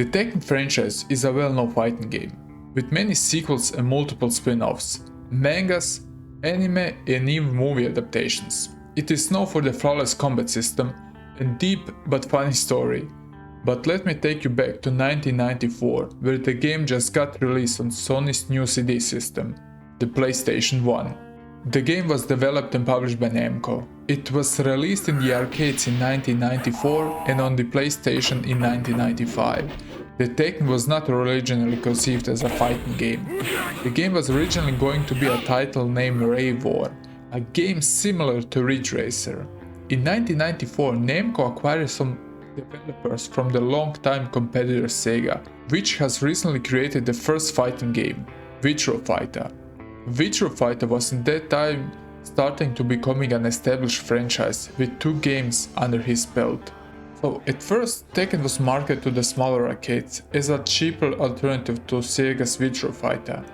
The Tekken franchise is a well-known fighting game, with many sequels and multiple spin-offs, mangas, anime and even movie adaptations. It is known for the flawless combat system and deep but funny story. But let me take you back to 1994, where the game just got released on Sony's new CD system, the PlayStation 1. The game was developed and published by Namco. It was released in the arcades in 1994 and on the PlayStation in 1995. The Tekken was not originally conceived as a fighting game. The game was originally going to be a title named Rise&Fall, a game similar to Ridge Racer. In 1994, Namco acquired some developers from the long-time competitor Sega, which has recently created the first fighting game, Virtua Fighter. Virtua Fighter was in that time starting to becoming an established franchise with 2 games under his belt. So at first, Tekken was marketed to the smaller arcades as a cheaper alternative to Sega's Virtua Fighter.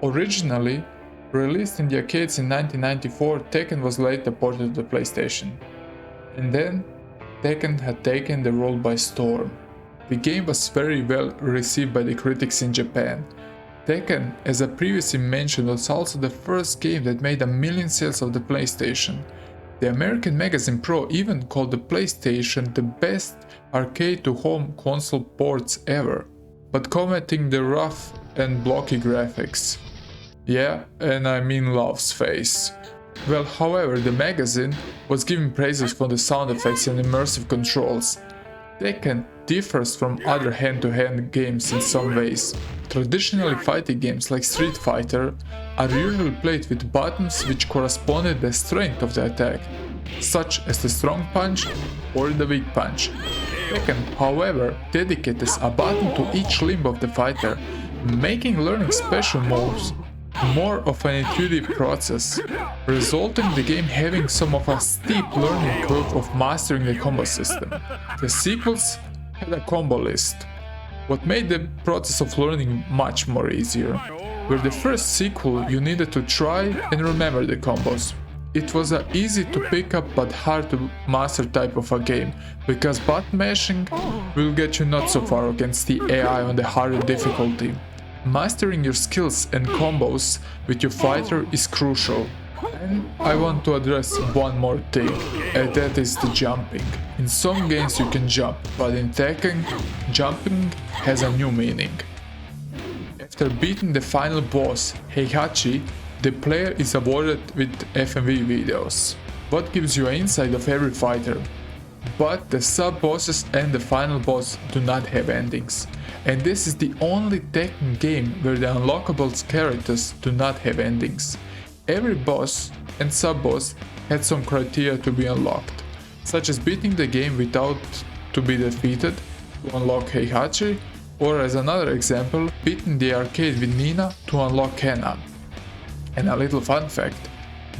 Originally released in the arcades in 1994, Tekken was later ported to the PlayStation. And then, Tekken had taken the world by storm. The game was very well received by the critics in Japan. Tekken, as I previously mentioned, was also the first game that made 1 million sales of the PlayStation. The American magazine Pro even called the PlayStation the best arcade-to-home console ports ever, but commenting the rough and blocky graphics. Yeah, and I mean Love's face. Well, however, the magazine was giving praises for the sound effects and immersive controls. Tekken differs from other hand-to-hand games in some ways. Traditionally fighting games like Street Fighter are usually played with buttons which corresponded the strength of the attack, such as the strong punch or the weak punch. Tekken, however, dedicates a button to each limb of the fighter, making learning special moves more of an intuitive process, resulting in the game having some of a steep learning curve of mastering the combo system. The sequels had a combo list, what made the process of learning much more easier. Where the first sequel you needed to try and remember the combos. It was a easy to pick up but hard to master type of a game, because button mashing will get you not so far against the AI on the harder difficulty. Mastering your skills and combos with your fighter is crucial. And I want to address one more thing, and that is the jumping. In some games you can jump, but in Tekken, jumping has a new meaning. After beating the final boss, Heihachi, the player is awarded with FMV videos, what gives you an insight of every fighter. But the sub-bosses and the final boss do not have endings. And this is the only Tekken game where the unlockable characters do not have endings. Every boss and sub-boss had some criteria to be unlocked, such as beating the game without to be defeated to unlock Heihachi, or as another example, beating the arcade with Nina to unlock Kenna. And a little fun fact,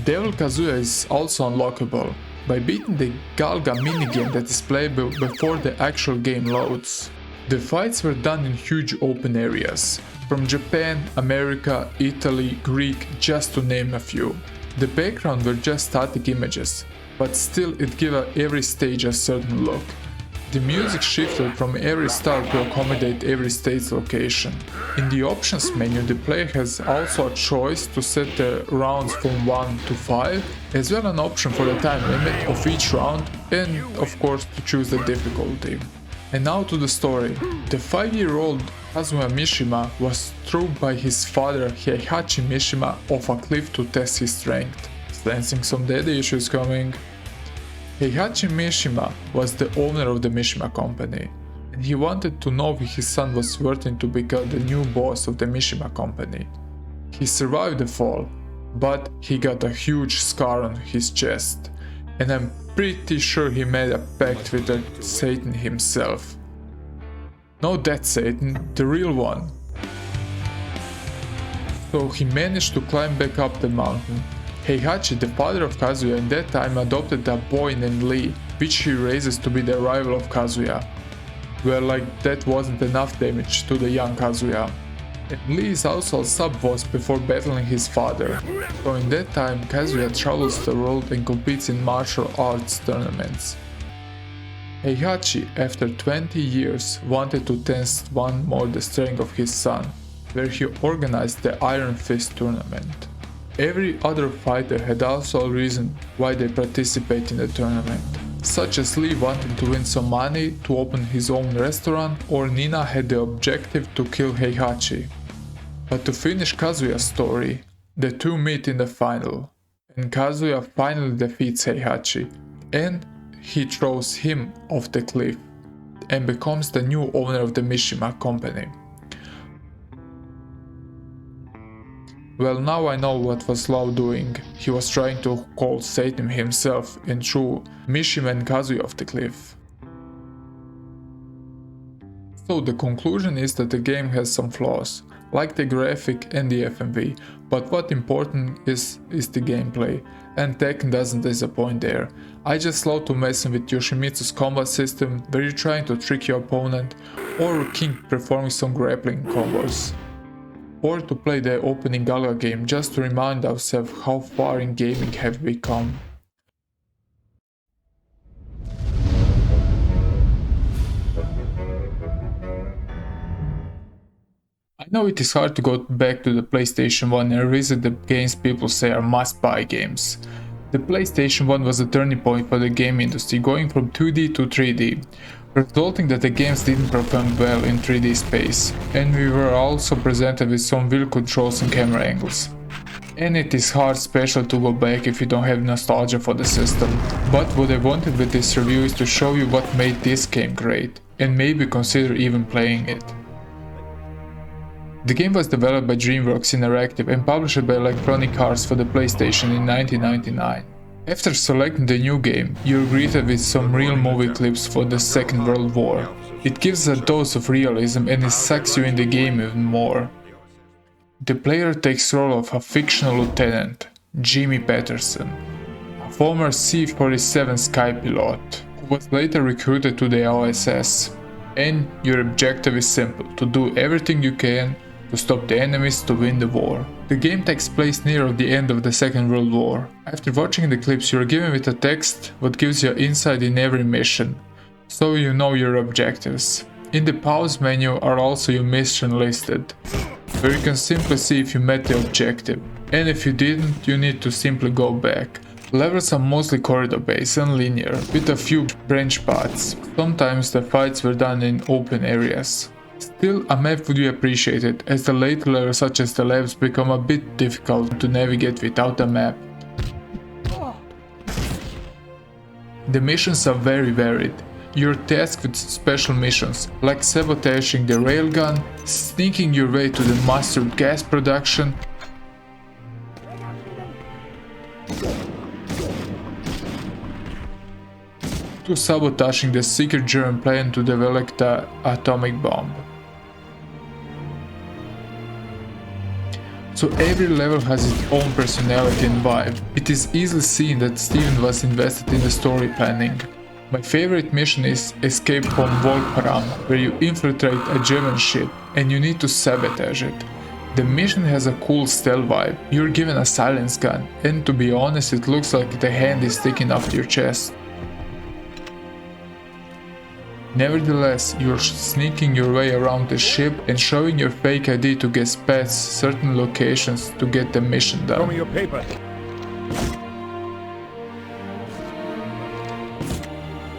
Devil Kazuya is also unlockable by beating the Galga minigame that is playable before the actual game loads. The fights were done in huge open areas, from Japan, America, Italy, Greek, just to name a few. The background were just static images, but still it gave every stage a certain look. The music shifted from every style to accommodate every stage's location. In the options menu, the player has also a choice to set the rounds from 1 to 5, as well as an option for the time limit of each round and of course to choose the difficulty. And now to the story. The 5-year-old Kazuya Mishima was thrown by his father Heihachi Mishima off a cliff to test his strength. Sensing some daddy issues coming. Heihachi Mishima was the owner of the Mishima company, and he wanted to know if his son was worthy to become the new boss of the Mishima company. He survived the fall, but he got a huge scar on his chest, and I'm pretty sure he made a pact with the Satan himself. Not that Satan, the real one. So he managed to climb back up the mountain. Heihachi, the father of Kazuya, in that time adopted a boy named Lee, which he raises to be the rival of Kazuya. Well, like that wasn't enough damage to the young Kazuya. And Lee is also a sub-boss before battling his father. So in that time, Kazuya travels the world and competes in martial arts tournaments. Heihachi, after 20 years, wanted to test one more the strength of his son, where he organized the Iron Fist tournament. Every other fighter had also a reason why they participate in the tournament, such as Lee wanting to win some money to open his own restaurant, or Nina had the objective to kill Heihachi. But to finish Kazuya's story, the two meet in the final, and Kazuya finally defeats Heihachi, and he throws him off the cliff, and becomes the new owner of the Mishima company. Well, now I know what was Lau doing. He was trying to call Satan himself and threw Mishima and Kazuya off the cliff. So the conclusion is that the game has some flaws, like the graphic and the FMV, but what important is the gameplay, and Tekken doesn't disappoint there. I just love to messing with Yoshimitsu's combat system, where you're trying to trick your opponent, or King performing some grappling combos. Or to play the opening Galaga game just to remind ourselves how far in gaming have we come. I know it is hard to go back to the PlayStation 1 and revisit the games people say are must-buy games. The PlayStation 1 was a turning point for the game industry, going from 2D to 3D, resulting that the games didn't perform well in 3D space, and we were also presented with some weird controls and camera angles. And it is hard special to go back if you don't have nostalgia for the system, but what I wanted with this review is to show you what made this game great, and maybe consider even playing it. The game was developed by DreamWorks Interactive and published by Electronic Arts for the PlayStation in 1999. After selecting the new game, you're greeted with some real movie clips for the Second World War. It gives a dose of realism and it sucks you in the game even more. The player takes the role of a fictional lieutenant, Jimmy Patterson, a former C-47 Sky pilot, who was later recruited to the OSS. And your objective is simple, to do everything you can to stop the enemies to win the war. The game takes place near the end of the Second World War. After watching the clips, you are given with a text what gives you insight in every mission, so you know your objectives. In the pause menu are also your mission listed, where you can simply see if you met the objective, and if you didn't, you need to simply go back. Levels are mostly corridor based and linear, with a few branch paths. Sometimes the fights were done in open areas. Still, a map would be appreciated, as the later levels such as the labs become a bit difficult to navigate without a map. The missions are very varied. You're tasked with special missions, like sabotaging the railgun, sneaking your way to the mustard gas production, to sabotaging the secret German plan to develop the atomic bomb. So every level has its own personality and vibe. It is easily seen that Steven was invested in the story planning. My favorite mission is Escape from Volparam, where you infiltrate a German ship and you need to sabotage it. The mission has a cool stealth vibe. You're given a silence gun, and to be honest, it looks like the hand is sticking up to your chest. Nevertheless, you're sneaking your way around the ship and showing your fake ID to get past certain locations to get the mission done. Show me your paper.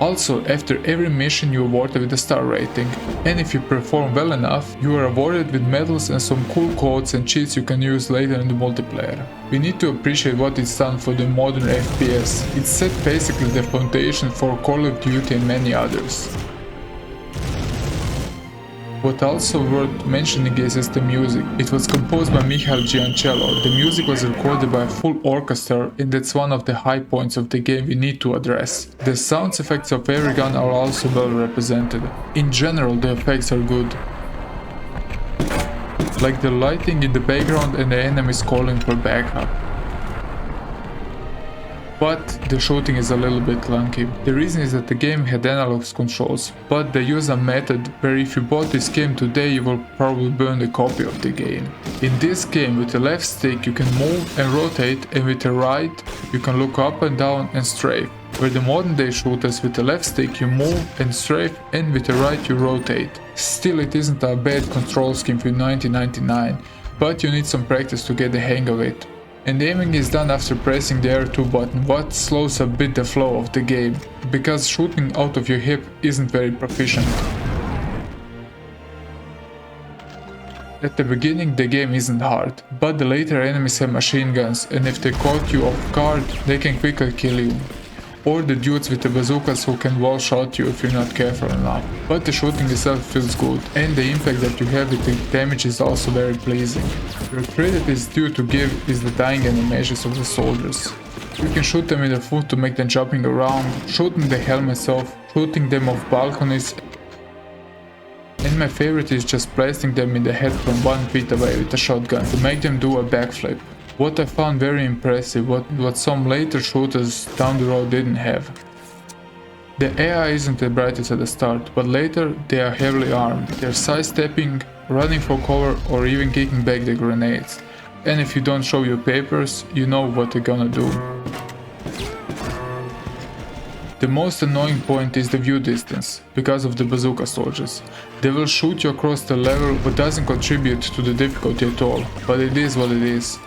Also, after every mission you are awarded with a star rating, and if you perform well enough, you are awarded with medals and some cool codes and cheats you can use later in the multiplayer. We need to appreciate what it's done for the modern FPS. It set basically the foundation for Call of Duty and many others. What also worth mentioning is the music. It was composed by Michael Giancello. The music was recorded by a full orchestra, and that's one of the high points of the game we need to address. The sound effects of every gun are also well represented. In general, the effects are good, like the lighting in the background and the enemies calling for backup. But the shooting is a little bit clunky. The reason is that the game had analog controls, but they use a method where if you bought this game today you will probably burn the copy of the game. In this game, with the left stick you can move and rotate, and with the right you can look up and down and strafe. where the modern day shooters with the left stick you move and strafe and with the right you rotate. Still, it isn't a bad control scheme for 1999, but you need some practice to get the hang of it. And aiming is done after pressing the R2 button, what slows a bit the flow of the game, because shooting out of your hip isn't very proficient. At the beginning the game isn't hard, but the later enemies have machine guns, and if they caught you off guard, they can quickly kill you. Or the dudes with the bazookas who can wall shot you if you're not careful enough. But the shooting itself feels good, and the impact that you have with the damage is also very pleasing. Your credit is due to give is the dying animations of the soldiers. You can shoot them in the foot to make them jumping around, shooting the helmets off, shooting them off balconies, and my favorite is just blasting them in the head from 1 feet away with a shotgun to make them do a backflip. What I found very impressive, what some later shooters down the road didn't have. The AI isn't the brightest at the start, but later they are heavily armed. They're sidestepping, running for cover, or even kicking back the grenades. And if you don't show your papers, you know what they're gonna do. The most annoying point is the view distance, because of the bazooka soldiers. They will shoot you across the level, but doesn't contribute to the difficulty at all, but it is what it is.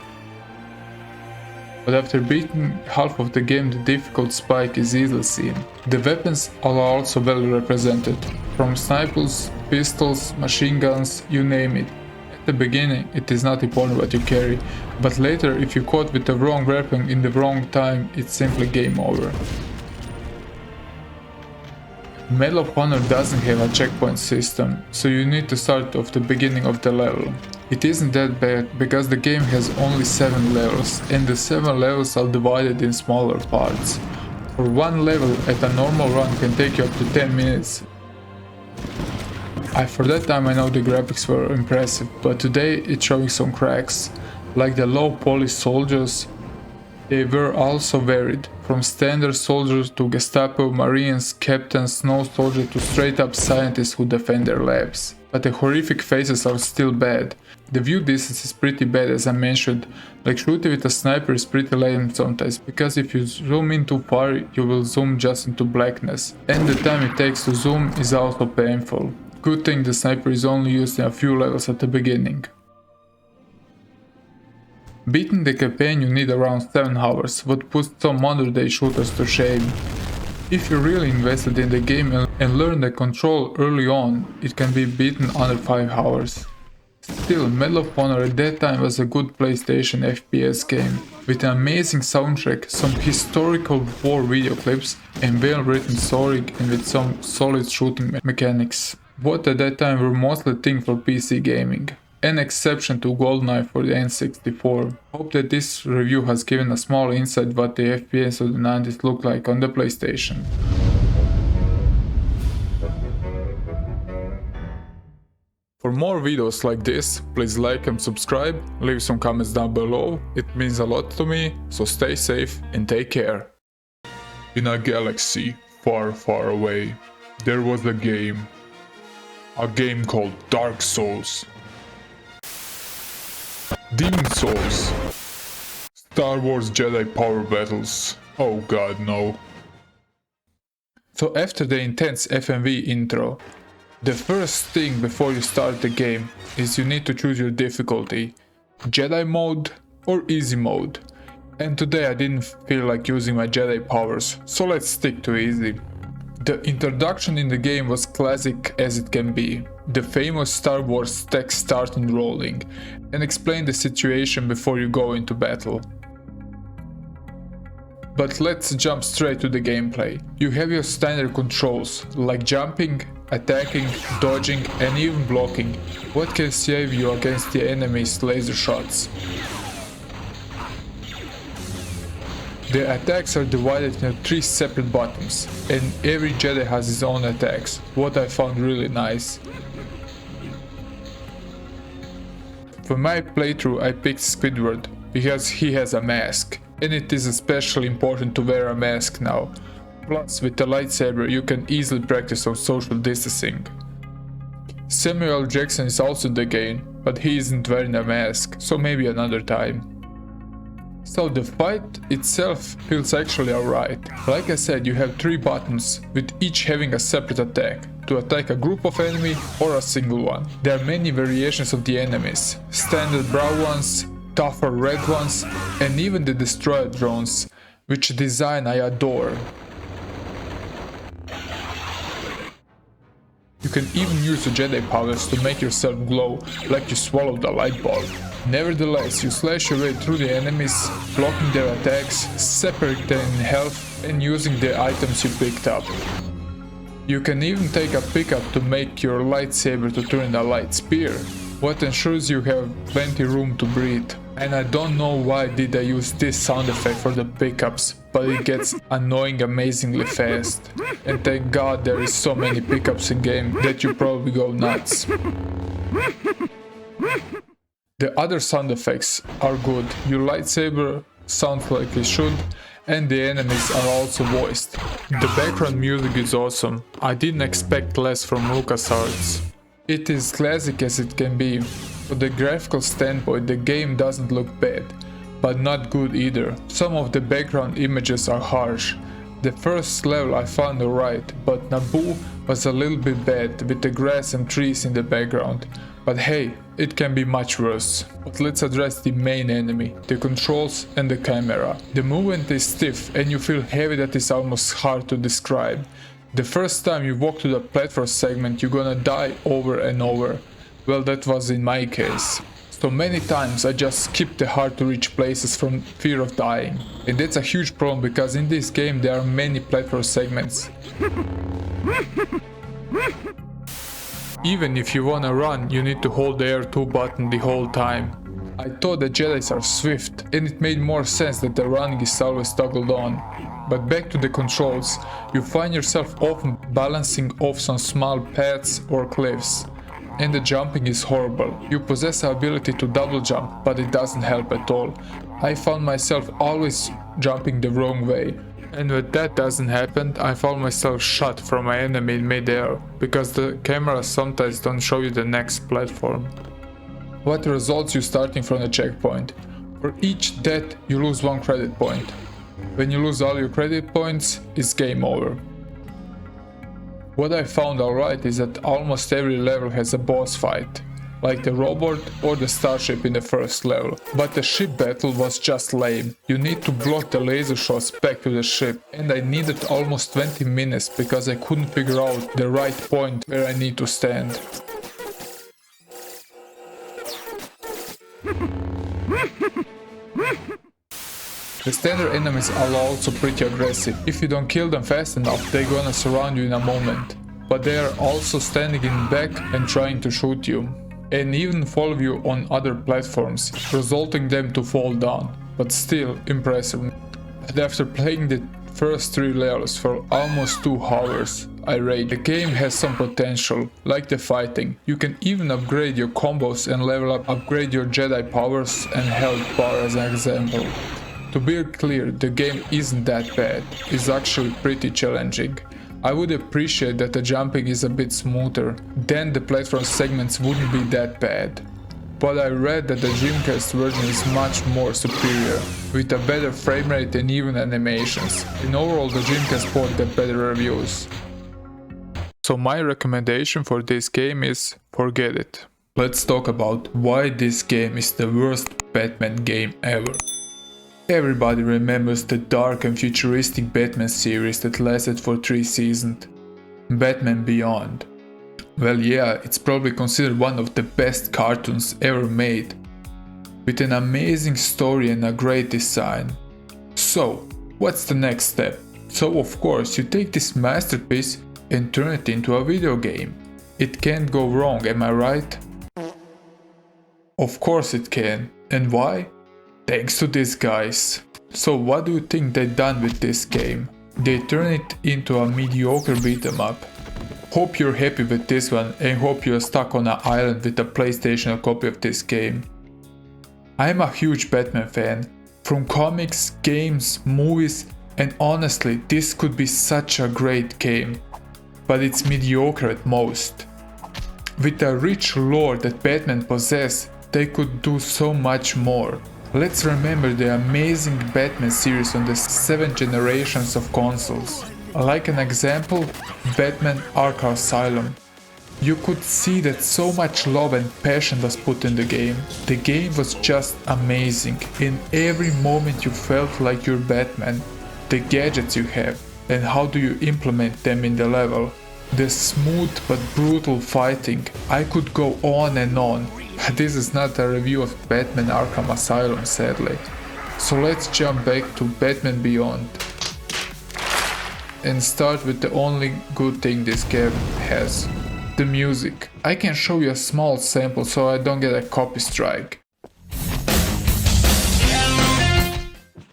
But after beating half of the game, the difficult spike is easily seen. The weapons are also well represented, from snipers, pistols, machine guns, you name it. At the beginning it is not important what you carry, but later if you caught with the wrong weapon in the wrong time, it's simply game over. Medal of Honor doesn't have a checkpoint system, so you need to start off the beginning of the level. It isn't that bad, because the game has only 7 levels, and the 7 levels are divided in smaller parts. For one level at a normal run can take you up to 10 minutes. For that time I know the graphics were impressive, but today it's showing some cracks, like the low polished soldiers. They were also varied, from standard soldiers to Gestapo, Marines, captains, snow soldiers to straight up scientists who defend their labs. But the horrific faces are still bad. The view distance is pretty bad, as I mentioned, like shooting with a sniper is pretty lame sometimes, because if you zoom in too far you will zoom just into blackness, and the time it takes to zoom is also painful. Good thing the sniper is only used in a few levels at the beginning. Beating the campaign you need around 7 hours, what puts some modern day shooters to shame. If you're really invested in the game and learn the control early on, it can be beaten under 5 hours. Still, Medal of Honor at that time was a good PlayStation FPS game, with an amazing soundtrack, some historical war video clips, and well written story, and with some solid shooting mechanics. What at that time were mostly things for PC gaming. An exception to GoldenEye for the N64. Hope that this review has given a small insight what the FPS of the 90s looked like on the PlayStation. For more videos like this, please like and subscribe, leave some comments down below, it means a lot to me, so stay safe and take care. In a galaxy far, far away, there was a game called Dark Souls. Demon Souls. Star Wars Jedi power battles. Oh god, no. So after the intense FMV intro, the first thing before you start the game is you need to choose your difficulty. Jedi mode or easy mode. And today I didn't feel like using my Jedi powers, so let's stick to easy. The introduction in the game was classic as it can be. The famous Star Wars text starting rolling, and explain the situation before you go into battle. But let's jump straight to the gameplay. You have your standard controls, like jumping, attacking, dodging and even blocking, what can save you against the enemy's laser shots. The attacks are divided into 3 separate buttons, and every Jedi has his own attacks, what I found really nice. For my playthrough I picked Squidward, because he has a mask, and it is especially important to wear a mask now. Plus with the lightsaber you can easily practice on social distancing. Samuel Jackson is also in the game, but he isn't wearing a mask, so maybe another time. So the fight itself feels actually alright. Like I said, you have 3 buttons, with each having a separate attack, to attack a group of enemy or a single one. There are many variations of the enemies, standard brown ones, tougher red ones, and even the destroyer drones, which design I adore. You can even use the Jedi powers to make yourself glow like you swallowed a light bulb. Nevertheless, you slash your way through the enemies, blocking their attacks, separating them in health and using the items you picked up. You can even take a pickup to make your lightsaber to turn a light spear, what ensures you have plenty room to breathe. And I don't know why did I use this sound effect for the pickups, but it gets annoying amazingly fast. And thank God there is so many pickups in game that you probably go nuts. The other sound effects are good. Your lightsaber sounds like it should, and the enemies are also voiced. The background music is awesome. I didn't expect less from LucasArts. It is classic as it can be. From the graphical standpoint, the game doesn't look bad, but not good either. Some of the background images are harsh. The first level I found alright, but Naboo was a little bit bad with the grass and trees in the background. But hey, it can be much worse. But let's address the main enemy, the controls and the camera. The movement is stiff and you feel heavy that is almost hard to describe. The first time you walk to the platform segment you're gonna die over and over. Well, that was in my case. So many times I just skipped the hard to reach places from fear of dying. And that's a huge problem because in this game there are many platform segments. Even if you wanna run, you need to hold the R2 button the whole time. I thought the Jedis are swift, and it made more sense that the running is always toggled on. But back to the controls, you find yourself often balancing off some small paths or cliffs. And the jumping is horrible. You possess the ability to double jump, but it doesn't help at all. I found myself always jumping the wrong way. And when that doesn't happen, I found myself shot from my enemy in mid-air, because the cameras sometimes don't show you the next platform. What results you starting from the checkpoint. For each death you lose 1 credit point. When you lose all your credit points, it's game over. What I found alright is that almost every level has a boss fight, like the robot or the starship in the first level, but the ship battle was just lame. You need to block the laser shots back to the ship, and I needed almost 20 minutes because I couldn't figure out the right point where I need to stand. The standard enemies are also pretty aggressive. If you don't kill them fast enough, they're gonna surround you in a moment. But they are also standing in back and trying to shoot you. And even follow you on other platforms, resulting them to fall down. But still impressive. But after playing the first 3 levels for almost 2 hours, I rate. The game has some potential, like the fighting. You can even upgrade your combos and level up, upgrade your Jedi powers and health bar as an example. To be clear, the game isn't that bad, it's actually pretty challenging. I would appreciate that the jumping is a bit smoother, then the platform segments wouldn't be that bad. But I read that the Dreamcast version is much more superior, with a better frame rate and even animations. In overall, the Dreamcast port got better reviews. So my recommendation for this game is forget it. Let's talk about why this game is the worst Batman game ever. Everybody remembers the dark and futuristic Batman series that lasted for 3 seasons. Batman Beyond. Well, yeah, it's probably considered one of the best cartoons ever made, with an amazing story and a great design. So, what's the next step? So of course you take this masterpiece and turn it into a video game. It can't go wrong, am I right? Of course it can. And why? Thanks to these guys. So what do you think they done with this game? They turn it into a mediocre beat 'em up. Hope you're happy with this one and hope you're stuck on an island with a PlayStation copy of this game. I'm a huge Batman fan. From comics, games, movies, and honestly this could be such a great game. But it's mediocre at most. With the rich lore that Batman possesses, they could do so much more. Let's remember the amazing Batman series on the 7 generations of consoles. Like an example, Batman Arkham Asylum. You could see that so much love and passion was put in the game. The game was just amazing. In every moment you felt like you're Batman. The gadgets you have and how do you implement them in the level. The smooth but brutal fighting. I could go on and on. This is not a review of Batman Arkham Asylum, sadly. So let's jump back to Batman Beyond and start with the only good thing this game has. The music. I can show you a small sample so I don't get a copy strike.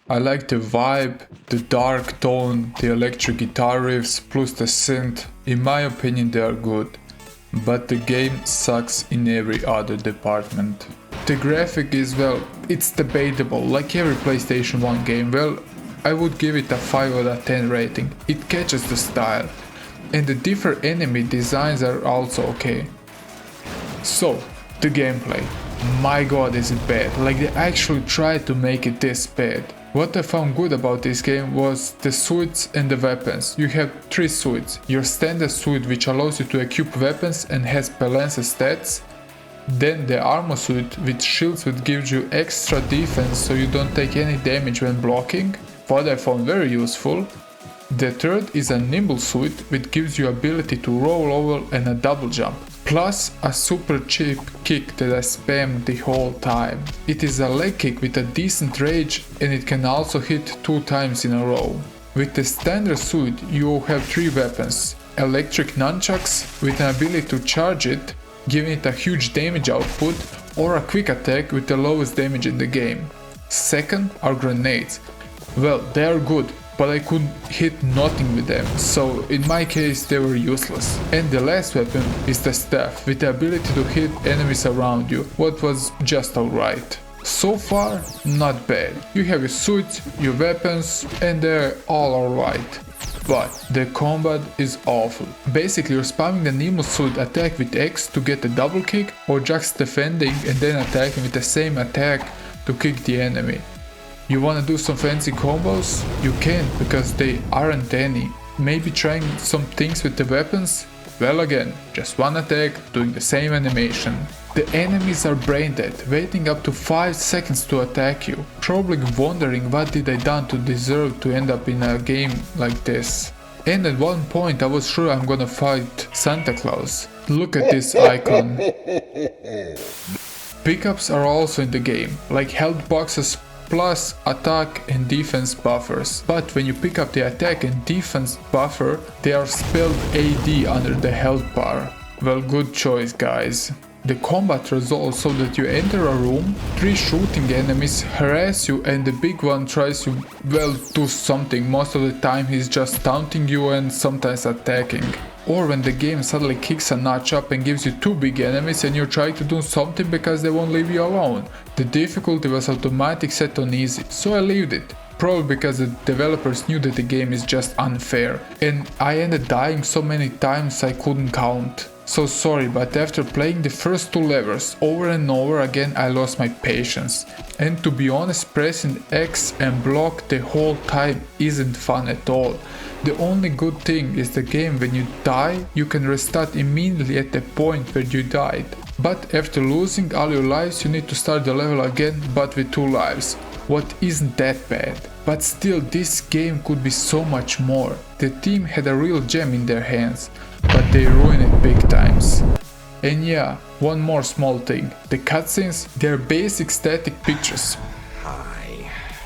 I like the vibe, the dark tone, the electric guitar riffs plus the synth. In my opinion they are good, but the game sucks in every other department. The graphic is, well, it's debatable, like every PlayStation 1 game. Well, I would give it a 5 out of 10 rating. It catches the style. And the different enemy designs are also okay. So, the gameplay. My god, is it bad. Like they actually tried to make it this bad. What I found good about this game was the suits and the weapons. You have 3 suits. Your standard suit, which allows you to equip weapons and has balanced stats. Then the armor suit with shields, which gives you extra defense so you don't take any damage when blocking. What I found very useful. The third is a nimble suit, which gives you ability to roll over and a double jump, plus a super cheap kick that I spammed the whole time. It is a leg kick with a decent range and it can also hit 2 times in a row. With the standard suit you have 3 weapons, electric nunchucks with an ability to charge it, giving it a huge damage output, or a quick attack with the lowest damage in the game. Second are grenades. Well, they are good, but I could hit nothing with them, so in my case they were useless. And the last weapon is the staff, with the ability to hit enemies around you, what was just alright. So far, not bad. You have your suits, your weapons, and they're all alright. But the combat is awful. Basically you're spamming the nimble suit attack with X to get a double kick, or just defending and then attacking with the same attack to kick the enemy. You wanna do some fancy combos? You can, because they aren't any. Maybe trying some things with the weapons? Well, again, just one attack, doing the same animation. The enemies are brain dead, waiting up to 5 seconds to attack you, probably wondering what did I done to deserve to end up in a game like this. And at one point I was sure I'm gonna fight Santa Claus. Look at this icon. Pickups are also in the game, like health boxes plus attack and defense buffers. But when you pick up the attack and defense buffer, they are spelled AD under the health bar. Well, good choice, guys. The combat resolves so that you enter a room, 3 shooting enemies harass you and the big one tries to, well, do something. Most of the time he's just taunting you and sometimes attacking. Or when the game suddenly kicks a notch up and gives you 2 big enemies and you're trying to do something because they won't leave you alone. The difficulty was automatic set on easy, so I leaved it. Probably because the developers knew that the game is just unfair, and I ended dying so many times I couldn't count. So sorry, but after playing the first 2 levels over and over again I lost my patience. And to be honest, pressing X and block the whole time isn't fun at all. The only good thing is the game, when you die you can restart immediately at the point where you died. But after losing all your lives you need to start the level again, but with 2 lives. What isn't that bad. But still, this game could be so much more. The team had a real gem in their hands, but they ruined it big times. And yeah, one more small thing. The cutscenes, they're basic static pictures.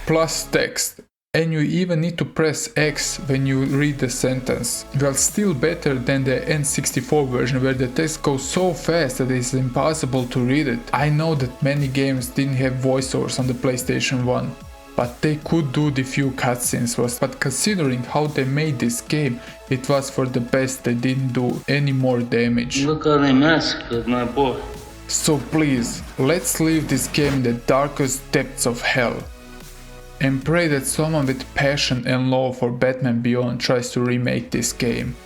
Plus text. And you even need to press X when you read the sentence. Well, still better than the N64 version where the text goes so fast that it's impossible to read it. I know that many games didn't have voiceovers on the PlayStation 1, but they could do the few cutscenes was. But considering how they made this game, it was for the best they didn't do any more damage. Look how they massacred my boy. So please, let's leave this game in the darkest depths of hell. And pray that someone with passion and love for Batman Beyond tries to remake this game.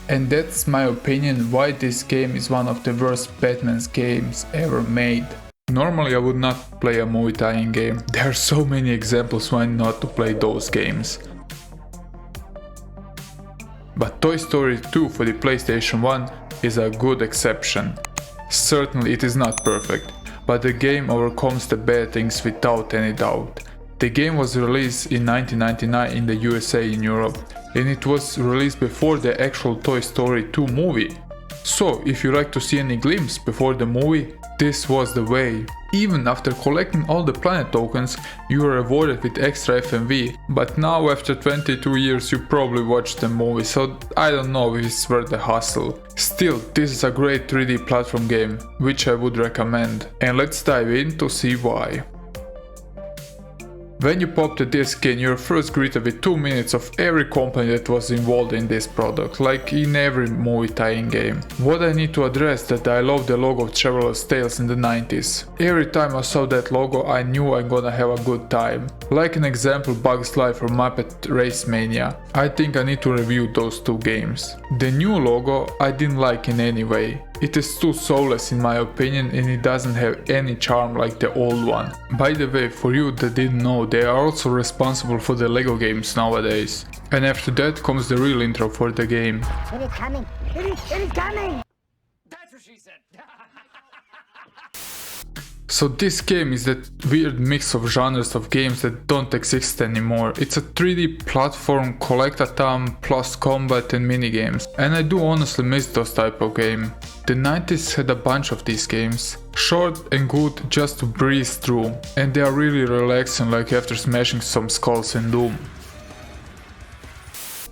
And that's my opinion why this game is one of the worst Batman's games ever made. Normally I would not play a movie tie-in game. There are so many examples why not to play those games. But Toy Story 2 for the PlayStation 1 is a good exception. Certainly it is not perfect, but the game overcomes the bad things without any doubt. The game was released in 1999 in the USA and Europe, and it was released before the actual Toy Story 2 movie. So if you like to see any glimpse before the movie, this was the way. Even after collecting all the planet tokens, you were rewarded with extra FMV, but now after 22 years you probably watched the movie, so I don't know if it's worth the hustle. Still, this is a great 3D platform game, which I would recommend, and let's dive in to see why. When you pop the disc in, you're first greeted with 2 minutes of every company that was involved in this product, like in every movie tie-in game. What I need to address that I love the logo of Traveler's Tales in the 90s. Every time I saw that logo I knew I'm gonna have a good time. Like an example, Bugs Life or Muppet Race Mania. I think I need to review those two games. The new logo I didn't like in any way. It is too soulless in my opinion, and it doesn't have any charm like the old one. By the way, for you that didn't know, they are also responsible for the LEGO games nowadays. And after that comes the real intro for the game. It is coming! It is coming! That's what she said. So this game is that weird mix of genres of games that don't exist anymore. It's a 3D platform, collect-a-thon, plus combat and minigames. And I do honestly miss those type of games. The 90s had a bunch of these games. Short and good just to breeze through. And they are really relaxing, like after smashing some skulls in Doom.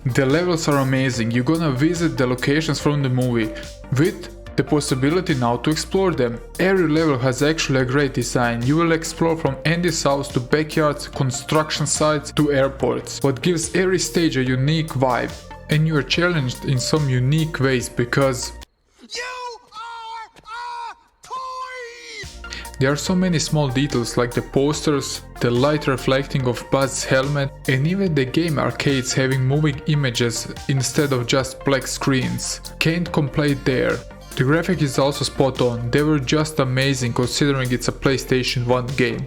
The levels are amazing. You're gonna visit the locations from the movie with the possibility now to explore them. Every level has actually a great design. You will explore from Andy's house to backyards, construction sites to airports, what gives every stage a unique vibe. And you are challenged in some unique ways because there are so many small details like the posters, the light reflecting of Buzz's helmet, and even the game arcades having moving images instead of just black screens. Can't complain there. The graphic is also spot on. They were just amazing considering it's a PlayStation 1 game.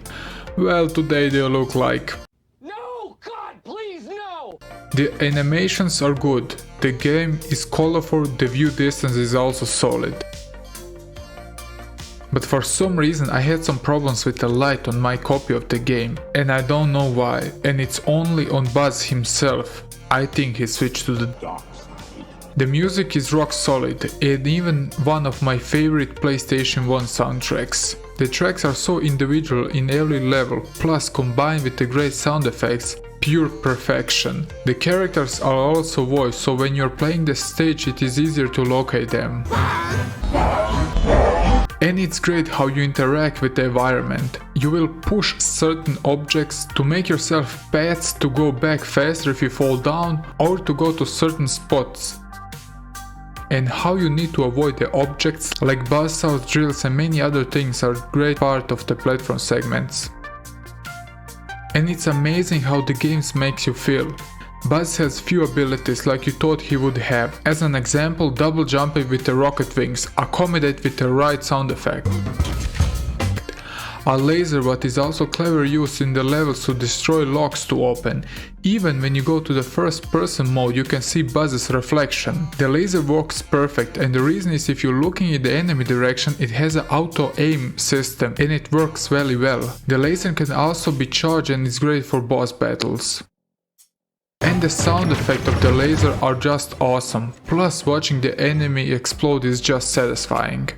Well, today they look like... No! God, please, no! The animations are good. The game is colorful, the view distance is also solid. But for some reason I had some problems with the light on my copy of the game, and I don't know why, and it's only on Buzz himself. I think he switched to the dark side. The music is rock solid, and even one of my favorite PlayStation 1 soundtracks. The tracks are so individual in every level, plus combined with the great sound effects, pure perfection. The characters are also voiced, so when you're playing the stage it is easier to locate them. And it's great how you interact with the environment. You will push certain objects to make yourself paths to go back faster if you fall down, or to go to certain spots. And how you need to avoid the objects like buzzsaws, drills and many other things are a great part of the platform segments. And it's amazing how the games makes you feel. Buzz has few abilities like you thought he would have. As an example, double jumping with the rocket wings, accommodate with the right sound effect. A laser what is also clever used in the levels to destroy locks to open. Even when you go to the first person mode you can see Buzz's reflection. The laser works perfect, and the reason is if you're looking in the enemy direction it has an auto aim system and it works very well. The laser can also be charged and is great for boss battles. And the sound effect of the laser are just awesome, plus watching the enemy explode is just satisfying.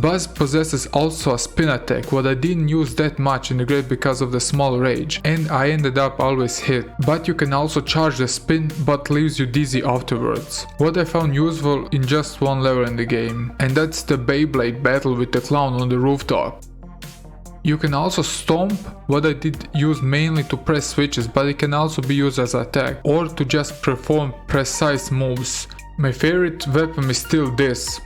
Buzz possesses also a spin attack, what I didn't use that much in the grade because of the small range, and I ended up always hit, but you can also charge the spin but leaves you dizzy afterwards. What I found useful in just one level in the game, and that's the Beyblade battle with the clown on the rooftop. You can also stomp, what I did use mainly to press switches, but it can also be used as attack or to just perform precise moves. My favorite weapon is still this.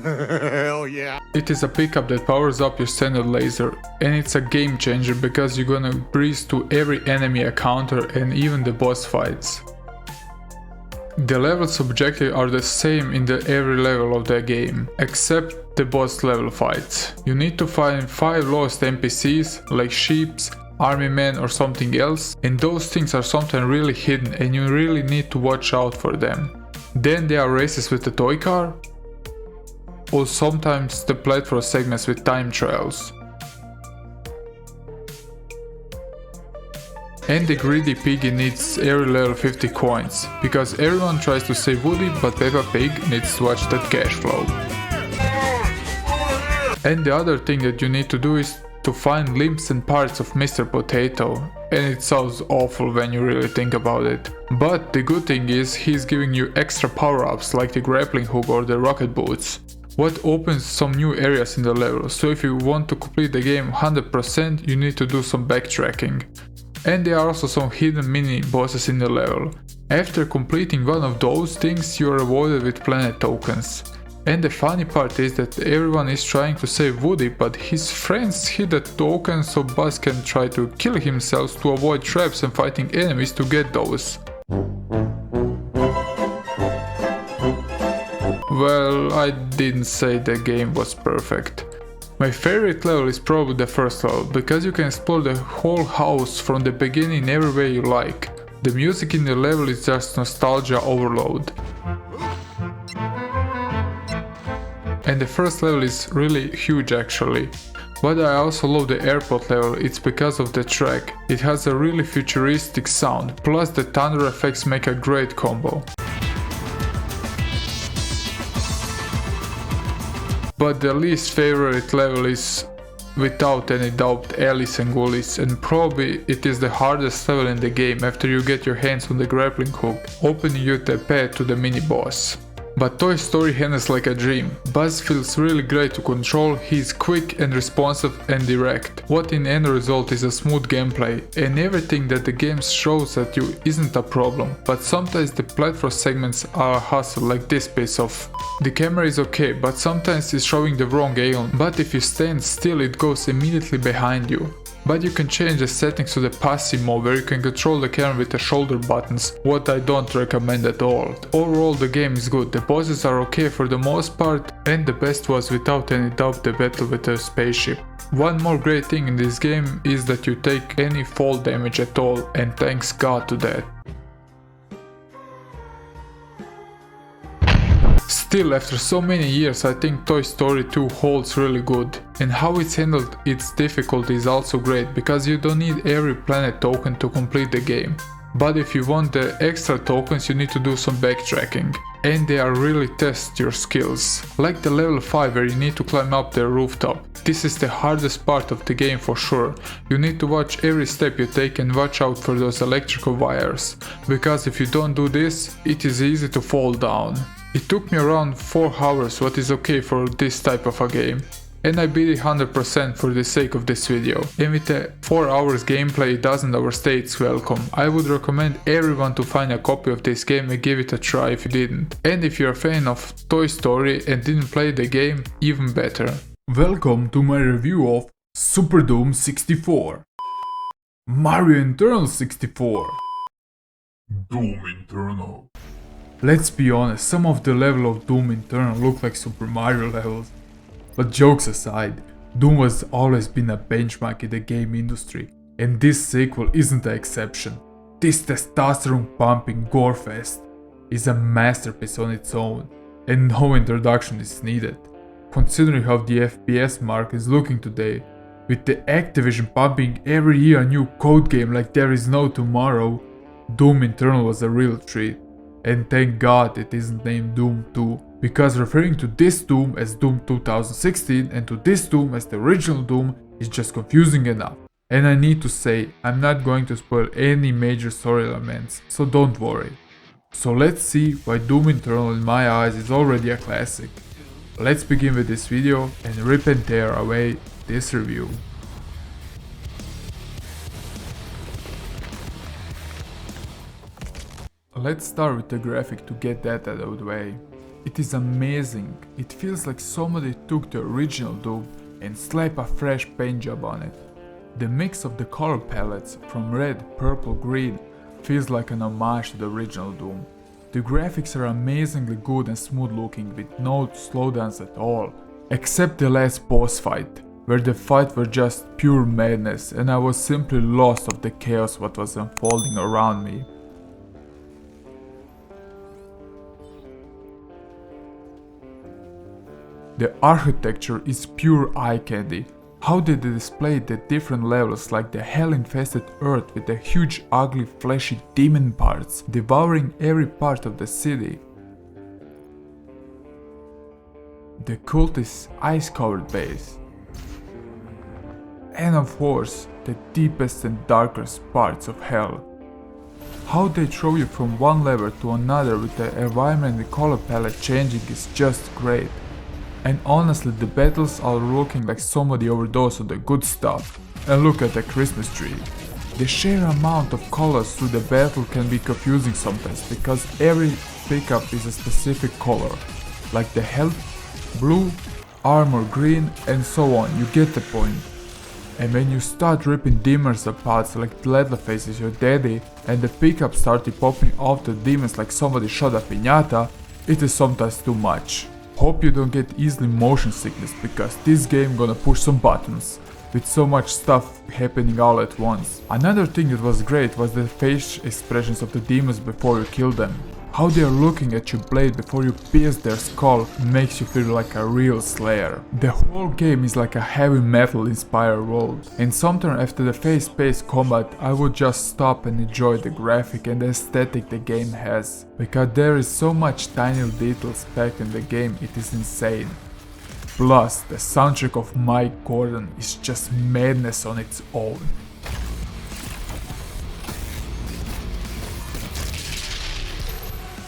Hell yeah. It is a pickup that powers up your standard laser, and it's a game changer because you're gonna breeze to every enemy encounter and even the boss fights. The levels objectives are the same in every level of the game, except the boss level fights. You need to find 5 lost NPCs like sheep, army men or something else, and those things are sometimes really hidden and you really need to watch out for them. Then there are races with the toy car, or sometimes the platform segments with time trials. And the greedy piggy needs every level 50 coins, because everyone tries to save Woody, but Peppa Pig needs to watch that cash flow. And the other thing that you need to do is to find limbs and parts of Mr. Potato, and it sounds awful when you really think about it. But the good thing is he's giving you extra power-ups like the grappling hook or the rocket boots, what opens some new areas in the level, so if you want to complete the game 100% you need to do some backtracking. And there are also some hidden mini bosses in the level. After completing one of those things you are rewarded with planet tokens. And the funny part is that everyone is trying to save Woody, but his friends hid the token so Buzz can try to kill himself to avoid traps and fighting enemies to get those. Well, I didn't say the game was perfect. My favorite level is probably the first level, because you can explore the whole house from the beginning every way you like. The music in the level is just nostalgia overload. And the first level is really huge actually. But I also love the airport level, it's because of the track. It has a really futuristic sound, plus the thunder effects make a great combo. But the least favorite level is without any doubt Alice and Gullis, and probably it is the hardest level in the game after you get your hands on the grappling hook, opening you the path to the mini boss. But Toy Story handles like a dream. Buzz feels really great to control, he is quick and responsive and direct. What in end result is a smooth gameplay, and everything that the game shows at you isn't a problem, but sometimes the platform segments are a hassle like this piece of. The camera is okay, but sometimes it's showing the wrong angle, but if you stand still it goes immediately behind you. But you can change the settings to the passive mode where you can control the camera with the shoulder buttons, what I don't recommend at all. Overall the game is good, the bosses are okay for the most part, and the best was without any doubt the battle with the spaceship. One more great thing in this game is that you take any fall damage at all, and thanks God to that. Still, after so many years, I think Toy Story 2 holds really good, and how it's handled its difficulty is also great, because you don't need every planet token to complete the game. But if you want the extra tokens you need to do some backtracking, and they are really test your skills. Like the level 5 where you need to climb up the rooftop. This is the hardest part of the game for sure. You need to watch every step you take and watch out for those electrical wires, because if you don't do this, it is easy to fall down. It took me around 4 hours, what is okay for this type of a game. And I beat it 100% for the sake of this video. And with the 4 hours gameplay it doesn't overstay its welcome. I would recommend everyone to find a copy of this game and give it a try if you didn't. And if you're a fan of Toy Story and didn't play the game, even better. Welcome to my review of Super Doom 64. Mario Internal 64. Doom Internal. Let's be honest, some of the level of Doom Internal look like Super Mario levels. But jokes aside, Doom has always been a benchmark in the game industry, and this sequel isn't the exception. This testosterone pumping gore fest is a masterpiece on its own, and no introduction is needed. Considering how the FPS market is looking today, with the Activision pumping every year a new code game like there is no tomorrow, Doom Eternal was a real treat. And thank God it isn't named Doom 2, because referring to this Doom as Doom 2016 and to this Doom as the original Doom is just confusing enough. And I need to say, I'm not going to spoil any major story elements, so don't worry. So let's see why Doom Eternal in my eyes is already a classic. Let's begin with this video and rip and tear away this review. Let's start with the graphic to get that out of the way. It is amazing, it feels like somebody took the original Doom and slapped a fresh paint job on it. The mix of the color palettes from red, purple, green feels like an homage to the original Doom. The graphics are amazingly good and smooth looking with no slowdowns at all, except the last boss fight, where the fight was just pure madness and I was simply lost of the chaos what was unfolding around me. The architecture is pure eye candy. How did they display the different levels like the hell-infested earth with the huge ugly fleshy demon parts devouring every part of the city. The cultist's ice-covered base. And of course, the deepest and darkest parts of hell. How they throw you from one level to another with the environment and color palette changing is just great. And honestly, the battles are looking like somebody overdosed on the good stuff. And look at the Christmas tree. The sheer amount of colors through the battle can be confusing sometimes because every pickup is a specific color, like the health, blue, armor green, and so on, you get the point. And when you start ripping demons apart like Leatherface is your daddy and the pickup started popping off the demons like somebody shot a piñata, it is sometimes too much. Hope you don't get easily motion sickness because this game gonna push some buttons, with so much stuff happening all at once. Another thing that was great was the face expressions of the demons before you kill them. How they are looking at your blade before you pierce their skull makes you feel like a real slayer. The whole game is like a heavy metal inspired world. And sometimes after the fast-paced combat I would just stop and enjoy the graphic and the aesthetic the game has. Because there is so much tiny details packed in the game, it is insane. Plus, the soundtrack of Mike Gordon is just madness on its own.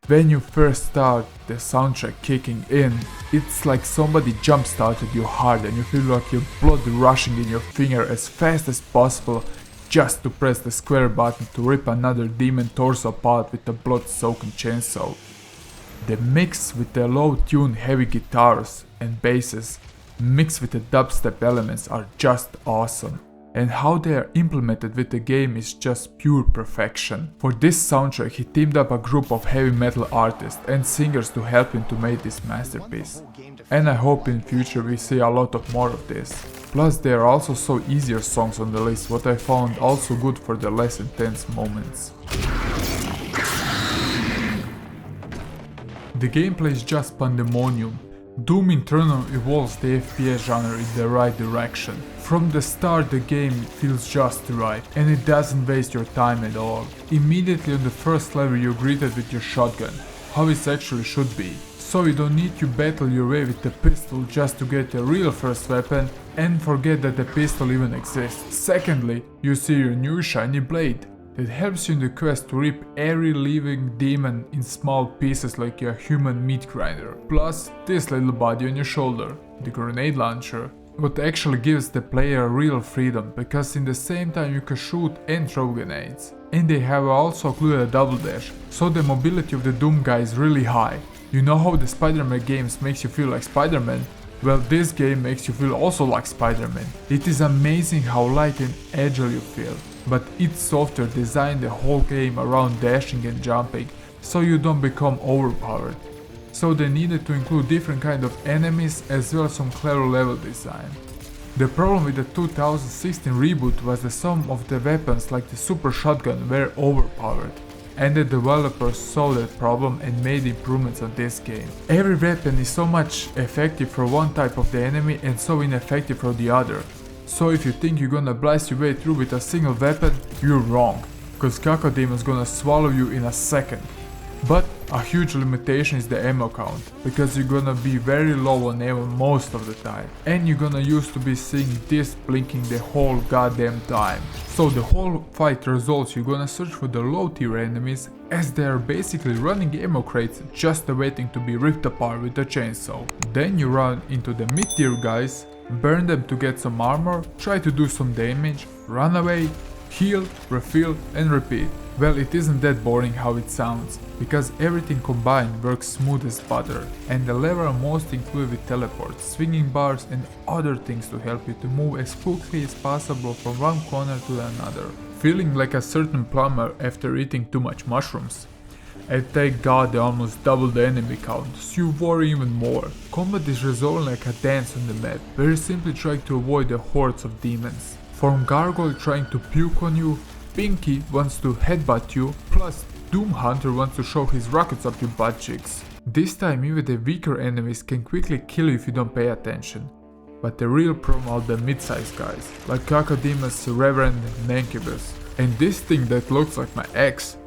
When you first start the soundtrack kicking in, it's like somebody jump started your heart and you feel like your blood rushing in your finger as fast as possible just to press the square button to rip another demon torso apart with a blood-soaking chainsaw. The mix with the low-tuned heavy guitars and basses mixed with the dubstep elements are just awesome. And how they are implemented with the game is just pure perfection. For this soundtrack he teamed up a group of heavy metal artists and singers to help him to make this masterpiece. And I hope in future we see a lot of more of this. Plus there are also so easier songs on the list what I found also good for the less intense moments. The gameplay is just pandemonium. Doom Eternal evolves the FPS genre in the right direction. From the start the game feels just right and it doesn't waste your time at all. Immediately on the first level you're greeted with your shotgun, how it actually should be. So you don't need to battle your way with the pistol just to get a real first weapon and forget that the pistol even exists. Secondly, you see your new shiny blade that helps you in the quest to rip every living demon in small pieces like a human meat grinder. Plus this little body on your shoulder, the grenade launcher, what actually gives the player real freedom because in the same time you can shoot and throw grenades. And they have also included a double dash, so the mobility of the Doom guy is really high. You know how the Spider-Man games makes you feel like Spider-Man? Well, this game makes you feel also like Spider-Man. It is amazing how light and agile you feel. But its software designed the whole game around dashing and jumping, so you don't become overpowered. So they needed to include different kind of enemies as well as some clever level design. The problem with the 2016 reboot was that some of the weapons like the super shotgun were overpowered. And the developers saw that problem and made improvements on this game. Every weapon is so much effective for one type of the enemy and so ineffective for the other. So if you think you're gonna blast your way through with a single weapon, you're wrong, cause Cacodemon is gonna swallow you in a second. But a huge limitation is the ammo count, because you're gonna be very low on ammo most of the time, and you're gonna used to be seeing this blinking the whole goddamn time. So the whole fight results you're gonna search for the low tier enemies, as they are basically running ammo crates just waiting to be ripped apart with a chainsaw. Then you run into the mid tier guys, burn them to get some armor, try to do some damage, run away, heal, refill and repeat. Well, it isn't that boring how it sounds, because everything combined works smooth as butter, and the levels are most included with teleports, swinging bars and other things to help you to move as quickly as possible from one corner to another, feeling like a certain plumber after eating too much mushrooms. And thank god they almost doubled the enemy count, so you worry even more. Combat is resolved like a dance on the map, where you simply try to avoid the hordes of demons. From Gargoyle trying to puke on you, Pinky wants to headbutt you, plus Doom Hunter wants to show his rockets up your butt cheeks. This time even the weaker enemies can quickly kill you if you don't pay attention. But the real problem are the mid-sized guys, like Cacodemus, Reverend, Mancubus. And this thing that looks like my ex.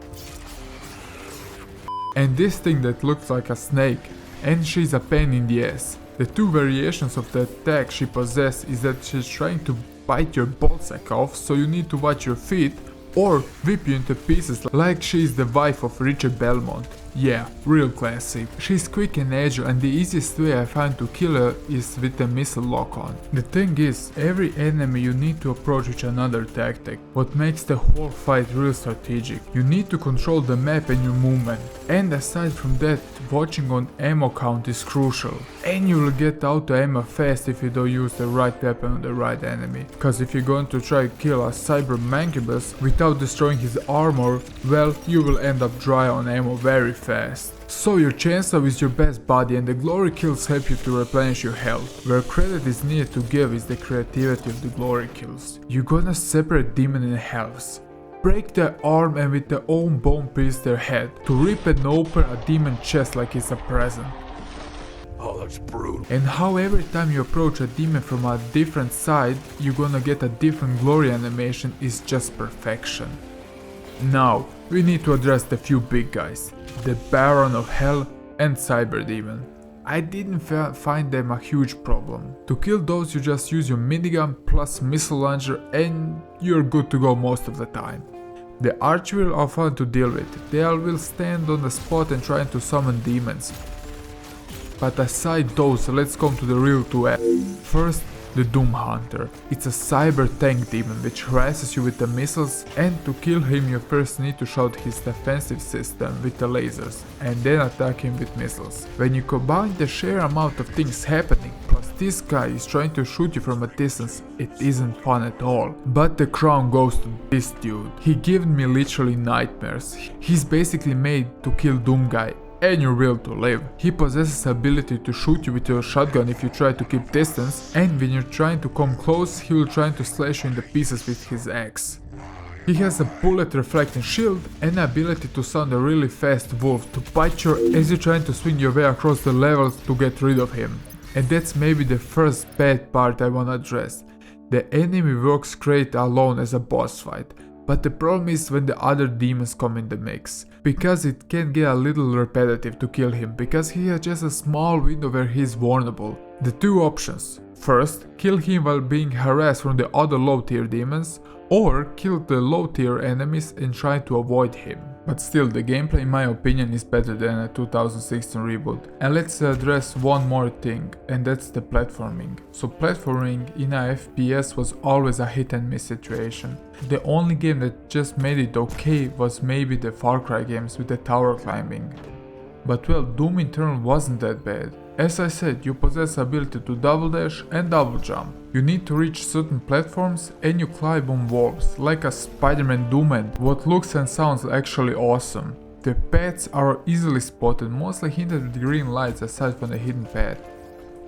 And this thing that looks like a snake. And she's a pain in the ass. The two variations of the attack she possesses is that she's trying to bite your ballsack off, so you need to watch your feet, or whip you into pieces like she's the wife of Richard Belmont. Yeah, real classy. She's quick and agile, and the easiest way I find to kill her is with the missile lock-on. The thing is, every enemy you need to approach with another tactic, what makes the whole fight real strategic. You need to control the map and your movement. And aside from that, watching on ammo count is crucial. And you'll get out the ammo fast if you don't use the right weapon on the right enemy. Cause if you're going to try to kill a cyber mancubus without destroying his armor, well, you will end up dry on ammo very fast. So your chainsaw is your best buddy, and the glory kills help you to replenish your health. Where credit is needed to give is the creativity of the glory kills. You're gonna separate demon in halves, break their arm and with their own bone pierce their head, to rip and open a demon chest like it's a present. Oh, that's brutal. And how every time you approach a demon from a different side, you're gonna get a different glory animation is just perfection. Now, we need to address the few big guys, the Baron of Hell and Cyber Demon. I didn't find them a huge problem. To kill those you just use your minigun plus missile launcher and you're good to go most of the time. The archers are fun to deal with, they all will stand on the spot and try to summon demons. But aside those, let's come to the real two F's. First, the Doom Hunter. It's a cyber tank demon which harasses you with the missiles, and to kill him you first need to shout his defensive system with the lasers and then attack him with missiles. When you combine the sheer amount of things happening, plus this guy is trying to shoot you from a distance, it isn't fun at all. But the crown goes to this dude. He gives me literally nightmares. He's basically made to kill Doom Guy and your will to live. He possesses ability to shoot you with your shotgun if you try to keep distance, and when you're trying to come close, he will try to slash you into pieces with his axe. He has a bullet reflecting shield and the ability to sound a really fast wolf to bite you as you're trying to swing your way across the levels to get rid of him. And that's maybe the first bad part I wanna address. The enemy works great alone as a boss fight. But the problem is when the other demons come in the mix, because it can get a little repetitive to kill him, because he has just a small window where he is vulnerable. The two options: first, kill him while being harassed from the other low tier demons, or kill the low tier enemies and try to avoid him. But still, the gameplay in my opinion is better than a 2016 reboot. And let's address one more thing, and that's the platforming. So platforming in a FPS was always a hit and miss situation. The only game that just made it okay was maybe the Far Cry games with the tower climbing. But well, Doom Eternal wasn't that bad. As I said, you possess ability to double dash and double jump. You need to reach certain platforms and you climb on walls, like a Spider-Man Doom, and what looks and sounds actually awesome. The paths are easily spotted, mostly hinted with green lights aside from the hidden path.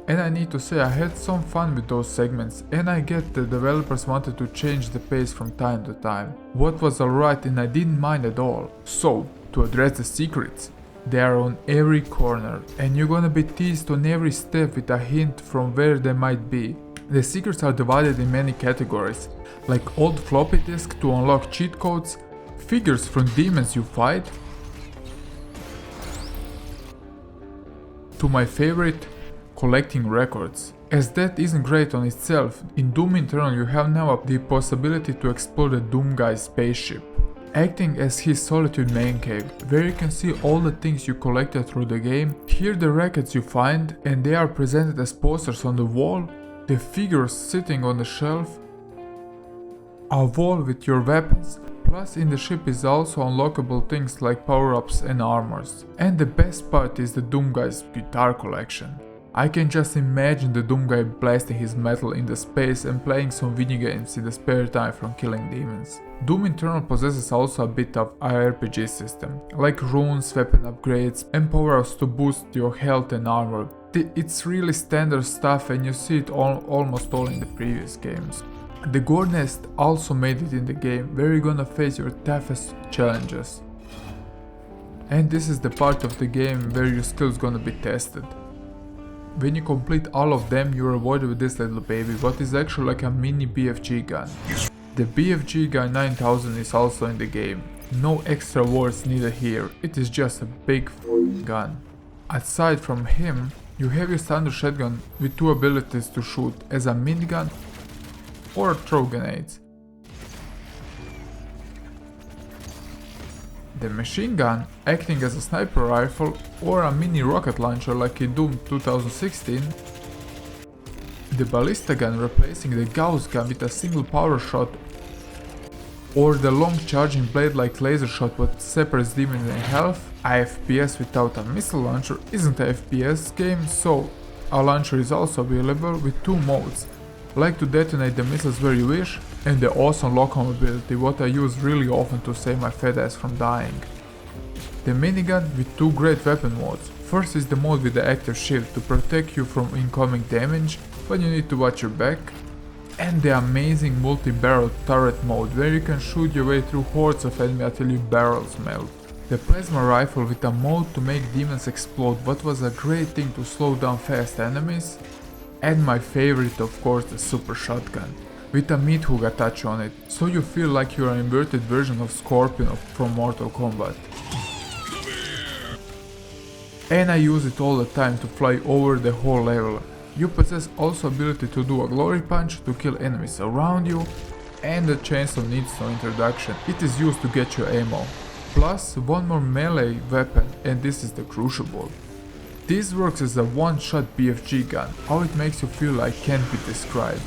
And I need to say I had some fun with those segments, and I get the developers wanted to change the pace from time to time. What was alright and I didn't mind at all. So, to address the secrets. They are on every corner, and you're gonna be teased on every step with a hint from where they might be. The secrets are divided in many categories, like old floppy disk to unlock cheat codes, figures from demons you fight, to my favorite, collecting records. As that isn't great on itself, in Doom Eternal you have now the possibility to explore the Doom Guy's spaceship, acting as his solitude man cave, where you can see all the things you collected through the game, hear the records you find, and they are presented as posters on the wall, the figures sitting on the shelf, a wall with your weapons, plus in the ship is also unlockable things like power-ups and armors. And the best part is the Doom Guy's guitar collection. I can just imagine the Doom guy blasting his metal into space and playing some video games in the spare time from killing demons. Doom Eternal possesses also a bit of RPG system, like runes, weapon upgrades and power-ups to boost your health and armor. It's really standard stuff and you see it almost all in the previous games. The Gore Nest also made it in the game where you're gonna face your toughest challenges. And this is the part of the game where your skills gonna be tested. When you complete all of them, you're rewarded with this little baby, what is actually like a mini BFG gun. The BFG gun 9000 is also in the game. No extra words needed here, it is just a big gun. Aside from him, you have your standard shotgun with two abilities to shoot as a minigun or throw grenades. The machine gun acting as a sniper rifle or a mini rocket launcher like in Doom 2016. The ballista gun replacing the Gauss gun with a single power shot, or the long charging blade like laser shot what separates demons in health. A FPS without a missile launcher isn't a FPS game, so a launcher is also available with two modes, like to detonate the missiles where you wish, and the awesome lock-on ability what I use really often to save my fat ass from dying. The minigun with two great weapon modes. First is the mode with the active shield to protect you from incoming damage, but you need to watch your back. And the amazing multi-barrel turret mode where you can shoot your way through hordes of enemies until your barrels melt. The plasma rifle with a mode to make demons explode, what was a great thing to slow down fast enemies. And my favorite, of course, the super shotgun with a meat hook attached on it, so you feel like you're an inverted version of Scorpion from Mortal Kombat. And I use it all the time to fly over the whole level. You possess also ability to do a glory punch to kill enemies around you, and the chainsaw needs no introduction, it is used to get your ammo. Plus one more melee weapon, and this is the Crucible. This works as a one-shot BFG gun, how it makes you feel like can't be described.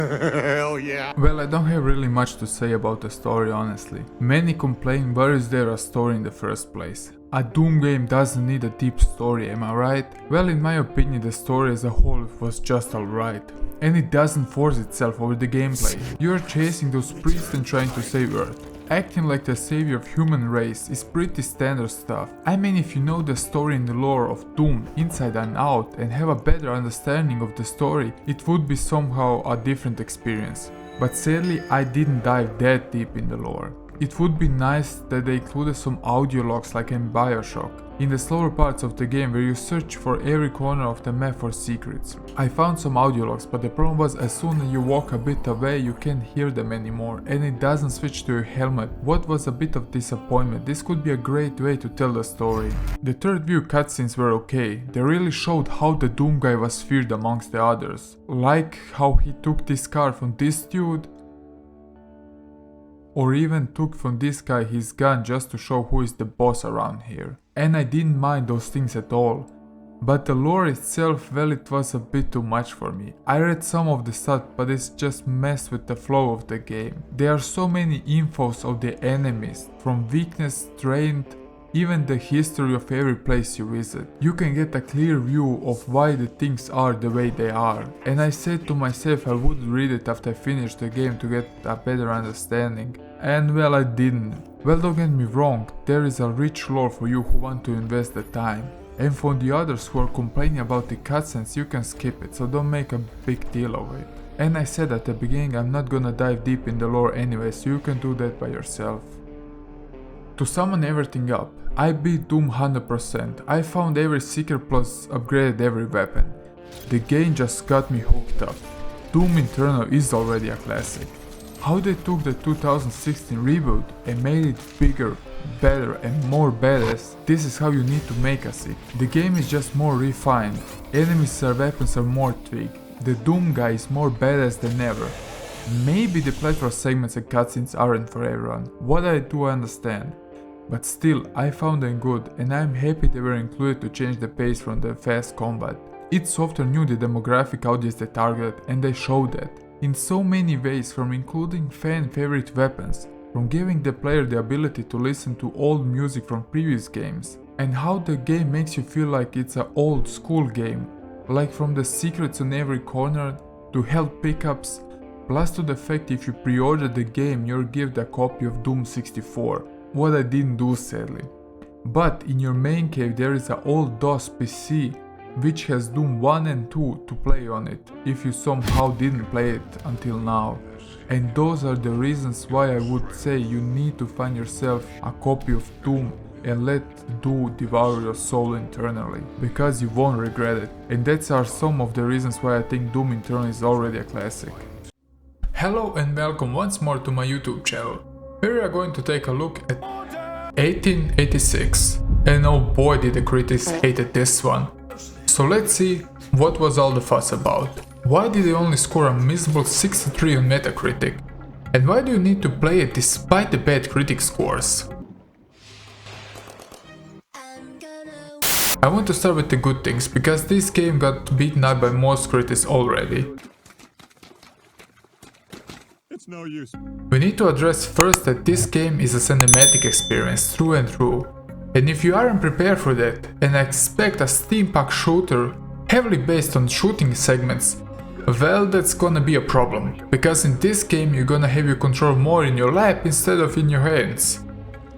Hell yeah. Well, I don't have really much to say about the story honestly. Many complain where is there a story in the first place. A Doom game doesn't need a deep story, am I right? Well, in my opinion the story as a whole was just alright. And it doesn't force itself over the gameplay. You're chasing those priests and trying to save Earth. Acting like the savior of human race is pretty standard stuff. I mean, if you know the story and the lore of Doom inside and out and have a better understanding of the story, it would be somehow a different experience. But sadly, I didn't dive that deep in the lore. It would be nice that they included some audio logs like in BioShock, in the slower parts of the game where you search for every corner of the map for secrets. I found some audio logs, but the problem was as soon as you walk a bit away you can't hear them anymore and it doesn't switch to your helmet, what was a bit of disappointment. This could be a great way to tell the story. The third view cutscenes were okay, they really showed how the Doom guy was feared amongst the others, like how he took this car from this dude, or even took from this guy his gun just to show who is the boss around here. And I didn't mind those things at all. But the lore itself, well, it was a bit too much for me. I read some of the stuff, but it's just messed with the flow of the game. There are so many infos of the enemies, from weakness, strength, even the history of every place you visit. You can get a clear view of why the things are the way they are. And I said to myself I would read it after I finished the game to get a better understanding. And well, I didn't. Well, don't get me wrong, there is a rich lore for you who want to invest the time. And for the others who are complaining about the cutscenes, you can skip it, so don't make a big deal of it. And I said at the beginning I'm not gonna dive deep in the lore anyway, so you can do that by yourself. To sum everything up, I beat Doom 100%, I found every secret plus upgraded every weapon. The game just got me hooked up. Doom Eternal is already a classic. How they took the 2016 reboot and made it bigger, better and more badass, this is how you need to make a sequel. The game is just more refined, enemies and weapons are more tweaked, the Doom guy is more badass than ever. Maybe the platform segments and cutscenes aren't for everyone, what I do understand. But still, I found them good and I'm happy they were included to change the pace from the fast combat. Id Software knew the demographic audience they targeted and they showed that. In so many ways, from including fan favorite weapons, from giving the player the ability to listen to old music from previous games, and how the game makes you feel like it's an old school game, like from the secrets on every corner to health pickups, plus to the fact if you pre-order the game you're given a copy of Doom 64, what I didn't do sadly. But in your main cave there is an old DOS PC which has Doom 1 and 2 to play on it, if you somehow didn't play it until now. And those are the reasons why I would say you need to find yourself a copy of Doom and let Doom devour your soul internally, because you won't regret it. And that's are some of the reasons why I think Doom Eternal is already a classic. Hello and welcome once more to my YouTube channel. Here we are going to take a look at 1886. And oh boy did the critics hated this one. So let's see what was all the fuss about. Why did they only score a miserable 63 on Metacritic? And why do you need to play it despite the bad critic scores? I want to start with the good things, because this game got beaten up by most critics already. It's no use. We need to address first that this game is a cinematic experience through and through. And if you aren't prepared for that and expect a steampunk shooter heavily based on shooting segments, well, that's gonna be a problem, because in this game you're gonna have your control more in your lap instead of in your hands.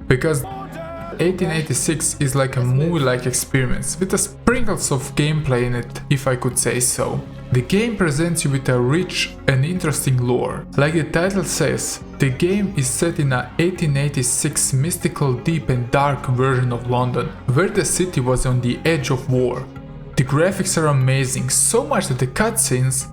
Because 1886 is like a movie-like experience with a sprinkles of gameplay in it, if I could say so. The game presents you with a rich and interesting lore. Like the title says, the game is set in a 1886 mystical, deep and dark version of London, where the city was on the edge of war. The graphics are amazing, so much that the cutscenes,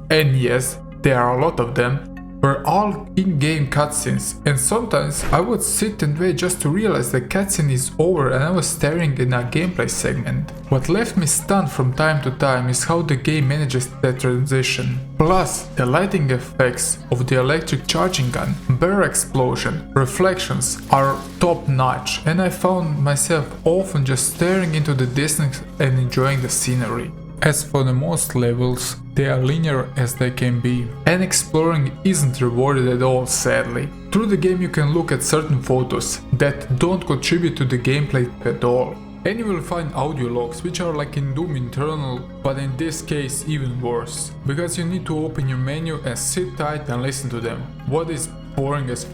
and yes, there are a lot of them, were all in-game cutscenes, and sometimes I would sit and wait just to realize the cutscene is over and I was staring in a gameplay segment. What left me stunned from time to time is how the game manages that transition. Plus, the lighting effects of the electric charging gun, barrel explosion, reflections are top notch, and I found myself often just staring into the distance and enjoying the scenery. As for the most levels, they are linear as they can be, and exploring isn't rewarded at all, sadly. Through the game you can look at certain photos that don't contribute to the gameplay at all. And you will find audio logs which are like in Doom Eternal, but in this case even worse, because you need to open your menu and sit tight and listen to them. What is boring as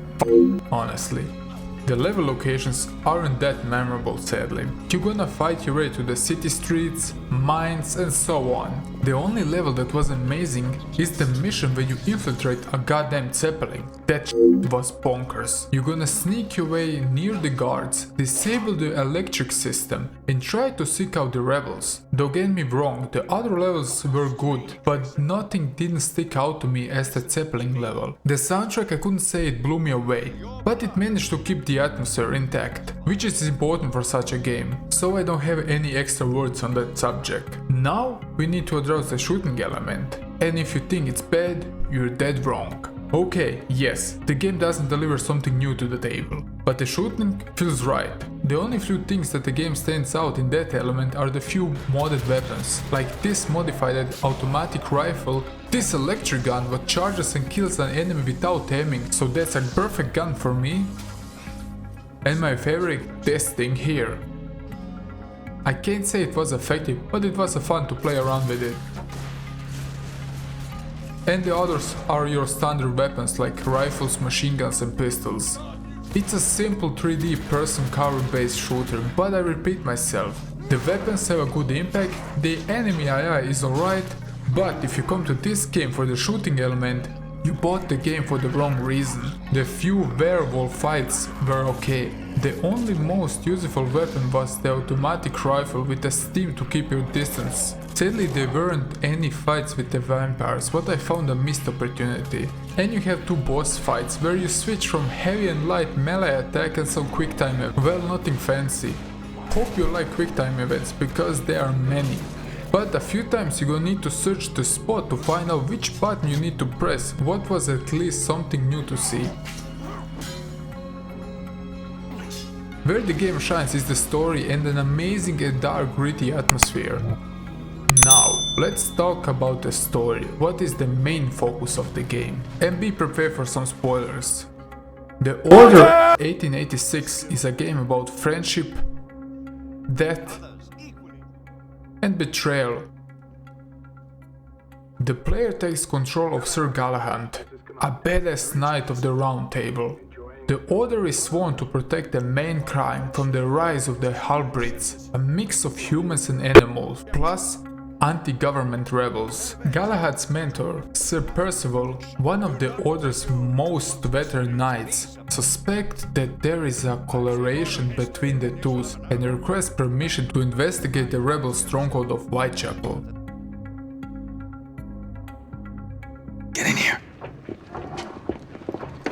honestly. The level locations aren't that memorable, sadly. You're gonna fight your way to the city streets, mines and so on. The only level that was amazing is the mission where you infiltrate a goddamn zeppelin. That was bonkers. You're gonna sneak your way near the guards, disable the electric system and try to seek out the rebels. Don't get me wrong, the other levels were good, but nothing didn't stick out to me as the zeppelin level. The soundtrack, I couldn't say it blew me away, but it managed to keep the atmosphere intact, which is important for such a game, so I don't have any extra words on that subject. Now we need to address the shooting element, and if you think it's bad, you're dead wrong. Okay, yes, the game doesn't deliver something new to the table, but the shooting feels right. The only few things that the game stands out in that element are the few modded weapons, like this modified automatic rifle, this electric gun that charges and kills an enemy without aiming, so that's a perfect gun for me. And my favorite, this thing here. I can't say it was effective, but it was fun to play around with it. And the others are your standard weapons like rifles, machine guns and pistols. It's a simple 3D person cover based shooter, but I repeat myself, the weapons have a good impact, the enemy AI is alright, but if you come to this game for the shooting element, you bought the game for the wrong reason. The few werewolf fights were okay. The only most useful weapon was the automatic rifle with a steam to keep your distance. Sadly there weren't any fights with the vampires, but I found a missed opportunity. And you have two boss fights where you switch from heavy and light melee attack and some quick time events. Well, nothing fancy. Hope you like quick time events because there are many. But a few times you gonna need to search the spot to find out which button you need to press, what was at least something new to see. Where the game shines is the story and an amazing and dark gritty atmosphere. Now, let's talk about the story, what is the main focus of the game, and be prepared for some spoilers. The Order 1886 is a game about friendship, death, and betrayal. The player takes control of Sir Galahad, a badass knight of the Round Table. The Order is sworn to protect the main crime from the rise of the half-breeds, a mix of humans and animals, plus anti-government rebels. Galahad's mentor, Sir Percival, one of the Order's most veteran knights, suspects that there is a collaboration between the two and requests permission to investigate the rebel stronghold of Whitechapel. Get in here.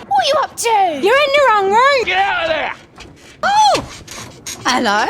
What are you up to? You're in the wrong room! Get out of there! Oh! Hello?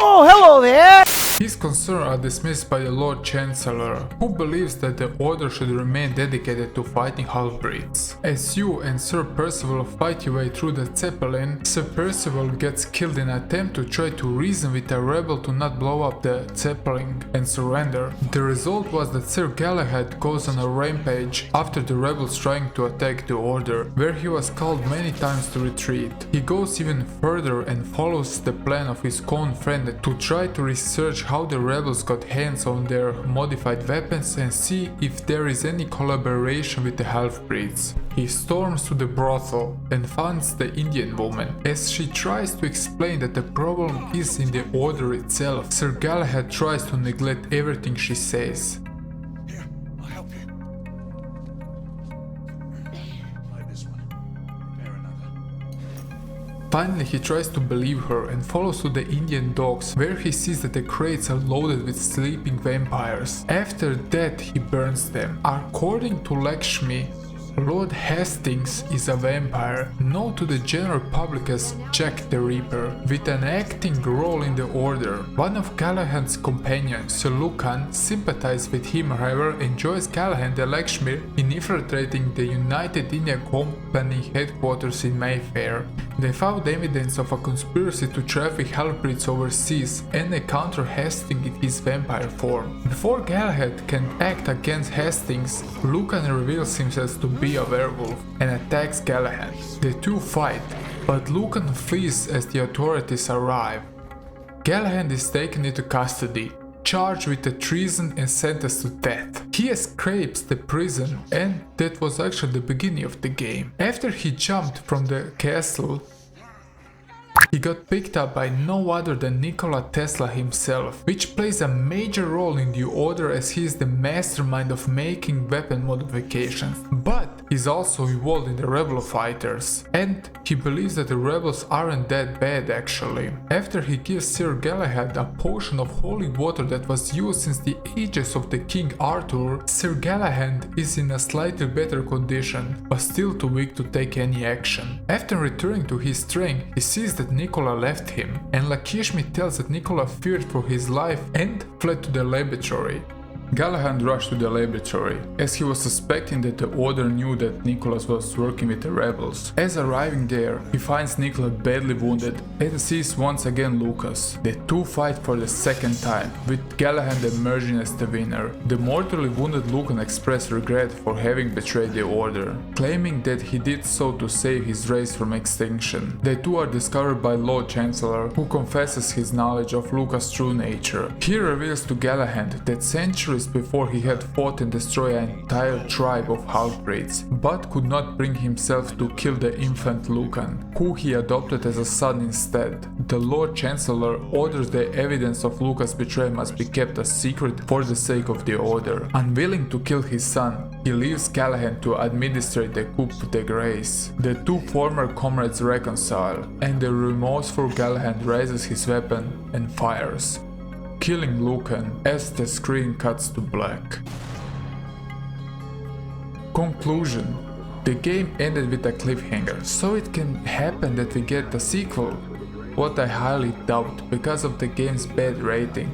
Oh, hello there! His concerns are dismissed by the Lord Chancellor, who believes that the Order should remain dedicated to fighting half-breeds. As you and Sir Percival fight your way through the Zeppelin, Sir Percival gets killed in an attempt to try to reason with a rebel to not blow up the Zeppelin and surrender. The result was that Sir Galahad goes on a rampage after the rebels trying to attack the Order, where he was called many times to retreat. He goes even further and follows the plan of his con friend to try to research how the rebels got hands on their modified weapons and see if there is any collaboration with the half-breeds. He storms to the brothel and finds the Indian woman. As she tries to explain that the problem is in the Order itself, Sir Galahad tries to neglect everything she says. Here, I'll help you. Try this one. Prepare another. Finally, he tries to believe her and follows to the Indian docks, where he sees that the crates are loaded with sleeping vampires. After that, he burns them. According to Lakshmi, Lord Hastings is a vampire, known to the general public as Jack the Ripper, with an acting role in the Order. One of Galahad's companions, Sir Lucan, sympathizes with him, however, and joins Galahad and Lakshmi in infiltrating the United India Company headquarters in Mayfair. They found evidence of a conspiracy to traffic half-breeds overseas and encounter Hastings in his vampire form. Before Galahad can act against Hastings, Lucan reveals himself to be a werewolf and attacks Galahad. The two fight, but Lucan flees as the authorities arrive. Galahad is taken into custody, charged with the treason and sentenced to death. He escapes the prison, and that was actually the beginning of the game. After he jumped from the castle, he got picked up by no other than Nikola Tesla himself, which plays a major role in the Order as he is the mastermind of making weapon modifications. But he's also involved in the rebel fighters, and he believes that the rebels aren't that bad actually. After he gives Sir Galahad a potion of holy water that was used since the ages of the King Arthur, Sir Galahad is in a slightly better condition, but still too weak to take any action. After returning to his strength, he sees that Nikola left him, and Lakshmi tells that Nikola feared for his life and fled to the laboratory. Galahad rushed to the laboratory, as he was suspecting that the Order knew that Nicholas was working with the rebels. As arriving there, he finds Nicholas badly wounded and sees once again Lucas. The two fight for the second time, with Galahad emerging as the winner. The mortally wounded Lucan expressed regret for having betrayed the Order, claiming that he did so to save his race from extinction. The two are discovered by Lord Chancellor, who confesses his knowledge of Lucas' true nature. He reveals to Galahad that centuries before he had fought and destroyed an entire tribe of half-breeds, but could not bring himself to kill the infant Lucan, who he adopted as a son instead. The Lord Chancellor orders the evidence of Lucas' betrayal must be kept a secret for the sake of the Order. Unwilling to kill his son, he leaves Galahad to administrate the coup de grace. The two former comrades reconcile, and the remorseful Galahad raises his weapon and fires, killing Lucan as the screen cuts to black. Conclusion. The game ended with a cliffhanger, so it can happen that we get a sequel, what I highly doubt because of the game's bad rating.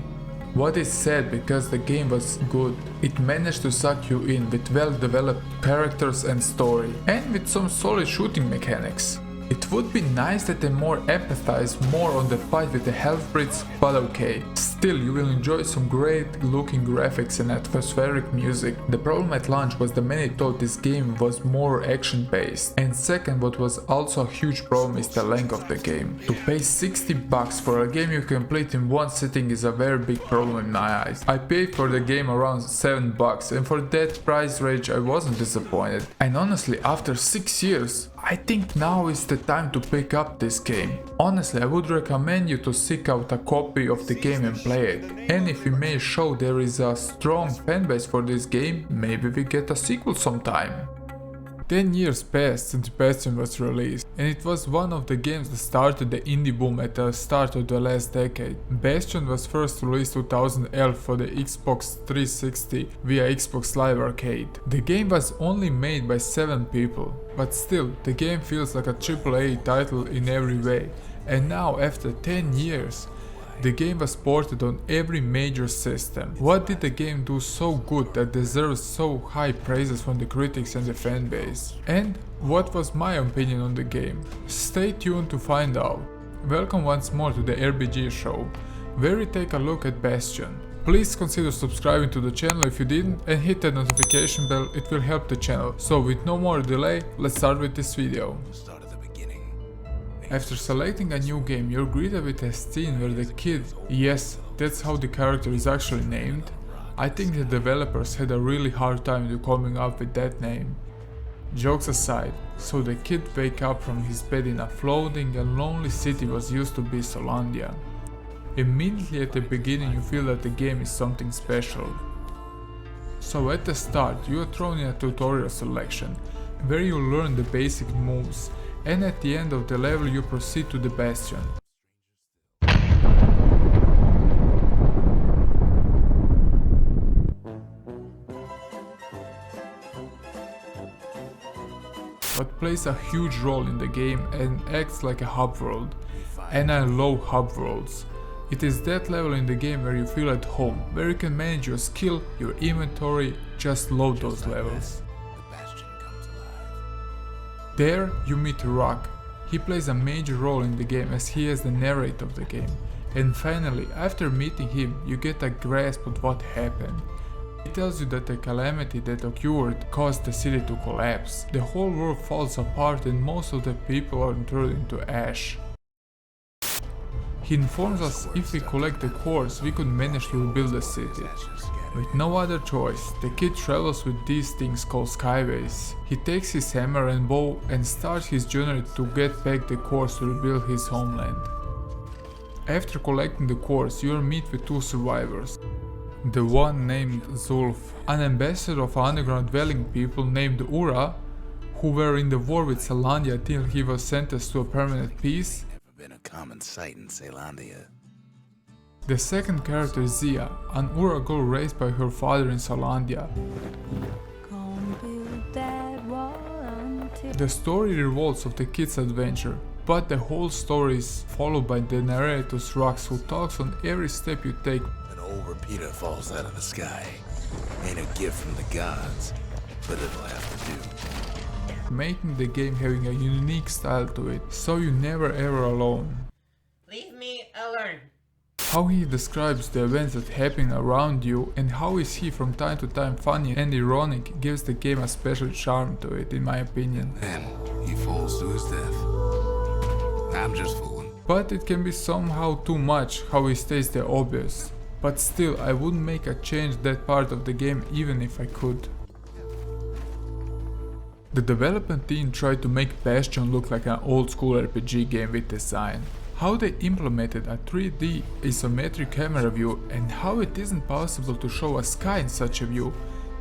What is sad, because the game was good, it managed to suck you in with well developed characters and story, and with some solid shooting mechanics. It would be nice that they more empathize more on the fight with the health bricks, but okay. Still, you will enjoy some great looking graphics and atmospheric music. The problem at launch was that many thought this game was more action based. And second, what was also a huge problem is the length of the game. To pay $60 for a game you complete in one sitting is a very big problem in my eyes. I paid for the game around $7 and for that price range I wasn't disappointed. And honestly, after 6 years, I think now is the time to pick up this game. Honestly, I would recommend you to seek out a copy of the game and play it. And if we may show there is a strong fanbase for this game, maybe we get a sequel sometime. 10 years passed since Bastion was released, and it was one of the games that started the indie boom at the start of the last decade. Bastion was first released in 2011 for the Xbox 360 via Xbox Live Arcade. The game was only made by 7 people, but still, the game feels like a AAA title in every way. And now, after 10 years, the game was ported on every major system. What did the game do so good that deserves so high praises from the critics and the fanbase? And what was my opinion on the game? Stay tuned to find out. Welcome once more to the RBG Show, where we take a look at Bastion. Please consider subscribing to the channel if you didn't and hit that notification bell, it will help the channel. So with no more delay, let's start with this video. After selecting a new game, you're greeted with a scene where the kid, yes, that's how the character is actually named. I think the developers had a really hard time to coming up with that name. Jokes aside, so the kid wake up from his bed in a floating and lonely city was used to be Solandia. Immediately at the beginning you feel that the game is something special. So at the start you are thrown in a tutorial selection, where you learn the basic moves, and at the end of the level you proceed to the Bastion. What plays a huge role in the game and acts like a hub world. And I love hub worlds. It is that level in the game where you feel at home, where you can manage your skill, your inventory, just love those levels. There you meet Rock. He plays a major role in the game as he is the narrator of the game. And finally, after meeting him, you get a grasp of what happened. He tells you that the calamity that occurred caused the city to collapse. The whole world falls apart and most of the people are turned into ash. He informs us if we collect the cores, we could manage to rebuild the city. With no other choice, the kid travels with these things called skyways. He takes his hammer and bow and starts his journey to get back the cores to rebuild his homeland. After collecting the cores, you'll meet with 2 survivors. The one named Zulf, an ambassador of underground dwelling people named Ura, who were in the war with Solandia until he was sentenced to a permanent peace. Been a common sight in Celandia. The second character is Zia, an Ura girl raised by her father in Solandia. The story revolves of the kid's adventure, but the whole story is followed by the narrator's Rux, who talks on every step you take. An old repeater falls out of the sky. Ain't a gift from the gods, but it'll have to do. Making the game having a unique style to it, so you never ever alone. Leave me alone. How he describes the events that happen around you and how is he from time to time funny and ironic gives the game a special charm to it, in my opinion. Then he falls to his death. I'm just fooling. But it can be somehow too much how he states the obvious. But still, I wouldn't make a change that part of the game even if I could. The development team tried to make Bastion look like an old school RPG game with design. How they implemented a 3D isometric camera view and how it isn't possible to show a sky in such a view.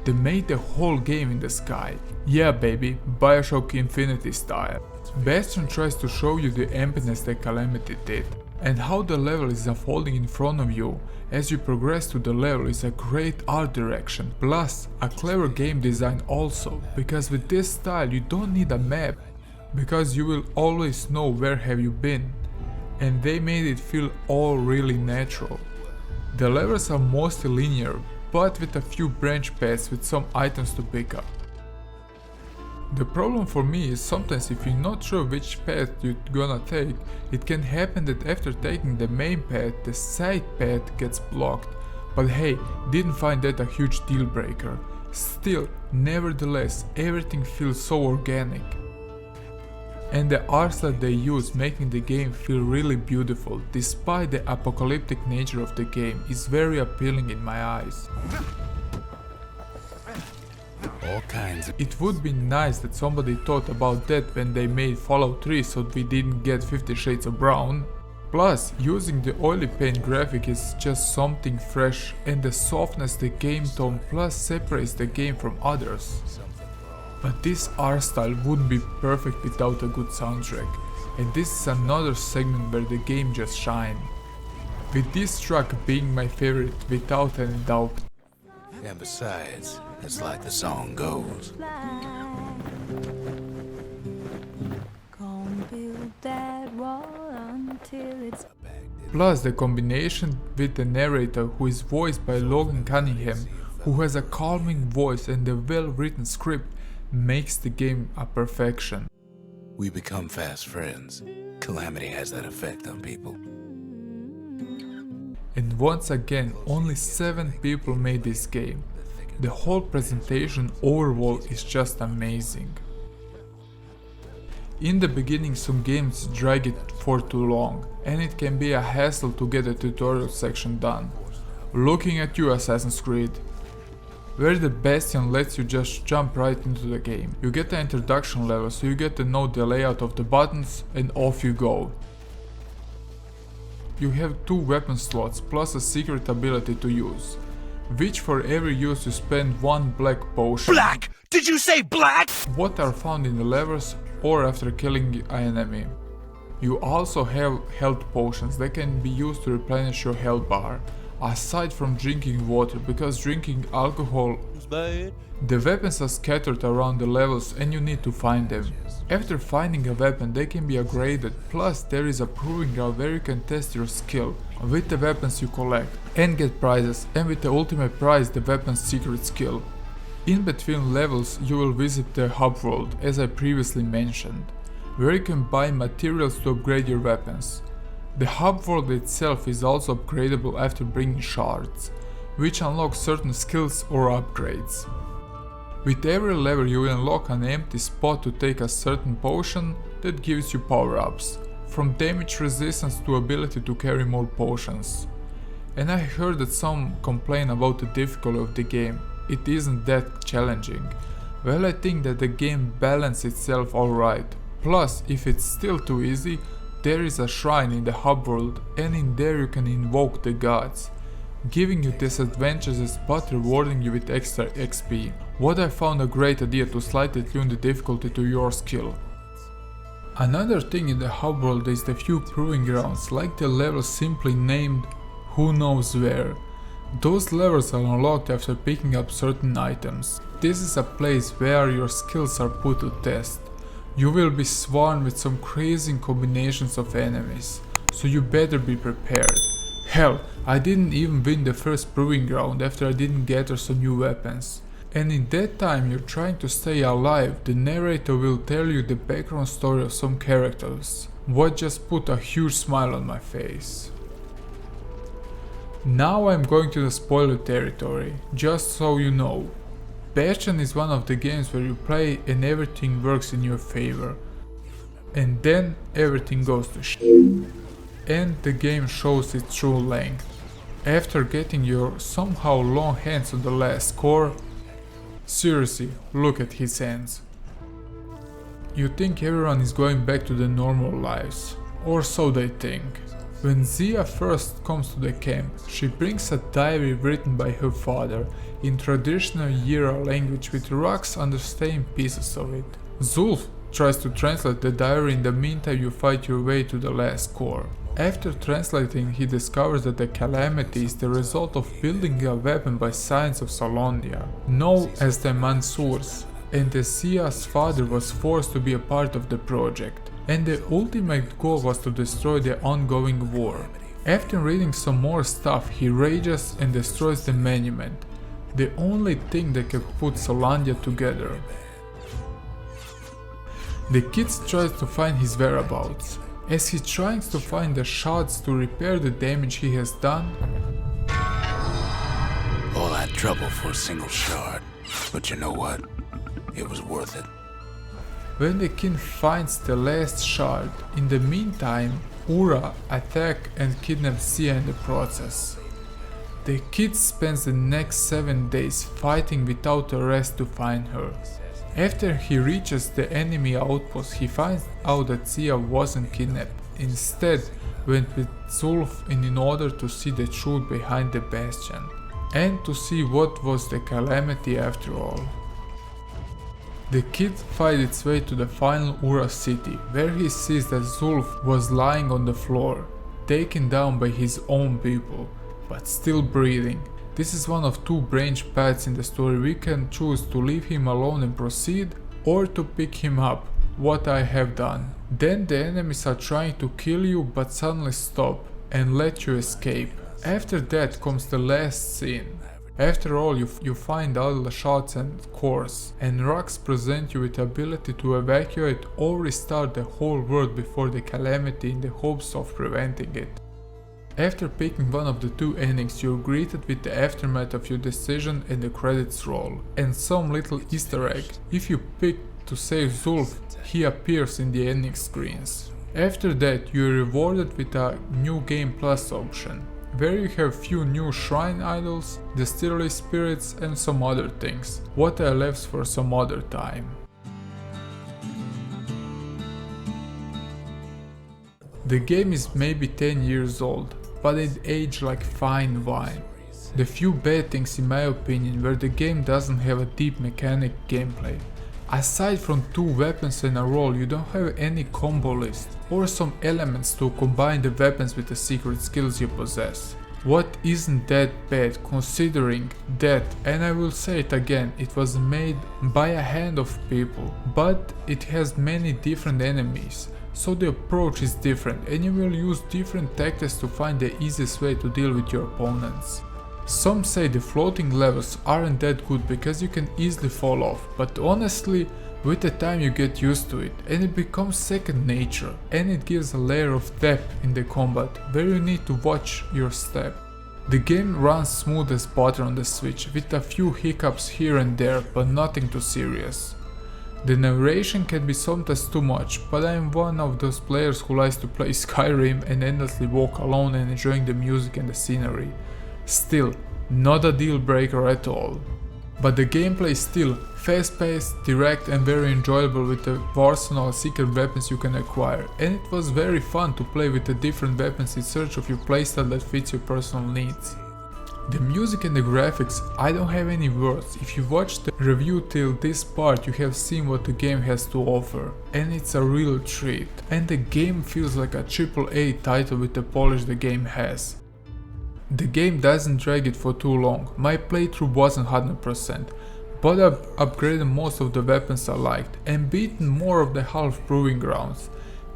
They made the whole game in the sky. Yeah baby, Bioshock Infinity style. Bastion tries to show you the emptiness that Calamity did. And how the level is unfolding in front of you as you progress to the level is a great art direction, plus a clever game design also, because with this style you don't need a map, because you will always know where have you been, and they made it feel all really natural. The levels are mostly linear, but with a few branch paths with some items to pick up. The problem for me is sometimes if you're not sure which path you're gonna take, it can happen that after taking the main path, the side path gets blocked. But hey, didn't find that a huge deal breaker. Still, nevertheless, everything feels so organic. And the art that they use making the game feel really beautiful, despite the apocalyptic nature of the game, is very appealing in my eyes. All kinds of... It would be nice that somebody thought about that when they made Fallout 3 so we didn't get 50 Shades of Brown. Plus, using the oily paint graphic is just something fresh, and the softness the game tone plus separates the game from others. But this art style wouldn't be perfect without a good soundtrack, and this is another segment where the game just shines. With this track being my favorite without any doubt. And besides, it's like the song goes. Plus the combination with the narrator, who is voiced by Logan Cunningham, who has a calming voice and a well written script, makes the game a perfection. We become fast friends. Calamity has that effect on people. And once again, only 7 people made this game. The whole presentation overall is just amazing. In the beginning some games drag it for too long, and it can be a hassle to get a tutorial section done. Looking at you, Assassin's Creed. Where the Bastion lets you just jump right into the game. You get the introduction level, so you get to know the layout of the buttons and off you go. You have 2 weapon slots plus a secret ability to use, which for every use you spend 1 black potion. Black! Did you say black? What are found in the levers or after killing an enemy. You also have health potions that can be used to replenish your health bar, aside from drinking water, because drinking alcohol. The weapons are scattered around the levels and you need to find them. After finding a weapon they can be upgraded, plus there is a proving ground where you can test your skill with the weapons you collect and get prizes, and with the ultimate prize the weapon's secret skill. In between levels you will visit the hub world, as I previously mentioned, where you can buy materials to upgrade your weapons. The hub world itself is also upgradable after bringing shards, which unlock certain skills or upgrades. With every level you will unlock an empty spot to take a certain potion that gives you power-ups, from damage resistance to ability to carry more potions. And I heard that some complain about the difficulty of the game. It isn't that challenging. Well, I think that the game balances itself alright. Plus, if it's still too easy, there is a shrine in the hub world, and in there you can invoke the gods, giving you disadvantages but rewarding you with extra XP. What I found a great idea to slightly tune the difficulty to your skill. Another thing in the hub world is the few proving grounds, like the level simply named Who Knows Where. Those levels are unlocked after picking up certain items. This is a place where your skills are put to test. You will be swarmed with some crazy combinations of enemies, so you better be prepared. Hell, I didn't even win the first proving ground after I didn't gather some new weapons. And in that time you're trying to stay alive, the narrator will tell you the background story of some characters, what just put a huge smile on my face. Now I'm going to the spoiler territory, just so you know. Bastion is one of the games where you play and everything works in your favor. And then everything goes to shit. And the game shows its true length. After getting your somehow long hands on the last core, seriously, look at his hands. You think everyone is going back to their normal lives, or so they think. When Zia first comes to the camp, she brings a diary written by her father in traditional Yira language with Rux understanding pieces of it. Zulf tries to translate the diary in the meantime you fight your way to the last core. After translating, he discovers that the calamity is the result of building a weapon by science of Salondia, known as the Mansours, and the Zia's father was forced to be a part of the project, and the ultimate goal was to destroy the ongoing war. After reading some more stuff, he rages and destroys the monument, the only thing that can put Salondia together. The kid tries to find his whereabouts. As he tries to find the shards to repair the damage he has done, All that trouble for a single shard. But you know what? It was worth it. when the king finds the last shard, in the meantime, Ura attack and kidnap Sia in the process. The kid spends the next 7 days fighting without a rest to find her. After he reaches the enemy outpost, he finds out that Sia wasn't kidnapped. Instead, went with Zulf in order to see the truth behind the Bastion, and to see what was the calamity after all. The kid finds its way to the final Ura city, where he sees that Zulf was lying on the floor, taken down by his own people, but still breathing. This is one of two branch paths in the story. We can choose to leave him alone and proceed, or to pick him up, what I have done. Then the enemies are trying to kill you but suddenly stop and let you escape. After that comes the last scene. After all, you find all the shards and cores, and rocks present you with the ability to evacuate or restart the whole world before the calamity in the hopes of preventing it. After picking one of the two endings, you're greeted with the aftermath of your decision and the credits roll, and some little easter egg. If you pick to save Zulf, he appears in the ending screens. After that, you're rewarded with a new game plus option, where you have few new shrine idols, the steely spirits and some other things, what I left for some other time. The game is maybe 10 years old, but it aged like fine wine. The few bad things in my opinion were the game doesn't have a deep mechanic gameplay. Aside from 2 weapons in a roll, you don't have any combo list or some elements to combine the weapons with the secret skills you possess. What isn't that bad considering that, and I will say it again, it was made by a hand of people, but it has many different enemies. So the approach is different and you will use different tactics to find the easiest way to deal with your opponents. Some say the floating levels aren't that good because you can easily fall off, but honestly, with the time you get used to it and it becomes second nature, and it gives a layer of depth in the combat where you need to watch your step. The game runs smooth as butter on the Switch with a few hiccups here and there, but nothing too serious. The narration can be sometimes too much, but I am one of those players who likes to play Skyrim and endlessly walk alone and enjoying the music and the scenery. Still, not a deal breaker at all. But the gameplay is still fast paced, direct and very enjoyable with the arsenal of secret weapons you can acquire, and it was very fun to play with the different weapons in search of your playstyle that fits your personal needs. The music and the graphics, I don't have any words. If you watched the review till this part, you have seen what the game has to offer, and it's a real treat. And the game feels like a AAA title with the polish the game has. The game doesn't drag it for too long. My playthrough wasn't 100%, but I've upgraded most of the weapons I liked and beaten more of the half proving grounds,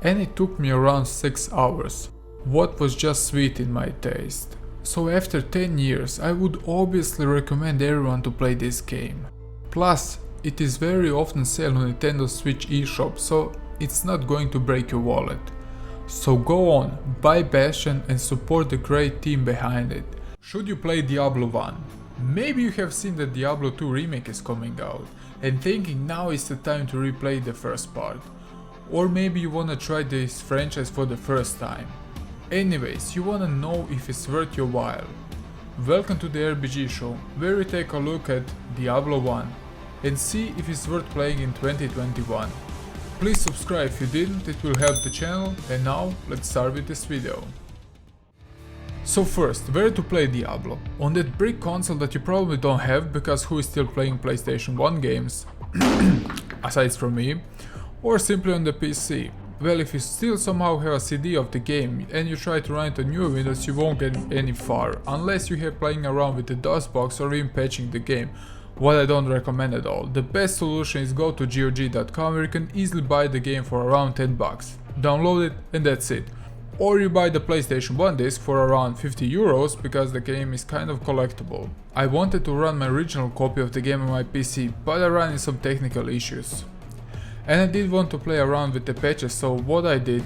and it took me around 6 hours, what was just sweet in my taste. So after 10 years, I would obviously recommend everyone to play this game. Plus, it is very often sold on Nintendo Switch eShop, so it's not going to break your wallet. So go on, buy Bastion and support the great team behind it. Should you play Diablo 1? Maybe you have seen that Diablo 2 remake is coming out and thinking now is the time to replay the first part. Or maybe you wanna try this franchise for the first time. Anyways, you wanna know if it's worth your while. Welcome to the RBG Show, where we take a look at Diablo 1 and see if it's worth playing in 2021. Please subscribe if you didn't, it will help the channel, and now let's start with this video. So first, where to play Diablo? On that brick console that you probably don't have, because who is still playing PlayStation 1 games, aside from me, or simply on the PC. Well, if you still somehow have a CD of the game and you try to run it on new Windows, you won't get any far, unless you have playing around with the DOSBox or even patching the game, what I don't recommend at all. The best solution is go to GOG.com where you can easily buy the game for around 10 bucks. Download it and that's it. Or you buy the PlayStation 1 disc for around 50 euros because the game is kind of collectible. I wanted to run my original copy of the game on my PC, but I ran into some technical issues. and I did want to play around with the patches, so what I did?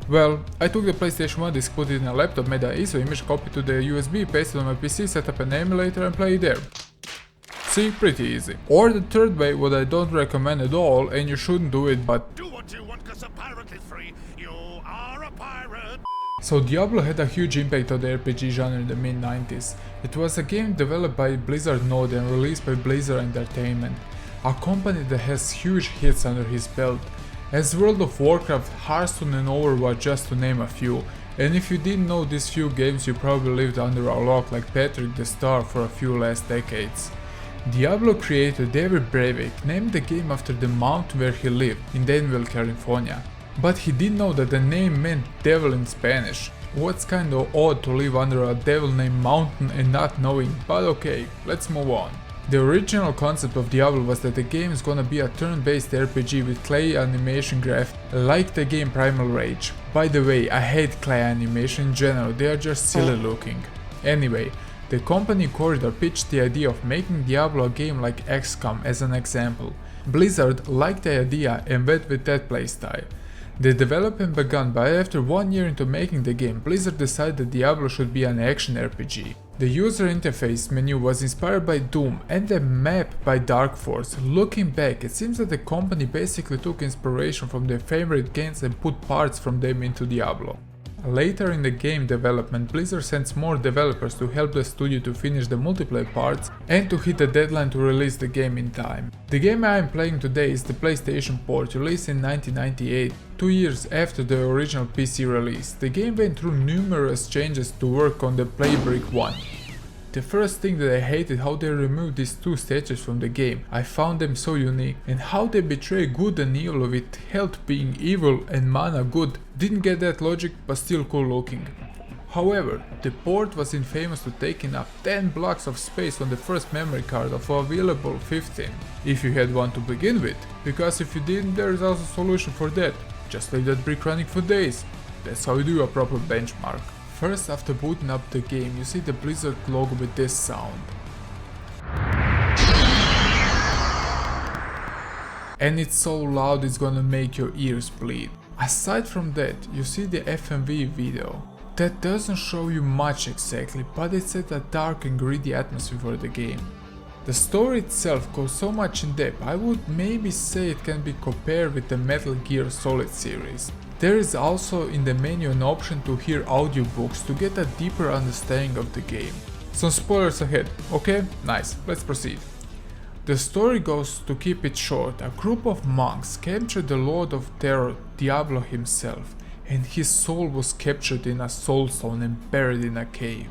Well, I took the PlayStation 1 disc, put it in a laptop, made an ISO image, copy to the USB, pasted on my PC, set up an emulator and play it there. See, pretty easy. Or the third way, what I don't recommend at all, and you shouldn't do it, but Do what you want, cause a pirate is free. You are a pirate. So Diablo had a huge impact on the RPG genre in the mid-90s. It was a game developed by Blizzard Node and released by Blizzard Entertainment, a company that has huge hits under his belt, as World of Warcraft, Hearthstone and Overwatch, just to name a few. And if you didn't know these few games, you probably lived under a rock like Patrick the Star for a few last decades. Diablo creator David Breivik named the game after the mountain where he lived, in Danville, California. But he didn't know that the name meant devil in Spanish. What's kinda odd to live under a devil named mountain and not knowing, but okay, let's move on. The original concept of Diablo was that the game is gonna be a turn-based RPG with clay animation graphics, like the game Primal Rage. By the way, I hate clay animation in general, they are just silly looking. Anyway, the company Corridor pitched the idea of making Diablo a game like XCOM as an example. Blizzard liked the idea and went with that playstyle. The development began, but after 1 year into making the game, Blizzard decided that Diablo should be an action RPG. The user interface menu was inspired by Doom and the map by Dark Force. Looking back, it seems that the company basically took inspiration from their favorite games and put parts from them into Diablo. Later in the game development, Blizzard sends more developers to help the studio to finish the multiplayer parts and to hit the deadline to release the game in time. The game I am playing today is the PlayStation port, released in 1998, 2 years after the original PC release. The game went through numerous changes to work on the Playbrick 1. The first thing that I hated how they removed these two stages from the game. I found them so unique, and how they betray good and evil with health being evil and mana good. Didn't get that logic, but still cool looking. However, the port was infamous to taking up 10 blocks of space on the first memory card of available 15, if you had one to begin with, because if you didn't, there is also a solution for that. Just leave that brick running for days. That's how you do a proper benchmark. First, after booting up the game, you see the Blizzard logo with this sound. And it's so loud it's gonna make your ears bleed. Aside from that, you see the FMV video. That doesn't show you much exactly, but it sets a dark and gritty atmosphere for the game. The story itself goes so much in depth, I would maybe say it can be compared with the Metal Gear Solid series. There is also in the menu an option to hear audiobooks to get a deeper understanding of the game. Some spoilers ahead, okay? Nice, let's proceed. The story goes, to keep it short, a group of monks captured the Lord of Terror, Diablo himself, and his soul was captured in a soul stone and buried in a cave.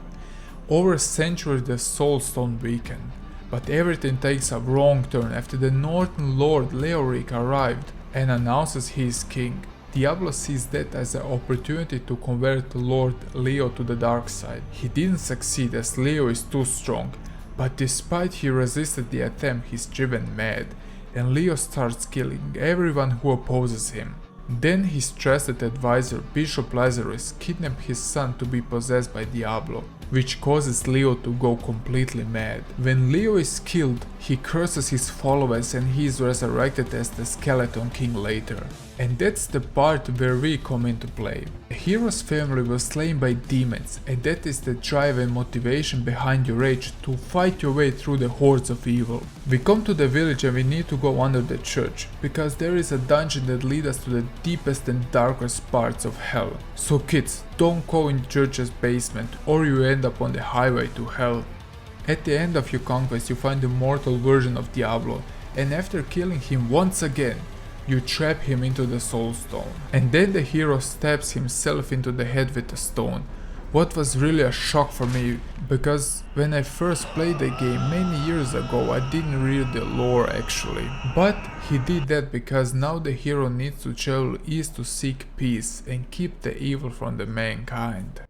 Over a century the soul stone weakened, but everything takes a wrong turn after the Northern Lord Leoric arrived and announces he is king. Diablo sees that as an opportunity to convert Lord Leo to the dark side. He didn't succeed as Leo is too strong, but despite he resisted the attempt, he's driven mad, and Leo starts killing everyone who opposes him. Then his trusted advisor Bishop Lazarus kidnaps his son to be possessed by Diablo, which causes Leo to go completely mad. When Leo is killed, he curses his followers and he is resurrected as the Skeleton King later. And that's the part where we come into play. The hero's family was slain by demons, and that is the drive and motivation behind your rage to fight your way through the hordes of evil. We come to the village and we need to go under the church, because there is a dungeon that leads us to the deepest and darkest parts of hell. So kids, don't go in the church's basement or you end up on the highway to hell. At the end of your conquest you find the mortal version of Diablo, and after killing him once again, you trap him into the soul stone. And then the hero stabs himself into the head with a stone. What was really a shock for me, because when I first played the game many years ago I didn't read the lore actually. But he did that because now the hero needs to travel east to seek peace and keep the evil from the mankind.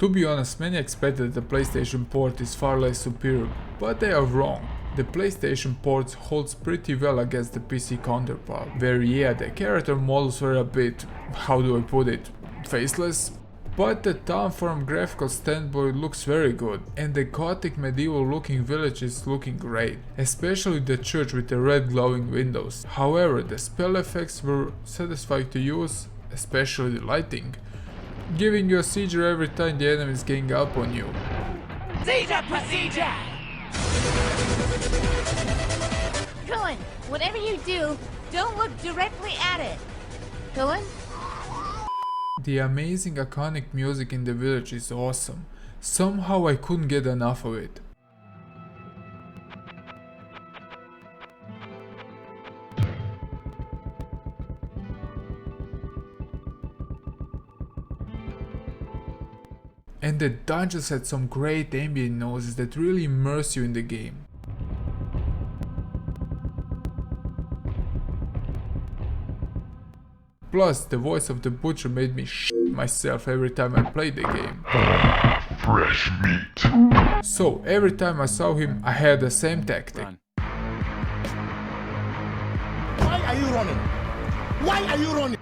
To be honest, many expected the PlayStation port is far less superior, but they are wrong. The PlayStation port holds pretty well against the PC counterpart, where yeah, the character models were a bit, how do I put it, faceless? But the town from graphical standpoint looks very good, and the gothic medieval looking village is looking great, especially the church with the red glowing windows. However, the spell effects were satisfying to use, especially the lighting, giving you a seizure every time the enemies gang up on you. Seizure procedure! Cullen, whatever you do, don't look directly at it. Cullen? The amazing iconic music in the village is awesome. Somehow I couldn't get enough of it. And the dungeons had some great ambient noises that really immerse you in the game. Plus, the voice of the butcher made me shit myself every time I played the game. Fresh meat. So, every time I saw him, I had the same tactic. Why are you running? Why are you running?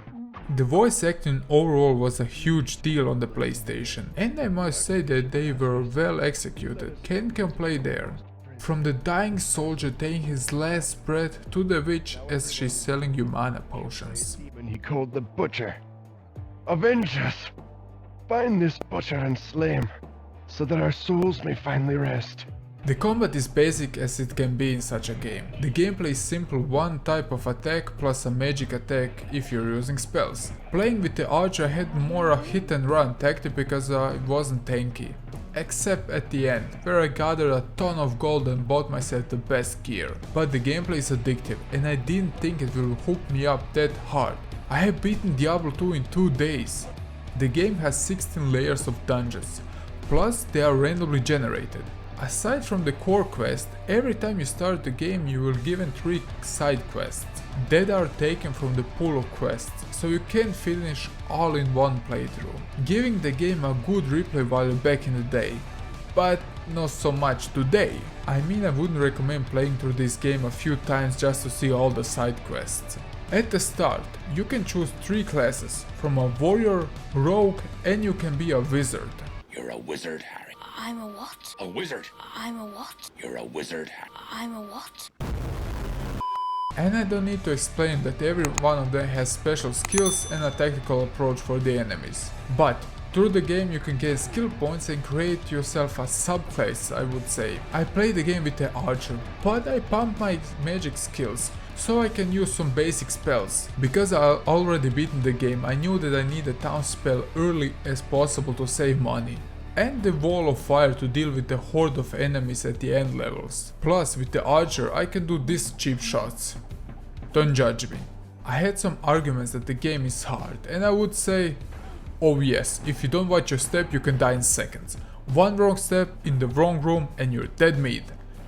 The voice acting overall was a huge deal on the PlayStation, and I must say that they were well executed, can't complain there. From the dying soldier taking his last breath to the witch as she's selling you mana potions. When he called the butcher. Avenge us! Find this butcher and slay him, so that our souls may finally rest. The combat is basic as it can be in such a game. The gameplay is simple, one type of attack plus a magic attack if you're using spells. Playing with the archer I had more a hit and run tactic because it wasn't tanky. Except at the end, where I gathered a ton of gold and bought myself the best gear. But the gameplay is addictive and I didn't think it will hook me up that hard. I have beaten Diablo 2 in 2 days. The game has 16 layers of dungeons, plus they are randomly generated. Aside from the core quest, every time you start the game you will given 3 side quests that are taken from the pool of quests, so you can finish all in one playthrough, giving the game a good replay value back in the day, but not so much today. I mean, I wouldn't recommend playing through this game a few times just to see all the side quests. At the start, you can choose 3 classes, from a warrior, rogue, and you can be a wizard. You're a wizard, Harry. I'm a what? A wizard. I'm a what? You're a wizard, Harry. I'm a what? And I don't need to explain that every one of them has special skills and a tactical approach for the enemies. But through the game you can get skill points and create yourself a subclass, I would say. I played the game with the archer, but I pumped my magic skills so I can use some basic spells. Because I already beaten the game, I knew that I need a town spell early as possible to save money. And the wall of fire to deal with the horde of enemies at the end levels. Plus, with the archer I can do these cheap shots. Don't judge me. I had some arguments that the game is hard, and I would say, oh yes, if you don't watch your step you can die in seconds. One wrong step in the wrong room and you're dead meat.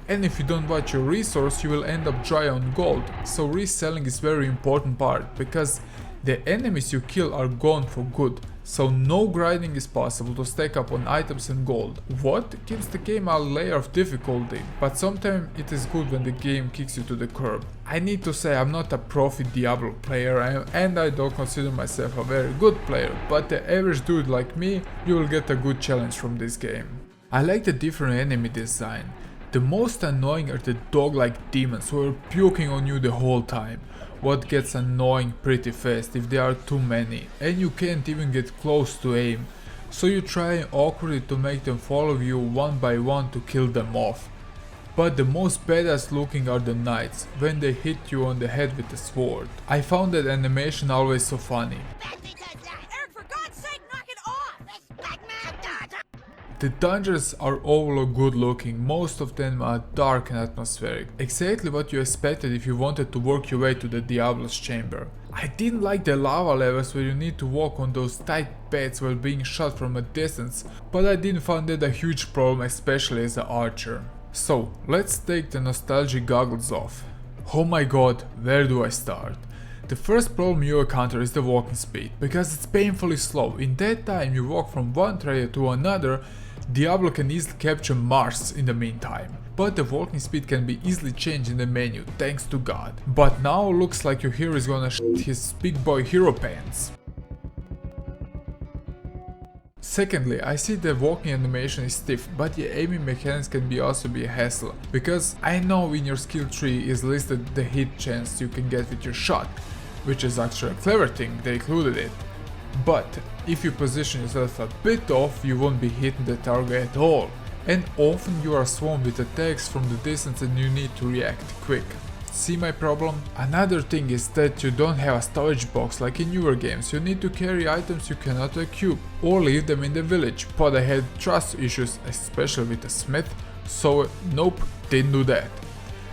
And if you don't watch your resource you will end up dry on gold, so reselling is very important part, because the enemies you kill are gone for good. So no grinding is possible to stack up on items and gold. What gives the game a layer of difficulty, but sometimes it is good when the game kicks you to the curb. I need to say I'm not a profi Diablo player and I don't consider myself a very good player, but the average dude like me, you will get a good challenge from this game. I like the different enemy design. The most annoying are the dog-like demons who are puking on you the whole time. What gets annoying pretty fast if there are too many and you can't even get close to aim, so you try awkwardly to make them follow you one by one to kill them off. But the most badass looking are the knights, when they hit you on the head with a sword. I found that animation always so funny. Eric, for God's sake, knock it off! The dungeons are overall good looking, most of them are dark and atmospheric, exactly what you expected if you wanted to work your way to the Diablo's chamber. I didn't like the lava levels where you need to walk on those tight paths while being shot from a distance, but I didn't find that a huge problem, especially as an archer. So, let's take the nostalgic goggles off. Oh my god, where do I start? The first problem you encounter is the walking speed, because it's painfully slow. In that time you walk from one area to another. Diablo can easily capture Mars in the meantime, but the walking speed can be easily changed in the menu, thanks to God. But now looks like your hero is gonna shit his big boy hero pants. Secondly, I see the walking animation is stiff, but the aiming mechanics can also be a hassle, because I know in your skill tree is listed the hit chance you can get with your shot, which is actually a clever thing, they included it. But if you position yourself a bit off, you won't be hitting the target at all, and often you are swarmed with attacks from the distance and you need to react quick. See my problem? Another thing is that you don't have a storage box like in newer games. You need to carry items you cannot equip or leave them in the village, but I had trust issues, especially with the smith, so nope, didn't do that.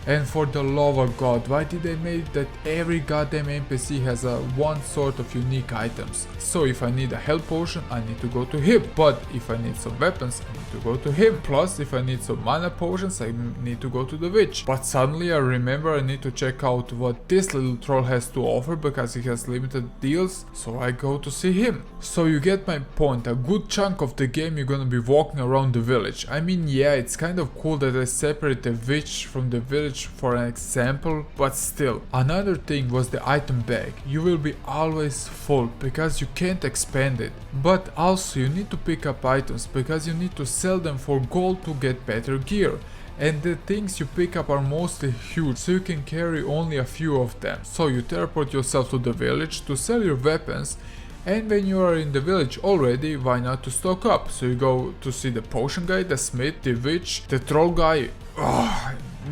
And for the love of God, why did they make that every goddamn NPC has a one sort of unique items? So if I need a health potion, I need to go to him, but if I need some weapons, I need to go to him. Plus, if I need some mana potions, I need to go to the witch. But suddenly I remember I need to check out what this little troll has to offer, because he has limited deals, so I go to see him. So you get my point, a good chunk of the game you're gonna be walking around the village. I mean, yeah, it's kind of cool that I separate the witch from the village for an example, but still. Another thing was the item bag. You will be always full because you can't expand it, but also you need to pick up items because you need to sell them for gold to get better gear, and the things you pick up are mostly huge, so you can carry only a few of them. So you teleport yourself to the village to sell your weapons, and when you are in the village already, why not to stock up? So you go to see the potion guy, the smith, the witch, the troll guy.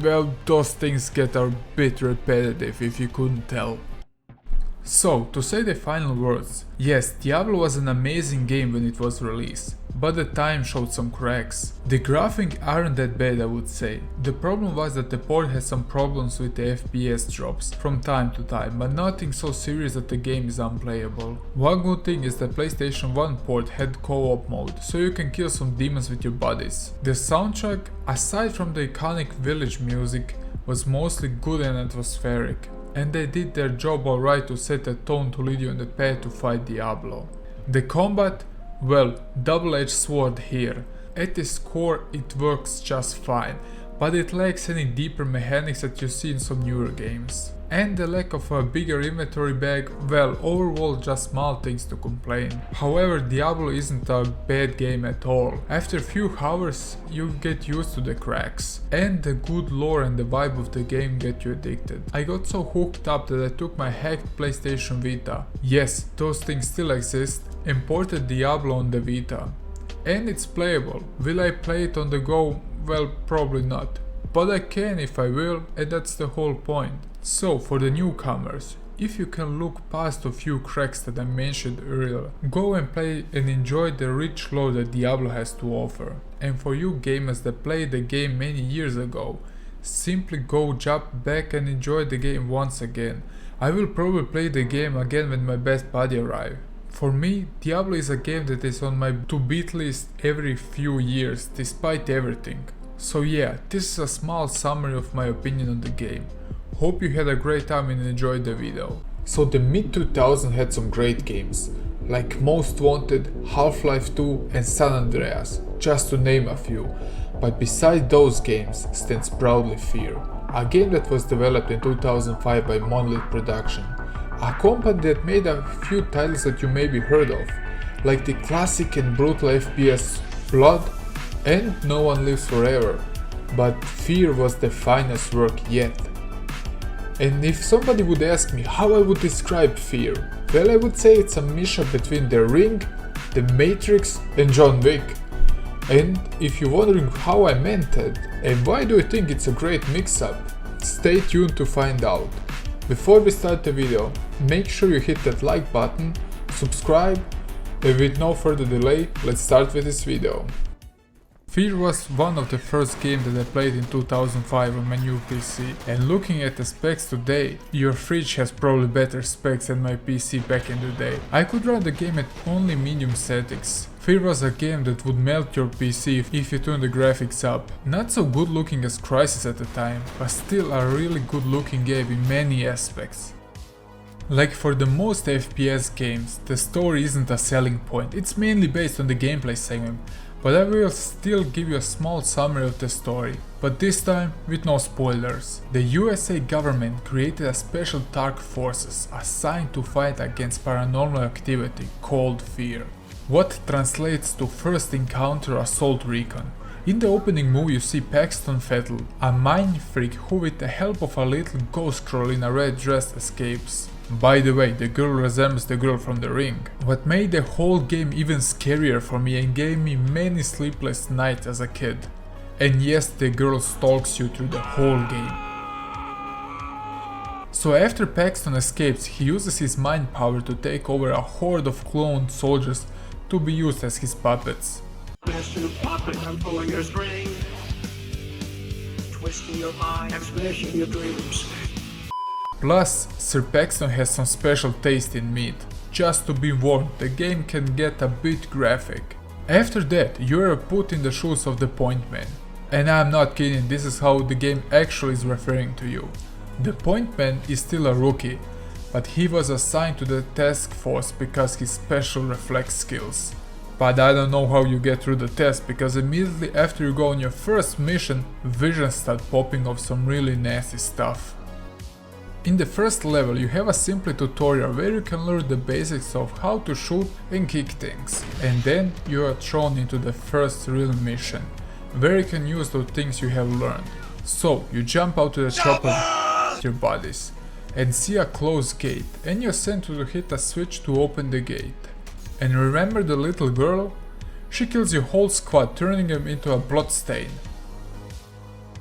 Well, those things get a bit repetitive if you couldn't tell. So, to say the final words, yes, Diablo was an amazing game when it was released, but the time showed some cracks. The graphics aren't that bad, I would say. The problem was that the port had some problems with the FPS drops from time to time, but nothing so serious that the game is unplayable. One good thing is the PlayStation 1 port had co-op mode, so you can kill some demons with your buddies. The soundtrack, aside from the iconic village music, was mostly good and atmospheric, and they did their job alright to set a tone to lead you on the path to fight Diablo. The combat, well, double-edged sword here. At its core it works just fine, but it lacks any deeper mechanics that you see in some newer games. And the lack of a bigger inventory bag, well, overall just small things to complain. However, Diablo isn't a bad game at all. After a few hours you get used to the cracks, and the good lore and the vibe of the game get you addicted. I got so hooked up that I took my hacked PlayStation Vita, yes, those things still exist, imported Diablo on the Vita. And it's playable. Will I play it on the go? Well, probably not. But I can if I will, and that's the whole point. So, for the newcomers, if you can look past a few cracks that I mentioned earlier, go and play and enjoy the rich lore that Diablo has to offer. And for you gamers that played the game many years ago, simply go jump back and enjoy the game once again. I will probably play the game again when my best buddy arrives. For me, Diablo is a game that is on my to-beat list every few years, despite everything. So yeah, this is a small summary of my opinion on the game. Hope you had a great time and enjoyed the video. So the mid-2000s had some great games, like Most Wanted, Half-Life 2 and San Andreas, just to name a few. But beside those games stands proudly F.E.A.R, a game that was developed in 2005 by Monolith Production, a company that made a few titles that you maybe heard of, like the classic and brutal FPS Blood and No One Lives Forever, but F.E.A.R was the finest work yet. And if somebody would ask me how I would describe F.E.A.R, well, I would say it's a mishap between The Ring, The Matrix and John Wick. And if you're wondering how I meant it and why do I think it's a great mix-up, stay tuned to find out. Before we start the video, make sure you hit that like button, subscribe, and with no further delay, let's start with this video. F.E.A.R was one of the first games that I played in 2005 on my new PC, and looking at the specs today, your fridge has probably better specs than my PC back in the day. I could run the game at only medium settings. F.E.A.R was a game that would melt your PC if you turn the graphics up. Not so good looking as Crysis at the time, but still a really good looking game in many aspects. Like for the most FPS games, the story isn't a selling point, it's mainly based on the gameplay segment. But I will still give you a small summary of the story, but this time with no spoilers. The USA government created a special dark forces assigned to fight against paranormal activity called F.E.A.R. what translates to first encounter Assault Recon. In the opening movie you see Paxton Fettel, a mind freak who with the help of a little ghost girl in a red dress escapes. By the way, the girl resembles the girl from The Ring. What made the whole game even scarier for me and gave me many sleepless nights as a kid. And yes, the girl stalks you through the whole game. So after Paxton escapes, he uses his mind power to take over a horde of cloned soldiers to be used as his puppets. Master puppet, I'm pulling your string, twisting your mind, I'm smashing your dreams. Plus, Sir Paxton has some special taste in meat. Just to be warned, the game can get a bit graphic. After that, you are put in the shoes of the Point Man. And I'm not kidding, this is how the game actually is referring to you. The Point Man is still a rookie, but he was assigned to the task force because his special reflex skills. But I don't know how you get through the test, because immediately after you go on your first mission, visions start popping of some really nasty stuff. In the first level you have a simple tutorial where you can learn the basics of how to shoot and kick things. And then you are thrown into the first real mission, where you can use those things you have learned. So you jump out to the chopper with your buddies and see a closed gate, and you're sent to hit a switch to open the gate. And remember the little girl? She kills your whole squad, turning them into a bloodstain.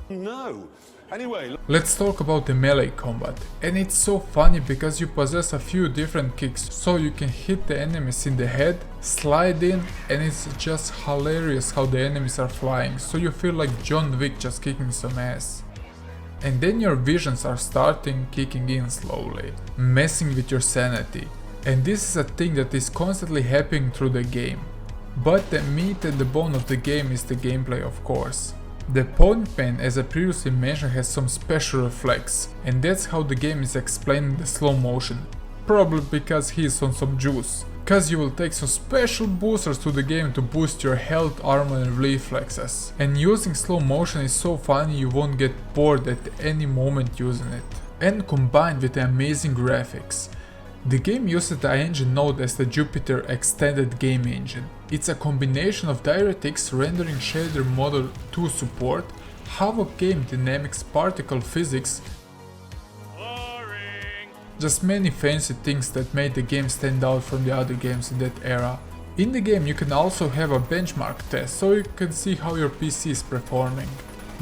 No. Anyway, let's talk about the melee combat. And it's so funny because you possess a few different kicks, so you can hit the enemies in the head, slide in, and it's just hilarious how the enemies are flying, so you feel like John Wick just kicking some ass. And then your visions are starting kicking in slowly, messing with your sanity. And this is a thing that is constantly happening through the game. But the meat and the bone of the game is the gameplay, of course. The Point Man, as I previously mentioned, has some special reflex, and that's how the game is explaining the slow motion. Probably because he is on some juice. Cause you will take some special boosters to the game to boost your health, armor and reflexes. And using slow motion is so funny you won't get bored at any moment using it. And combined with the amazing graphics. The game uses the engine known as the Jupiter Extended Game Engine. It's a combination of DirectX rendering shader model 2 support, Havok game dynamics, particle physics, just many fancy things that made the game stand out from the other games in that era. In the game you can also have a benchmark test, so you can see how your PC is performing.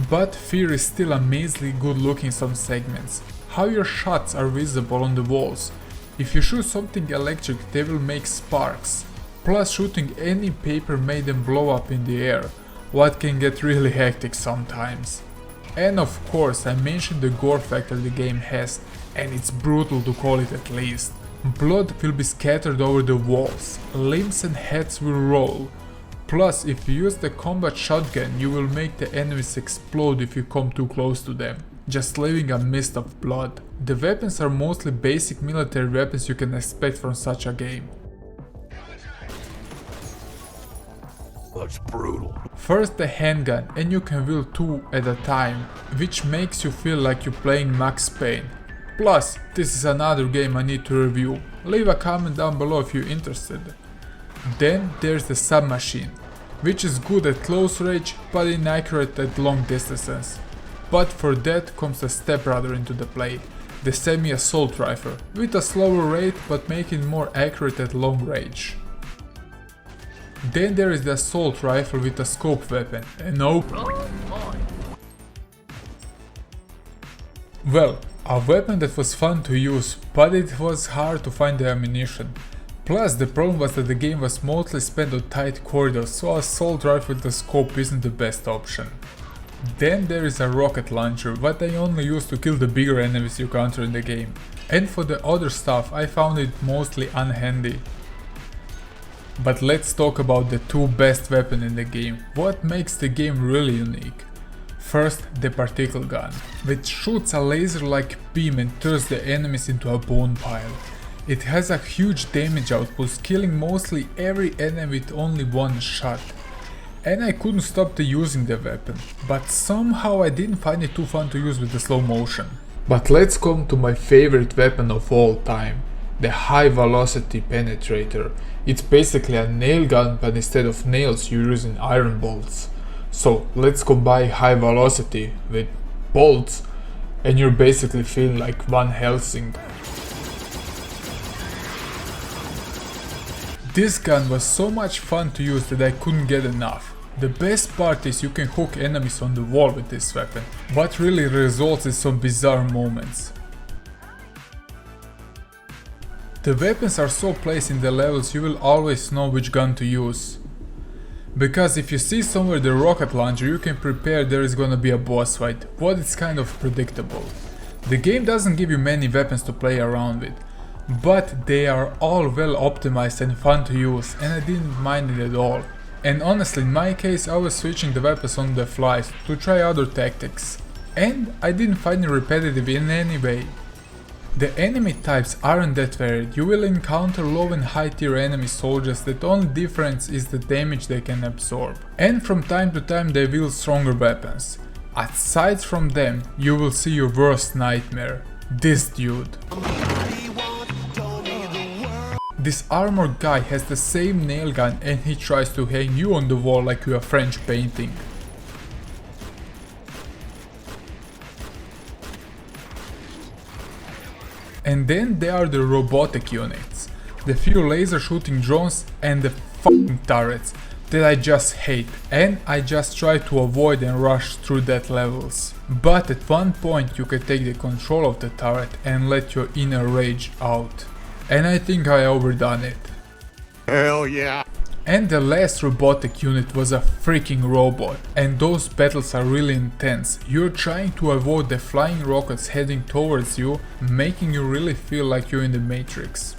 But F.E.A.R is still amazingly good looking in some segments. How your shots are visible on the walls. If you shoot something electric, they will make sparks. Plus shooting any paper made them blow up in the air, what can get really hectic sometimes. And of course I mentioned the gore factor the game has, and it's brutal to call it at least. Blood will be scattered over the walls, limbs and heads will roll. Plus if you use the combat shotgun you will make the enemies explode if you come too close to them, just leaving a mist of blood. The weapons are mostly basic military weapons you can expect from such a game. Looks brutal. First the handgun, and you can wield 2 at a time, which makes you feel like you're playing Max Payne. Plus, this is another game I need to review. Leave a comment down below if you're interested. Then there's the submachine, which is good at close range but inaccurate at long distances. But for that comes the stepbrother into the play, the semi-assault rifle, with a slower rate but making it more accurate at long range. Then there is the assault rifle with a scope weapon, and no. Well, a weapon that was fun to use, but it was hard to find the ammunition. Plus the problem was that the game was mostly spent on tight corridors, so assault rifle with the scope isn't the best option. Then there is a rocket launcher, what I only use to kill the bigger enemies you encounter in the game. And for the other stuff I found it mostly unhandy. But let's talk about the 2 best weapons in the game, what makes the game really unique. First, the particle gun, which shoots a laser-like beam and turns the enemies into a bone pile. It has a huge damage output, killing mostly every enemy with only one shot. And I couldn't stop using the weapon, but somehow I didn't find it too fun to use with the slow motion. But let's come to my favorite weapon of all time, the high velocity penetrator. It's basically a nail gun, but instead of nails you're using iron bolts. So let's combine high velocity with bolts and you're basically feeling like Van Helsing. This gun was so much fun to use that I couldn't get enough. The best part is you can hook enemies on the wall with this weapon. What really results in some bizarre moments. The weapons are so placed in the levels you will always know which gun to use. Because if you see somewhere the rocket launcher, you can prepare there is gonna be a boss fight, but it's kind of predictable. The game doesn't give you many weapons to play around with, but they are all well optimized and fun to use, and I didn't mind it at all. And honestly, in my case I was switching the weapons on the fly to try other tactics, and I didn't find it repetitive in any way. The enemy types aren't that varied. You will encounter low and high tier enemy soldiers, the only difference is the damage they can absorb. And from time to time they wield stronger weapons. Aside from them, you will see your worst nightmare. This dude. This armored guy has the same nail gun and he tries to hang you on the wall like you're a French painting. And then there are the robotic units, the few laser shooting drones and the fucking turrets that I just hate, and I just try to avoid and rush through that levels. But at one point you can take the control of the turret and let your inner rage out. And I think I overdone it. Hell yeah! And the last robotic unit was a freaking robot, and those battles are really intense. You're trying to avoid the flying rockets heading towards you, making you really feel like you're in the Matrix.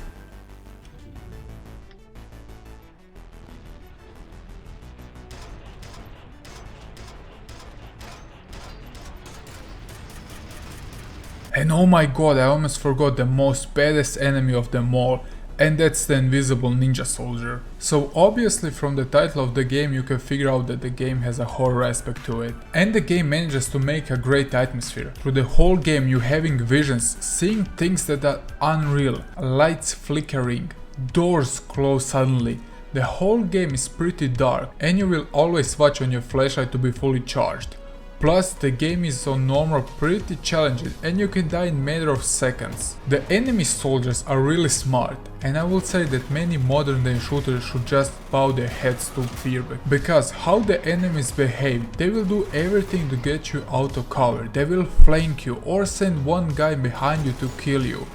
And oh my god, I almost forgot the most badass enemy of them all, and that's the invisible ninja soldier. So obviously from the title of the game you can figure out that the game has a horror aspect to it. And the game manages to make a great atmosphere. Through the whole game you're having visions, seeing things that are unreal, lights flickering, doors close suddenly. The whole game is pretty dark and you will always watch on your flashlight to be fully charged. Plus the game is on normal pretty challenging and you can die in a matter of seconds. The enemy soldiers are really smart and I would say that many modern day shooters should just bow their heads to F.E.A.R. Because how the enemies behave, they will do everything to get you out of cover, they will flank you or send one guy behind you to kill you.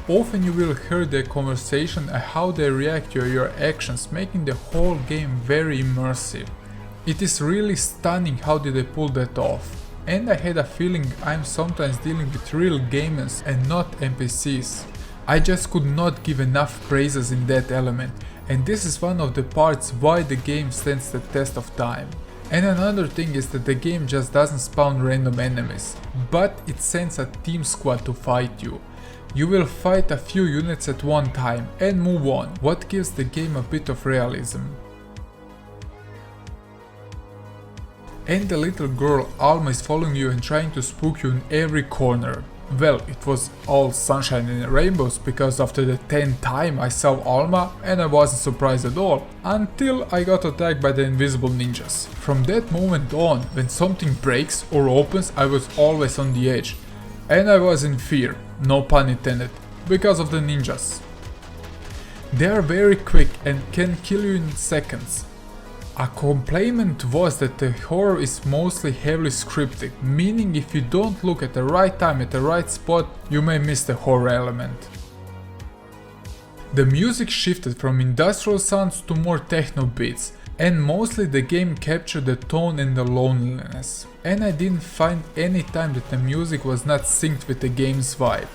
Often you will hear their conversation and how they react to your actions, making the whole game very immersive. It is really stunning how did they pull that off, and I had a feeling I'm sometimes dealing with real gamers and not NPCs. I just could not give enough praises in that element, and this is one of the parts why the game stands the test of time. And another thing is that the game just doesn't spawn random enemies, but it sends a team squad to fight you. You will fight a few units at one time and move on, what gives the game a bit of realism. And the little girl Alma is following you and trying to spook you in every corner. Well, it was all sunshine and rainbows because after the 10th time I saw Alma and I wasn't surprised at all, until I got attacked by the invisible ninjas. From that moment on, when something breaks or opens, I was always on the edge. And I was in fear, no pun intended, because of the ninjas. They are very quick and can kill you in seconds. A complaint was that the horror is mostly heavily scripted, meaning if you don't look at the right time at the right spot, you may miss the horror element. The music shifted from industrial sounds to more techno beats, and mostly the game captured the tone and the loneliness. And I didn't find any time that the music was not synced with the game's vibe.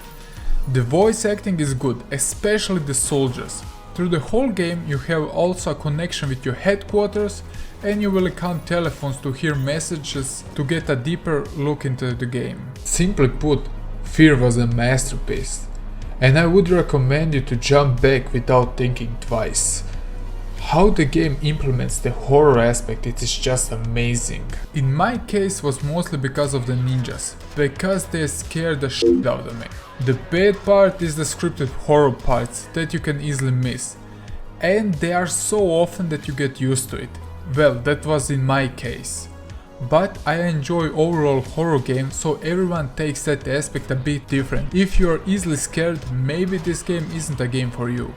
The voice acting is good, especially the soldiers. Through the whole game you have also a connection with your headquarters and you will account telephones to hear messages to get a deeper look into the game. Simply put, F.E.A.R was a masterpiece and I would recommend you to jump back without thinking twice. How the game implements the horror aspect, it is just amazing. In my case was mostly because of the ninjas, because they scared the shit out of me. The bad part is the scripted horror parts that you can easily miss, and they are so often that you get used to it. Well, that was in my case. But I enjoy overall horror games, so everyone takes that aspect a bit different. If you are easily scared, maybe this game isn't a game for you.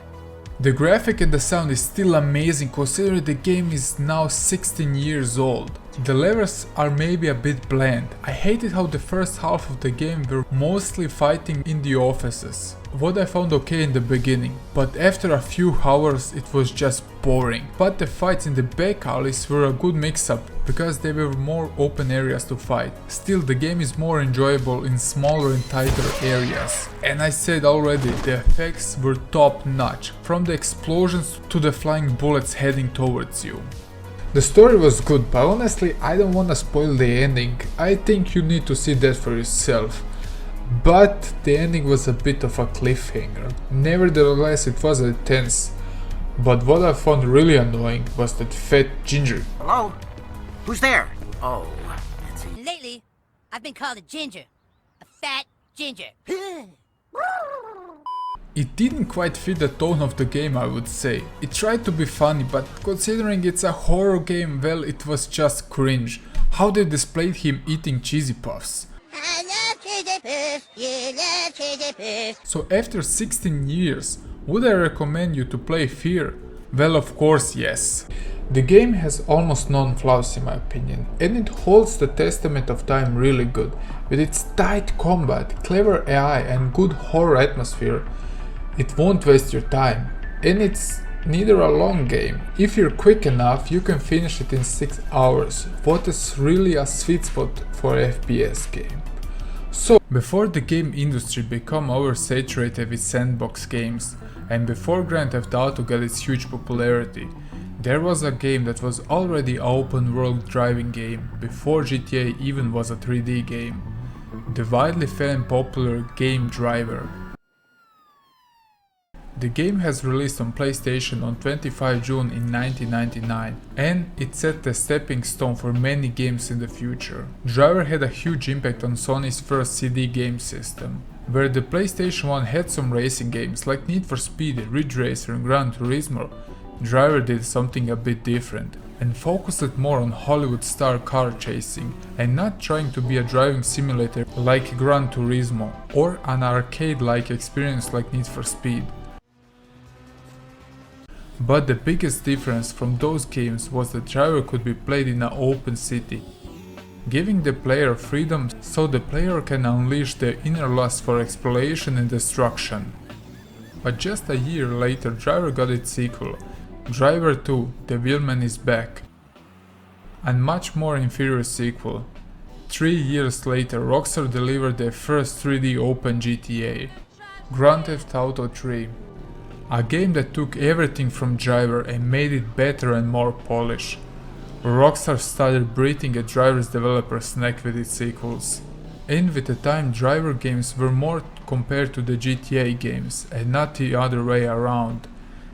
The graphic and the sound is still amazing considering the game is now 16 years old. The levels are maybe a bit bland. I hated how the first half of the game were mostly fighting in the offices. What I found okay in the beginning, but after a few hours it was just boring. But the fights in the back alleys were a good mix-up, because there were more open areas to fight. Still, the game is more enjoyable in smaller and tighter areas. And I said already, the effects were top notch, from the explosions to the flying bullets heading towards you. The story was good, but honestly I don't wanna spoil the ending. I think you need to see that for yourself. But the ending was a bit of a cliffhanger. Nevertheless, it was intense. But what I found really annoying was that fat ginger. Hello? Who's there? Oh, Lately, I've been called a ginger. A fat ginger. It didn't quite fit the tone of the game, I would say. It tried to be funny, but considering it's a horror game, well, it was just cringe. How they displayed him eating cheesy puffs. I love cheesy puffs. You love cheesy puffs. So after 16 years, would I recommend you to play F.E.A.R? Well, of course yes. The game has almost none flaws in my opinion, and it holds the testament of time really good. With its tight combat, clever AI and good horror atmosphere, it won't waste your time. And it's neither a long game. If you're quick enough, you can finish it in 6 hours, what is really a sweet spot for an FPS game. So, before the game industry became oversaturated with sandbox games, and before Grand Theft Auto got its huge popularity, there was a game that was already an open world driving game, before GTA even was a 3D game. The widely fan and popular game Driver. The game has released on PlayStation on 25 June in 1999, and it set the stepping stone for many games in the future. Driver had a huge impact on Sony's first CD game system, where the PlayStation 1 had some racing games like Need for Speed, Ridge Racer and Gran Turismo. Driver did something a bit different, and focused more on Hollywood star car chasing, and not trying to be a driving simulator like Gran Turismo, or an arcade-like experience like Need for Speed. But the biggest difference from those games was that Driver could be played in an open city, giving the player freedom so the player can unleash their inner lust for exploration and destruction. But just a year later, Driver got its sequel, Driver 2, The Wheelman is Back, and much more inferior sequel. 3 years later, Rockstar delivered their first 3D open GTA, Grand Theft Auto 3. A game that took everything from Driver and made it better and more polished. Rockstar started breathing at Driver's developer's neck with its sequels. And with the time, Driver games were more compared to the GTA games, and not the other way around.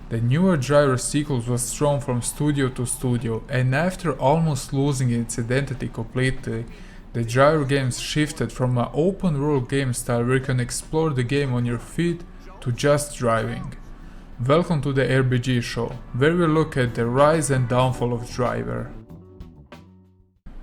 The newer Driver sequels was thrown from studio to studio, and after almost losing its identity completely, the Driver games shifted from an open world game style where you can explore the game on your feet to just driving. Welcome to the RBG Show, where we look at the rise and downfall of Driver.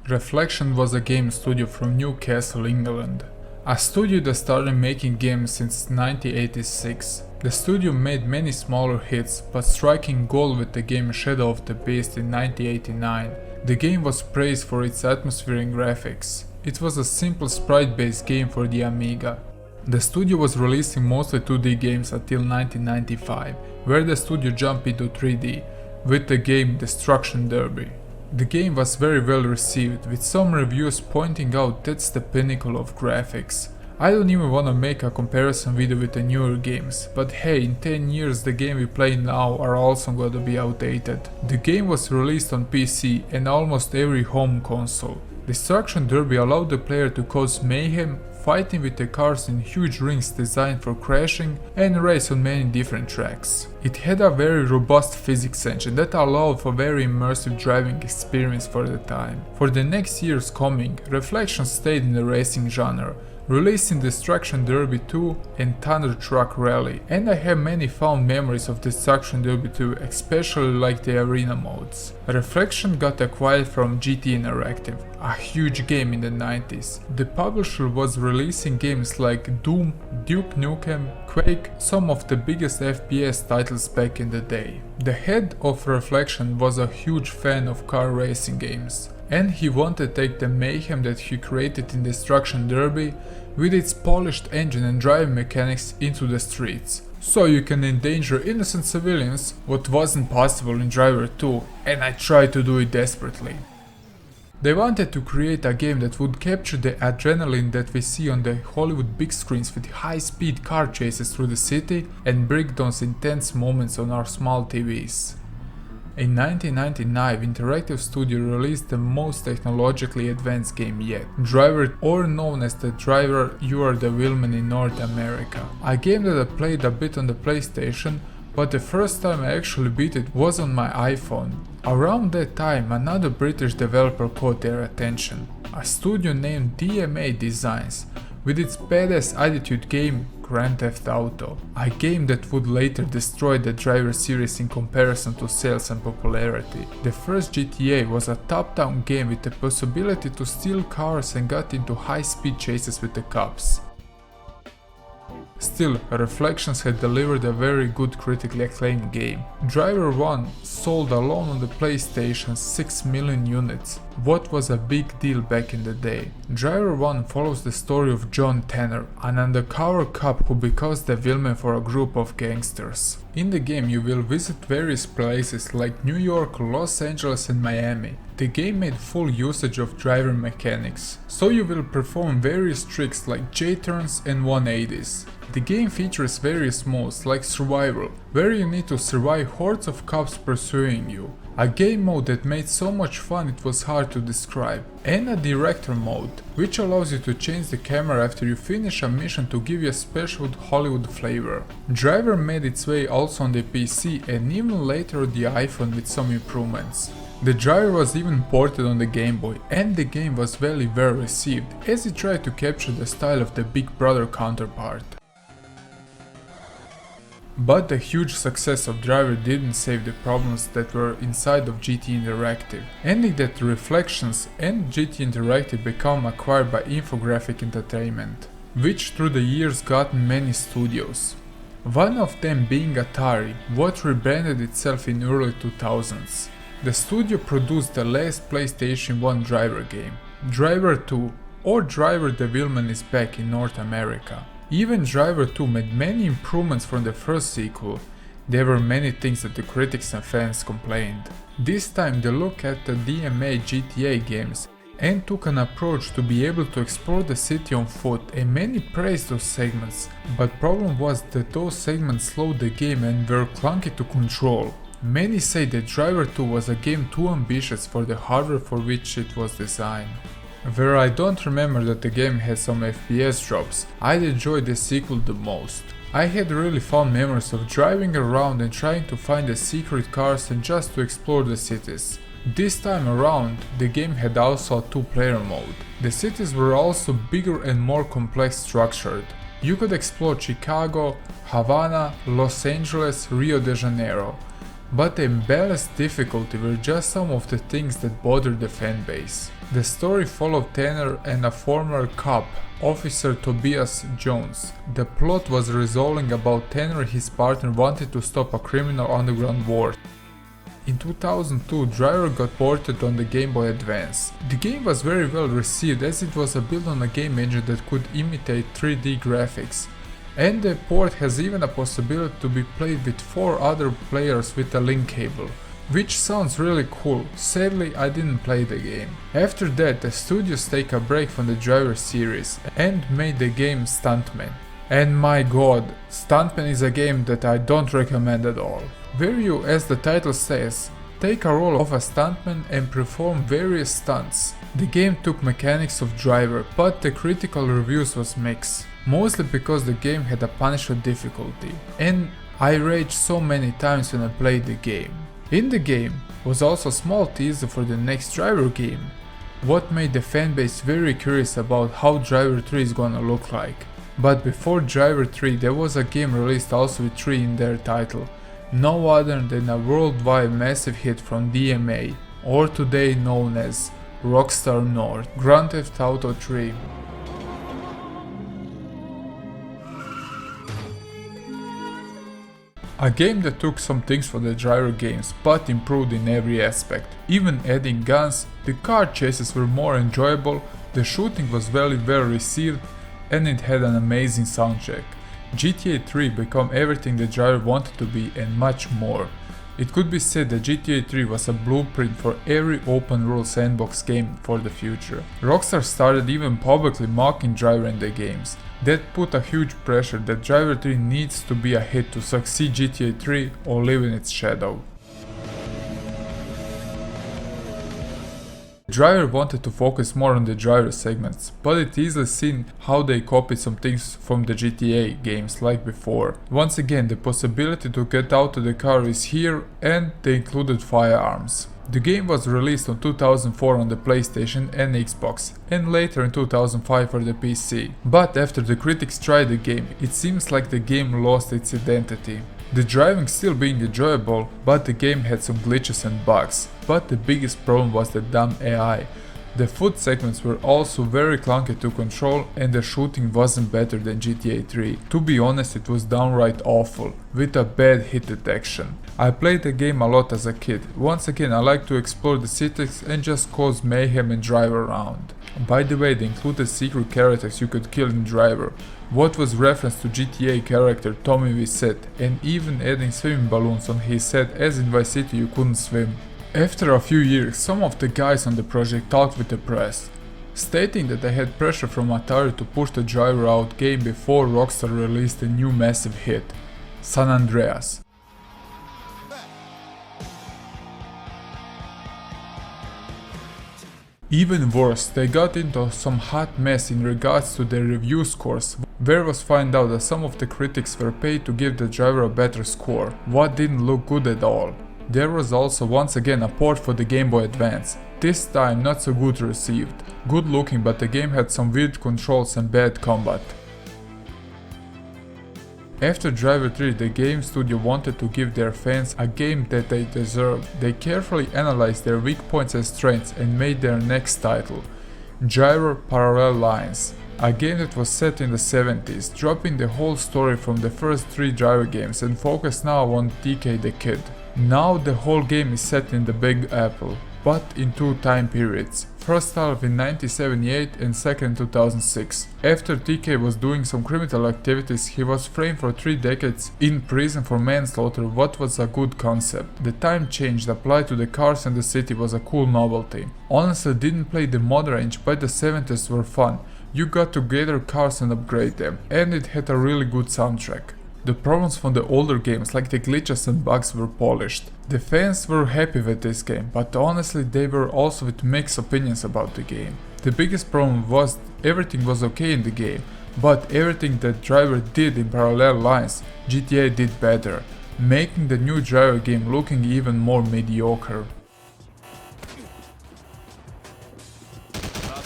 Reflection was a game studio from Newcastle, England, a studio that started making games since 1986. The studio made many smaller hits, but striking gold with the game Shadow of the Beast in 1989. The game was praised for its atmosphere and graphics. It was a simple sprite-based game for the Amiga. The studio was releasing mostly 2D games until 1995, where the studio jumped into 3D with the game Destruction Derby. The game was very well received, with some reviews pointing out that's the pinnacle of graphics. I don't even wanna make a comparison video with the newer games, but hey, in 10 years the game we play now are also gonna be outdated. The game was released on PC and almost every home console. Destruction Derby allowed the player to cause mayhem, fighting with the cars in huge rings designed for crashing and race on many different tracks. It had a very robust physics engine that allowed for very immersive driving experience for the time. For the next years coming, Reflections stayed in the racing genre, releasing Destruction Derby 2 and Thunder Truck Rally, and I have many fond memories of Destruction Derby 2, especially like the arena modes. Reflection got acquired from GT Interactive, a huge game in the 90s. The publisher was releasing games like Doom, Duke Nukem, Quake, some of the biggest FPS titles back in the day. The head of Reflection was a huge fan of car racing games, and he wanted to take the mayhem that he created in Destruction Derby with its polished engine and driving mechanics into the streets, so you can endanger innocent civilians, what wasn't possible in Driver 2, and I tried to do it desperately. They wanted to create a game that would capture the adrenaline that we see on the Hollywood big screens with high-speed car chases through the city and bring those intense moments on our small TVs. In 1999, Interactive Studio released the most technologically advanced game yet, Driver, or known as the Driver You Are the Wheelman in North America. A game that I played a bit on the PlayStation, but the first time I actually beat it was on my iPhone. Around that time, another British developer caught their attention, a studio named DMA Designs, with its badass attitude game Grand Theft Auto, a game that would later destroy the Driver series in comparison to sales and popularity. The first GTA was a top-down game with the possibility to steal cars and got into high-speed chases with the cops. Still, Reflections had delivered a very good critically acclaimed game. Driver 1 sold alone on the PlayStation 6 million units, what was a big deal back in the day. Driver 1 follows the story of John Tanner, an undercover cop who becomes the villain for a group of gangsters. In the game you will visit various places like New York, Los Angeles and Miami. The game made full usage of driver mechanics, so you will perform various tricks like J-turns and 180s. The game features various modes like Survival, where you need to survive hordes of cops pursuing you, a game mode that made so much fun it was hard to describe, and a Director mode, which allows you to change the camera after you finish a mission to give you a special Hollywood flavor. Driver made its way also on the PC and even later on the iPhone with some improvements. The Driver was even ported on the Game Boy, and the game was very well received, as it tried to capture the style of the Big Brother counterpart. But the huge success of Driver didn't save the problems that were inside of GT Interactive, ending that Reflections and GT Interactive became acquired by Infographic Entertainment, which through the years got many studios. One of them being Atari, what rebranded itself in early 2000s. The studio produced the last PlayStation 1 Driver game, Driver 2, or Driver the Wheelman is Back in North America. Even Driver 2 made many improvements from the first sequel. There were many things that the critics and fans complained. This time they looked at the DMA GTA games and took an approach to be able to explore the city on foot, and many praised those segments, but problem was that those segments slowed the game and were clunky to control. Many say that Driver 2 was a game too ambitious for the hardware for which it was designed. Where I don't remember that the game had some FPS drops, I'd enjoy the sequel the most. I had really fun memories of driving around and trying to find the secret cars and just to explore the cities. This time around, the game had also a 2-player mode. The cities were also bigger and more complex structured. You could explore Chicago, Havana, Los Angeles, Rio de Janeiro. But the imbalanced difficulty were just some of the things that bothered the fanbase. The story followed Tanner and a former cop, Officer Tobias Jones. The plot was resolving about Tanner and his partner wanted to stop a criminal underground war. In 2002, Driver got ported on the Game Boy Advance. The game was very well received as it was built on a game engine that could imitate 3D graphics. And the port has even a possibility to be played with 4 other players with a link cable, which sounds really cool. Sadly, I didn't play the game. After that, the studios take a break from the Driver series and made the game Stuntman. And my god, Stuntman is a game that I don't recommend at all. Where you, as the title says, take a role of a stuntman and perform various stunts. The game took mechanics of Driver, but the critical reviews was mixed, mostly because the game had a Punisher difficulty, and I raged so many times when I played the game. In the game was also a small teaser for the next Driver game, what made the fanbase very curious about how Driver 3 is gonna look like. But before Driver 3 there was a game released also with 3 in their title, no other than a worldwide massive hit from DMA, or today known as Rockstar North, Grand Theft Auto 3. A game that took some things from the Driver games but improved in every aspect, even adding guns, the car chases were more enjoyable, the shooting was very well received, and it had an amazing soundtrack. GTA 3 became everything the Driver wanted to be and much more. It could be said that GTA 3 was a blueprint for every open world sandbox game for the future. Rockstar started even publicly mocking Driver in the games. That put a huge pressure that Driver 3 needs to be a hit to succeed GTA 3 or live in its shadow. Driver wanted to focus more on the Driver segments, but it's easily seen how they copied some things from the GTA games like before. Once again, the possibility to get out of the car is here, and they included firearms. The game was released in 2004 on the PlayStation and Xbox, and later in 2005 for the PC. But after the critics tried the game, it seems like the game lost its identity. The driving still being enjoyable, but the game had some glitches and bugs. But the biggest problem was the dumb AI. The foot segments were also very clunky to control, and the shooting wasn't better than GTA 3. To be honest, it was downright awful, with a bad hit detection. I played the game a lot as a kid. Once again, I like to explore the cities and just cause mayhem and drive around. By the way, they included secret characters you could kill in Driver, what was reference to GTA character Tommy Wiseau, and even adding swimming balloons on his set, as in Vice City you couldn't swim. After a few years, some of the guys on the project talked with the press, stating that they had pressure from Atari to push the Driver out game before Rockstar released a new massive hit, San Andreas. Even worse, they got into some hot mess in regards to their review scores, where was found out that some of the critics were paid to give the Driver a better score, what didn't look good at all. There was also once again a port for the Game Boy Advance, this time not so good received. Good looking, but the game had some weird controls and bad combat. After Driver 3, the game studio wanted to give their fans a game that they deserved. They carefully analyzed their weak points and strengths and made their next title, Driver Parallel Lines, a game that was set in the 70s, dropping the whole story from the first 3 Driver games and focused now on TK the Kid. Now the whole game is set in the Big Apple, but in 2 time periods, first half in 1978 and second in 2006. After TK was doing some criminal activities, he was framed for 3 decades in prison for manslaughter, what was a good concept. The time change applied to the cars and the city was a cool novelty. Honestly, didn't play the mod range, but the 70s were fun. You got to gather cars and upgrade them, and it had a really good soundtrack. The problems from the older games like the glitches and bugs were polished. The fans were happy with this game, but honestly they were also with mixed opinions about the game. The biggest problem was everything was okay in the game, but everything that Driver did in Parallel Lines, GTA did better, making the new Driver game looking even more mediocre.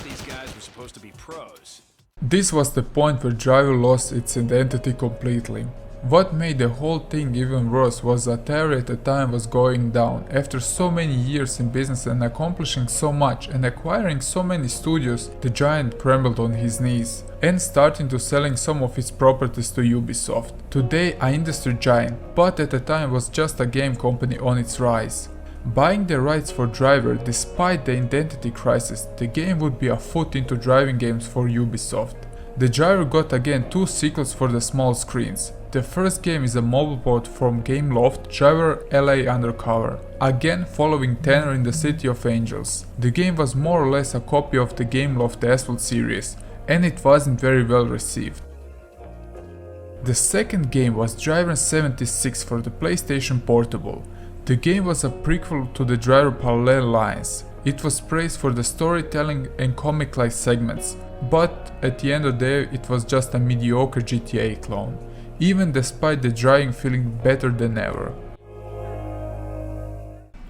These guys were supposed to be pros. This was the point where Driver lost its identity completely. What made the whole thing even worse was that Atari at the time was going down. After so many years in business and accomplishing so much and acquiring so many studios, the giant crumbled on his knees and starting to selling some of its properties to Ubisoft. Today an industry giant, but at the time was just a game company on its rise. Buying the rights for Driver despite the identity crisis, the game would be a foot into driving games for Ubisoft. The Driver got again 2 sequels for the small screens. The first game is a mobile port from Gameloft, Driver LA Undercover, again following Tanner in the City of Angels. The game was more or less a copy of the Gameloft Asphalt series, and it wasn't very well received. The second game was Driver 76 for the PlayStation Portable. The game was a prequel to the Driver Parallel lines. It was praised for the storytelling and comic-like segments, but at the end of the day it was just a mediocre GTA clone, even despite the driving feeling better than ever.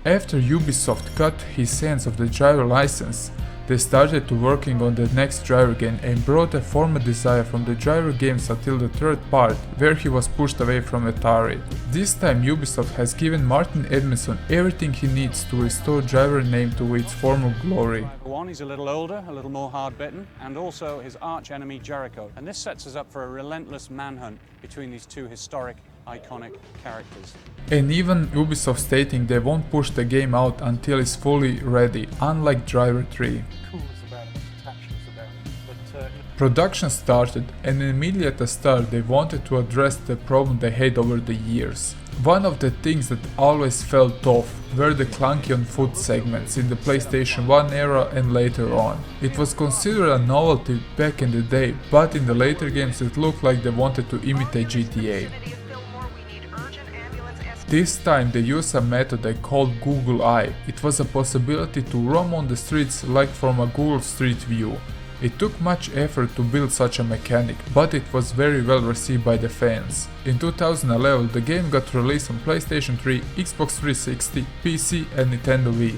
After Ubisoft got his hands of the Driver license, they started to working on the next Driver game and brought a former desire from the Driver games until the third part, where he was pushed away from Atari. This time Ubisoft has given Martin Edmondson everything he needs to restore Driver name to its former glory. One, he's a little older, a little more hard-bitten, and also his arch-enemy Jericho. And this sets us up for a relentless manhunt between these two historic, iconic characters. And even Ubisoft stating they won't push the game out until it's fully ready, unlike Driver 3. Production started, and immediately at the start they wanted to address the problem they had over the years. One of the things that always felt off were the clunky on foot segments in the PlayStation 1 era and later on. It was considered a novelty back in the day, but in the later games it looked like they wanted to imitate GTA. This time they used a method they called Google Eye. It was a possibility to roam on the streets like from a Google Street View. It took much effort to build such a mechanic, but it was very well received by the fans. In 2011 the game got released on PlayStation 3, Xbox 360, PC and Nintendo Wii.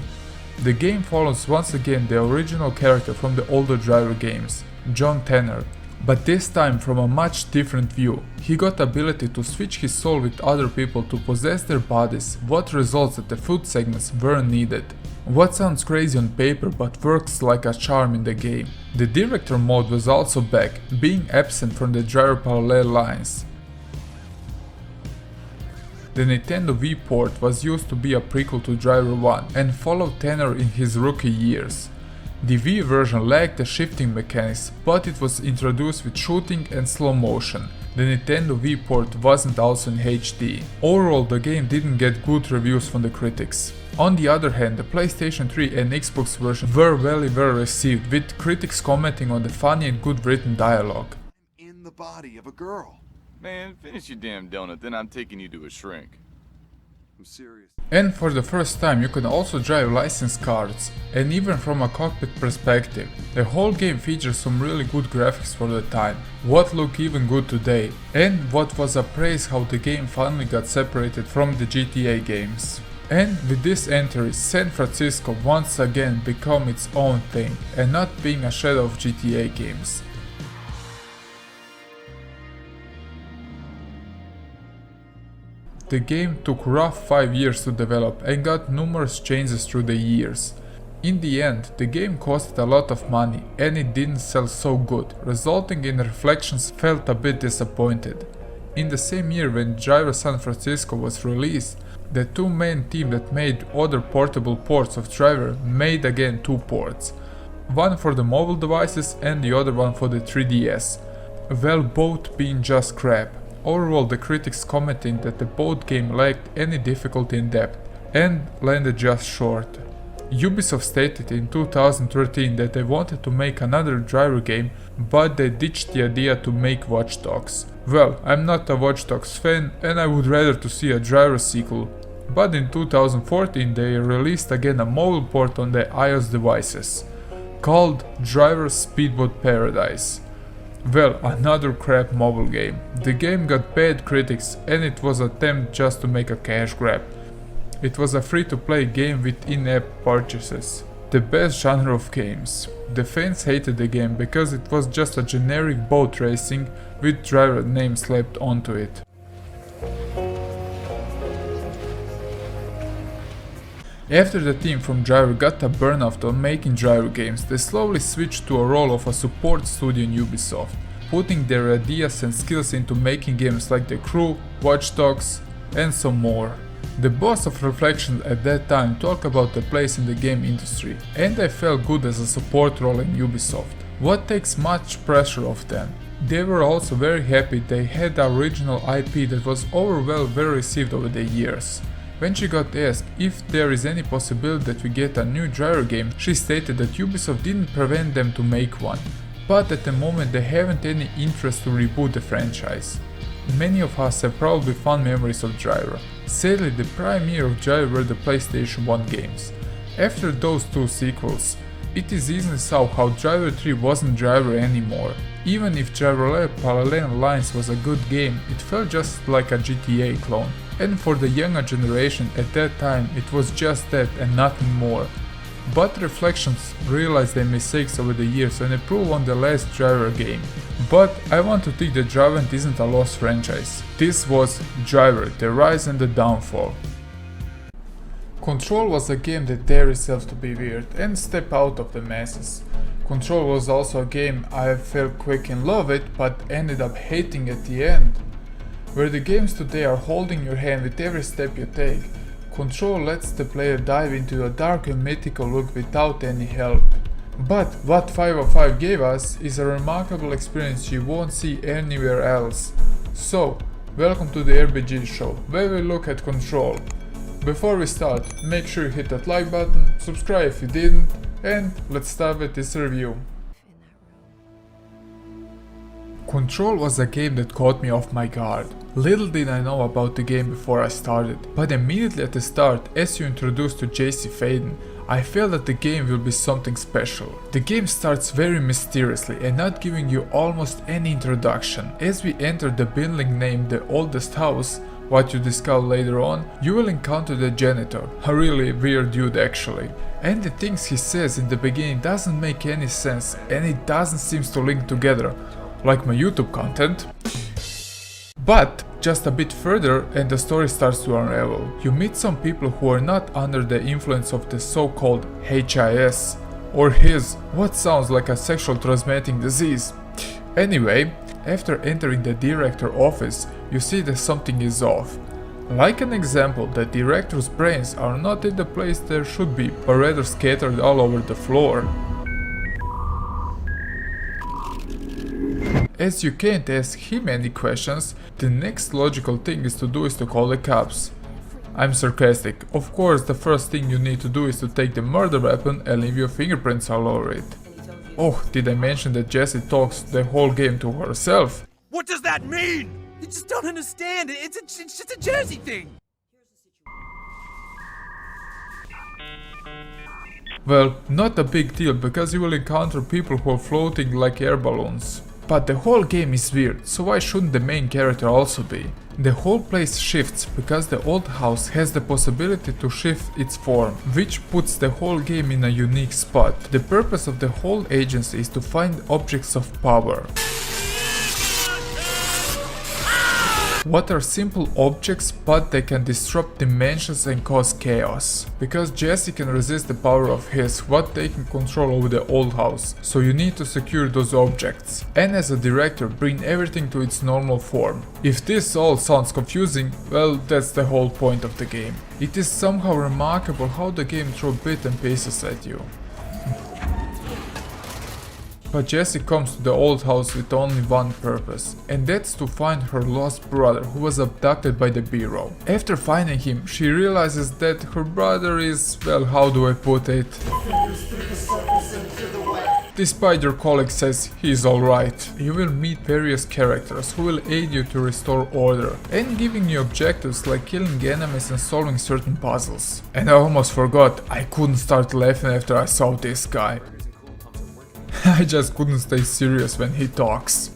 The game follows once again the original character from the older Driver games, John Tanner, but this time from a much different view. He got the ability to switch his soul with other people to possess their bodies, what results that the foot segments weren't needed. What sounds crazy on paper but works like a charm in the game. The director mode was also back, being absent from the Driver Parallel lines. The Nintendo Wii port was used to be a prequel to Driver 1 and followed Tanner in his rookie years. The Wii version lacked the shifting mechanics, but it was introduced with shooting and slow motion. The Nintendo Wii port wasn't also in HD. Overall the game didn't get good reviews from the critics. On the other hand, the PlayStation 3 and Xbox version were very well received, with critics commenting on the funny and good written dialogue. In the body of a girl. Man, finish your damn donut, then I'm taking you to a shrink. I'm serious. And for the first time you can also drive licensed cars, and even from a cockpit perspective. The whole game features some really good graphics for the time, what look even good today, and what was a praise how the game finally got separated from the GTA games. And with this entry, San Francisco once again become its own thing, and not being a shadow of GTA games. The game took rough 5 years to develop and got numerous changes through the years. In the end, the game costed a lot of money and it didn't sell so good, resulting in Reflections felt a bit disappointed. In the same year when Driver San Francisco was released, the two main teams that made other portable ports of Driver made again two ports, one for the mobile devices and the other one for the 3DS, well, both being just crap. Overall, the critics commenting that the both game lacked any difficulty in depth and landed just short. Ubisoft stated in 2013 that they wanted to make another Driver game, but they ditched the idea to make Watch Dogs. Well, I'm not a Watch Dogs fan and I would rather to see a Driver sequel, but in 2014 they released again a mobile port on the iOS devices, called Driver Speedboat Paradise. Well, another crap mobile game. The game got bad critics and it was an attempt just to make a cash grab. It was a free-to-play game with in-app purchases. The best genre of games. The fans hated the game because it was just a generic boat racing with Driver name slapped onto it. After the team from Driver got a burnout on making Driver games, they slowly switched to a role of a support studio in Ubisoft, putting their ideas and skills into making games like The Crew, Watch Dogs, and some more. The boss of Reflections at that time talked about their place in the game industry, and they felt good as a support role in Ubisoft, what takes much pressure off them. They were also very happy they had the original IP that was overall well received over the years. When she got asked if there is any possibility that we get a new Driver game, she stated that Ubisoft didn't prevent them to make one, but at the moment they haven't any interest to reboot the franchise. many of us have probably fond memories of Driver. Sadly, the prime year of Driver were the PlayStation 1 games. After those two sequels, it is easily saw how Driver 3 wasn't Driver anymore. Even if Driver Parallel Lines was a good game, it felt just like a GTA clone. And for the younger generation at that time, it was just that and nothing more. But Reflections realized their mistakes over the years and improved on the last Driver game. But I want to think that Driver isn't a lost franchise. This was Driver, the Rise and the Downfall. Control was a game that dared itself to be weird and step out of the masses. Control was also a game I fell quick in love with but ended up hating at the end. Where the games today are holding your hand with every step you take, Control lets the player dive into a dark and mythical look without any help. But what 505 gave us is a remarkable experience you won't see anywhere else. So, welcome to the RBG Show, where we look at Control. Before we start, make sure you hit that like button, subscribe if you didn't, and let's start with this review. Control was a game that caught me off my guard. Little did I know about the game before I started, but immediately at the start, as you're introduced to J.C. Faden, I felt that the game will be something special. The game starts very mysteriously and not giving you almost any introduction. As we enter the building named the Oldest House, what you discover later on, you will encounter the janitor, a really weird dude actually. And the things he says in the beginning doesn't make any sense and it doesn't seem to link together, like my YouTube content. But just a bit further and the story starts to unravel. You meet some people who are not under the influence of the so-called HIS or his, what sounds like a sexual transmitting disease. Anyway, after entering the director office, you see that something is off. Like an example, the director's brains are not in the place they should be, but rather scattered all over the floor. As you can't ask him any questions, the next logical thing is to call the cops. I'm sarcastic. Of course, the first thing you need to do is to take the murder weapon and leave your fingerprints all over it. Oh, did I mention that Jessie talks the whole game to herself? What does that mean? You just don't understand. It's just a Jersey thing. Well, not a big deal because you will encounter people who are floating like air balloons. But the whole game is weird, so why shouldn't the main character also be? The whole place shifts because the old house has the possibility to shift its form, which puts the whole game in a unique spot. The purpose of the whole agency is to find objects of power. What are simple objects, but they can disrupt dimensions and cause chaos. Because Jesse can resist the power of his, what taking control over the old house, so you need to secure those objects. And as a director, bring everything to its normal form. If this all sounds confusing, well, that's the whole point of the game. It is somehow remarkable how the game throws bits and pieces at you. But Jessie comes to the old house with only one purpose, and that's to find her lost brother who was abducted by the Bureau. After finding him, she realizes that her brother is, well, how do I put it? Despite your colleague says he's alright. You will meet various characters who will aid you to restore order and giving you objectives like killing enemies and solving certain puzzles. And I almost forgot, I couldn't start laughing after I saw this guy. I just couldn't stay serious when he talks.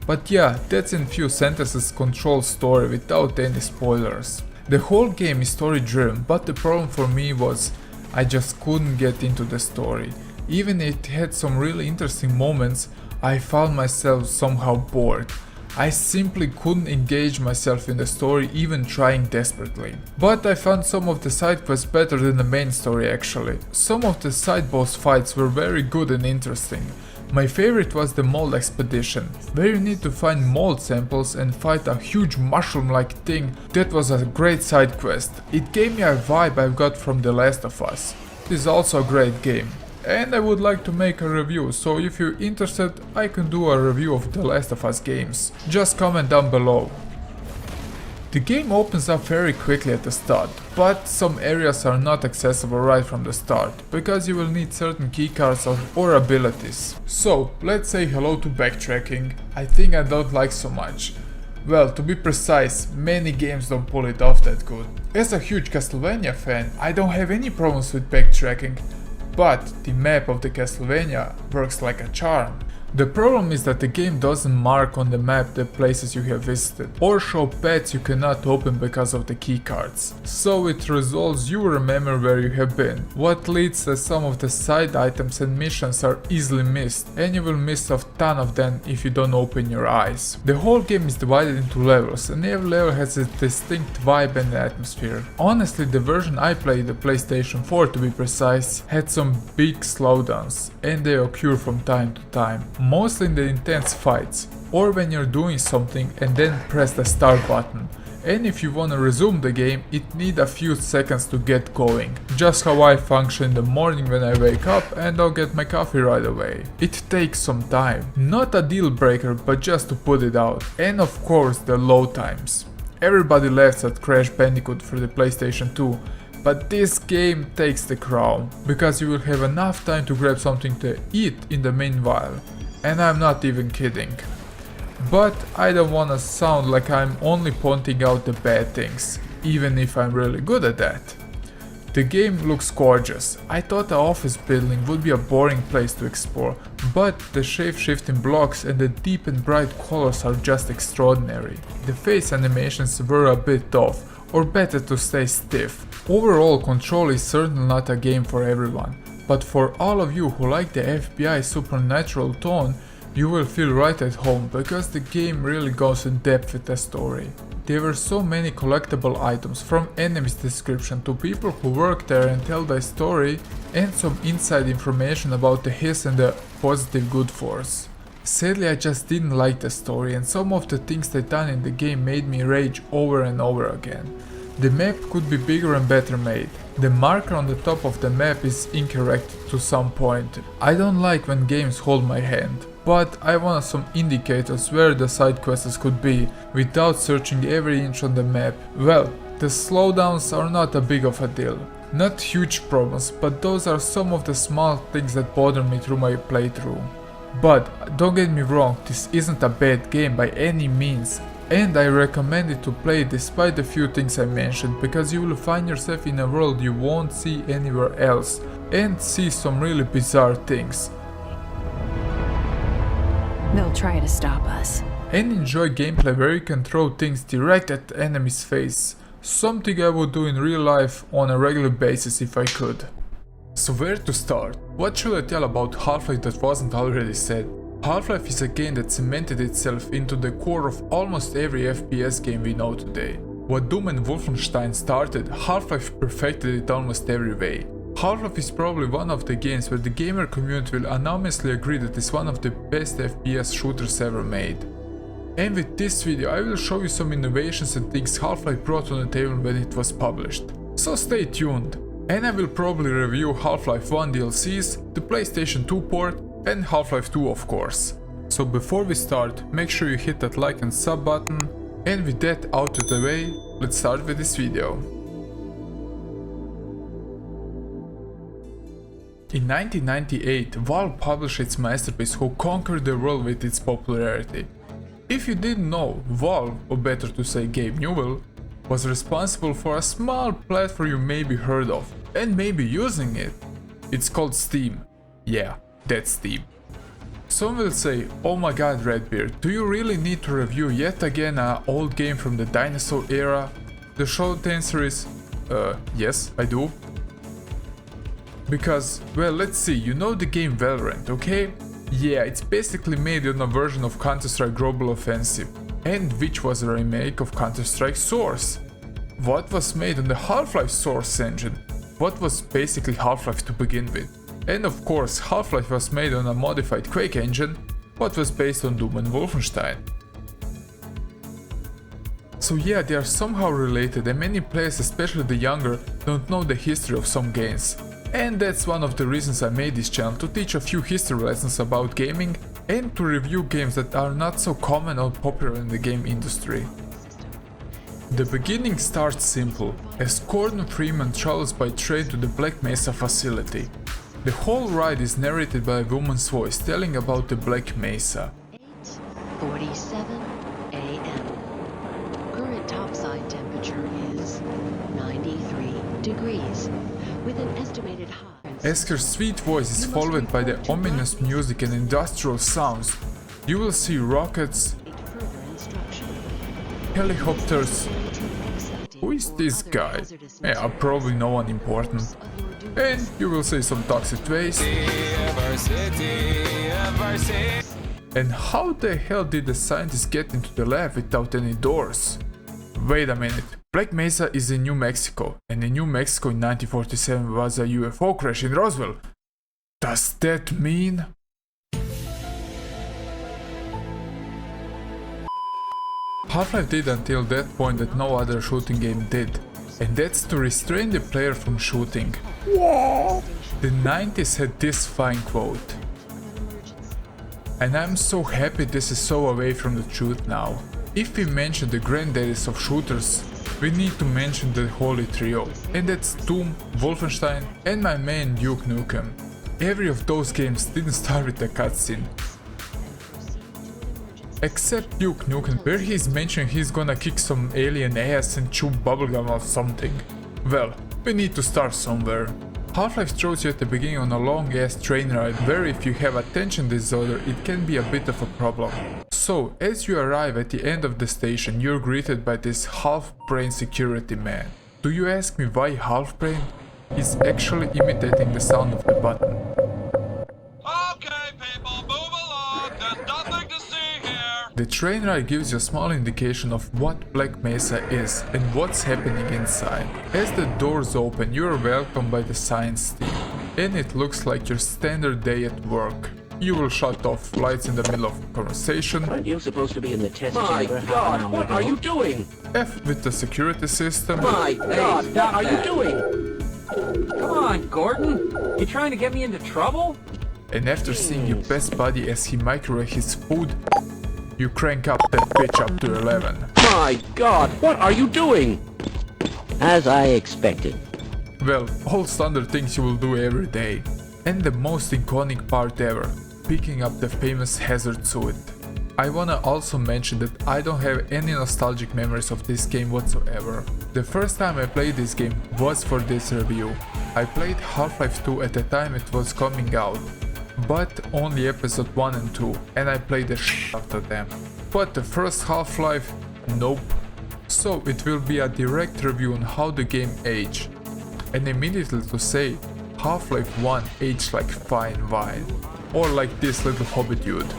But yeah, that's in few sentences Control's story without any spoilers. The whole game is story driven, but the problem for me was I just couldn't get into the story. Even if it had some really interesting moments, I found myself somehow bored. I simply couldn't engage myself in the story even trying desperately. But I found some of the side quests better than the main story actually. Some of the side boss fights were very good and interesting. My favorite was the mold expedition, where you need to find mold samples and fight a huge mushroom-like thing. That was a great side quest. It gave me a vibe I got from The Last of Us. It is also a great game. And I would like to make a review, so if you're interested, I can do a review of The Last of Us games. Just comment down below. The game opens up very quickly at the start, but some areas are not accessible right from the start, because you will need certain keycards or abilities. So, let's say hello to backtracking. I think I don't like so much. Well, to be precise, many games don't pull it off that good. As a huge Castlevania fan, I don't have any problems with backtracking, but the map of the Castlevania works like a charm. The problem is that the game doesn't mark on the map the places you have visited, or show paths you cannot open because of the keycards. So it results you remember where you have been, what leads that some of the side items and missions are easily missed, and you will miss a ton of them if you don't open your eyes. The whole game is divided into levels, and every level has a distinct vibe and atmosphere. Honestly, the version I played, the PlayStation 4 to be precise, had some big slowdowns, and they occur from time to time. Mostly in the intense fights, or when you're doing something and then press the start button. And if you wanna resume the game, it needs a few seconds to get going. Just how I function in the morning when I wake up and don't get my coffee right away. It takes some time. Not a deal breaker, but just to put it out. And of course the load times. Everybody laughs at Crash Bandicoot for the PlayStation 2. But this game takes the crown, because you will have enough time to grab something to eat in the meanwhile. And I'm not even kidding. But I don't wanna sound like I'm only pointing out the bad things, even if I'm really good at that. The game looks gorgeous. I thought the office building would be a boring place to explore, but the shape-shifting blocks and the deep and bright colors are just extraordinary. The face animations were a bit off, or better to stay stiff. Overall, Control is certainly not a game for everyone, but for all of you who like the FBI supernatural tone, you will feel right at home, because the game really goes in depth with the story. There were so many collectible items, from enemies description to people who work there and tell their story, and some inside information about the Hiss and the Positive Good Force. Sadly, I just didn't like the story, and some of the things they done in the game made me rage over and over again. The map could be bigger and better made. The marker on the top of the map is incorrect to some point. I don't like when games hold my hand, but I want some indicators where the side quests could be, without searching every inch on the map. Well, the slowdowns are not a big of a deal. Not huge problems, but those are some of the small things that bother me through my playthrough. But don't get me wrong, this isn't a bad game by any means. And I recommend it to play despite the few things I mentioned, because you will find yourself in a world you won't see anywhere else, and see some really bizarre things. They'll try to stop us. And enjoy gameplay where you can throw things direct at the enemy's face, something I would do in real life on a regular basis if I could. So where to start? What should I tell about Half-Life that wasn't already said? Half-Life is a game that cemented itself into the core of almost every FPS game we know today. What Doom and Wolfenstein started, Half-Life perfected it almost every way. Half-Life is probably one of the games where the gamer community will unanimously agree that it's one of the best FPS shooters ever made. And with this video I will show you some innovations and things Half-Life brought on the table when it was published. So stay tuned. And I will probably review Half-Life 1 DLCs, the PlayStation 2 port, and Half-Life 2 of course. So before we start, make sure you hit that like and sub button, and with that out of the way, let's start with this video. In 1998, Valve published its masterpiece who conquered the world with its popularity. If you didn't know, Valve, or better to say Gabe Newell, was responsible for a small platform you may be heard of, and may be using it. It's called Steam. Yeah, that's Steam. Some will say, oh my god Redbeard, do you really need to review yet again an old game from the dinosaur era? The short answer is, yes, I do. Because, well, let's see, you know the game Valorant, okay? Yeah, it's basically made on a version of Counter-Strike Global Offensive, and which was a remake of Counter-Strike Source. What was made on the Half-Life Source engine? What was basically Half-Life to begin with? And of course, Half-Life was made on a modified Quake engine, what was based on Doom and Wolfenstein. So yeah, they are somehow related, and many players, especially the younger, don't know the history of some games. And that's one of the reasons I made this channel, to teach a few history lessons about gaming and to review games that are not so common or popular in the game industry. The beginning starts simple, as Gordon Freeman travels by train to the Black Mesa facility. The whole ride is narrated by a woman's voice telling about the Black Mesa. 8:47 a.m. degrees, with an estimated high. As her sweet voice is followed by the ominous music and industrial sounds, you will see rockets, helicopters. Who is this guy? Yeah, probably no one important. And you will see some toxic waste. And how the hell did the scientists get into the lab without any doors? Wait a minute. Black Mesa is in New Mexico, and in New Mexico in 1947 was a UFO crash in Roswell. Does that mean? Half-Life did until that point that no other shooting game did, and that's to restrain the player from shooting. Whoa. The 90s had this fine quote. And I'm so happy this is so away from the truth now. If we mention the granddaddies of shooters, we need to mention the holy trio, and that's Doom, Wolfenstein and my main Duke Nukem. Every of those games didn't start with a cutscene. Except Duke Nukem, where he's mentioning he's gonna kick some alien ass and chew bubblegum or something. Well, we need to start somewhere. Half-Life throws you at the beginning on a long ass train ride where if you have attention disorder it can be a bit of a problem. So, as you arrive at the end of the station, you're greeted by this half-brain security man. Do you ask me why half-brain? He's actually imitating the sound of the button. Okay people, move along, there's nothing to see here. The train ride gives you a small indication of what Black Mesa is and what's happening inside. As the doors open, you are welcomed by the science team, and it looks like your standard day at work. You will shut off lights in the middle of a conversation. Aren't you supposed to be in the test My chamber? God, what are you doing? F with the security system. My God, what are you doing? Come on, Gordon. You trying to get me into trouble? And after seeing your best buddy as he microwaves his food, you crank up that bitch up to 11. My God, what are you doing? As I expected. Well, all standard things you will do every day. And the most iconic part ever, picking up the famous hazard suit. I wanna also mention that I don't have any nostalgic memories of this game whatsoever. The first time I played this game was for this review. I played Half-Life 2 at the time it was coming out, but only episode 1 and 2, and I played the shit out of them. But the first Half-Life, nope. So it will be a direct review on how the game aged. And immediately to say, Half-Life 1 aged like fine wine, or like this little hobby dude.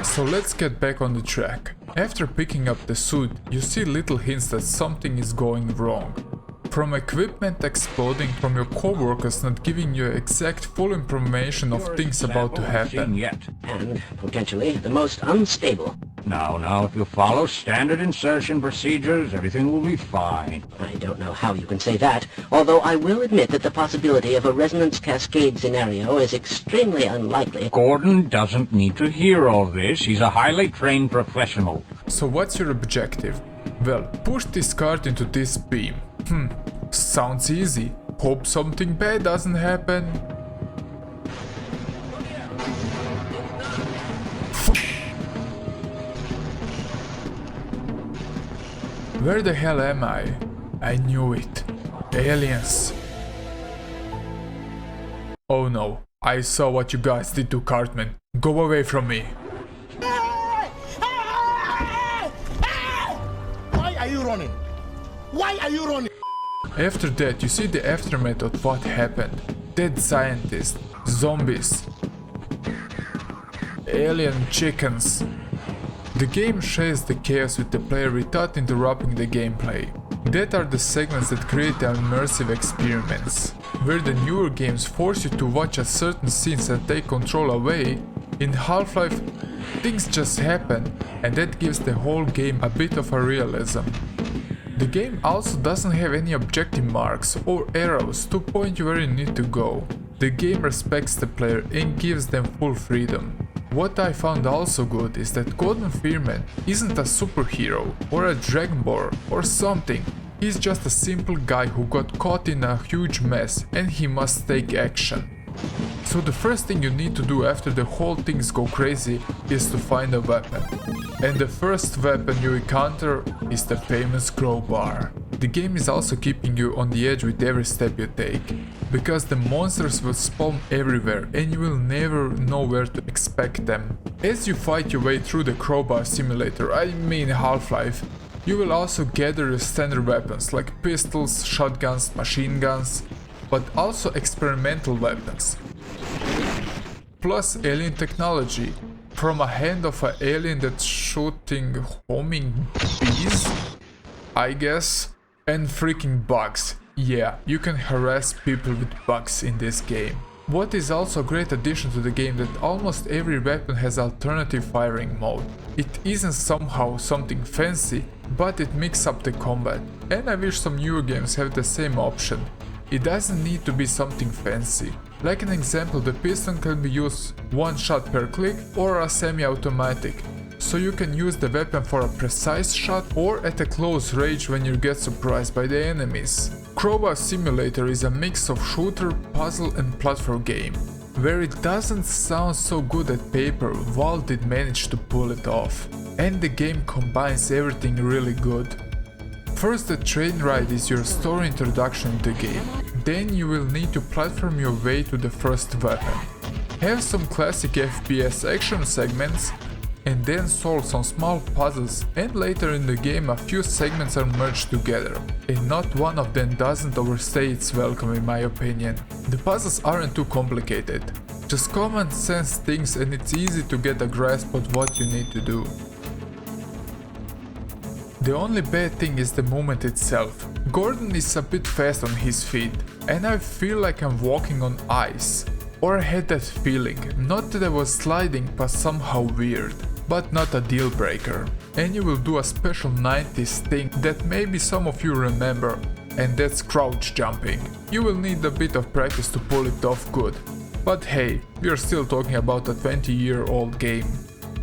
So let's get back on the track. After picking up the suit, you see little hints that something is going wrong. From equipment exploding, from your co-workers not giving you exact full information of things about to happen. Yet. And potentially the most unstable. Now, if you follow standard insertion procedures, everything will be fine. I don't know how you can say that, although I will admit that the possibility of a resonance cascade scenario is extremely unlikely. Gordon doesn't need to hear all this. He's a highly trained professional. So what's your objective? Well, push this cart into this beam. Sounds easy. Hope something bad doesn't happen. Where the hell am I? I knew it. Aliens. Oh no, I saw what you guys did to Cartman. Go away from me. Why are you running? Why are you running? After that, you see the aftermath of what happened. Dead scientists, zombies, alien chickens. The game shares the chaos with the player without interrupting the gameplay. That are the segments that create the immersive experiments. Where the newer games force you to watch a certain scenes that take control away, in Half-Life, things just happen, and that gives the whole game a bit of a realism. The game also doesn't have any objective marks or arrows to point you where you need to go. The game respects the player and gives them full freedom. What I found also good is that Gordon Freeman isn't a superhero or a Dragonborn or something. He's just a simple guy who got caught in a huge mess and he must take action. So the first thing you need to do after the whole things go crazy is to find a weapon. And the first weapon you encounter is the famous crowbar. The game is also keeping you on the edge with every step you take, because the monsters will spawn everywhere and you will never know where to expect them. As you fight your way through the crowbar simulator, I mean Half-Life, you will also gather your standard weapons like pistols, shotguns, machine guns, but also experimental weapons. Plus alien technology, from a hand of an alien that's shooting homing bees, I guess, and freaking bugs. Yeah, you can harass people with bugs in this game. What is also a great addition to the game that almost every weapon has alternative firing mode. It isn't somehow something fancy, but it mixes up the combat, and I wish some newer games have the same option. It doesn't need to be something fancy. Like an example, the piston can be used one shot per click or a semi-automatic, so you can use the weapon for a precise shot or at a close range when you get surprised by the enemies. Crowbar Simulator is a mix of shooter, puzzle and platform game. Where it doesn't sound so good at paper, Valve did manage to pull it off. And the game combines everything really good. First, the train ride is your story introduction to the game. Then you will need to platform your way to the first weapon. Have some classic FPS action segments, and then solve some small puzzles, and later in the game a few segments are merged together, and not one of them doesn't overstay its welcome in my opinion. The puzzles aren't too complicated, just common sense things, and it's easy to get a grasp of what you need to do. The only bad thing is the movement itself. Gordon is a bit fast on his feet, and I feel like I'm walking on ice. Or I had that feeling, not that I was sliding, but somehow weird. But not a deal breaker. And you will do a special 90s thing that maybe some of you remember, and that's crouch jumping. You will need a bit of practice to pull it off good. But hey, we are still talking about a 20-year-old game.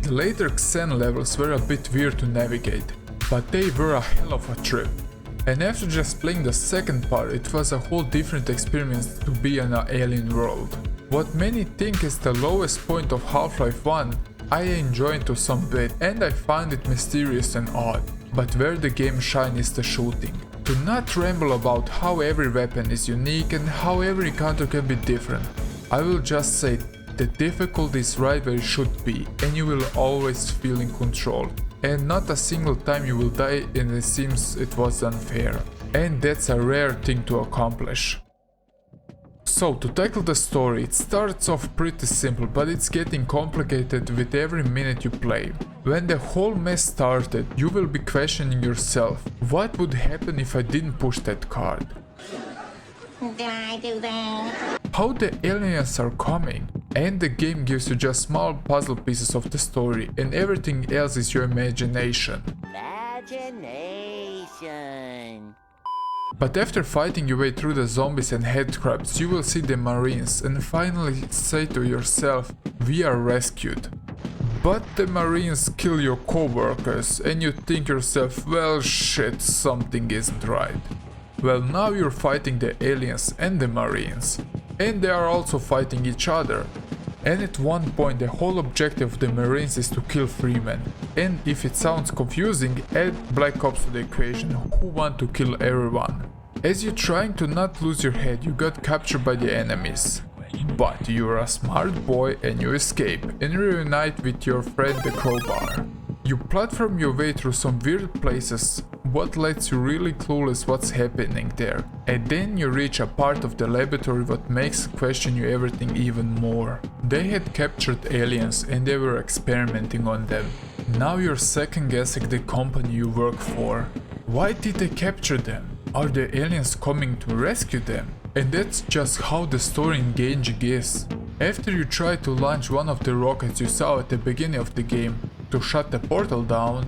The later Xen levels were a bit weird to navigate, but they were a hell of a trip. And after just playing the second part, it was a whole different experience to be in an alien world. What many think is the lowest point of Half-Life 1, I enjoyed to some bit, and I find it mysterious and odd. But where the game shines is the shooting. To not ramble about how every weapon is unique and how every encounter can be different, I will just say the difficulty is right where it should be, and you will always feel in control. And not a single time you will die and it seems it was unfair. And that's a rare thing to accomplish. So to tackle the story, it starts off pretty simple, but it's getting complicated with every minute you play. When the whole mess started, you will be questioning yourself, what would happen if I didn't push that card? Did I do that? How the aliens are coming? And the game gives you just small puzzle pieces of the story, and everything else is your imagination. But after fighting your way through the zombies and headcrabs, you will see the Marines and finally say to yourself, we are rescued. But the Marines kill your co-workers and you think yourself, well shit, something isn't right. Well, now you're fighting the aliens and the Marines, and they are also fighting each other. And at one point the whole objective of the Marines is to kill Freeman. And if it sounds confusing, add Black Ops to the equation, who want to kill everyone. As you're trying to not lose your head, you got captured by the enemies. But you're a smart boy and you escape and reunite with your friend the Crowbar. You platform your way through some weird places, what lets you really clueless what's happening there. And then you reach a part of the laboratory what makes question you everything even more. They had captured aliens and they were experimenting on them. Now you're second guessing the company you work for. Why did they capture them? Are the aliens coming to rescue them? And that's just how the story engaging is. After you try to launch one of the rockets you saw at the beginning of the game to shut the portal down,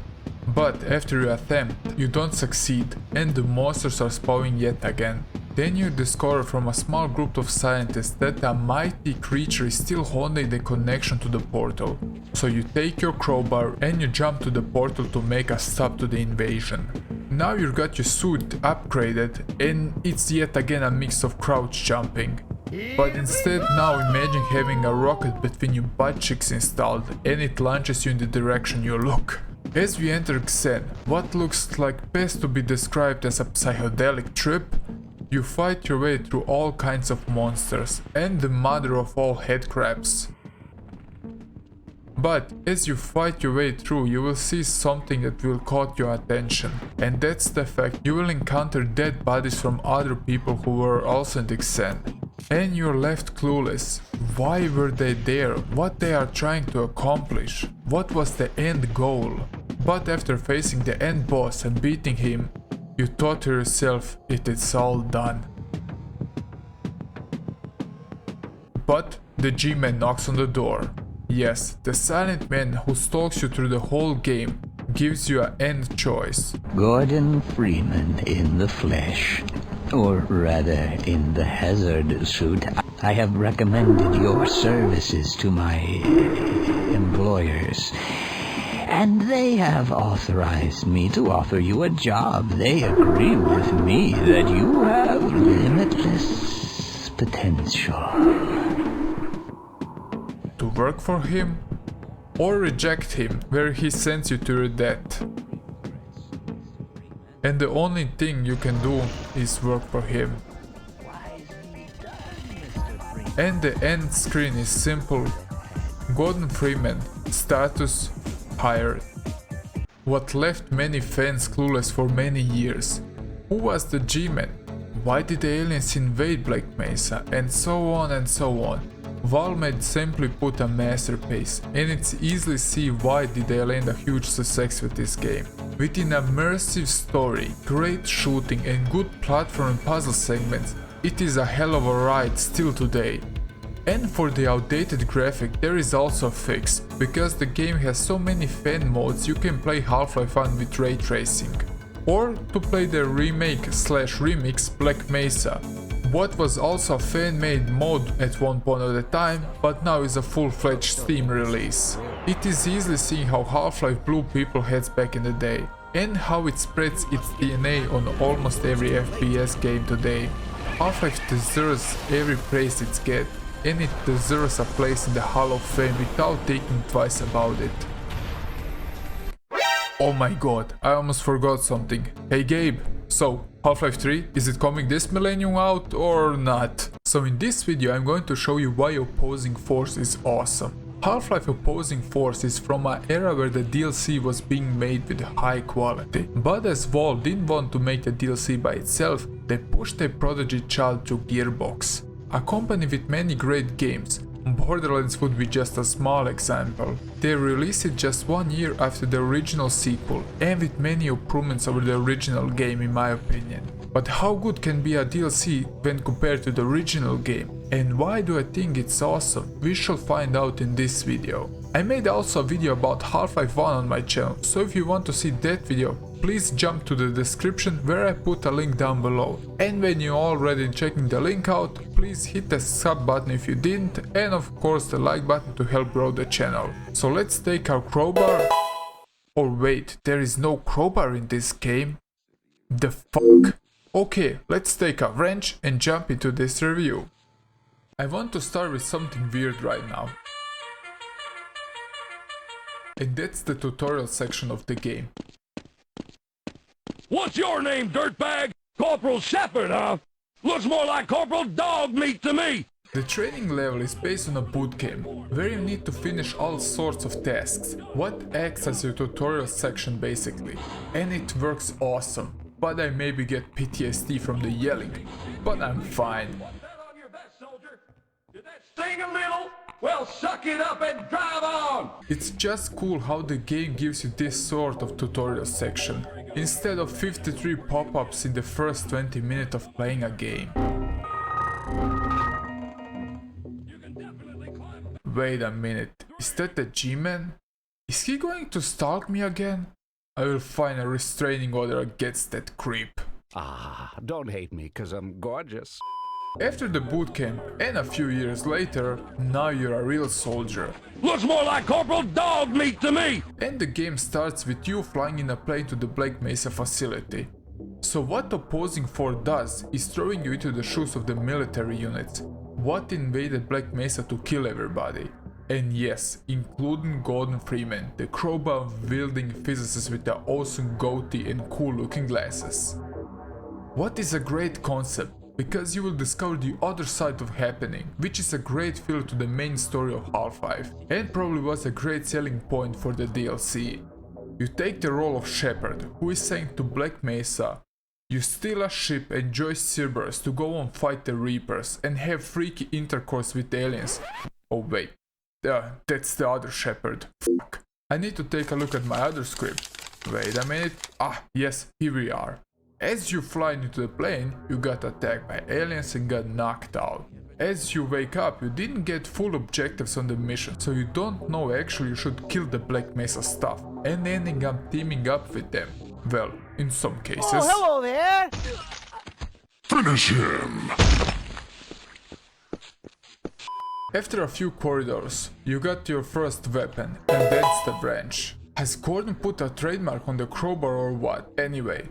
but after you attempt, you don't succeed and the monsters are spawning yet again. Then you discover from a small group of scientists that a mighty creature is still holding the connection to the portal. So you take your crowbar and you jump to the portal to make a stop to the invasion. Now you got your suit upgraded and it's yet again a mix of crouch jumping. But instead, now imagine having a rocket between your butt cheeks installed and it launches you in the direction you look. As we enter Xen, what looks like best to be described as a psychedelic trip, you fight your way through all kinds of monsters and the mother of all headcrabs. But as you fight your way through, you will see something that will caught your attention, and that's the fact you will encounter dead bodies from other people who were also in the Xen. And you're left clueless. Why were they there? What they are trying to accomplish? What was the end goal? But after facing the end boss and beating him, you thought to yourself, it is all done. But the G-Man knocks on the door. Yes, the silent man who stalks you through the whole game gives you an end choice. Gordon Freeman in the flesh, or rather in the hazard suit. I have recommended your services to my employers, and they have authorized me to offer you a job. They agree with me that you have limitless potential. To work for him or reject him where he sends you to your death. And the only thing you can do is work for him. And the end screen is simple. Gordon Freeman, status hired. What left many fans clueless for many years. Who was the G-Man? Why did the aliens invade Black Mesa? And so on and so on. Valve made simply put a masterpiece, and it's easily see why did they land a huge success with this game. With an immersive story, great shooting and good platform and puzzle segments, it is a hell of a ride still today. And for the outdated graphic there is also a fix, because the game has so many fan modes you can play Half-Life 1 with ray tracing. Or to play the remake/remix Black Mesa. What was also a fan-made mod at one point at a time, but now is a full-fledged Steam release. It is easily seen how Half-Life blew people's heads back in the day, and how it spreads its DNA on almost every FPS game today. Half-Life deserves every praise it gets, and it deserves a place in the Hall of Fame without thinking twice about it. Oh my god, I almost forgot something. Hey Gabe, so Half-Life 3, is it coming this millennium out or not? So in this video I'm going to show you why Opposing Force is awesome. Half-Life Opposing Force is from an era where the DLC was being made with high quality. But as Valve didn't want to make the DLC by itself, they pushed their prodigy child to Gearbox. A company with many great games. Borderlands would be just a small example. They released it just 1 year after the original sequel, and with many improvements over the original game in my opinion. But how good can be a DLC when compared to the original game? And why do I think it's awesome? We shall find out in this video. I made also a video about Half-Life 1 on my channel, so if you want to see that video, please jump to the description where I put a link down below. And when you're already checking the link out, please hit the sub button if you didn't, and of course the like button to help grow the channel. So let's take our crowbar. Or wait, there is no crowbar in this game? The fuck? Okay, let's take a wrench and jump into this review. I want to start with something weird right now. And that's the tutorial section of the game. What's your name, dirtbag? Corporal Shepherd, huh? Looks more like Corporal Dog Meat to me! The training level is based on a bootcamp, where you need to finish all sorts of tasks, what acts as your tutorial section basically. And it works awesome, but I maybe get PTSD from the yelling, but I'm fine. Sting a little? Well, suck it up and drive on! It's just cool how the game gives you this sort of tutorial section, instead of 53 pop-ups in the first 20 minutes of playing a game. Wait a minute, is that the G-Man? Is he going to stalk me again? I will find a restraining order against that creep. Ah, don't hate me, 'cause I'm gorgeous. After the bootcamp, and a few years later, now you're a real soldier. Looks more like Corporal Dog Meat to me! And the game starts with you flying in a plane to the Black Mesa facility. So what Opposing Force does is throwing you into the shoes of the military units. what invaded Black Mesa to kill everybody. And yes, including Gordon Freeman, the crowbar-wielding physicist with the awesome goatee and cool-looking glasses. What is a great concept, because you will discover the other side of happening, which is a great filler to the main story of Half-Life, and probably was a great selling point for the DLC. You take the role of Shepard, who is sent to Black Mesa. You steal a ship and join Cerberus to go and fight the Reapers and have freaky intercourse with aliens. Oh wait. That's the other Shepard. Fuck. I need to take a look at my other script. Wait a minute. Ah, yes, here we are. As you fly into the plane, you got attacked by aliens and got knocked out. As you wake up, you didn't get full objectives on the mission, so you don't know actually you should kill the Black Mesa stuff, and ending up teaming up with them. Well, in some cases. Oh, hello there! Finish him! After a few corridors, you got your first weapon, and that's the wrench. Has Gordon put a trademark on the crowbar or what? Anyway,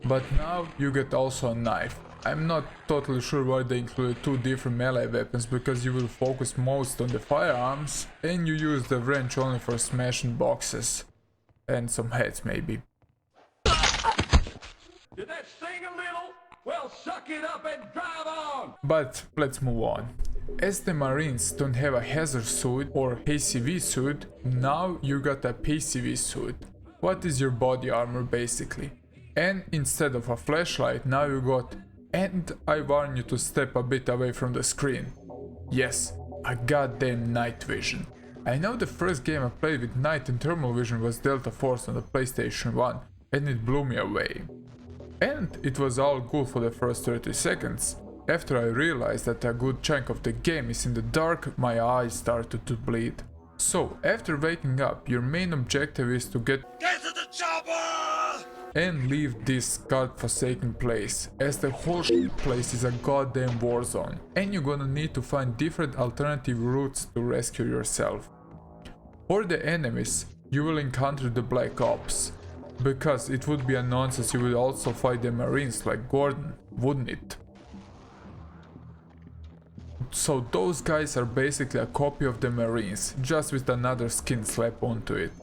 but now you get also a knife. I'm not totally sure why they included two different melee weapons, because you will focus most on the firearms, and you use the wrench only for smashing boxes. And some heads maybe. Did that sting a little? Well, suck it up and drive on! But let's move on. As the Marines don't have a hazard suit or ACV suit, now you got a PCV suit. What is your body armor basically? And instead of a flashlight, now you got, and I warn you to step a bit away from the screen. Yes, a goddamn night vision. I know the first game I played with night and thermal vision was Delta Force on the PlayStation 1, and it blew me away. And it was all good for the first 30 seconds. After I realized that a good chunk of the game is in the dark, my eyes started to bleed. So, after waking up, your main objective is to get to the chopper! And leave this godforsaken place, as the whole place is a goddamn war zone, and you're gonna need to find different alternative routes to rescue yourself. For the enemies, you will encounter the Black Ops, because it would be a nonsense you would also fight the Marines like Gordon, wouldn't it? So those guys are basically a copy of the Marines, just with another skin slapped onto it.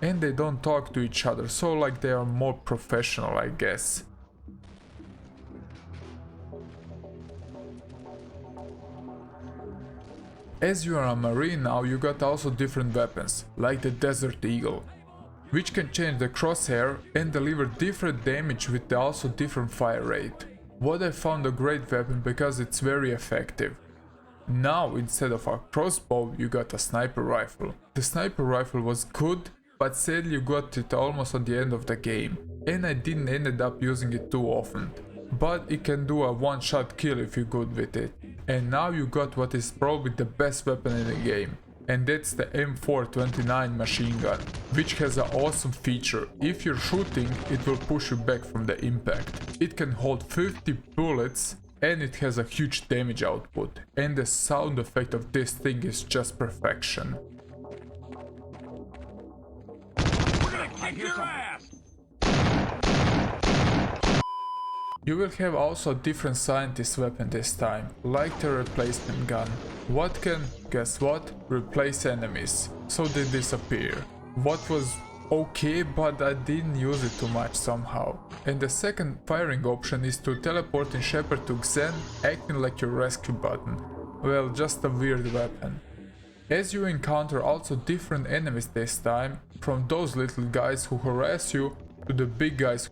And they don't talk to each other, so like they are more professional, I guess. As you are a Marine now, you got also different weapons, like the Desert Eagle, which can change the crosshair and deliver different damage with the also different fire rate. What I found a great weapon because it's very effective. Now instead of a crossbow you got a sniper rifle. The sniper rifle was good, but sadly you got it almost at the end of the game, and I didn't ended up using it too often. But it can do a one-shot kill if you're good with it. And now you got what is probably the best weapon in the game, and that's the M429 machine gun, which has an awesome feature. If you're shooting, it will push you back from the impact. It can hold 50 bullets and it has a huge damage output, and the sound effect of this thing is just perfection. We're gonna kick your ass! You will have also a different scientist weapon this time, like the replacement gun. What can, guess what, replace enemies, so they disappear. What was okay, but I didn't use it too much somehow. And the second firing option is to teleport in Shepard to Xen, acting like your rescue button. Well, just a weird weapon. As you encounter also different enemies this time, from those little guys who harass you to the big guys.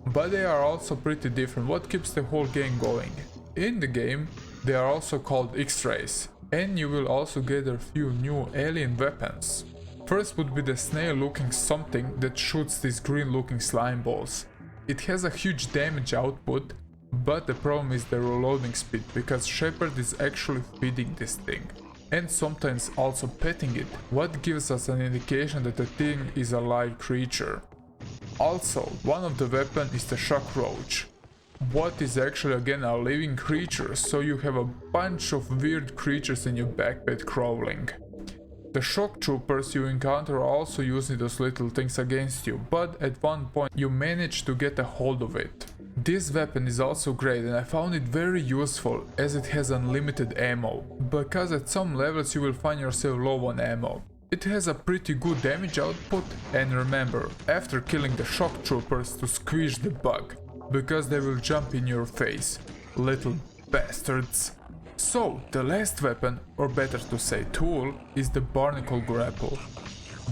But they are also pretty different, what keeps the whole game going. In the game, they are also called X-rays, and you will also get a few new alien weapons. First would be the snail looking something that shoots these green looking slime balls. It has a huge damage output, but the problem is the reloading speed, because Shepard is actually feeding this thing, and sometimes also petting it, what gives us an indication that the thing is a live creature. Also, one of the weapons is the shock roach, what is actually again a living creature, so you have a bunch of weird creatures in your backpack crawling. The shock troopers you encounter are also using those little things against you, but at one point you manage to get a hold of it. This weapon is also great and I found it very useful as it has unlimited ammo, because at some levels you will find yourself low on ammo. It has a pretty good damage output, and remember, after killing the shock troopers, to squeeze the bug, because they will jump in your face. Little bastards. So, the last weapon, or better to say tool, is the barnacle grapple.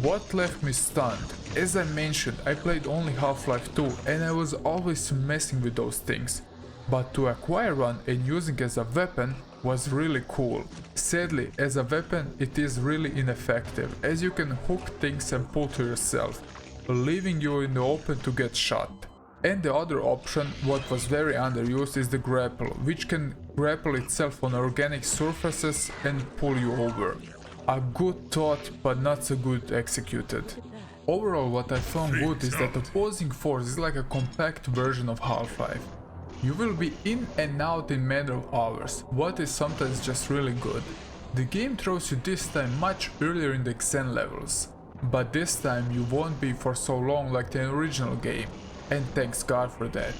What left me stunned? As I mentioned, I played only Half-Life 2 and I was always messing with those things. But to acquire one and using as a weapon was really cool. Sadly, as a weapon it is really ineffective, as you can hook things and pull to yourself, leaving you in the open to get shot. And the other option, what was very underused, is the grapple, which can grapple itself on organic surfaces and pull you over. A good thought, but not so good executed. Overall, what I found good is that opposing force is like a compact version of Half-Life. You will be in and out in a matter of hours, what is sometimes just really good. The game throws you this time much earlier in the Xen levels, but this time you won't be for so long like the original game, and thanks God for that.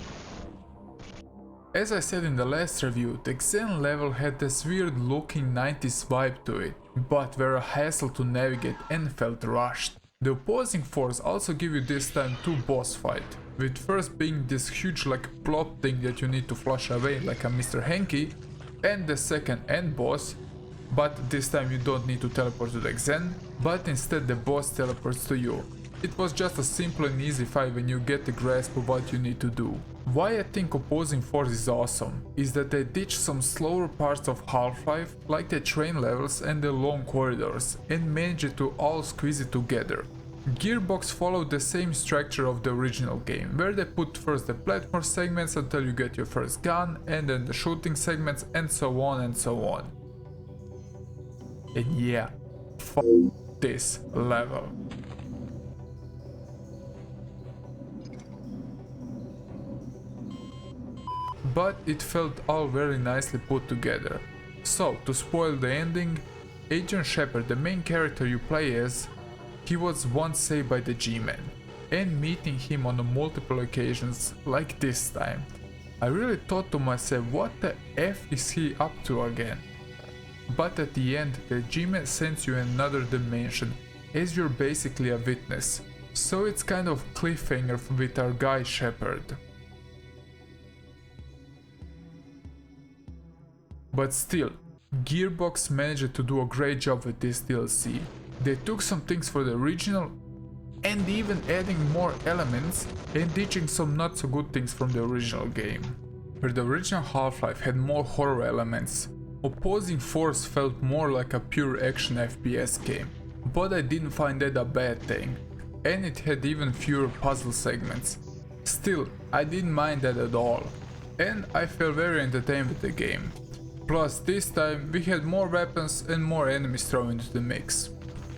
As I said in the last review, the Xen level had this weird looking 90s vibe to it, but were a hassle to navigate and felt rushed. The opposing force also give you this time two boss fights, with first being this huge like plop thing that you need to flush away like a Mr. Hanky, and the second end boss, but this time you don't need to teleport to the Xen, but instead the boss teleports to you. It was just a simple and easy fight when you get the grasp of what you need to do. Why I think opposing force is awesome is that they ditch some slower parts of Half-Life, like the train levels and the long corridors, and manage it to all squeeze it together. Gearbox followed the same structure of the original game, where they put first the platform segments until you get your first gun, and then the shooting segments, and so on and so on. And yeah, f*** this level. But it felt all very nicely put together. So, to spoil the ending, Agent Shepard, the main character you play as, he was once saved by the G-Man, and meeting him on multiple occasions, like this time, I really thought to myself, what the F is he up to again? But at the end, the G-Man sends you another dimension, as you're basically a witness, so it's kind of cliffhanger with our guy Shepard. But still, Gearbox managed to do a great job with this DLC. They took some things for the original and even adding more elements and ditching some not so good things from the original game. Where the original Half-Life had more horror elements, opposing force felt more like a pure action FPS game, but I didn't find that a bad thing, and it had even fewer puzzle segments. Still, I didn't mind that at all, and I felt very entertained with the game. Plus, this time we had more weapons and more enemies thrown into the mix.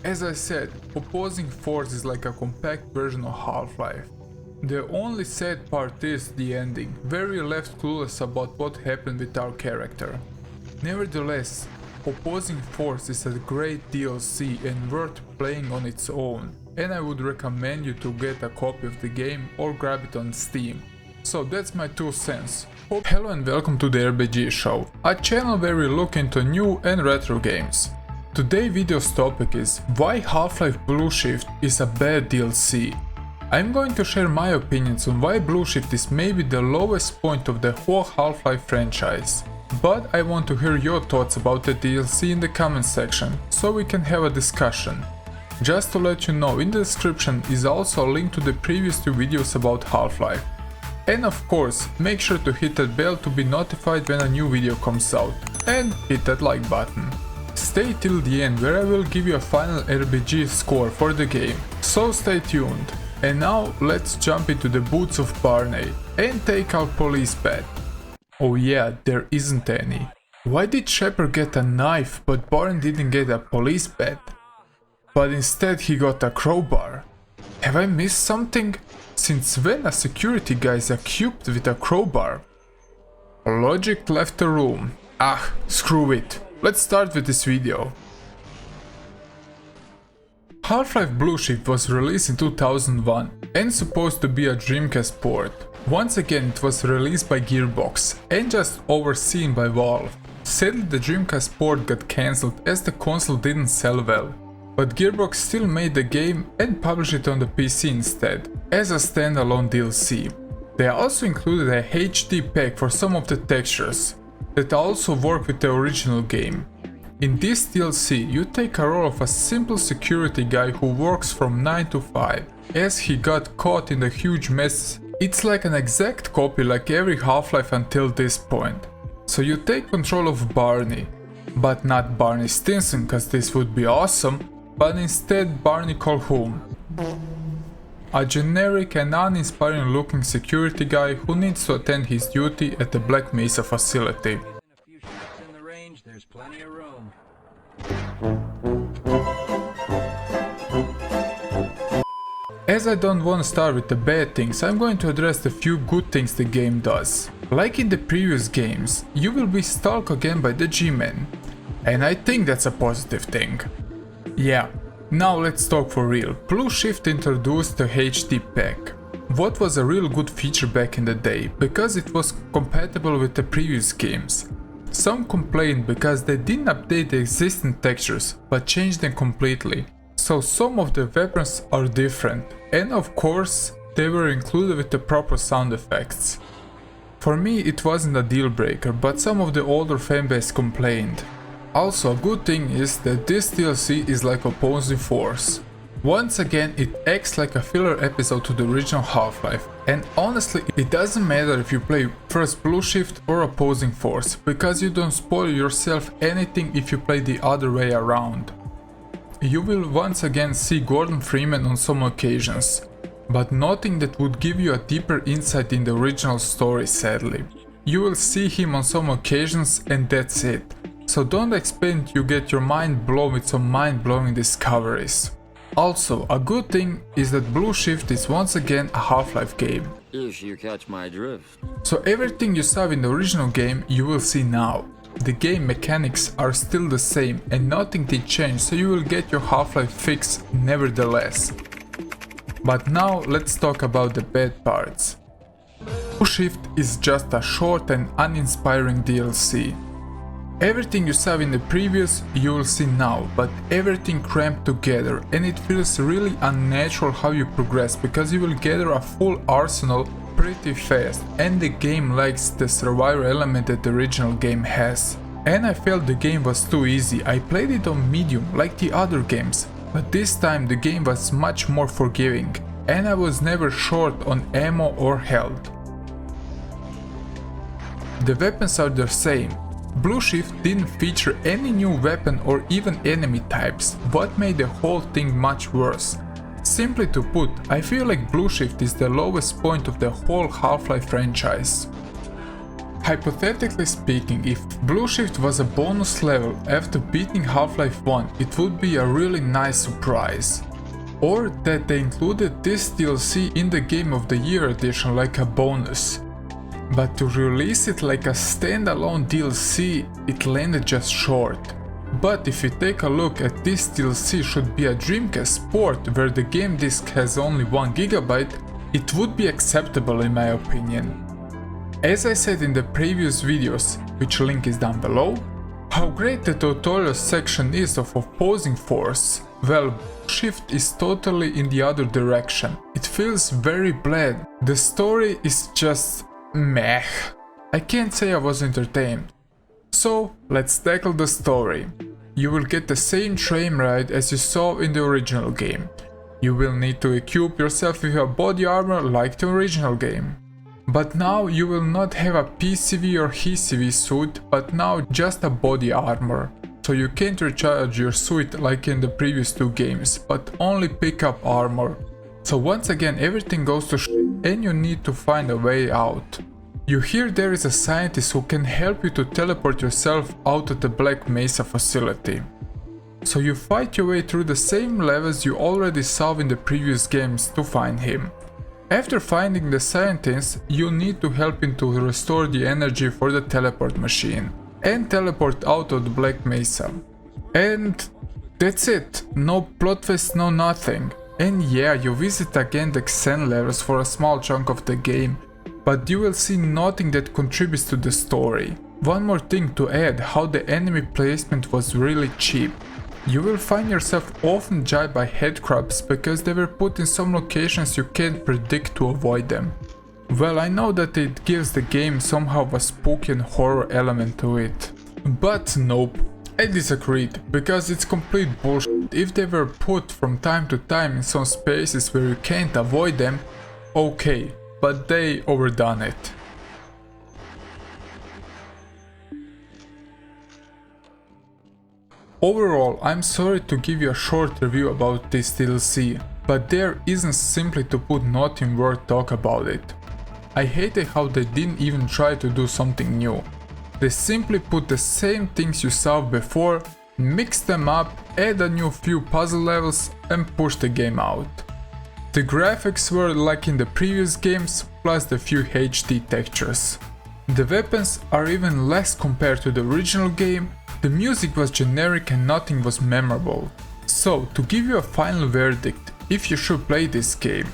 As I said, opposing force is like a compact version of Half-Life. The only sad part is the ending, where we left clueless about what happened with our character. Nevertheless, opposing force is a great DLC and worth playing on its own, and I would recommend you to get a copy of the game or grab it on Steam. So that's my 2 cents. Hello and welcome to the RBG Show, a channel where we look into new and retro games. Today's video's topic is why Half-Life Blue Shift is a bad DLC. I'm going to share my opinions on why Blue Shift is maybe the lowest point of the whole Half-Life franchise. But I want to hear your thoughts about the DLC in the comment section, so we can have a discussion. Just to let you know, in the description is also a link to the previous 2 videos about Half-Life. And of course, make sure to hit that bell to be notified when a new video comes out, and hit that like button. Stay till the end where I will give you a final RBG score for the game, so stay tuned. And now let's jump into the boots of Barney and take our police bat. Oh yeah, there isn't any. Why did Shepard get a knife but Barney didn't get a police bat? But instead he got a crowbar. Have I missed something? Since when a security guy is equipped with a crowbar? Logic left the room. Ah, screw it. Let's start with this video. Half-Life Blue Shift was released in 2001 and supposed to be a Dreamcast port. Once again it was released by Gearbox and just overseen by Valve. Sadly the Dreamcast port got cancelled as the console didn't sell well, but Gearbox still made the game and published it on the PC instead, as a standalone DLC. They also included a HD pack for some of the textures, that also work with the original game. In this DLC you take a role of a simple security guy who works from 9 to 5, as he got caught in a huge mess. It's like an exact copy like every Half-Life until this point. So you take control of Barney, but not Barney Stinson, cause this would be awesome, but instead Barney Calhoun. A generic and uninspiring looking security guy who needs to attend his duty at the Black Mesa facility. As I don't want to start with the bad things, I'm going to address the few good things the game does. Like in the previous games, you will be stalked again by the G-Men, and I think that's a positive thing. Yeah, now let's talk for real. Blue Shift introduced the HD pack. What was a real good feature back in the day, because it was compatible with the previous games. Some complained because they didn't update the existing textures, but changed them completely. So some of the weapons are different, and of course they were included with the proper sound effects. For me it wasn't a deal breaker, but some of the older fanbase complained. Also a good thing is that this DLC is like opposing force. Once again it acts like a filler episode to the original Half-Life, and honestly it doesn't matter if you play first Blue Shift or opposing force, because you don't spoil yourself anything if you play the other way around. You will once again see Gordon Freeman on some occasions, but nothing that would give you a deeper insight in the original story, sadly. You will see him on some occasions and that's it, so don't expect you get your mind blown with some mind-blowing discoveries. Also, a good thing is that Blue Shift is once again a Half-Life game. If you catch my drift. So everything you saw in the original game you will see now. The game mechanics are still the same and nothing did change, so you will get your Half-Life fix nevertheless. But now let's talk about the bad parts. Blue Shift is just a short and uninspiring DLC. Everything you saw in the previous you will see now, but everything cramped together, and it feels really unnatural how you progress, because you will gather a full arsenal pretty fast, and the game lacks the survivor element that the original game has. And I felt the game was too easy. I played it on medium like the other games, but this time the game was much more forgiving, and I was never short on ammo or health. The weapons are the same. Blue Shift didn't feature any new weapon or even enemy types, what made the whole thing much worse. Simply to put, I feel like Blue Shift is the lowest point of the whole Half-Life franchise. Hypothetically speaking, if Blue Shift was a bonus level after beating Half-Life 1, it would be a really nice surprise. Or that they included this DLC in the Game of the Year edition like a bonus. But to release it like a standalone DLC, it landed just short. But if you take a look at this DLC should be a Dreamcast port where the game disc has only 1 GB, it would be acceptable in my opinion. As I said in the previous videos, which link is down below, how great the tutorial section is of opposing force, well, Shift is totally in the other direction. It feels very bland. The story is just meh. I can't say I was entertained. So let's tackle the story. You will get the same train ride as you saw in the original game. You will need to equip yourself with a body armor like the original game. But now you will not have a PCV or HCV suit, but now just a body armor. So you can't recharge your suit like in the previous 2 games, but only pick up armor. So once again everything goes to shit and you need to find a way out. You hear there is a scientist who can help you to teleport yourself out of the Black Mesa facility. So you fight your way through the same levels you already saw in the previous games to find him. After finding the scientist, you need to help him to restore the energy for the teleport machine and teleport out of the Black Mesa. And That's it, no plot twist, no nothing. And yeah, you visit again the Xen levels for a small chunk of the game, but you will see nothing that contributes to the story. One more thing to add, how the enemy placement was really cheap. You will find yourself often jibed by headcrabs because they were put in some locations you can't predict to avoid them. Well, I know that it gives the game somehow a spooky and horror element to it. But nope, I disagreed, because it's complete bullshit. If they were put from time to time in some spaces where you can't avoid them, okay, but they overdone it. Overall, I'm sorry to give you a short review about this DLC, but there isn't simply to put nothing worth talk about it. I hated how they didn't even try to do something new. They simply put the same things you saw before, mix them up, add a new few puzzle levels and push the game out. The graphics were like in the previous games, plus the few HD textures. The weapons are even less compared to the original game, the music was generic and nothing was memorable. So, to give you a final verdict, if you should play this game.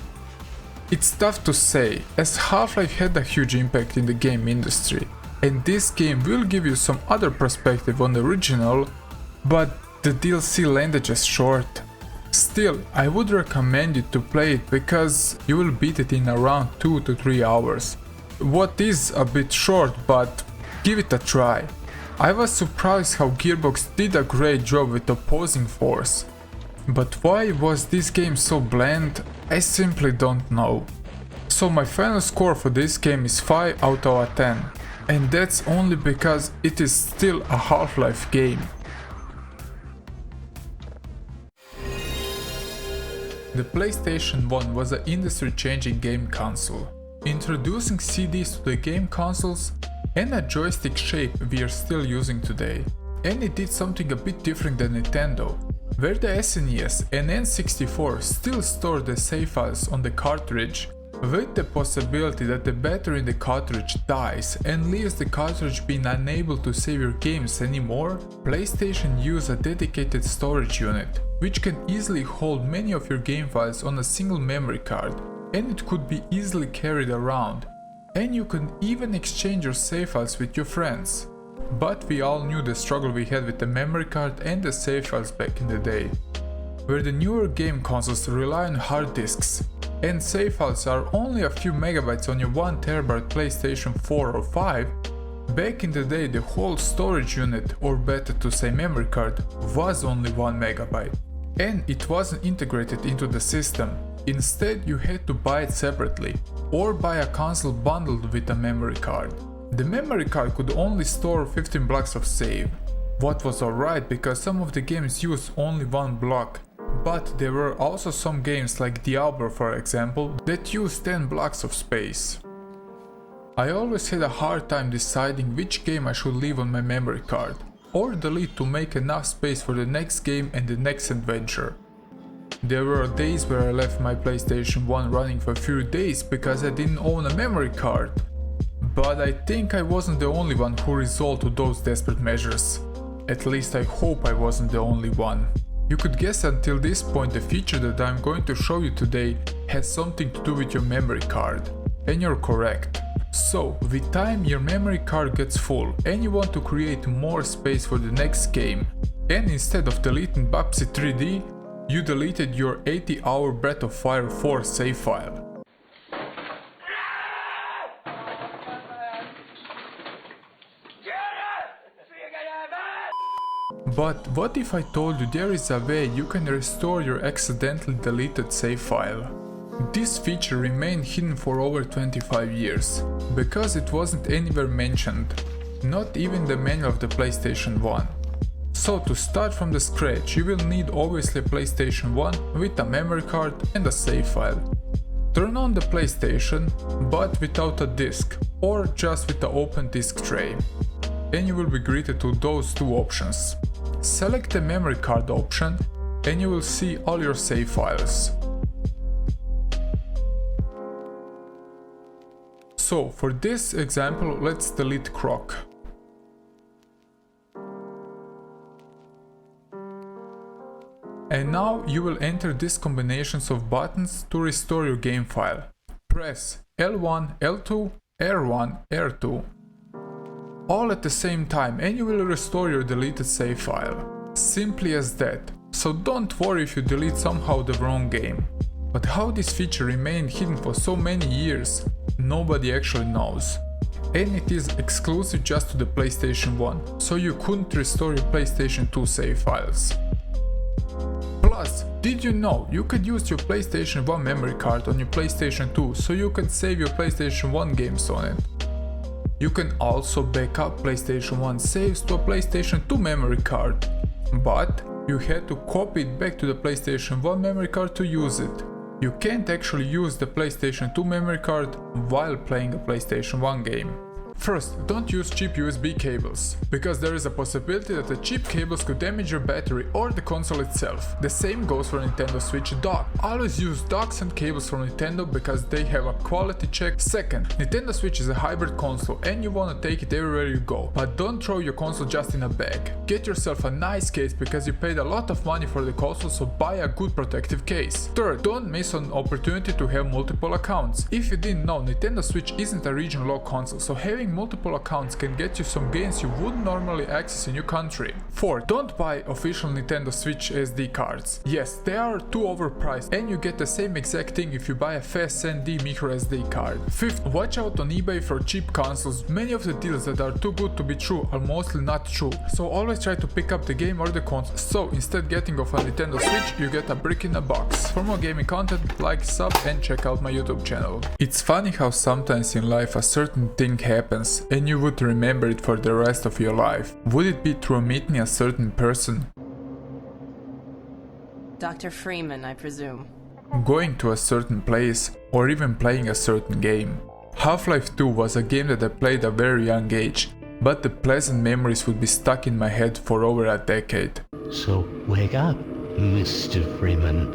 It's tough to say, as Half-Life had a huge impact in the game industry, and this game will give you some other perspective on the original, but the DLC landed just short. Still, I would recommend you to play it because you will beat it in around 2 to 3 hours. What is a bit short, but give it a try. I was surprised how Gearbox did a great job with opposing force. But why was this game so bland? I simply don't know. So my final score for this game is 5 out of 10. And that's only because it is still a Half-Life game. The PlayStation 1 was an industry-changing game console, introducing CDs to the game consoles and a joystick shape we are still using today. And it did something a bit different than Nintendo, where the SNES and N64 still store the save files on the cartridge, with the possibility that the battery in the cartridge dies and leaves the cartridge being unable to save your games anymore. PlayStation used a dedicated storage unit, which can easily hold many of your game files on a single memory card, and it could be easily carried around, and you can even exchange your save files with your friends. But we all knew the struggle we had with the memory card and the save files back in the day. Where the newer game consoles rely on hard disks, and save files are only a few megabytes on your 1TB PlayStation 4 or 5, back in the day the whole storage unit, or better to say memory card, was only 1 megabyte. And it wasn't integrated into the system. Instead you had to buy it separately, or buy a console bundled with a memory card. The memory card could only store 15 blocks of save, what was alright because some of the games used only one block, but there were also some games like Diablo for example that used 10 blocks of space. I always had a hard time deciding which game I should leave on my memory card, or delete to make enough space for the next game and the next adventure. There were days where I left my PlayStation 1 running for a few days because I didn't own a memory card. But I think I wasn't the only one who resorted to those desperate measures. At least I hope I wasn't the only one. You could guess until this point the feature that I'm going to show you today has something to do with your memory card. And you're correct. So, with time your memory card gets full and you want to create more space for the next game. And instead of deleting Babsy 3D, you deleted your 80-hour Breath of Fire 4 save file. But what if I told you there is a way you can restore your accidentally deleted save file? This feature remained hidden for over 25 years, because it wasn't anywhere mentioned, not even the manual of the PlayStation 1. So to start from the scratch you will need obviously a PlayStation 1 with a memory card and a save file. Turn on the PlayStation, but without a disc, or just with the open disc tray, and you will be greeted to those two options. Select the memory card option and you will see all your save files. So for this example let's delete Croc. And now you will enter these combinations of buttons to restore your game file. Press L1, L2, R1, R2 all at the same time and you will restore your deleted save file. Simply as that. So don't worry if you delete somehow the wrong game. But how this feature remained hidden for so many years, nobody actually knows. And it is exclusive just to the PlayStation 1, so you couldn't restore your PlayStation 2 save files. Plus, did you know you could use your PlayStation 1 memory card on your PlayStation 2 so you could save your PlayStation 1 games on it? You can also back up PlayStation 1 saves to a PlayStation 2 memory card, but you had to copy it back to the PlayStation 1 memory card to use it. You can't actually use the PlayStation 2 memory card while playing a PlayStation 1 game. First, don't use cheap USB cables, because there is a possibility that the cheap cables could damage your battery or the console itself. The same goes for Nintendo Switch dock. Always use docks and cables from Nintendo because they have a quality check. Second, Nintendo Switch is a hybrid console and you wanna take it everywhere you go, but don't throw your console just in a bag. Get yourself a nice case because you paid a lot of money for the console, so buy a good protective case. Third, don't miss an opportunity to have multiple accounts. If you didn't know, Nintendo Switch isn't a region locked console, so having multiple accounts can get you some games you wouldn't normally access in your country. 4. Don't buy official Nintendo Switch SD cards. Yes, they are too overpriced and you get the same exact thing if you buy a fast SND micro SD card. 5th, watch out on eBay for cheap consoles. Many of the deals that are too good to be true are mostly not true, so always try to pick up the game or the console. So instead getting of a Nintendo Switch, you get a brick in a box. For more gaming content, like, sub and check out my YouTube channel. It's funny how sometimes in life a certain thing happens and you would remember it for the rest of your life. Would it be through meeting a certain person? Dr. Freeman, I presume. Going to a certain place, or even playing a certain game. Half-Life 2 was a game that I played at a very young age, but the pleasant memories would be stuck in my head for over a decade. So wake up, Mr. Freeman.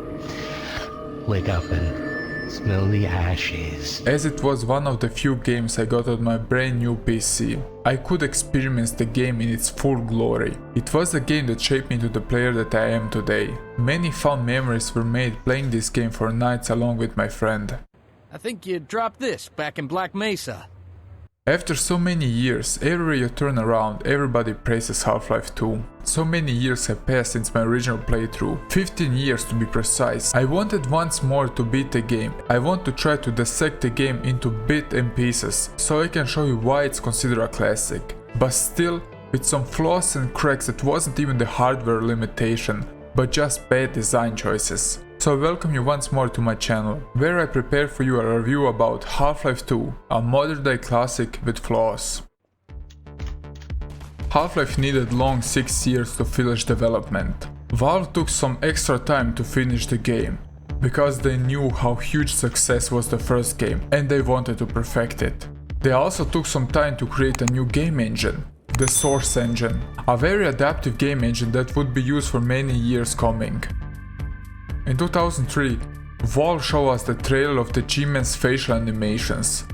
Wake up and smell the ashes. As it was one of the few games I got on my brand new PC, I could experience the game in its full glory. It was a game that shaped me into the player that I am today. Many fun memories were made playing this game for nights along with my friend. I think you dropped this back in Black Mesa. After so many years, everywhere you turn around, everybody praises Half-Life 2. So many years have passed since my original playthrough, 15 years to be precise. I wanted once more to beat the game. I want to try to dissect the game into bits and pieces, so I can show you why it's considered a classic. But still, with some flaws and cracks that wasn't even the hardware limitation, but just bad design choices. So I welcome you once more to my channel, where I prepare for you a review about Half-Life 2, a modern day classic with flaws. Half-Life needed long 6 years to finish development. Valve took some extra time to finish the game, because they knew how huge success was the first game and they wanted to perfect it. They also took some time to create a new game engine, the Source engine, a very adaptive game engine that would be used for many years coming. In 2003, Valve showed us the trailer of the G-Man's facial animations.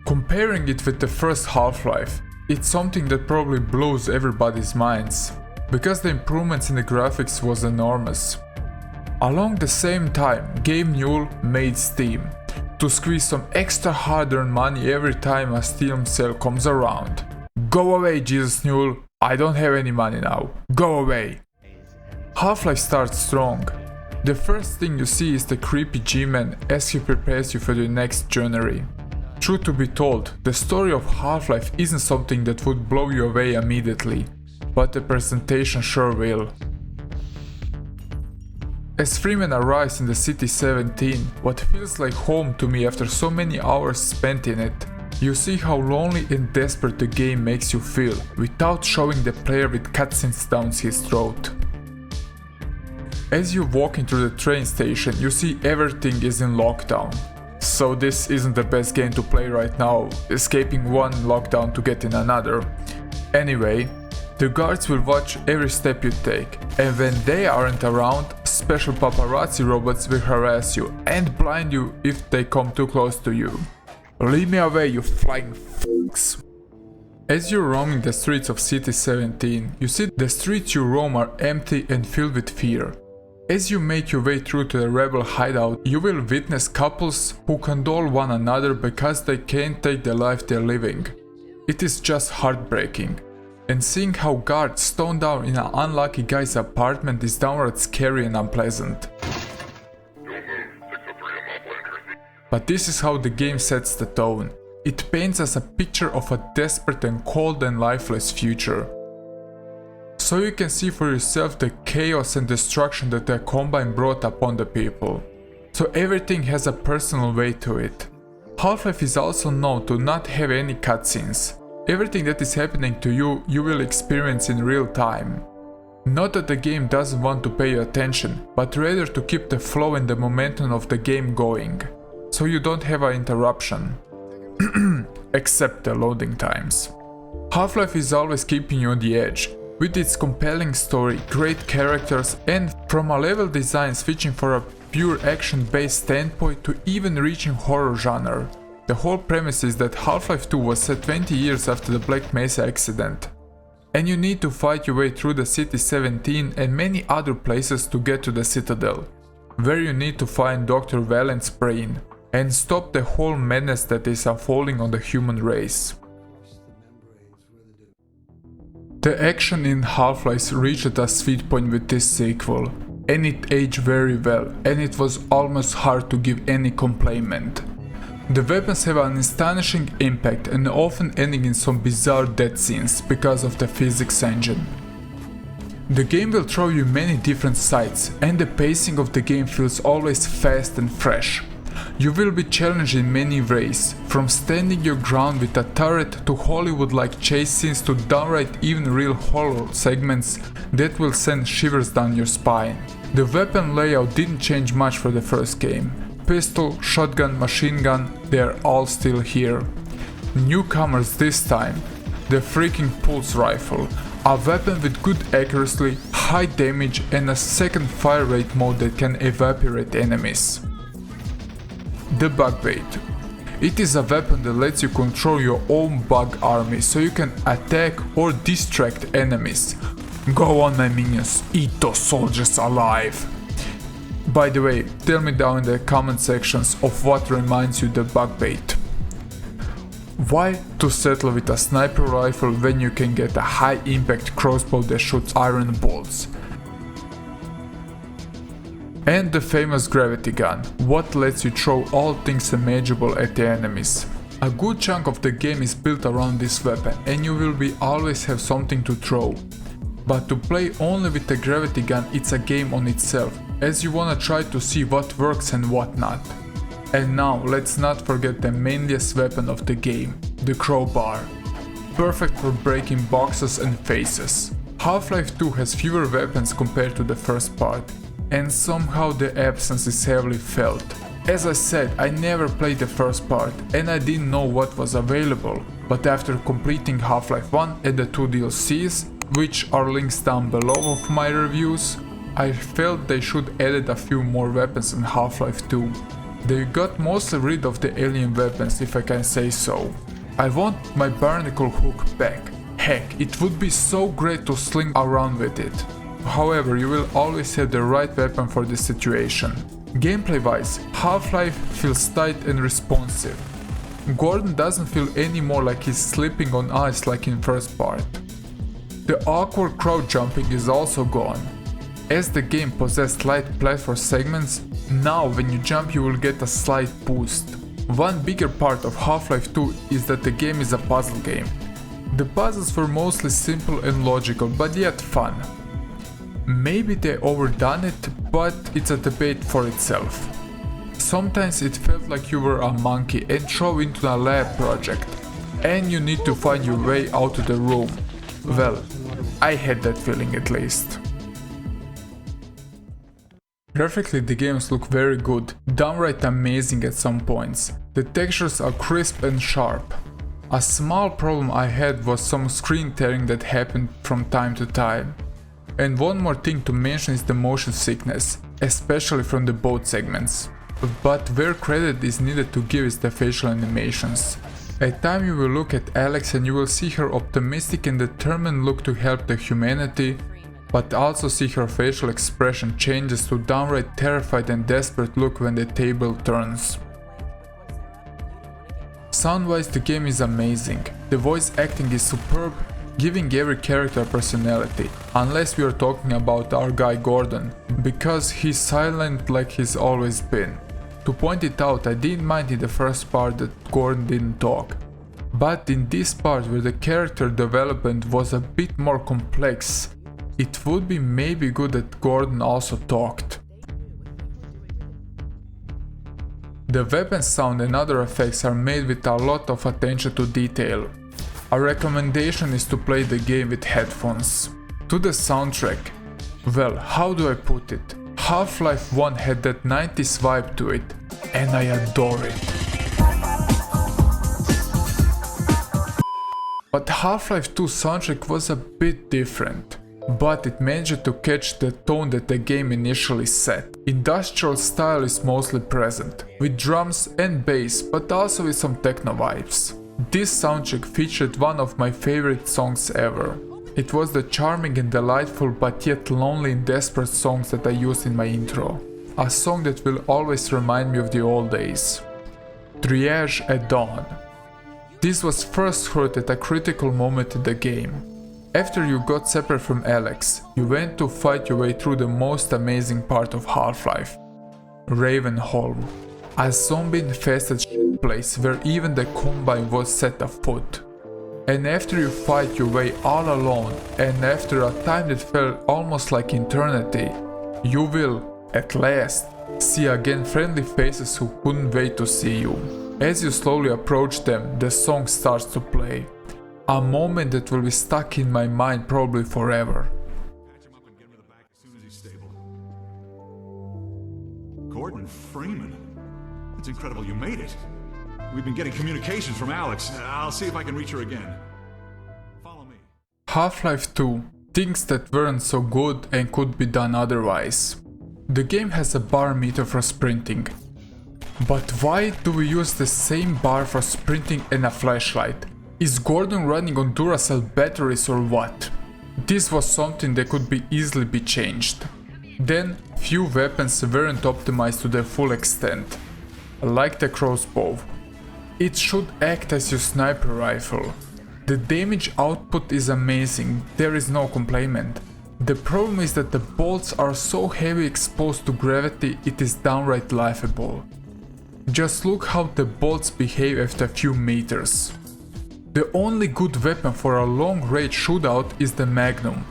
Comparing it with the first Half-Life, it's something that probably blows everybody's minds, because the improvements in the graphics was enormous. Along the same time, Gabe Newell made Steam, to squeeze some extra hard-earned money every time a Steam sale comes around. Go away, Jesus Newell, I don't have any money now, go away! Half-Life starts strong. The first thing you see is the creepy G-Man as he prepares you for the next journey. Truth to be told, the story of Half-Life isn't something that would blow you away immediately, but the presentation sure will. As Freeman arrives in the City 17, what feels like home to me after so many hours spent in it, you see how lonely and desperate the game makes you feel, without showing the player with cutscenes down his throat. As you walk into the train station, you see everything is in lockdown. So this isn't the best game to play right now, escaping one lockdown to get in another. Anyway, the guards will watch every step you take, and when they aren't around, special paparazzi robots will harass you and blind you if they come too close to you. Leave me away, you flying f***s. As you're roaming the streets of City 17, you see the streets you roam are empty and filled with fear. As you make your way through to the rebel hideout, you will witness couples who condole one another because they can't take the life they're living. It is just heartbreaking. And seeing how guards stone down in an unlucky guy's apartment is downright scary and unpleasant. But this is how the game sets the tone. It paints us a picture of a desperate and cold and lifeless future. So you can see for yourself the chaos and destruction that the Combine brought upon the people. So everything has a personal weight to it. Half-Life is also known to not have any cutscenes. Everything that is happening to you, you will experience in real time. Not that the game doesn't want to pay you attention, but rather to keep the flow and the momentum of the game going, so you don't have an interruption. Except the loading times. Half-Life is always keeping you on the edge, with its compelling story, great characters, and from a level design switching for a pure action-based standpoint to even reaching horror genre. The whole premise is that Half-Life 2 was set 20 years after the Black Mesa accident, and you need to fight your way through the City 17 and many other places to get to the Citadel, where you need to find Dr. Valent's brain and stop the whole menace that is unfolding on the human race. The action in Half-Life reached a sweet point with this sequel, and it aged very well, and it was almost hard to give any complaint. The weapons have an astonishing impact and often ending in some bizarre death scenes because of the physics engine. The game will throw you many different sights, and the pacing of the game feels always fast and fresh. You will be challenged in many ways, from standing your ground with a turret to Hollywood-like chase scenes to downright even real horror segments that will send shivers down your spine. The weapon layout didn't change much for the first game. Pistol, shotgun, machine gun, they're all still here. Newcomers this time, the freaking pulse rifle, a weapon with good accuracy, high damage and a second fire rate mode that can evaporate enemies. The bug bait. It is a weapon that lets you control your own bug army so you can attack or distract enemies. Go on my minions, eat those soldiers alive. By the way, tell me down in the comment sections of what reminds you the bug bait. Why to settle with a sniper rifle when you can get a high impact crossbow that shoots iron bolts? And the famous gravity gun, what lets you throw all things imaginable at the enemies. A good chunk of the game is built around this weapon and you will always have something to throw. But to play only with the gravity gun, it's a game on itself, as you wanna try to see what works and what not. And now let's not forget the mainliest weapon of the game, the crowbar. Perfect for breaking boxes and faces. Half-Life 2 has fewer weapons compared to the first part, and somehow the absence is heavily felt. As I said, I never played the first part and I didn't know what was available, but after completing Half-Life 1 and the 2 DLCs, which are links down below of my reviews, I felt they should added a few more weapons in Half-Life 2. They got mostly rid of the alien weapons, if I can say so. I want my barnacle hook back. Heck, it would be so great to sling around with it. However, you will always have the right weapon for this situation. Gameplay wise, Half-Life feels tight and responsive. Gordon doesn't feel any more like he's slipping on ice like in first part. The awkward crowd jumping is also gone. As the game possesses light platform segments, now when you jump you will get a slight boost. One bigger part of Half-Life 2 is that the game is a puzzle game. The puzzles were mostly simple and logical, but yet fun. Maybe they overdone it, but it's a debate for itself. Sometimes it felt like you were a monkey and thrown into a lab project, and you need to find your way out of the room. Well, I had that feeling at least. Graphically the games look very good, downright amazing at some points. The textures are crisp and sharp. A small problem I had was some screen tearing that happened from time to time. And one more thing to mention is the motion sickness, especially from the boat segments. But where credit is needed to give is the facial animations. At times you will look at Alex and you will see her optimistic and determined look to help the humanity, but also see her facial expression changes to downright terrified and desperate look when the table turns. Sound-wise, the game is amazing. The voice acting is superb, giving every character a personality, unless we are talking about our guy Gordon, because he's silent like he's always been. To point it out, I didn't mind in the first part that Gordon didn't talk, but in this part where the character development was a bit more complex, it would be maybe good that Gordon also talked. The weapon sound and other effects are made with a lot of attention to detail. A recommendation is to play the game with headphones. To the soundtrack, well, how do I put it? Half-Life 1 had that 90s vibe to it, and I adore it. But Half-Life 2 soundtrack was a bit different, but it managed to catch the tone that the game initially set. Industrial style is mostly present, with drums and bass, but also with some techno vibes. This soundtrack featured one of my favorite songs ever. It was the charming and delightful but yet lonely and desperate songs that I used in my intro. A song that will always remind me of the old days. Triage at Dawn. This was first heard at a critical moment in the game. After you got separate from Alex, you went to fight your way through the most amazing part of Half-Life, Ravenholm, a zombie-infested place where even the Combine was set afoot. And after you fight your way all alone, and after a time that felt almost like eternity, you will, at last, see again friendly faces who couldn't wait to see you. As you slowly approach them, the song starts to play. A moment that will be stuck in my mind probably forever. Gordon Freeman? It's incredible you made it. We've been getting communications from Alex. I'll see if I can reach her again. Follow me. Half-Life 2. Things that weren't so good and could be done otherwise. The game has a bar meter for sprinting. But why do we use the same bar for sprinting and a flashlight? Is Gordon running on Duracell batteries or what? This was something that could be easily be changed. Then, few weapons weren't optimized to their full extent, like the crossbow. It should act as your sniper rifle. The damage output is amazing, there is no complaint. The problem is that the bolts are so heavy exposed to gravity it is downright laughable. Just look how the bolts behave after a few meters. The only good weapon for a long-range shootout is the Magnum.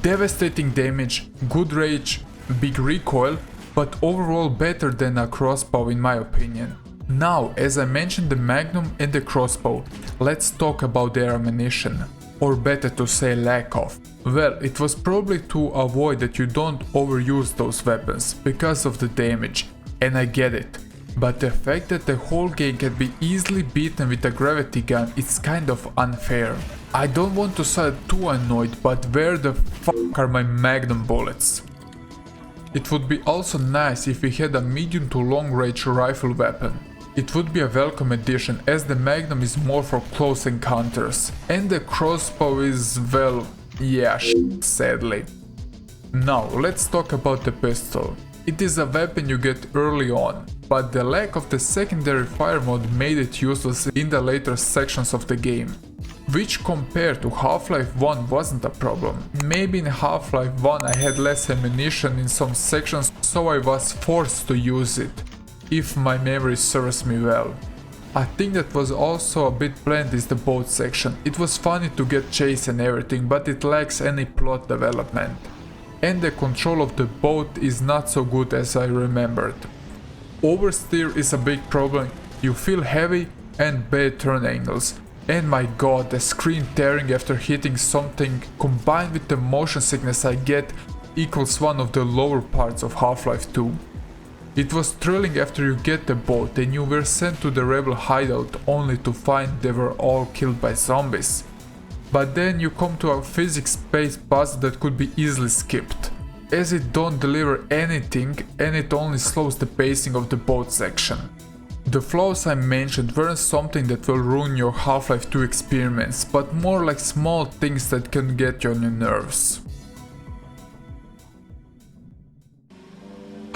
Devastating damage, good range, big recoil, but overall better than a crossbow in my opinion. Now, as I mentioned the Magnum and the crossbow, let's talk about their ammunition, or better to say lack of. Well, it was probably to avoid that you don't overuse those weapons because of the damage, and I get it. But the fact that the whole game can be easily beaten with a gravity gun is kind of unfair. I don't want to sound too annoyed, but where the fuck are my Magnum bullets? It would be also nice if we had a medium to long range rifle weapon. It would be a welcome addition as the Magnum is more for close encounters, and the crossbow is, well, yeah, sadly. Now let's talk about the pistol. It is a weapon you get early on, but the lack of the secondary fire mode made it useless in the later sections of the game, which compared to Half-Life 1 wasn't a problem. Maybe in Half-Life 1 I had less ammunition in some sections, so I was forced to use it, if my memory serves me well. A thing that was also a bit bland is the boat section. It was funny to get chased and everything, but it lacks any plot development. And the control of the boat is not so good as I remembered. Oversteer is a big problem, you feel heavy and bad turn angles. And my god, the screen tearing after hitting something combined with the motion sickness I get equals one of the lower parts of Half-Life 2. It was thrilling after you get the boat and you were sent to the rebel hideout only to find they were all killed by zombies. But then you come to a physics-based puzzle that could be easily skipped, as it don't deliver anything and it only slows the pacing of the boat section. The flaws I mentioned weren't something that will ruin your Half-Life 2 experiments, but more like small things that can get you on your nerves.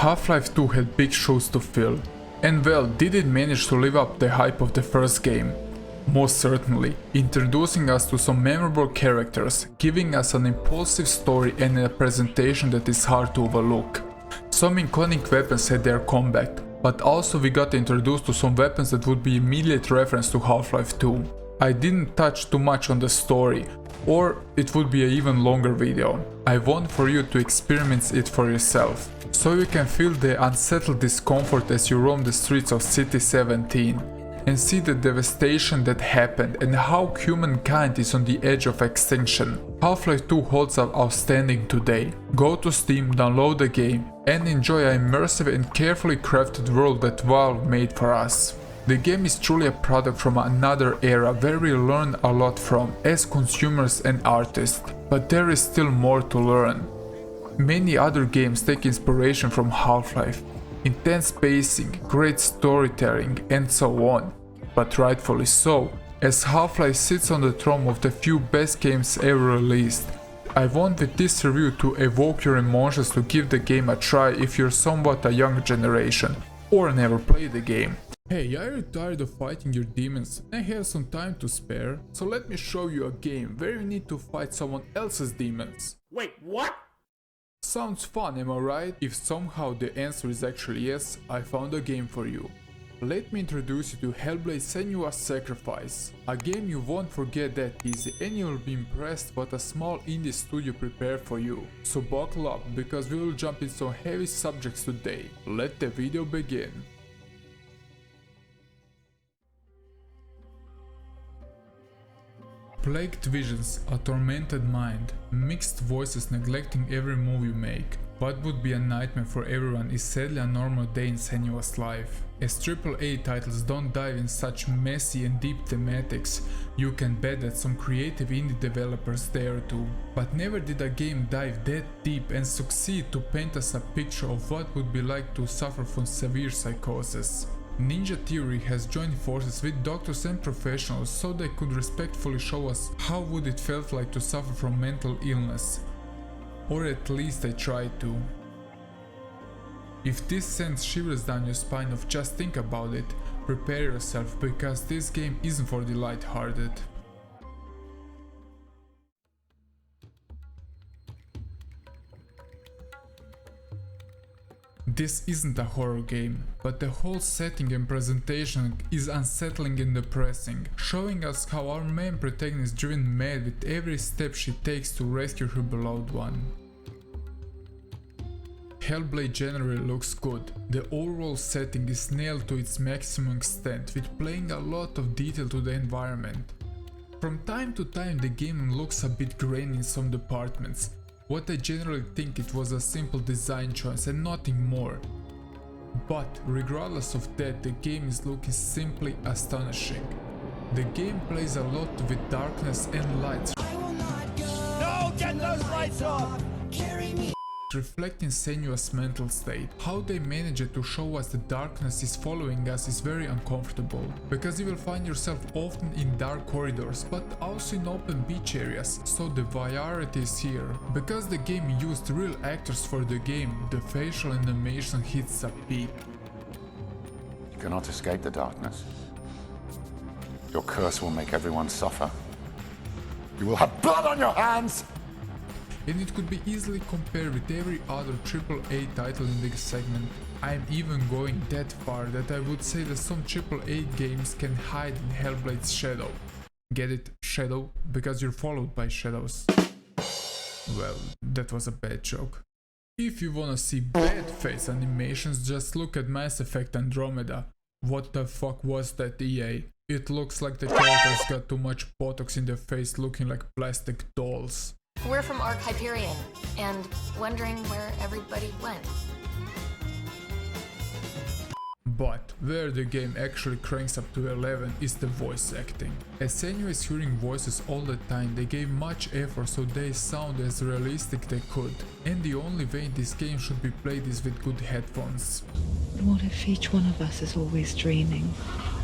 Half-Life 2 had big shoes to fill. And well, did it manage to live up the hype of the first game? Most certainly, introducing us to some memorable characters, giving us an impulsive story and a presentation that is hard to overlook. Some iconic weapons had their comeback, but also we got introduced to some weapons that would be immediate reference to Half-Life 2. I didn't touch too much on the story, or it would be an even longer video. I want for you to experience it for yourself, so you can feel the unsettled discomfort as you roam the streets of City 17 and see the devastation that happened and how humankind is on the edge of extinction. Half-Life 2 holds up outstanding today. Go to Steam, download the game and enjoy an immersive and carefully crafted world that Valve made for us. The game is truly a product from another era where we learn a lot from as consumers and artists, but there is still more to learn. Many other games take inspiration from Half-Life. Intense pacing, great storytelling and so on, but rightfully so, as Half-Life sits on the throne of the few best games ever released. I want with this review to evoke your emotions to give the game a try if you're somewhat a young generation, or never played the game. Hey, are you tired of fighting your demons? I have some time to spare, so let me show you a game where you need to fight someone else's demons. Wait, what? Sounds fun, am I right? If somehow the answer is actually yes, I found a game for you. Let me introduce you to Hellblade Senua's Sacrifice, a game you won't forget that easy and you'll be impressed what a small indie studio prepared for you. So buckle up, because we will jump into some heavy subjects today. Let the video begin. Plagued visions, a tormented mind, mixed voices neglecting every move you make. What would be a nightmare for everyone is sadly a normal day in Senua's life. As AAA titles don't dive in such messy and deep thematics, you can bet that some creative indie developers dare to. But never did a game dive that deep and succeed to paint us a picture of what would be like to suffer from severe psychosis. Ninja Theory has joined forces with doctors and professionals so they could respectfully show us how would it felt like to suffer from mental illness. Or at least they tried to. If this sends shivers down your spine of just think about it, prepare yourself, because this game isn't for the light-hearted. This isn't a horror game, but the whole setting and presentation is unsettling and depressing, showing us how our main protagonist is driven mad with every step she takes to rescue her beloved one. Hellblade generally looks good. The overall setting is nailed to its maximum extent, with playing a lot of detail to the environment. From time to time the game looks a bit grainy in some departments. What I generally think it was a simple design choice and nothing more. But regardless of that, the game is looking simply astonishing. The game plays a lot with darkness and lights. No, get those lights off! Carry me! Reflecting Senua's mental state. How they manage to show us the darkness is following us is very uncomfortable, because you will find yourself often in dark corridors, but also in open beach areas, so the variety is here. Because the game used real actors for the game, the facial animation hits a peak. You cannot escape the darkness. Your curse will make everyone suffer. You will have blood on your hands! And it could be easily compared with every other AAA title in this segment. I'm even going that far that I would say that some AAA games can hide in Hellblade's shadow. Get it? Shadow? Because you're followed by shadows. Well, that was a bad joke. If you wanna see bad face animations, just look at Mass Effect Andromeda. What the fuck was that, EA? It looks like the characters got too much Botox in their face, looking like plastic dolls. We're from Ark Hyperion, and wondering where everybody went. But where the game actually cranks up to 11 is the voice acting. As Senua is hearing voices all the time, they gave much effort so they sound as realistic they could. And the only way this game should be played is with good headphones. What if each one of us is always dreaming,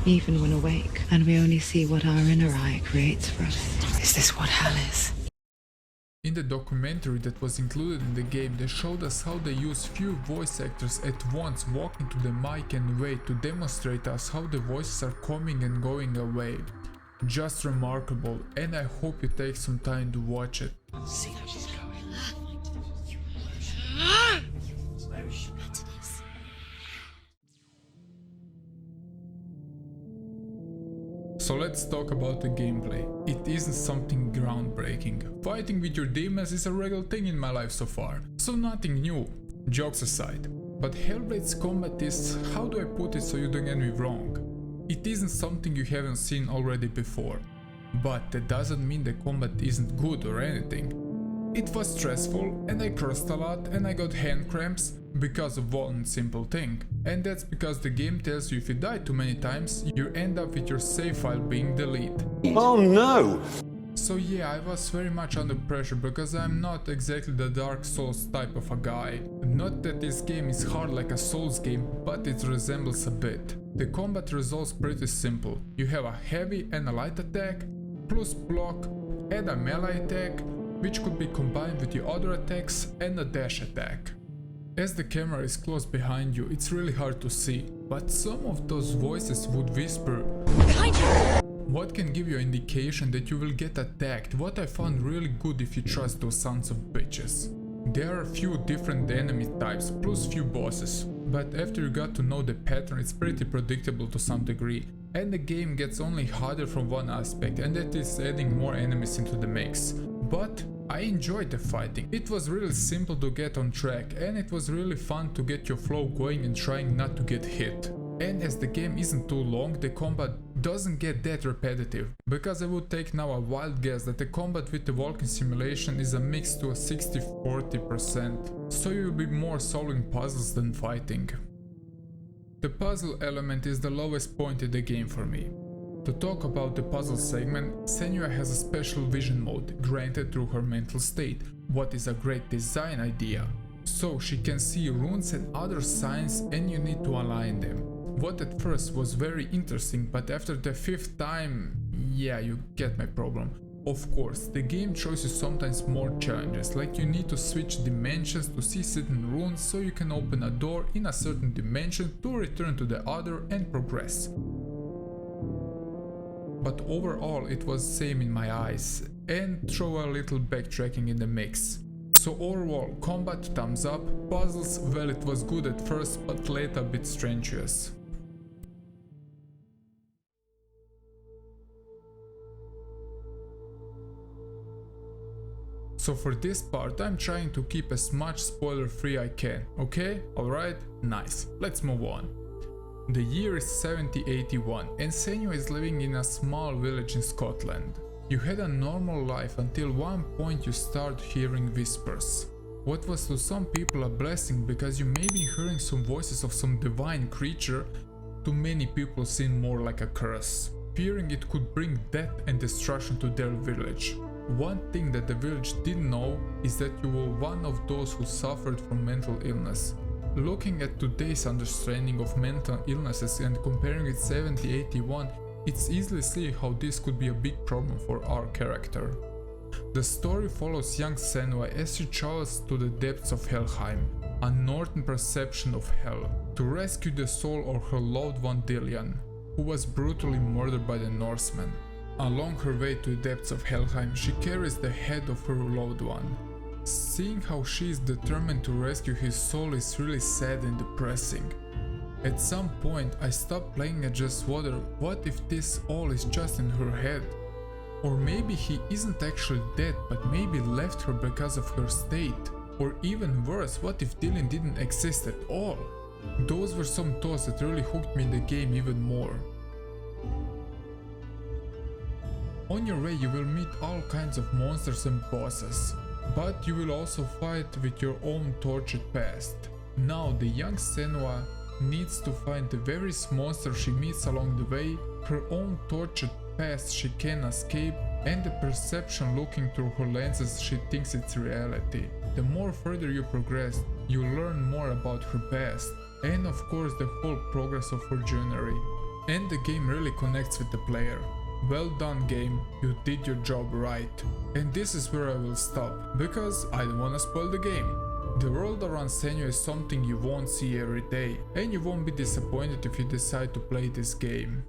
even when awake, and we only see what our inner eye creates for us? Is this what hell is? In the documentary that was included in the game, they showed us how they use few voice actors at once walking to the mic and wait to demonstrate us how the voices are coming and going away. Just remarkable, and I hope you take some time to watch it. See how she's going. Where is she? So let's talk about the gameplay. It isn't something groundbreaking. Fighting with your demons is a regular thing in my life so far, so nothing new, jokes aside. But Hellblade's combat is, how do I put it so you don't get me wrong? It isn't something you haven't seen already before, but that doesn't mean the combat isn't good or anything. It was stressful and I cursed a lot and I got hand cramps because of one simple thing. And that's because the game tells you if you die too many times, you end up with your save file being deleted. Oh no! So yeah, I was very much under pressure because I'm not exactly the Dark Souls type of a guy. Not that this game is hard like a Souls game, but it resembles a bit. The combat resolves pretty simple. You have a heavy and a light attack, plus block, add a melee attack, which could be combined with your other attacks, and a dash attack. As the camera is close behind you, it's really hard to see, but some of those voices would whisper behind you! What can give you an indication that you will get attacked, what I found really good if you trust those sons of bitches. There are a few different enemy types, plus few bosses, but after you got to know the pattern it's pretty predictable to some degree, and the game gets only harder from one aspect, and that is adding more enemies into the mix. But I enjoyed the fighting, it was really simple to get on track, and it was really fun to get your flow going and trying not to get hit. And as the game isn't too long, the combat doesn't get that repetitive, because I would take now a wild guess that the combat with the walking simulation is a mix to a 60-40%, so you'll be more solving puzzles than fighting. The puzzle element is the lowest point in the game for me. To talk about the puzzle segment, Senua has a special vision mode granted through her mental state, what is a great design idea. So she can see runes and other signs and you need to align them. What at first was very interesting, but after the 5th time, yeah, you get my problem. Of course, the game shows you sometimes more challenges, like you need to switch dimensions to see certain runes so you can open a door in a certain dimension to return to the other and progress. But overall it was same in my eyes, and throw a little backtracking in the mix. So overall, combat thumbs up, puzzles, well, it was good at first, but later a bit strenuous. So for this part I'm trying to keep as much spoiler free I can, okay? Alright? Nice, let's move on. The year is 7081 and Senua is living in a small village in Scotland. You had a normal life until one point you start hearing whispers. What was to some people a blessing because you may be hearing some voices of some divine creature, to many people seemed more like a curse, fearing it could bring death and destruction to their village. One thing that the village didn't know is that you were one of those who suffered from mental illness. Looking at today's understanding of mental illnesses and comparing it 7081, it's easily see how this could be a big problem for our character. The story follows young Senua as she travels to the depths of Helheim, a northern perception of hell, to rescue the soul of her loved one Dillian, who was brutally murdered by the Norsemen. Along her way to the depths of Helheim, she carries the head of her loved one. Seeing how she is determined to rescue his soul is really sad and depressing. At some point I stopped playing and just wondered what if this all is just in her head. Or maybe he isn't actually dead but maybe left her because of her state. Or even worse, what if Dylan didn't exist at all? Those were some thoughts that really hooked me in the game even more. On your way you will meet all kinds of monsters and bosses, but you will also fight with your own tortured past. Now the young Senua needs to find the various monsters she meets along the way, her own tortured past she can escape, and the perception looking through her lenses she thinks it's reality. The more further you progress, you learn more about her past, and of course the whole progress of her journey. And the game really connects with the player. Well done game, you did your job right. And this is where I will stop, because I don't wanna spoil the game. The world around Senua is something you won't see every day, and you won't be disappointed if you decide to play this game.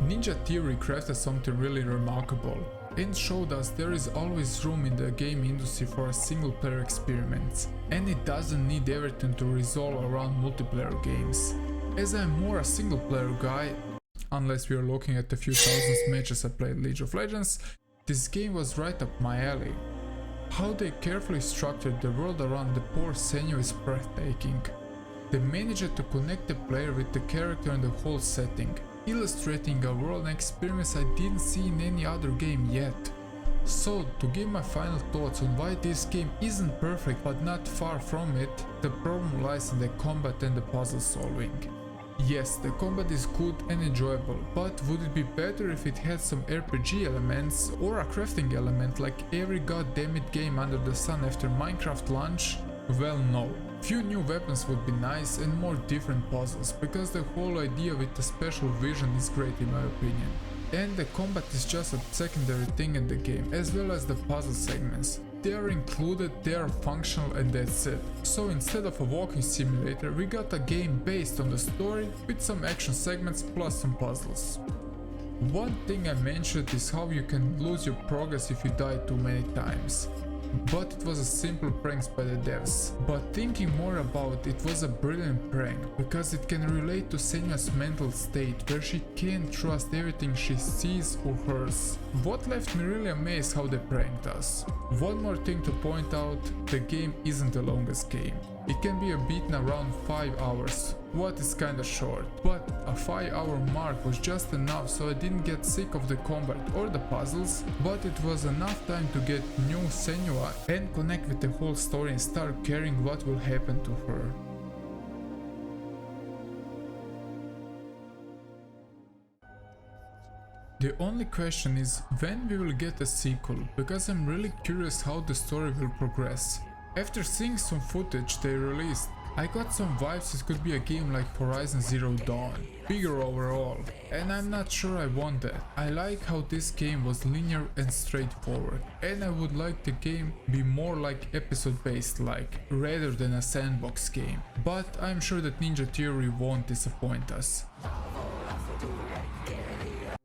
Ninja Theory crafted something really remarkable and showed us there is always room in the game industry for a single player experiment, and it doesn't need everything to resolve around multiplayer games. As I'm more a single player guy, unless we are looking at the few thousands matches I played League of Legends, this game was right up my alley. How they carefully structured the world around the poor Senua is breathtaking. They managed to connect the player with the character and the whole setting, illustrating a world and experience I didn't see in any other game yet. So, to give my final thoughts on why this game isn't perfect but not far from it, the problem lies in the combat and the puzzle solving. Yes, the combat is good and enjoyable, but would it be better if it had some RPG elements or a crafting element like every goddammit game under the sun after Minecraft launch? Well, no. Few new weapons would be nice and more different puzzles, because the whole idea with the special vision is great in my opinion. And the combat is just a secondary thing in the game, as well as the puzzle segments. They are included, they are functional, and that's it. So instead of a walking simulator, we got a game based on the story with some action segments plus some puzzles. One thing I mentioned is how you can lose your progress if you die too many times. But it was a simple prank by the devs. But thinking more about it, was a brilliant prank, because it can relate to Senua's mental state, where she can't trust everything she sees or hears. What left me really amazed how they pranked us. One more thing to point out, the game isn't the longest game. It can be beaten around 5 hours, what is kinda short, but a 5-hour mark was just enough so I didn't get sick of the combat or the puzzles, but it was enough time to get new Senua and connect with the whole story and start caring what will happen to her. The only question is when we will get a sequel, because I'm really curious how the story will progress. After seeing some footage they released, I got some vibes it could be a game like Horizon Zero Dawn, bigger overall, and I'm not sure I want that. I like how this game was linear and straightforward, and I would like the game be more like episode based rather than a sandbox game, but I'm sure that Ninja Theory won't disappoint us.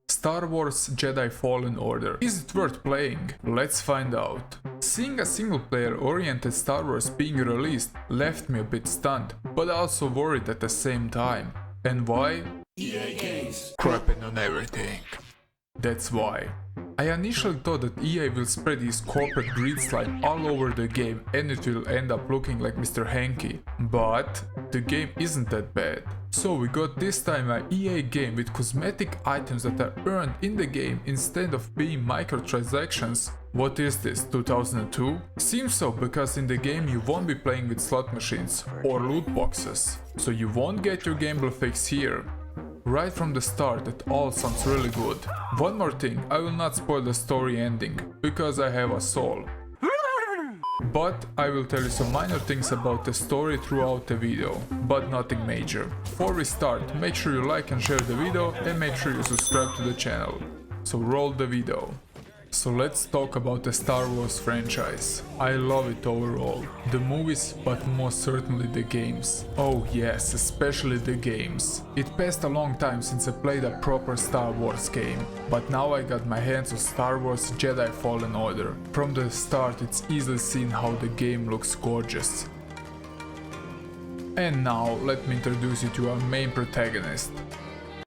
Star Wars Jedi Fallen Order. Is it worth playing? Let's find out. Seeing a single player oriented Star Wars being released left me a bit stunned, but also worried at the same time. And why? EA Games. Crapping on everything. That's why. I initially thought that EA will spread his corporate greed slime all over the game and it will end up looking like Mr. Hanky. But the game isn't that bad. So we got this time a EA game with cosmetic items that are earned in the game instead of being microtransactions. What is this, 2002? Seems so, because in the game you won't be playing with slot machines or loot boxes. So you won't get your gamble fix here. Right from the start, it all sounds really good. One more thing, I will not spoil the story ending, because I have a soul. But I will tell you some minor things about the story throughout the video, but nothing major. Before we start, make sure you like and share the video and make sure you subscribe to the channel. So roll the video. So let's talk about the Star Wars franchise. I love it overall. The movies, but most certainly the games. Oh yes, especially the games. It passed a long time since I played a proper Star Wars game, but now I got my hands on Star Wars Jedi Fallen Order. From the start it's easily seen how the game looks gorgeous. And now let me introduce you to our main protagonist.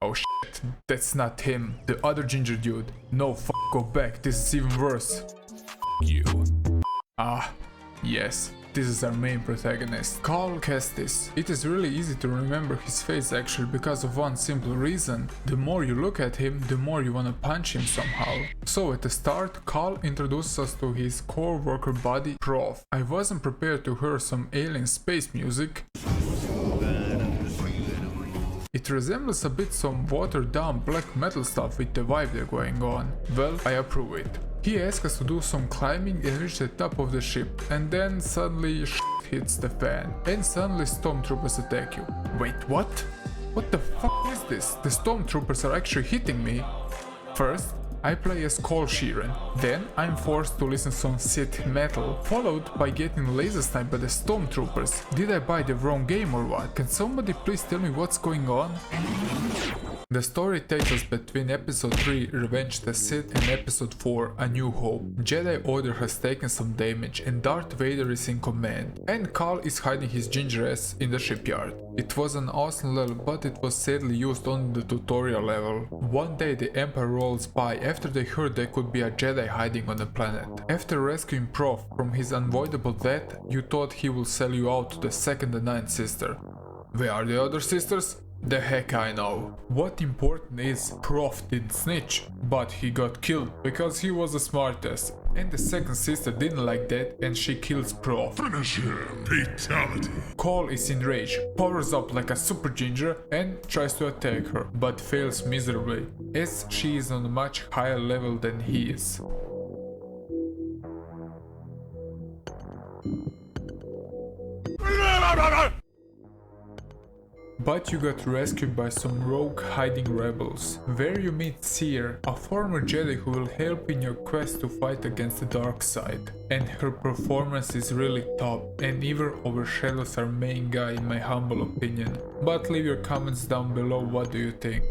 Oh shit, that's not him, the other ginger dude. No, go back, this is even worse. You. Ah, yes, this is our main protagonist, Cal Kestis. It is really easy to remember his face actually because of one simple reason. The more you look at him, the more you wanna punch him somehow. So at the start, Cal introduces us to his core worker buddy, Prof. I wasn't prepared to hear some alien space music. It resembles a bit some watered down black metal stuff with the vibe they're going on. Well, I approve it. He asks us to do some climbing and reach the top of the ship, and then suddenly shit hits the fan, and suddenly stormtroopers attack you. Wait, what? What the fuck is this? The stormtroopers are actually hitting me. First, I play as Cole Sheeran, then I'm forced to listen to some Sith metal, followed by getting laser sniped by the stormtroopers. Did I buy the wrong game or what? Can somebody please tell me what's going on? The story takes us between episode 3 Revenge the Sith and episode 4 A New Hope. Jedi Order has taken some damage and Darth Vader is in command, and Cal is hiding his ginger ass in the shipyard. It was an awesome level, but it was sadly used on the tutorial level. One day the Empire rolls by after they heard there could be a Jedi hiding on the planet. After rescuing Prof from his unavoidable death, you thought he will sell you out to the second and ninth sister. Where are the other sisters? The heck I know. What important is, Prof didn't snitch, but he got killed because he was the smartest. And the second sister didn't like that and she kills Prof. Finish him. Fatality. Cole is enraged, powers up like a super ginger and tries to attack her, but fails miserably, as she is on a much higher level than he is. But you got rescued by some rogue hiding rebels, where you meet Seer, a former Jedi who will help in your quest to fight against the dark side. And her performance is really top and even overshadows our main guy in my humble opinion. But leave your comments down below, what do you think?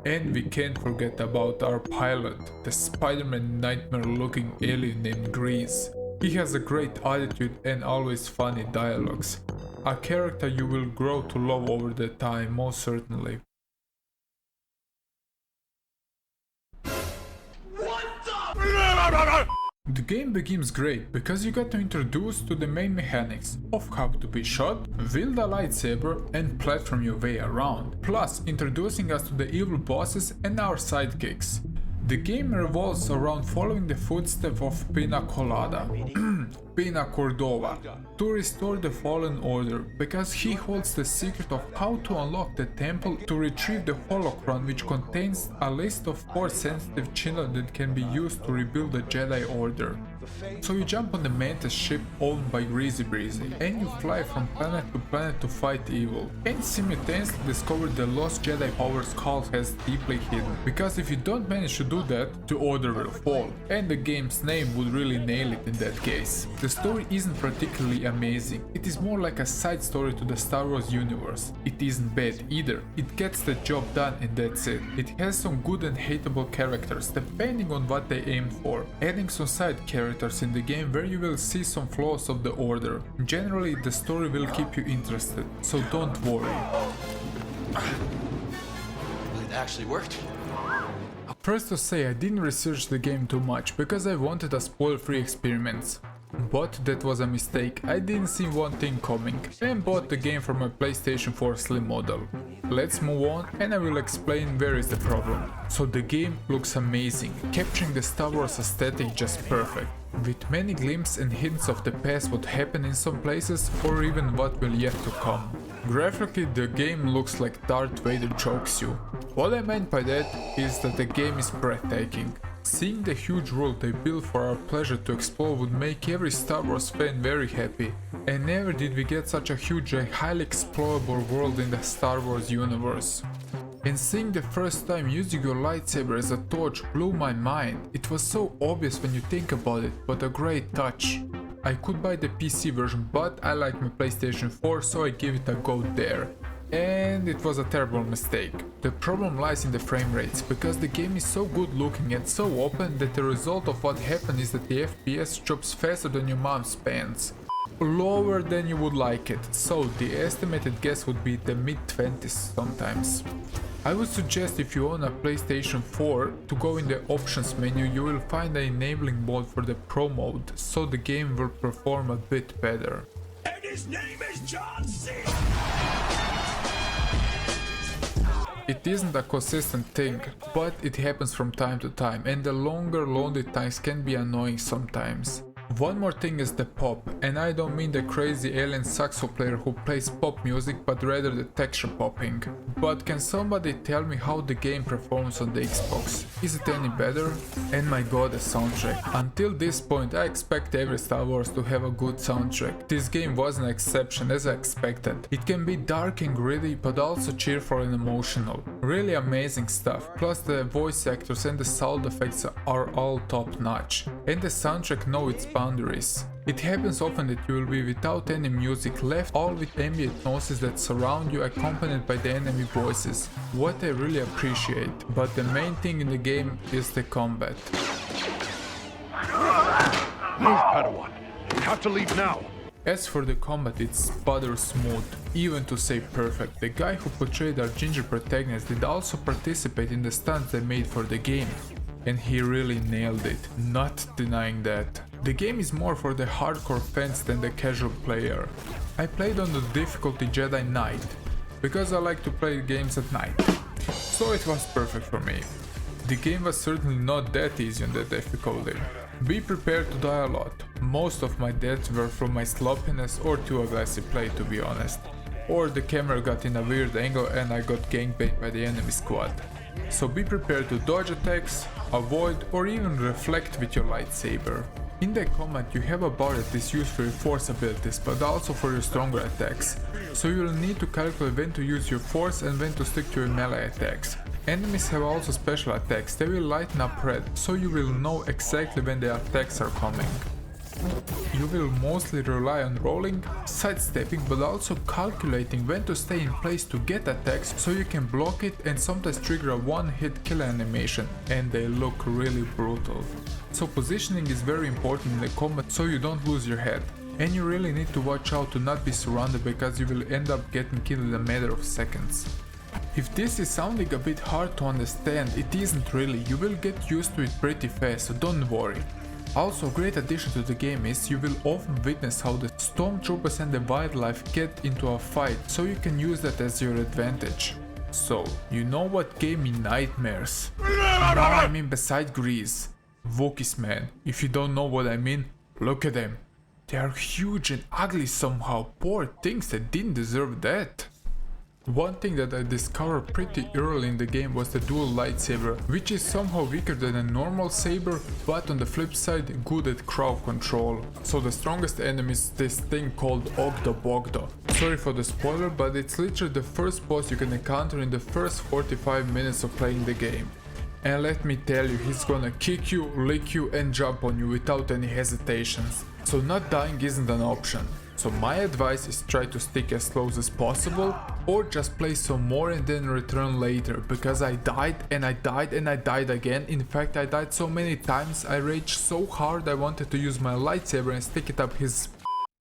And we can't forget about our pilot, the Spider-Man nightmare looking alien named Grease. He has a great attitude and always funny dialogues. A character you will grow to love over the time, most certainly. The game begins great because you got introduced to the main mechanics of how to be shot, wield a lightsaber and platform your way around, plus introducing us to the evil bosses and our sidekicks. The game revolves around following the footsteps of Pina Cordova to restore the Fallen Order, because he holds the secret of how to unlock the temple to retrieve the holocron, which contains a list of 4 sensitive children that can be used to rebuild the Jedi Order. So you jump on the Mantis ship owned by Greasy Breezy, and you fly from planet to fight evil, and simultaneously discover the lost Jedi powers Cal has deeply hidden, because if you don't manage to do that, the Order will fall, and the game's name would really nail it in that case. The story isn't particularly amazing, it is more like a side story to the Star Wars universe. It isn't bad either, it gets the job done and that's it. It has some good and hateable characters, depending on what they aim for, adding some side characters in the game where you will see some flaws of the Order. Generally, the story will keep you interested, so don't worry. It actually worked. First to say, I didn't research the game too much because I wanted a spoil-free experience. But that was a mistake, I didn't see one thing coming and bought the game for my PlayStation 4 Slim model. Let's move on and I will explain where is the problem. So the game looks amazing, capturing the Star Wars aesthetic just perfect, with many glimpses and hints of the past what happened in some places or even what will yet to come. Graphically the game looks like Darth Vader chokes you. What I meant by that is that the game is breathtaking. Seeing the huge world they built for our pleasure to explore would make every Star Wars fan very happy. And never did we get such a huge and highly explorable world in the Star Wars universe. And seeing the first time using your lightsaber as a torch blew my mind. It was so obvious when you think about it, but a great touch. I could buy the PC version, but I like my PlayStation 4, so I give it a go there. And it was a terrible mistake. The problem lies in the frame rates, because the game is so good looking and so open that the result of what happened is that the FPS drops faster than your mom's pants. Lower than you would like it, so the estimated guess would be the mid-20s sometimes. I would suggest if you own a PlayStation 4 to go in the options menu, you will find an enabling mode for the Pro mode, so the game will perform a bit better. And his name is John C. It isn't a consistent thing, but it happens from time to time, and the longer loading times can be annoying sometimes. One more thing is the pop, and I don't mean the crazy alien saxo player who plays pop music, but rather the texture popping. But can somebody tell me how the game performs on the Xbox? Is it any better? And my god, the soundtrack. Until this point I expect every Star Wars to have a good soundtrack. This game was an exception as I expected. It can be dark and gritty, but also cheerful and emotional. Really amazing stuff, plus the voice actors and the sound effects are all top notch. And the soundtrack knows its boundaries. It happens often that you will be without any music left, all with ambient noises that surround you accompanied by the enemy voices, what I really appreciate. But the main thing in the game is the combat. Move, Padawan. We have to leave now. As for the combat, it's butter smooth, even to say perfect. The guy who portrayed our ginger protagonist did also participate in the stunts they made for the game. And he really nailed it, not denying that. The game is more for the hardcore fans than the casual player. I played on the difficulty Jedi Knight, because I like to play games at night. So it was perfect for me. The game was certainly not that easy on the difficulty. Be prepared to die a lot. Most of my deaths were from my sloppiness or too aggressive play, to be honest. Or the camera got in a weird angle and I got gangbanged by the enemy squad. So be prepared to dodge attacks, avoid or even reflect with your lightsaber. In the combat you have a bar that is used for your force abilities but also for your stronger attacks, so you will need to calculate when to use your force and when to stick to your melee attacks. Enemies have also special attacks, they will lighten up red, so you will know exactly when the attacks are coming. You will mostly rely on rolling, sidestepping, but also calculating when to stay in place to get attacks so you can block it and sometimes trigger a one-hit kill animation, and they look really brutal. So positioning is very important in the combat so you don't lose your head. And you really need to watch out to not be surrounded because you will end up getting killed in a matter of seconds. If this is sounding a bit hard to understand, it isn't really, you will get used to it pretty fast, so don't worry. Also, a great addition to the game is you will often witness how the stormtroopers and the wildlife get into a fight, so you can use that as your advantage. So, you know what gave me nightmares? No, I mean beside Grease. Wookiees, man. If you don't know what I mean, look at them. They are huge and ugly somehow, poor things that didn't deserve that. One thing that I discovered pretty early in the game was the dual lightsaber, which is somehow weaker than a normal saber, but on the flip side good at crowd control. So the strongest enemy is this thing called Ogdo Bogdo. Sorry for the spoiler, but it's literally the first boss you can encounter in the first 45 minutes of playing the game. And let me tell you, he's gonna kick you, lick you and jump on you without any hesitations. So not dying isn't an option. So my advice is try to stick as close as possible, or just play some more and then return later, because I died and I died and I died again. In fact, I died so many times, I raged so hard I wanted to use my lightsaber and stick it up his...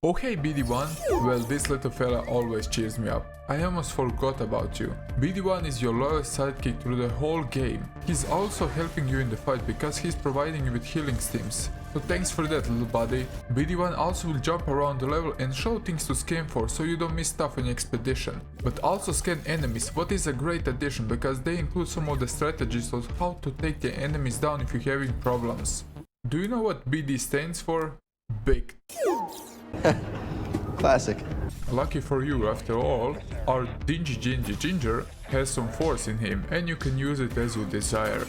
Oh hey BD1, well this little fella always cheers me up. I almost forgot about you. BD1 is your loyal sidekick through the whole game. He's also helping you in the fight because he's providing you with healing stims. So thanks for that, little buddy. BD1 also will jump around the level and show things to scan for so you don't miss stuff on your expedition. But also scan enemies, what is a great addition because they include some of the strategies of how to take the enemies down if you're having problems. Do you know what BD stands for? Big. Classic. Lucky for you, after all, our dingy ginger has some force in him and you can use it as you desire.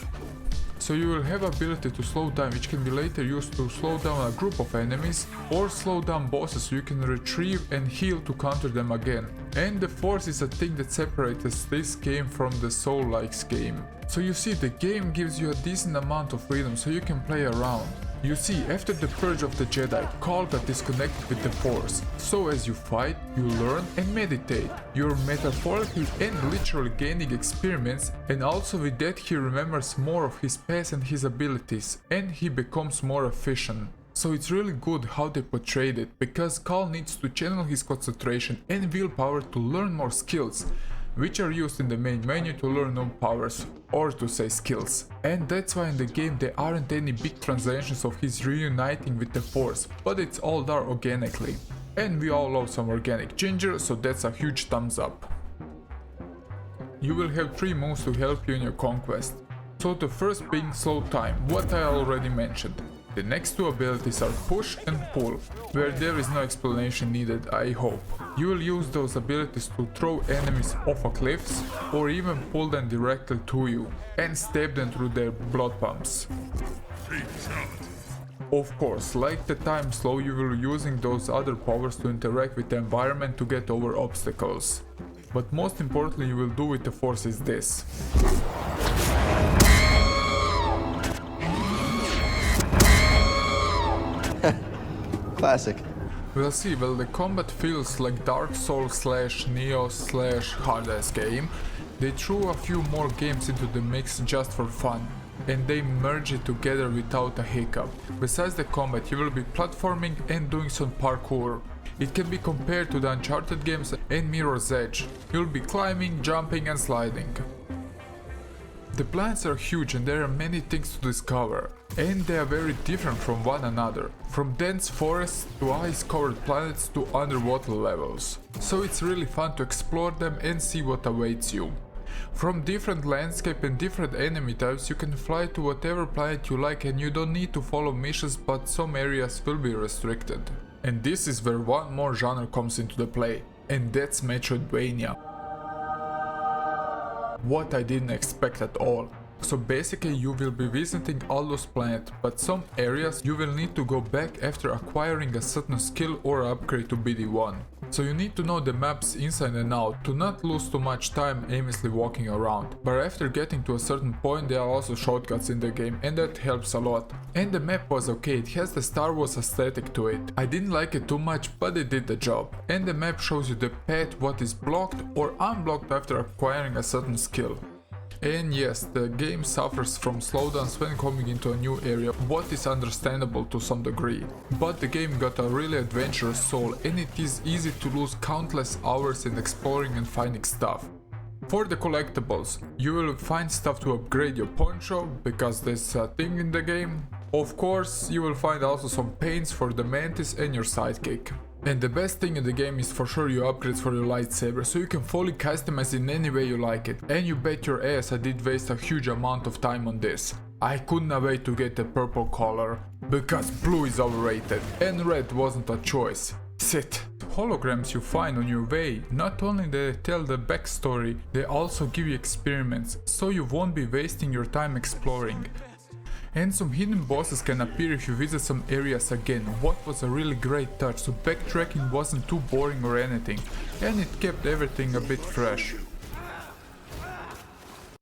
So you will have ability to slow down, which can be later used to slow down a group of enemies or slow down bosses so you can retrieve and heal to counter them again. And the force is a thing that separates this game from the Soul-likes game. So you see, the game gives you a decent amount of freedom so you can play around. You see, after the purge of the Jedi, Cal got disconnected with the Force, so as you fight, you learn and meditate. You're metaphorically and literally gaining experiments, and also with that he remembers more of his past and his abilities, and he becomes more efficient. So it's really good how they portrayed it, because Cal needs to channel his concentration and willpower to learn more skills, which are used in the main menu to learn new powers, or to say skills. And that's why in the game there aren't any big translations of his reuniting with the Force, but it's all there organically. And we all love some organic ginger, so that's a huge thumbs up. You will have 3 moves to help you in your conquest. So the first being slow time, what I already mentioned. The next two abilities are push and pull, where there is no explanation needed, I hope. You will use those abilities to throw enemies off of cliffs or even pull them directly to you and stab them through their blood pumps. Of course, like the time slow, you will be using those other powers to interact with the environment to get over obstacles. But most importantly, you will do with the force is this. Classic. We'll see, well, the combat feels like Dark Souls / Neo / hard-ass game. They threw a few more games into the mix just for fun, and they merge it together without a hiccup. Besides the combat, you will be platforming and doing some parkour. It can be compared to the Uncharted games and Mirror's Edge. You'll be climbing, jumping and sliding. The planets are huge and there are many things to discover, and they are very different from one another, from dense forests to ice-covered planets to underwater levels. So it's really fun to explore them and see what awaits you. From different landscape and different enemy types, you can fly to whatever planet you like and you don't need to follow missions, but some areas will be restricted. And this is where one more genre comes into the play, and that's Metroidvania. What I didn't expect at all. So basically you will be visiting all those planets, but some areas you will need to go back after acquiring a certain skill or upgrade to BD1. So you need to know the maps inside and out to not lose too much time aimlessly walking around. But after getting to a certain point there are also shortcuts in the game and that helps a lot. And the map was okay, it has the Star Wars aesthetic to it. I didn't like it too much, but it did the job. And the map shows you the path, what is blocked or unblocked after acquiring a certain skill. And yes, the game suffers from slowdowns when coming into a new area, what is understandable to some degree. But the game got a really adventurous soul and it is easy to lose countless hours in exploring and finding stuff. For the collectibles, you will find stuff to upgrade your poncho, because there's a thing in the game. Of course, you will find also some paints for the mantis and your sidekick. And the best thing in the game is for sure your upgrades for your lightsaber, so you can fully customize in any way you like it. And you bet your ass I did waste a huge amount of time on this. I couldn't wait to get the purple color, because blue is overrated and red wasn't a choice. Sit. The holograms you find on your way, not only do they tell the backstory, they also give you experiments, so you won't be wasting your time exploring. And some hidden bosses can appear if you visit some areas again, what was a really great touch, so backtracking wasn't too boring or anything, and it kept everything a bit fresh.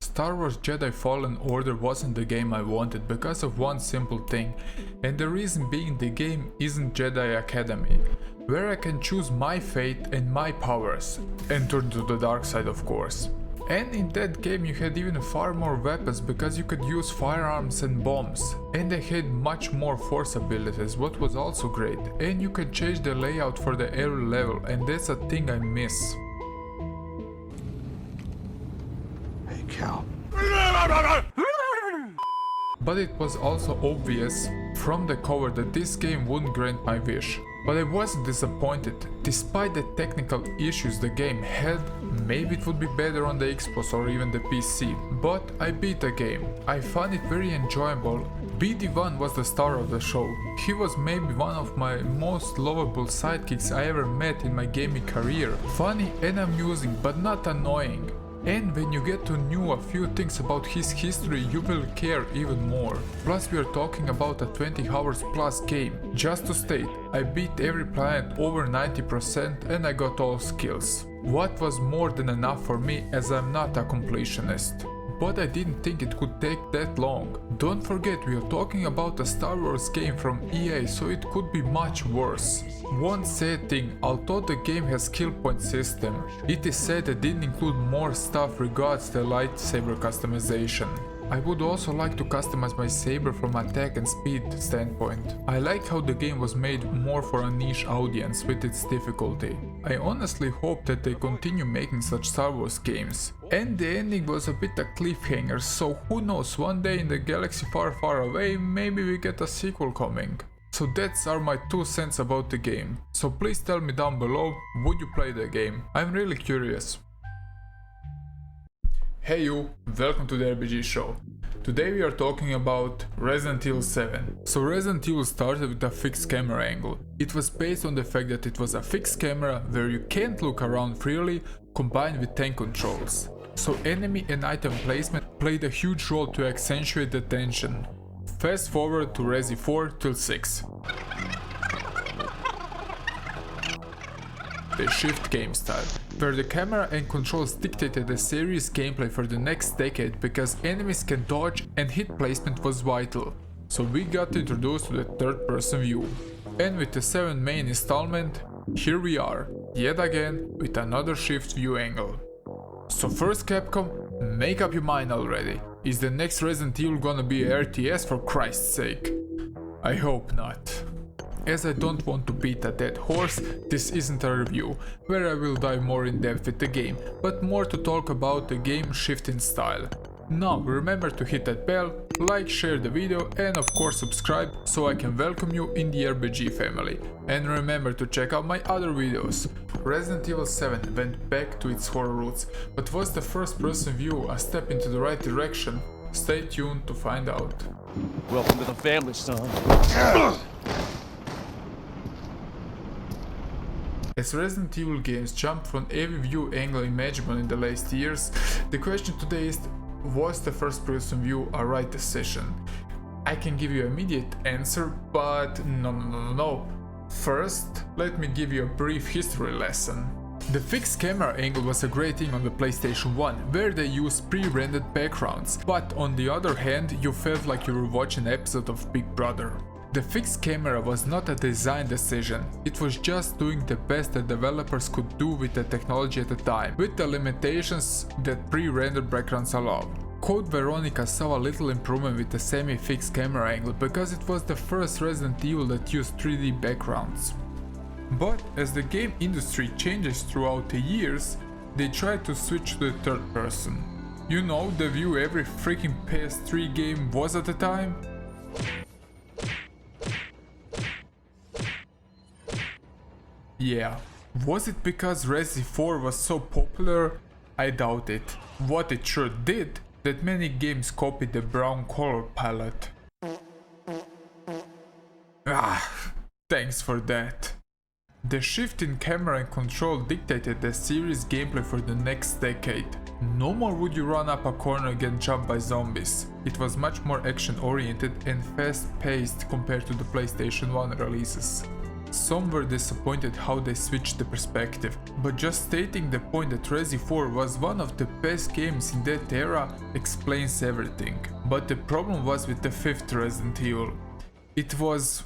Star Wars Jedi Fallen Order wasn't the game I wanted because of one simple thing, and the reason being the game isn't Jedi Academy, where I can choose my fate and my powers, and turn to the dark side of course. And in that game you had even far more weapons because you could use firearms and bombs. And they had much more force abilities, what was also great. And you can change the layout for the every level, and that's a thing I miss. Hey, Cal. But it was also obvious from the cover that this game wouldn't grant my wish. But I wasn't disappointed. Despite the technical issues the game had, maybe it would be better on the Xbox or even the PC. But I beat the game. I found it very enjoyable. BD1 was the star of the show. He was maybe one of my most lovable sidekicks I ever met in my gaming career. Funny and amusing, but not annoying. And when you get to know a few things about his history, you will care even more. Plus we are talking about a 20 hours plus game. Just to state, I beat every planet over 90% and I got all skills. What was more than enough for me as I'm not a completionist. But I didn't think it could take that long. Don't forget, we are talking about a Star Wars game from EA, so it could be much worse. One sad thing, although the game has skill point system, it is said it didn't include more stuff regards the lightsaber customization. I would also like to customize my saber from attack and speed standpoint. I like how the game was made more for a niche audience with its difficulty. I honestly hope that they continue making such Star Wars games. And the ending was a bit a cliffhanger, so who knows, one day in the galaxy far far away, maybe we get a sequel coming. So that's are my 2 cents about the game. So please tell me down below, would you play the game? I'm really curious. Hey you, welcome to the RBG Show. Today we are talking about Resident Evil 7. So Resident Evil started with a fixed camera angle. It was based on the fact that it was a fixed camera where you can't look around freely, combined with tank controls. So enemy and item placement played a huge role to accentuate the tension. Fast forward to Resi 4 till 6. The shift game style, where the camera and controls dictated the series gameplay for the next decade because enemies can dodge and hit placement was vital. So we got introduced to the third person view. And with the 7th main installment, here we are, yet again with another shift view angle. So first Capcom, make up your mind already. Is the next Resident Evil gonna be a RTS for Christ's sake? I hope not. As I don't want to beat a dead horse, this isn't a review, where I will dive more in depth with the game, but more to talk about the game shifting style. Now remember to hit that bell, like, share the video and of course subscribe so I can welcome you in the RBG family. And remember to check out my other videos. Resident Evil 7 went back to its horror roots, but was the first person view a step into the right direction? Stay tuned to find out. Welcome to the family, son. As Resident Evil games jumped from every view angle imaginable in the last years, the question today is, was the first person view a right decision? I can give you an immediate answer, but no. First, let me give you a brief history lesson. The fixed camera angle was a great thing on the PlayStation 1, where they used pre-rendered backgrounds, but on the other hand, you felt like you were watching an episode of Big Brother. The fixed camera was not a design decision, it was just doing the best that developers could do with the technology at the time, with the limitations that pre-rendered backgrounds allow. Code Veronica saw a little improvement with the semi-fixed camera angle because it was the first Resident Evil that used 3D backgrounds. But as the game industry changes throughout the years, they tried to switch to the third person. You know the view every freaking PS3 game was at the time? Yeah, was it because Resi 4 was so popular? I doubt it. What it sure did, that many games copied the brown color palette. Thanks for that. The shift in camera and control dictated the series gameplay for the next decade. No more would you run up a corner and get jumped by zombies. It was much more action oriented and fast paced compared to the PlayStation 1 releases. Some were disappointed how they switched the perspective, but just stating the point that Resi 4 was one of the best games in that era explains everything. But the problem was with the 5th Resident Evil. It was...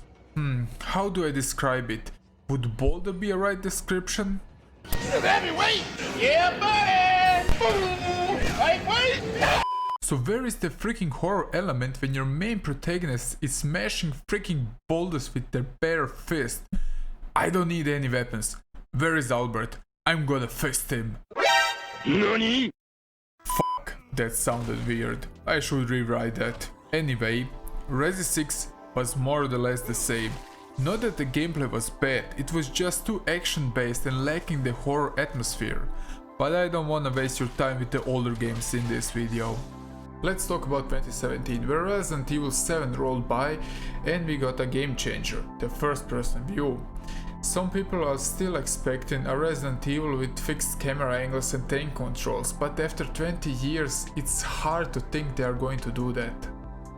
how do I describe it? Would bolder be a right description? Heavyweight! Yeah, buddy! Lightweight! So where is the freaking horror element when your main protagonist is smashing freaking boulders with their bare fist? I don't need any weapons. Where is Albert? I'm gonna fist him. NANI? Fuck, that sounded weird. I should rewrite that. Anyway, Resi 6 was more or less the same. Not that the gameplay was bad, it was just too action based and lacking the horror atmosphere. But I don't wanna waste your time with the older games in this video. Let's talk about 2017, where Resident Evil 7 rolled by and we got a game changer, the first person view. Some people are still expecting a Resident Evil with fixed camera angles and tank controls, but after 20 years it's hard to think they are going to do that.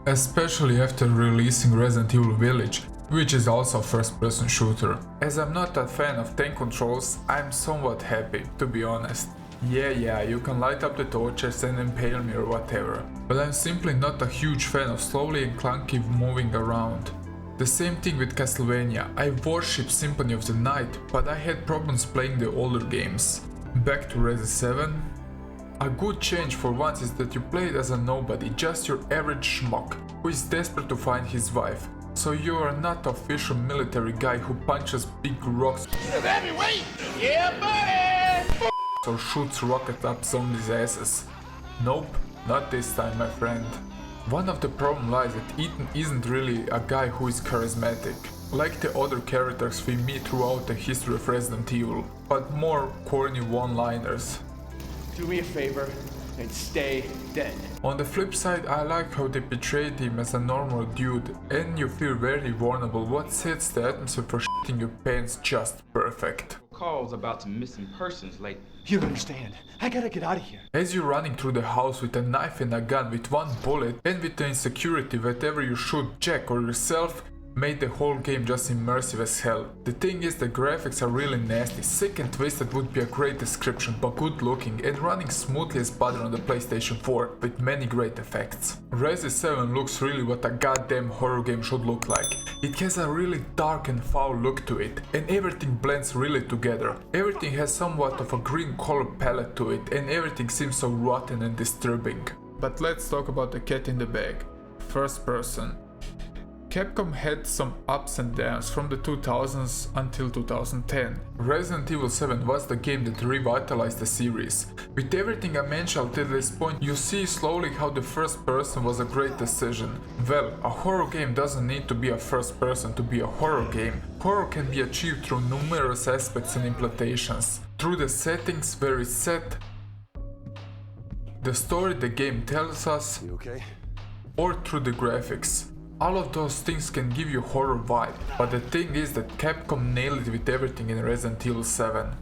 Especially after releasing Resident Evil Village, which is also a first person shooter. As I'm not a fan of tank controls, I'm somewhat happy, to be honest. Yeah, you can light up the torches and impale me or whatever, but I'm simply not a huge fan of slowly and clunky moving around. The same thing with Castlevania, I worship Symphony of the Night, but I had problems playing the older games. Back to Resi 7. A good change for once is that you play it as a nobody, just your average schmuck, who is desperate to find his wife. So you are not the official military guy who punches big rocks Heavyweight! Yeah, buddy! or shoots rockets up zombies' asses. Nope, not this time, my friend. One of the problems lies that Ethan isn't really a guy who is charismatic, like the other characters we meet throughout the history of Resident Evil, but more corny one-liners. Do me a favor and stay dead. On the flip side, I like how they portrayed him as a normal dude, and you feel very vulnerable, what sets the atmosphere for shitting your pants just perfect. Calls about some missing persons lately. You don't understand. I gotta get out of here. As you're running through the house with a knife and a gun with one bullet, and with the insecurity whenever you shoot Jack or yourself, made the whole game just immersive as hell. The thing is, the graphics are really nasty. Sick and twisted would be a great description, but good looking and running smoothly as butter on the PlayStation 4 with many great effects. Resi 7 looks really what a goddamn horror game should look like. It has a really dark and foul look to it, and everything blends really together. Everything has somewhat of a green color palette to it, and everything seems so rotten and disturbing. But let's talk about the cat in the bag. First person. Capcom had some ups and downs from the 2000s until 2010. Resident Evil 7 was the game that revitalized the series. With everything I mentioned till this point, you see slowly how the first person was a great decision. Well, a horror game doesn't need to be a first person to be a horror game. Horror can be achieved through numerous aspects and implementations. Through the settings where it's set, the story the game tells us, or through the graphics. All of those things can give you horror vibe, but the thing is that Capcom nailed it with everything in Resident Evil 7.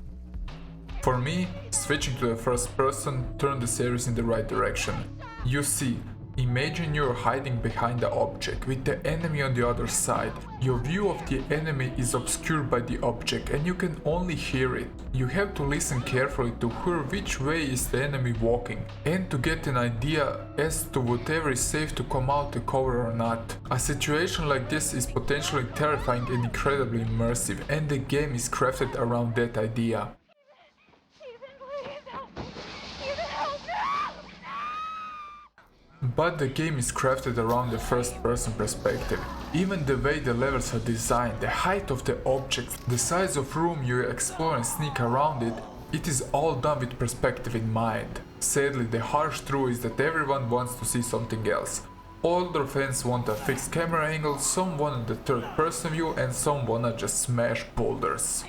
For me, switching to the first person turned the series in the right direction. You see, imagine you're hiding behind the object with the enemy on the other side. Your view of the enemy is obscured by the object and you can only hear it. You have to listen carefully to hear which way is the enemy walking and to get an idea as to whatever is safe to come out to cover or not. A situation like this is potentially terrifying and incredibly immersive, and the game is crafted around that idea. But the game is crafted around the first person perspective. Even the way the levels are designed, the height of the objects, the size of room you explore and sneak around it, it is all done with perspective in mind. Sadly, the harsh truth is that everyone wants to see something else. Older fans want a fixed camera angle, some want the third person view, and some wanna just smash boulders.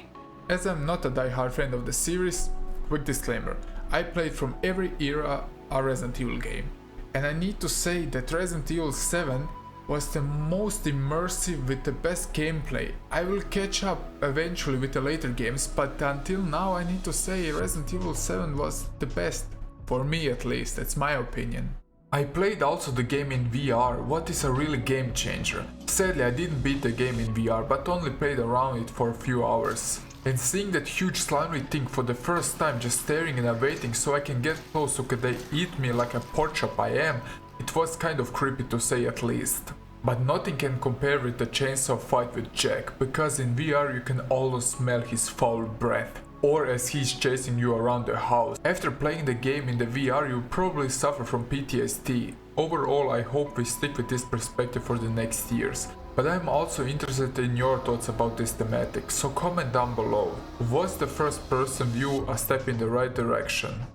As I'm not a die-hard fan of the series, quick disclaimer, I played from every era a Resident Evil game. And I need to say that Resident Evil 7 was the most immersive with the best gameplay. I will catch up eventually with the later games, but until now I need to say Resident Evil 7 was the best. For me at least, that's my opinion. I played also the game in VR, what is a really game changer. Sadly I didn't beat the game in VR, but only played around it for a few hours. And seeing that huge slimy thing for the first time, just staring and waiting so I can get close so could they eat me like a pork chop I am, it was kind of creepy to say at least. But nothing can compare with the chainsaw fight with Jack, because in VR you can always smell his foul breath, or as he's chasing you around the house. After playing the game in the VR you probably suffer from PTSD. Overall I hope we stick with this perspective for the next years. But I'm also interested in your thoughts about this thematic, so comment down below. Was the first person view a step in the right direction?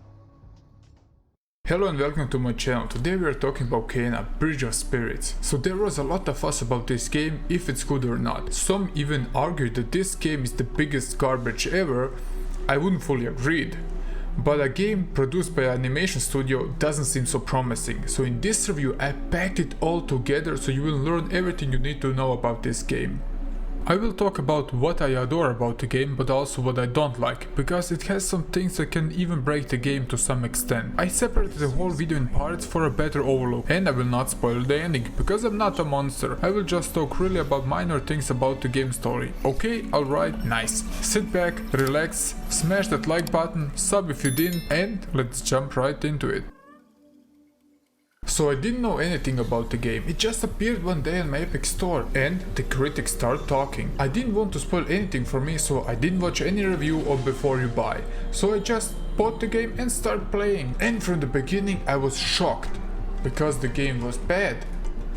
Hello and welcome to my channel. Today we are talking about Kena, Bridge of Spirits. So there was a lot of fuss about this game, if it's good or not. Some even argued that this game is the biggest garbage ever. I wouldn't fully agree. But a game produced by an animation studio doesn't seem so promising, so in this review I packed it all together so you will learn everything you need to know about this game. I will talk about what I adore about the game, but also what I don't like, because it has some things that can even break the game to some extent. I separated the whole video in parts for a better overlook, and I will not spoil the ending, because I'm not a monster. I will just talk really about minor things about the game story. Okay, alright, nice. Sit back, relax, smash that like button, sub if you didn't, and let's jump right into it. So I didn't know anything about the game, it just appeared one day on my Epic Store and the critics started talking. I didn't want to spoil anything for me, so I didn't watch any review or before you buy. So I just bought the game and started playing. And from the beginning I was shocked. Because the game was bad?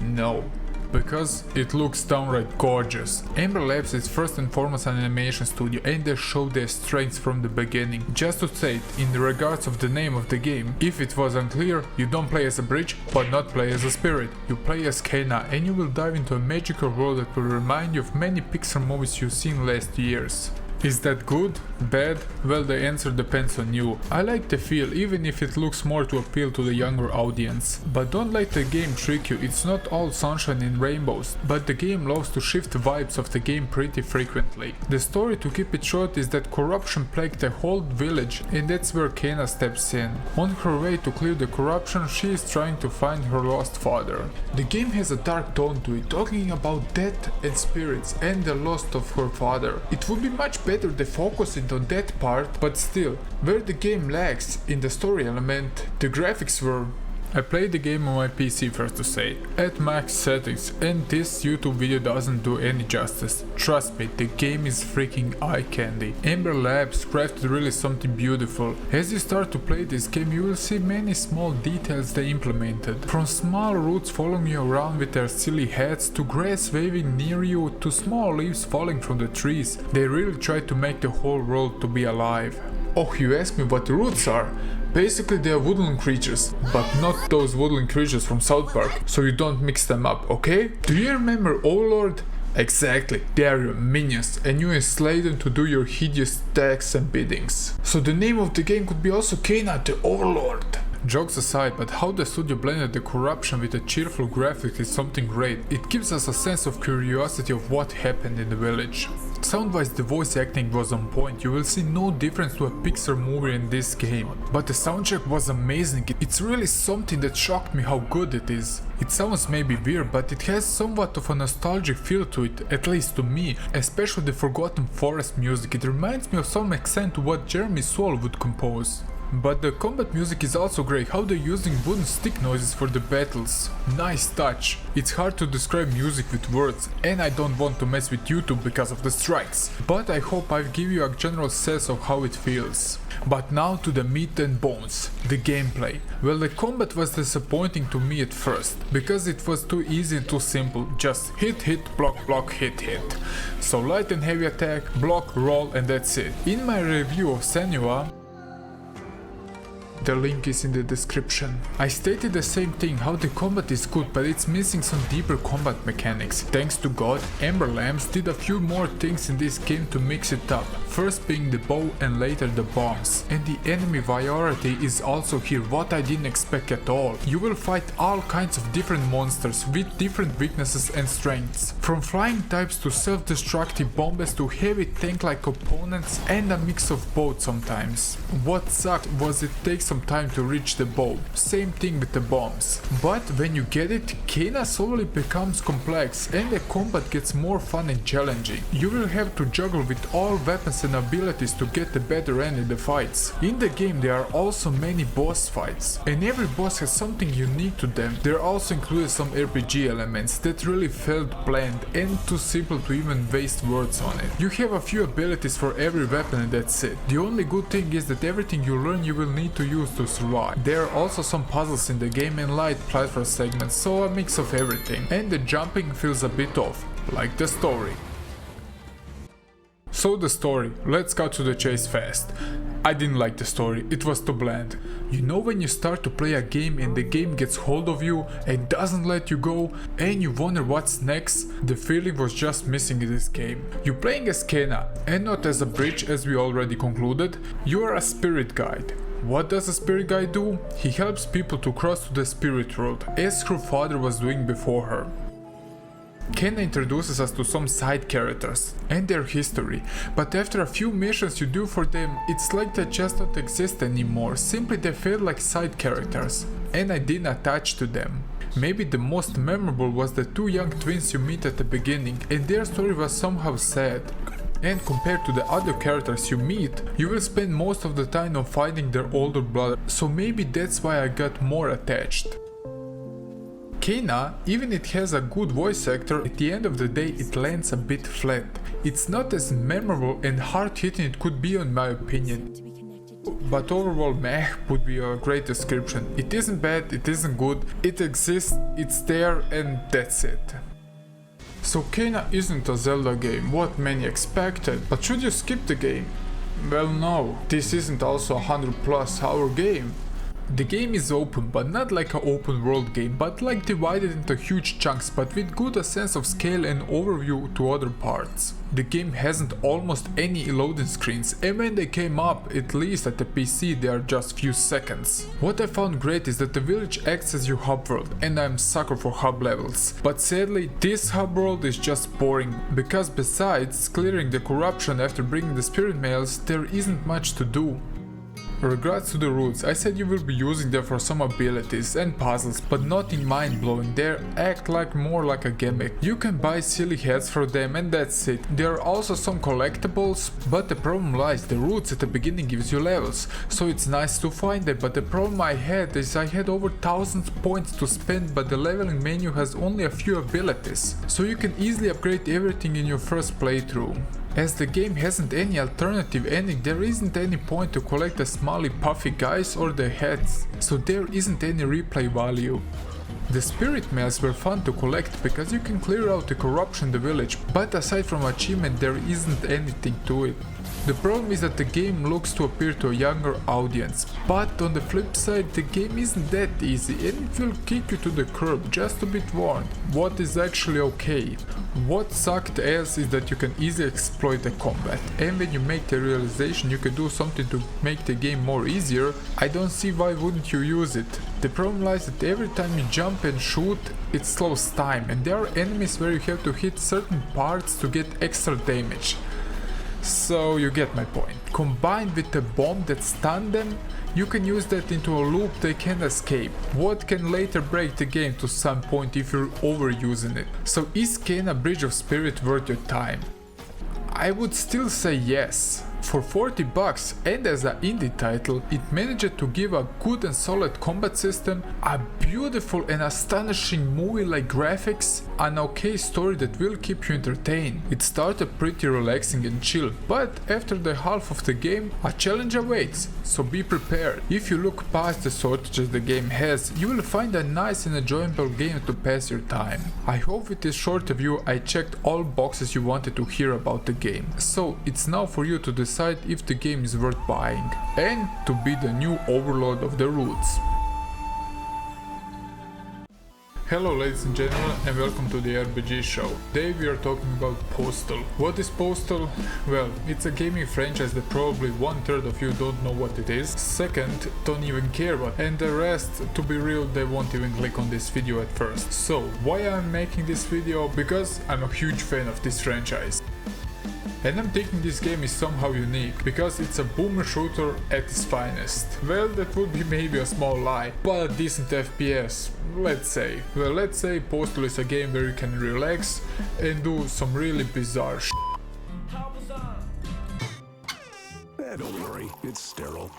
No. Because it looks downright gorgeous. Ember Labs is first and foremost an animation studio and they showed their strengths from the beginning. Just to state, in regards of the name of the game, if it was unclear, you don't play as a bridge, but not play as a spirit. You play as Kena and you will dive into a magical world that will remind you of many Pixar movies you've seen last years. Is that good? Bad? Well, the answer depends on you. I like the feel, even if it looks more to appeal to the younger audience. But don't let the game trick you, it's not all sunshine and rainbows, but the game loves to shift the vibes of the game pretty frequently. The story, to keep it short, is that corruption plagued the whole village, and that's where Kena steps in. On her way to clear the corruption, she is trying to find her lost father. The game has a dark tone to it, talking about death and spirits and the loss of her father. It would be much better they focused on that part, but still, where the game lacks in the story element, the graphics were... I played the game on my PC, first to say, at max settings, and this YouTube video doesn't do any justice. Trust me, the game is freaking eye candy. Ember Labs crafted really something beautiful. As you start to play this game, you will see many small details they implemented. From small roots following you around with their silly hats, to grass waving near you, to small leaves falling from the trees. They really tried to make the whole world to be alive. Oh, you ask me what the roots are? Basically they are woodland creatures, but not those woodland creatures from South Park, so you don't mix them up, okay? Do you remember Overlord? Exactly, they are your minions, and you enslave them to do your hideous tasks and biddings. So the name of the game could be also Kena the Overlord. Jokes aside, but how the studio blended the corruption with a cheerful graphics is something great. It gives us a sense of curiosity of what happened in the village. Sound-wise, the voice acting was on point, you will see no difference to a Pixar movie in this game. But the soundtrack was amazing, it's really something that shocked me how good it is. It sounds maybe weird, but it has somewhat of a nostalgic feel to it, at least to me, especially the Forgotten Forest music. It reminds me of some extent to what Jeremy Soule would compose. But the combat music is also great, how they're using wooden stick noises for the battles. Nice touch. It's hard to describe music with words, and I don't want to mess with YouTube because of the strikes. But I hope I've given you a general sense of how it feels. But now to the meat and bones, the gameplay. Well, the combat was disappointing to me at first, because it was too easy and too simple, just hit, block, block, hit. So light and heavy attack, block, roll, and that's it. In my review of Senua, the link is in the description, I stated the same thing, how the combat is good, but it's missing some deeper combat mechanics. Thanks to God, Ember Lambs did a few more things in this game to mix it up, first being the bow and later the bombs. And the enemy variety is also here, what I didn't expect at all. You will fight all kinds of different monsters with different weaknesses and strengths, from flying types to self-destructive bombers to heavy tank-like opponents, and a mix of both sometimes. What sucked was it takes some time to reach the bow, same thing with the bombs. But when you get it, Kena slowly becomes complex and the combat gets more fun and challenging. You will have to juggle with all weapons and abilities to get the better end in the fights. In the game there are also many boss fights, and every boss has something unique to them. There also included some RPG elements that really felt bland and too simple to even waste words on it. You have a few abilities for every weapon and that's it. The only good thing is that everything you learn you will need to use to survive. There are also some puzzles in the game and light platform segments, so a mix of everything. And the jumping feels a bit off, like the story. So the story, let's cut to the chase fast. I didn't like the story, it was too bland. You know when you start to play a game and the game gets hold of you and doesn't let you go and you wonder what's next? The feeling was just missing in this game. You're playing as Kena and not as a bridge as we already concluded. You are a spirit guide. What does a spirit guide do? He helps people to cross to the spirit world, as her father was doing before her. Kena introduces us to some side characters and their history, but after a few missions you do for them, it's like they just don't exist anymore, simply they feel like side characters, and I didn't attach to them. Maybe the most memorable was the two young twins you meet at the beginning, and their story was somehow sad. And compared to the other characters you meet, you will spend most of the time on fighting their older brother, so maybe that's why I got more attached. Kena, even it has a good voice actor, at the end of the day it lands a bit flat. It's not as memorable and hard-hitting it could be in my opinion. But overall meh would be a great description. It isn't bad, it isn't good, it exists, it's there and that's it. So Kena isn't a Zelda game, what many expected, but should you skip the game? Well no, this isn't also a 100+ hour game. The game is open, but not like an open world game, but like divided into huge chunks, but with good a sense of scale and overview to other parts. The game hasn't almost any loading screens, and when they came up, at least at the PC, they are just few seconds. What I found great is that the village acts as your hub world, and I'm sucker for hub levels. But sadly, this hub world is just boring, because besides clearing the corruption after bringing the spirit mails, there isn't much to do. Regards to the roots, I said you will be using them for some abilities and puzzles, but nothing mind-blowing. They act like more like a gimmick. You can buy silly heads for them and that's it. There are also some collectibles, but the problem lies, the roots at the beginning gives you levels, so it's nice to find them, but the problem I had is I had over 1000 points to spend, but the leveling menu has only a few abilities, so you can easily upgrade everything in your first playthrough. As the game hasn't any alternative ending, there isn't any point to collect the smiley puffy guys or the heads, so there isn't any replay value. The spirit mails were fun to collect because you can clear out the corruption in the village, but aside from achievement there isn't anything to it. The problem is that the game looks to appeal to a younger audience, but on the flip side the game isn't that easy and it will kick you to the curb, just to be warned. What is actually okay. What sucked ass is that you can easily exploit the combat, and when you make the realization you can do something to make the game more easier, I don't see why wouldn't you use it. The problem lies that every time you jump and shoot, it slows time, and there are enemies where you have to hit certain parts to get extra damage. So you get my point. Combined with the bomb that stunned them, you can use that into a loop they can't escape, what can later break the game to some point if you're overusing it. So is Kena Bridge of Spirit worth your time? I would still say yes. For $40 and as an indie title, it managed to give a good and solid combat system, a beautiful and astonishing movie-like graphics, an okay story that will keep you entertained. It started pretty relaxing and chill, but after the half of the game, a challenge awaits, so be prepared. If you look past the shortages the game has, you will find a nice and enjoyable game to pass your time. I hope with this short review I checked all boxes you wanted to hear about the game, so it's now for you to decide if the game is worth buying and to be the new overlord of the roots. Hello ladies and gentlemen and welcome to the RBG Show. Today we are talking about Postal. What is Postal? Well, it's a gaming franchise that probably 1/3 of you don't know what it is, second don't even care about, and the rest, to be real, they won't even click on this video at first. So why I'm making this video? Because I'm a huge fan of this franchise. And I'm thinking this game is somehow unique, because it's a boomer shooter at its finest. Well, that would be maybe a small lie, but a decent FPS, let's say. Well, let's say Postal is a game where you can relax and do some really bizarre shit. Don't worry, it's sterile.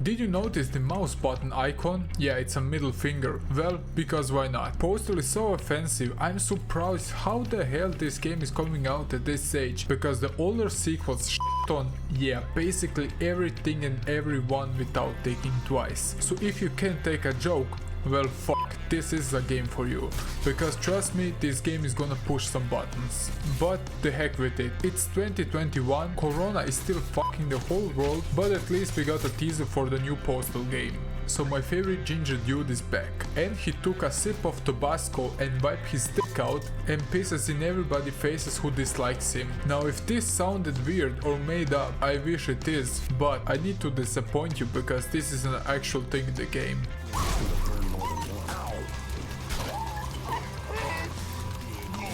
Did you notice the mouse button icon? Yeah, it's a middle finger. Well, because why not? Postal is so offensive, I'm surprised how the hell this game is coming out at this age, because the older sequels shit on, yeah, basically everything and everyone without thinking twice. So if you can't take a joke, well fuck, this is a game for you, because trust me, this game is gonna push some buttons. But the heck with it, it's 2021, Corona is still fucking the whole world, but at least we got a teaser for the new Postal game. So my favorite ginger dude is back, and he took a sip of Tabasco and wiped his dick out and pisses in everybody's faces who dislikes him. Now if this sounded weird or made up, I wish it is, but I need to disappoint you because this is an actual thing in the game.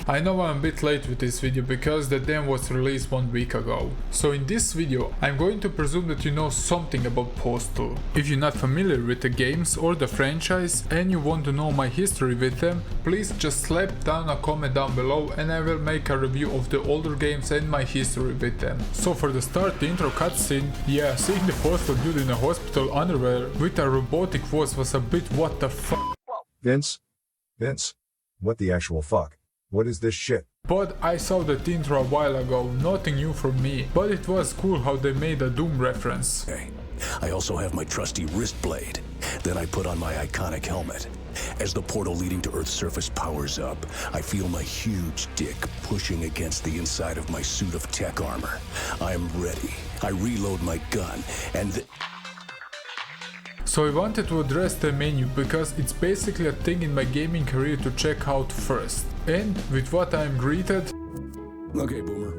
I know I'm a bit late with this video because the demo was released 1 week ago. So in this video I'm going to presume that you know something about Postal. If you're not familiar with the games or the franchise and you want to know my history with them, please just slap down a comment down below and I will make a review of the older games and my history with them. So for the start, the intro cutscene, yeah, seeing the Postal dude in a hospital underwear with a robotic voice was a bit what the fuck. Vince, what the actual fuck? What is this shit? But I saw that intro a while ago, nothing new from me, but it was cool how they made a Doom reference. I also have my trusty wrist blade that I put on my iconic helmet. As the portal leading to Earth's surface powers up, I feel my huge dick pushing against the inside of my suit of tech armor. I am ready. I reload my gun, and So I wanted to address the menu because it's basically a thing in my gaming career to check out first. And with what I'm greeted... Okay, boomer.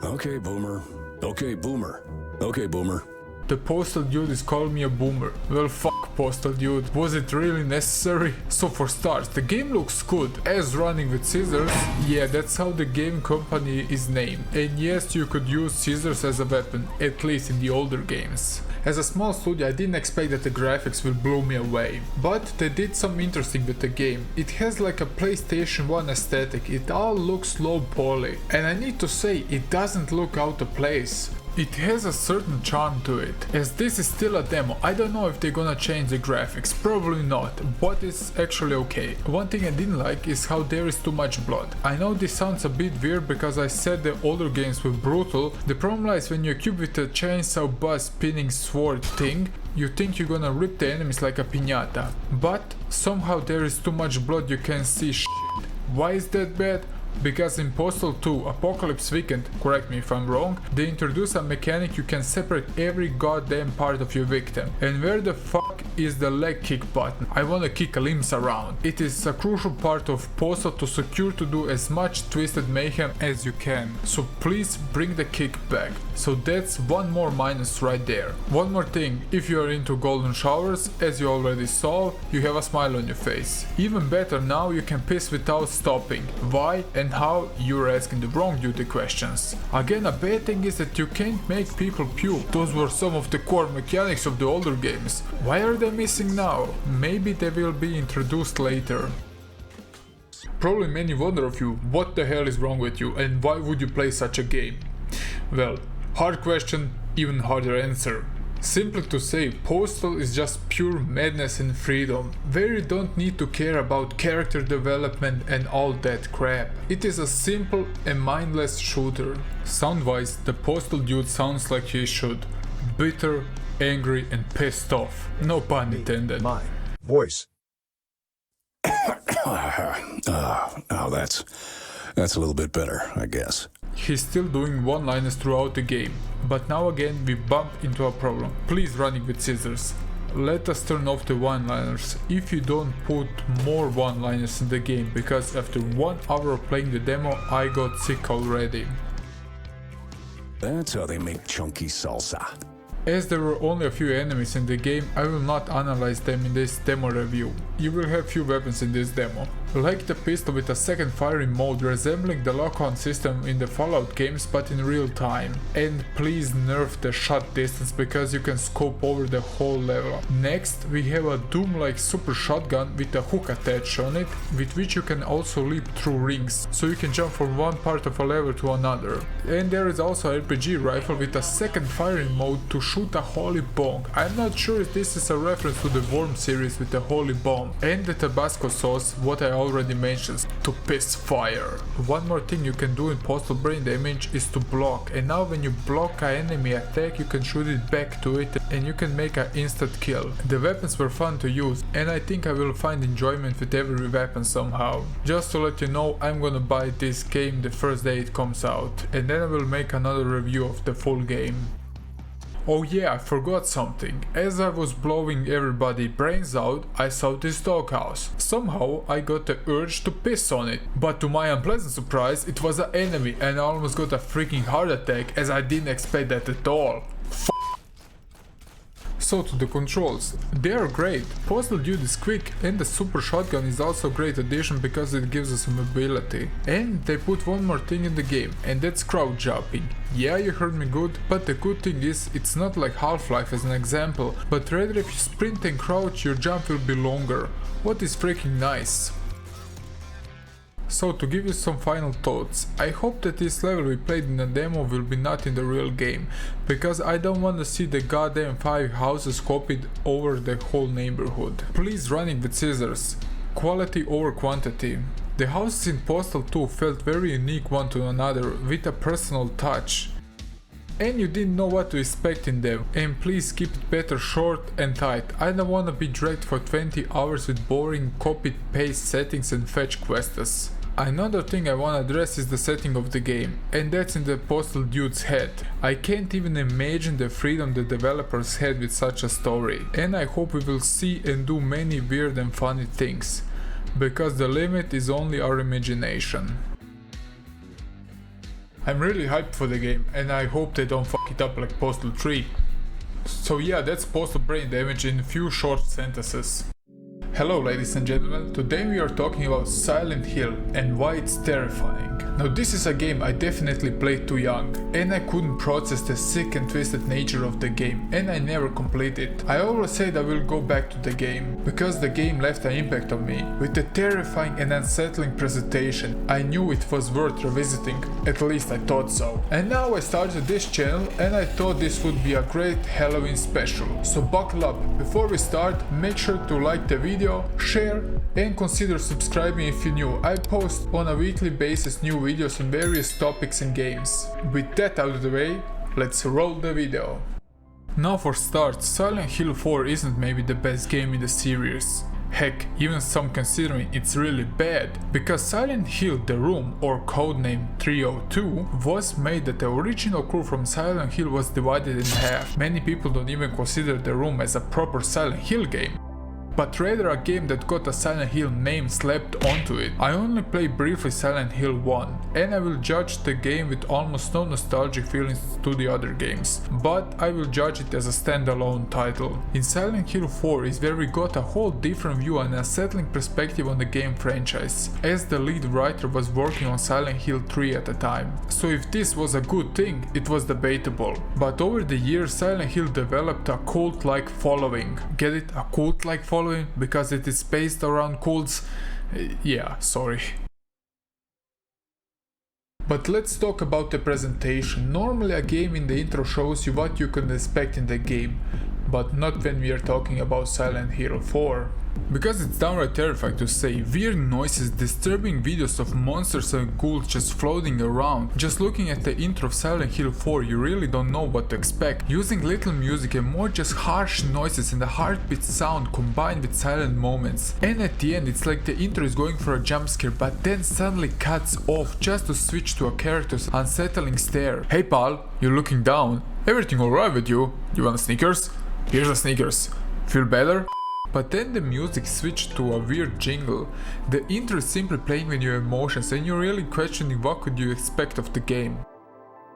Okay, boomer. Okay, boomer. Okay, boomer. The Postal Dude is calling me a boomer. Well, fuck Postal Dude, was it really necessary? So for starts, the game looks good, as running with scissors, yeah, that's how the game company is named. And yes, you could use scissors as a weapon, at least in the older games. As a small studio, I didn't expect that the graphics will blow me away, but they did some interesting with the game. It has like a PlayStation 1 aesthetic, it all looks low poly, and I need to say, it doesn't look out of place. It has a certain charm to it. As this is still a demo, I don't know if they're gonna change the graphics, probably not, but it's actually okay. One thing I didn't like is how there is too much blood. I know this sounds a bit weird because I said the older games were brutal. The problem lies when you equip with a chainsaw buzz spinning sword thing, you think you're gonna rip the enemies like a piñata. But somehow there is too much blood, you can see shit. Why is that bad? Because in Postal 2 Apocalypse Weekend, correct me if I'm wrong, they introduce a mechanic you can separate every goddamn part of your victim. And where the fuck is the leg kick button? I wanna kick limbs around. It is a crucial part of Postal to secure to do as much twisted mayhem as you can. So please bring the kick back. So that's one more minus right there. One more thing, if you are into golden showers, as you already saw, you have a smile on your face. Even better, now you can piss without stopping. Why and how? You're asking the wrong duty questions. Again, a bad thing is that you can't make people puke. Those were some of the core mechanics of the older games. Why are they missing now? Maybe they will be introduced later. Probably many wonder of you, what the hell is wrong with you and why would you play such a game? Well, hard question, even harder answer. Simply to say, Postal is just pure madness and freedom, where you don't need to care about character development and all that crap. It is a simple and mindless shooter. Sound-wise, the Postal Dude sounds like he should. Bitter, angry and pissed off. No pun intended. My voice. Oh, that's a little bit better, I guess. He's still doing one-liners throughout the game, but now again we bump into a problem. Please running with scissors. Let us turn off the one-liners if you don't put more one-liners in the game, because after 1 hour of playing the demo I got sick already. That's how they make chunky salsa. As there were only a few enemies in the game, I will not analyze them in this demo review. You will have few weapons in this demo. Like the pistol with a second firing mode resembling the lock-on system in the Fallout games but in real time. And please nerf the shot distance because you can scope over the whole level. Next we have a Doom-like super shotgun with a hook attached on it, with which you can also leap through rings, so you can jump from one part of a level to another. And there is also a RPG rifle with a second firing mode to shoot a holy bomb. I'm not sure if this is a reference to the Worm series with the holy bomb. And the Tabasco sauce, what I already mentioned, to piss fire. One more thing you can do in Postal Brain Damage is to block, and now when you block an enemy attack you can shoot it back to it and you can make an instant kill. The weapons were fun to use and I think I will find enjoyment with every weapon somehow. Just to let you know, I'm gonna buy this game the first day it comes out and then I will make another review of the full game. Oh yeah, I forgot something. As I was blowing everybody brains out, I saw this doghouse. Somehow I got the urge to piss on it, but to my unpleasant surprise it was an enemy and I almost got a freaking heart attack as I didn't expect that at all. So to the controls, they are great. Postal Dude is quick and the super shotgun is also a great addition because it gives us mobility. And they put one more thing in the game, and that's crowd jumping. Yeah, you heard me good, but the good thing is it's not like Half-Life as an example, but rather if you sprint and crouch your jump will be longer, what is freaking nice. So to give you some final thoughts, I hope that this level we played in the demo will be not in the real game, because I don't want to see the goddamn 5 houses copied over the whole neighborhood. Please running with scissors, quality over quantity. The houses in Postal 2 felt very unique one to another with a personal touch. and you didn't know what to expect in them, and please keep it better short and tight. I don't wanna be dragged for 20 hours with boring copy-paste settings and fetch quests. Another thing I wanna address is the setting of the game, and that's in the Postal dude's head. I can't even imagine the freedom the developers had with such a story, and I hope we will see and do many weird and funny things, because the limit is only our imagination. I'm really hyped for the game, and I hope they don't fuck it up like Postal 3. So yeah, that's Postal brain damage in a few short sentences. Hello ladies and gentlemen, today we are talking about Silent Hill and why it's terrifying. Now this is a game I definitely played too young, and I couldn't process the sick and twisted nature of the game, and I never completed it. I always said I will go back to the game, because the game left an impact on me. With the terrifying and unsettling presentation, I knew it was worth revisiting, at least I thought so. And now I started this channel, and I thought this would be a great Halloween special. So buckle up. Before we start, make sure to like the video, share, and consider subscribing if you're new. I post on a weekly basis new videos on various topics and games. With that out of the way, let's roll the video. Now for starts, Silent Hill 4 isn't maybe the best game in the series. Heck, even some considering it's really bad, because Silent Hill The Room, or codename 302, was made that the original crew from Silent Hill was divided in half. Many people don't even consider The Room as a proper Silent Hill game, but rather a game that got a Silent Hill name slapped onto it. I only played briefly Silent Hill 1, and I will judge the game with almost no nostalgic feelings to the other games, but I will judge it as a standalone title. In Silent Hill 4 is where we got a whole different view and a settling perspective on the game franchise, as the lead writer was working on Silent Hill 3 at the time. So if this was a good thing, it was debatable. But over the years Silent Hill developed a cult-like following. Get it? A cult-like following? Because it is based around cults? Yeah, sorry. But let's talk about the presentation. Normally a game in the intro shows you what you can expect in the game, but not when we are talking about Silent Hill 4. Because it's downright terrifying to say. Weird noises, disturbing videos of monsters and ghouls just floating around. Just looking at the intro of Silent Hill 4 you really don't know what to expect. Using little music and more just harsh noises and a heartbeat sound combined with silent moments. And at the end it's like the intro is going for a jump scare, but then suddenly cuts off just to switch to a character's unsettling stare. Hey pal, you're looking down. Everything alright with you? You want a Snickers? Here's a Snickers. Feel better? But then the music switched to a weird jingle. The intro is simply playing with your emotions and you're really questioning what could you expect of the game.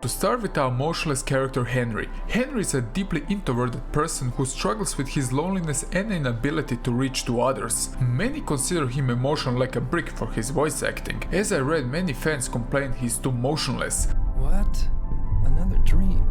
To start with our emotionless character Henry. Henry is a deeply introverted person who struggles with his loneliness and inability to reach to others. Many consider him emotional like a brick for his voice acting. As I read, many fans complain he's too motionless. What? Another dream.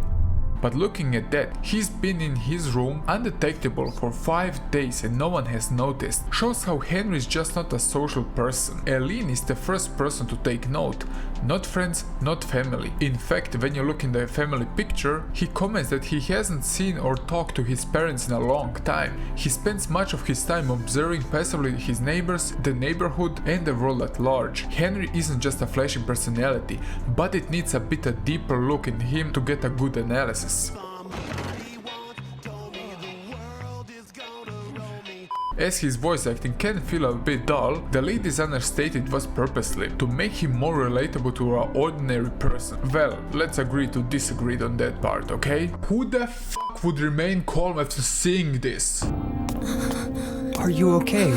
But looking at that, he's been in his room undetectable for 5 days and no one has noticed. Shows how Henry is just not a social person. Eileen is the first person to take note. Not friends, not family. In fact, when you look in the family picture, he comments that he hasn't seen or talked to his parents in a long time. He spends much of his time observing passively his neighbors, the neighborhood and the world at large. Henry isn't just a flashy personality, but it needs a bit of deeper look in him to get a good analysis. As his voice acting can feel a bit dull, the lead designer stated it was purposely, to make him more relatable to an ordinary person. Well, let's agree to disagree on that part, okay? Who the fuck would remain calm after seeing this? Are you okay?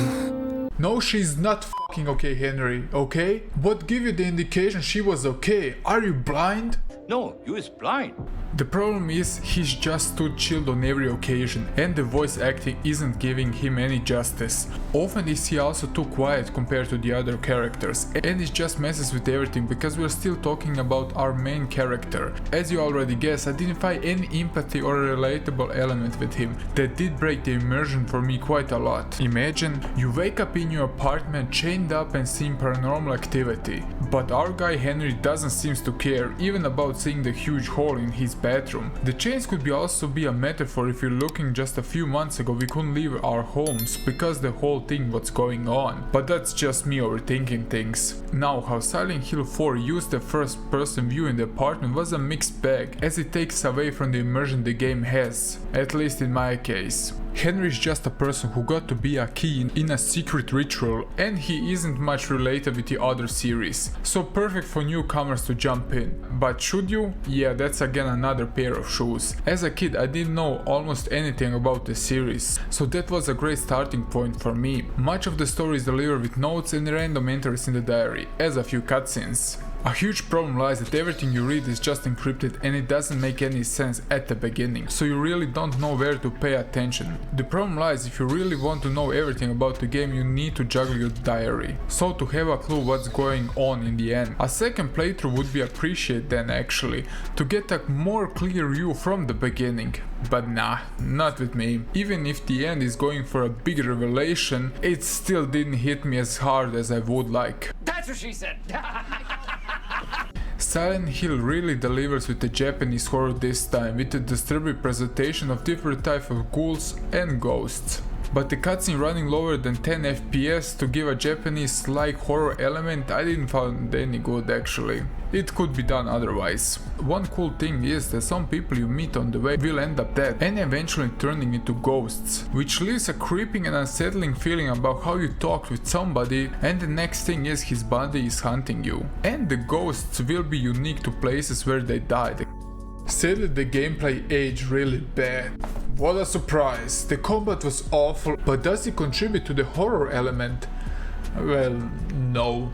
No, she's not fucking okay, Henry, okay? What give you the indication she was okay? Are you blind? No, you is blind. The problem is he's just too chilled on every occasion and the voice acting isn't giving him any justice. Often is he also too quiet compared to the other characters, and it just messes with everything because we're still talking about our main character. As you already guessed, I didn't find any empathy or relatable element with him. That did break the immersion for me quite a lot. Imagine you wake up in your apartment chained up and seeing paranormal activity, but our guy Henry doesn't seem to care even about seeing the huge hole in his bathroom. The chains could also be a metaphor if you're looking just a few months ago we couldn't leave our homes because the whole thing was going on, but that's just me overthinking things. Now, how Silent Hill 4 used the first person view in the apartment was a mixed bag, as it takes away from the immersion the game has, at least in my case. Henry is just a person who got to be a key in a secret ritual, and he isn't much related with the other series, so perfect for newcomers to jump in. But should you? Yeah, that's again another pair of shoes. As a kid I didn't know almost anything about the series, so that was a great starting point for me. Much of the story is delivered with notes and random entries in the diary, as a few cutscenes. A huge problem lies that everything you read is just encrypted and it doesn't make any sense at the beginning, so you really don't know where to pay attention. The problem lies if you really want to know everything about the game, you need to juggle your diary, so to have a clue what's going on in the end. A second playthrough would be appreciated then actually, to get a more clear view from the beginning. But nah, not with me. Even if the end is going for a big revelation, it still didn't hit me as hard as I would like. That's what she said. Silent Hill really delivers with the Japanese horror this time, with a disturbing presentation of different types of ghouls and ghosts. But the cutscene running lower than 10 FPS to give a Japanese-like horror element, I didn't find any good actually. It could be done otherwise. One cool thing is that some people you meet on the way will end up dead and eventually turning into ghosts, which leaves a creeping and unsettling feeling about how you talked with somebody and the next thing is his body is hunting you. And the ghosts will be unique to places where they died. Sadly, the gameplay aged really bad. What a surprise! The combat was awful, but does it contribute to the horror element? Well, no.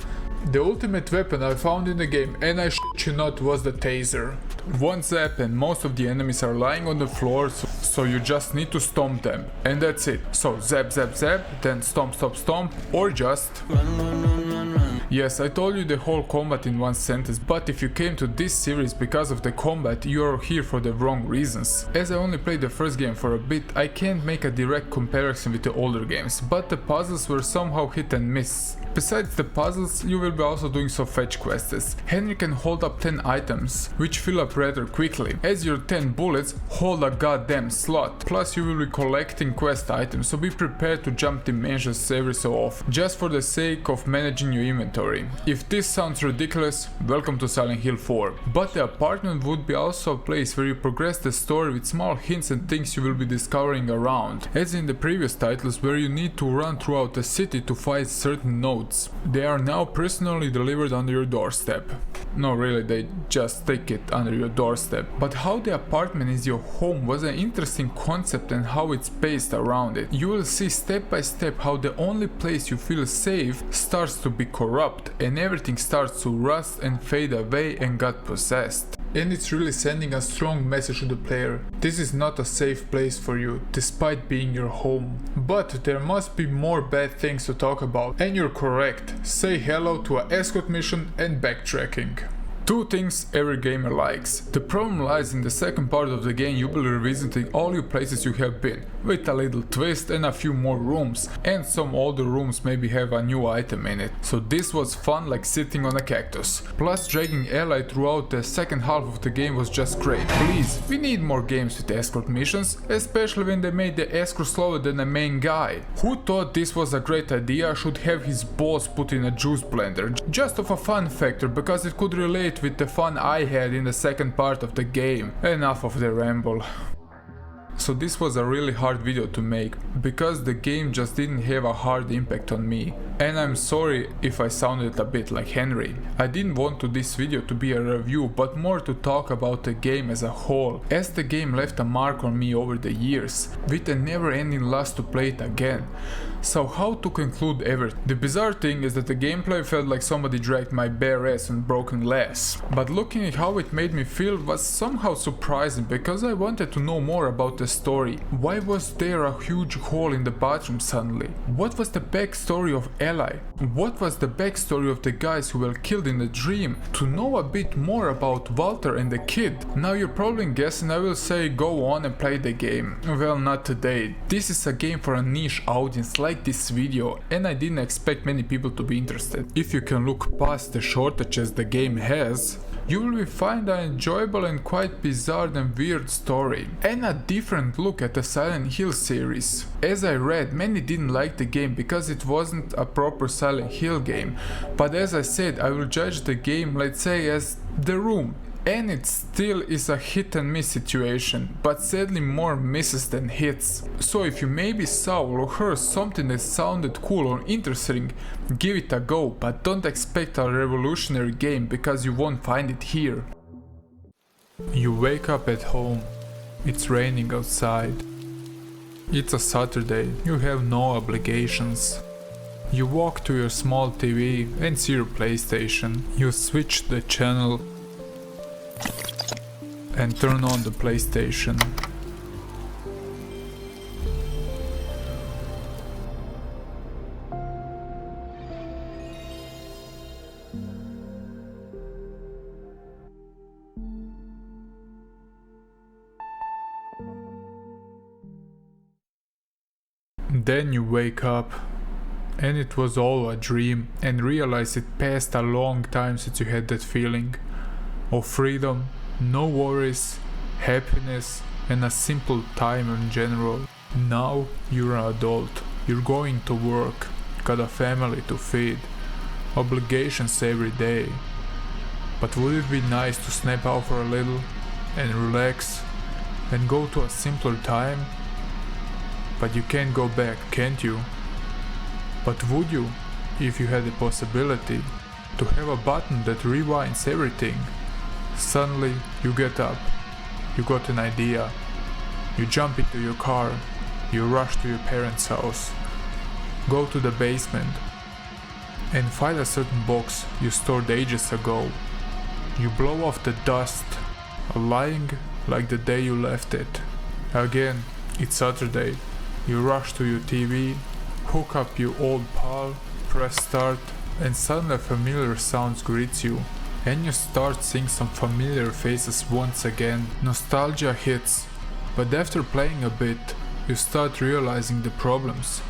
The ultimate weapon I found in the game, and I shit you not, was the taser. One zap and most of the enemies are lying on the floor, so you just need to stomp them. And that's it. So zap zap zap, then stomp stomp stomp, or just... run. Yes, I told you the whole combat in one sentence, but if you came to this series because of the combat, you are here for the wrong reasons. As I only played the first game for a bit, I can't make a direct comparison with the older games, but the puzzles were somehow hit and miss. Besides the puzzles, you will be also doing some fetch quests. Henry can hold up 10 items, which fill up rather quickly, as your 10 bullets hold a goddamn slot. Plus you will be collecting quest items, so be prepared to jump dimensions every so often, just for the sake of managing your inventory. If this sounds ridiculous, welcome to Silent Hill 4. But the apartment would be also a place where you progress the story with small hints and things you will be discovering around, as in the previous titles where you need to run throughout the city to find certain nodes. They are now personally delivered under your doorstep. No, really, they just take it under your doorstep. But how the apartment is your home was an interesting concept and how it's paced around it. You will see step by step how the only place you feel safe starts to be corrupt and everything starts to rust and fade away and get possessed. And it's really sending a strong message to the player. This is not a safe place for you, despite being your home. But there must be more bad things to talk about. And you're correct. Say hello to an escort mission and backtracking. Two things every gamer likes. The problem lies in the second part of the game. You will be revisiting all your places you have been, with a little twist and a few more rooms, and some older rooms maybe have a new item in it. So this was fun, like sitting on a cactus. Plus dragging Ally throughout the second half of the game was just great. Please, we need more games with escort missions, especially when they made the escort slower than the main guy. Who thought this was a great idea should have his balls put in a juice blender, just of a fun factor, because it could relate with the fun I had in the second part of the game. Enough of the ramble. So this was a really hard video to make, because the game just didn't have a hard impact on me. And I'm sorry if I sounded a bit like Henry. I didn't want this video to be a review, but more to talk about the game as a whole, as the game left a mark on me over the years, with a never-ending lust to play it again. So how to conclude everything? The bizarre thing is that the gameplay felt like somebody dragged my bare ass on broken glass. But looking at how it made me feel was somehow surprising, because I wanted to know more about the story. Why was there a huge hole in the bathroom suddenly? What was the backstory of Ally? What was the backstory of the guys who were killed in the dream? To know a bit more about Walter and the kid. Now you're probably guessing I will say go on and play the game. Well, not today. This is a game for a niche audience like this video, and I didn't expect many people to be interested. If you can look past the shortages the game has, you will find an enjoyable and quite bizarre and weird story, and a different look at the Silent Hill series. As I read, many didn't like the game because it wasn't a proper Silent Hill game, but as I said, I will judge the game, let's say, as The Room. And it still is a hit and miss situation, but sadly more misses than hits. So if you maybe saw or heard something that sounded cool or interesting, give it a go, but don't expect a revolutionary game because you won't find it here. You wake up at home, it's raining outside. It's a Saturday, you have no obligations. You walk to your small TV and see your PlayStation. You switch the channel and turn on the PlayStation. Then you wake up and it was all a dream and realize it passed a long time since you had that feeling of freedom, no worries, happiness, and a simple time in general. Now you're an adult, you're going to work, got a family to feed, obligations every day. But would it be nice to snap out for a little and relax and go to a simpler time? But you can't go back, can't you? But would you, if you had the possibility to have a button that rewinds everything? Suddenly you get up, you got an idea, you jump into your car, you rush to your parents' house, go to the basement and find a certain box you stored ages ago. You blow off the dust, lying like the day you left it. Again, it's Saturday, you rush to your TV, hook up your old pal, press start, and suddenly familiar sounds greets you. And you start seeing some familiar faces once again. Nostalgia hits, but after playing a bit, you start realizing the problems.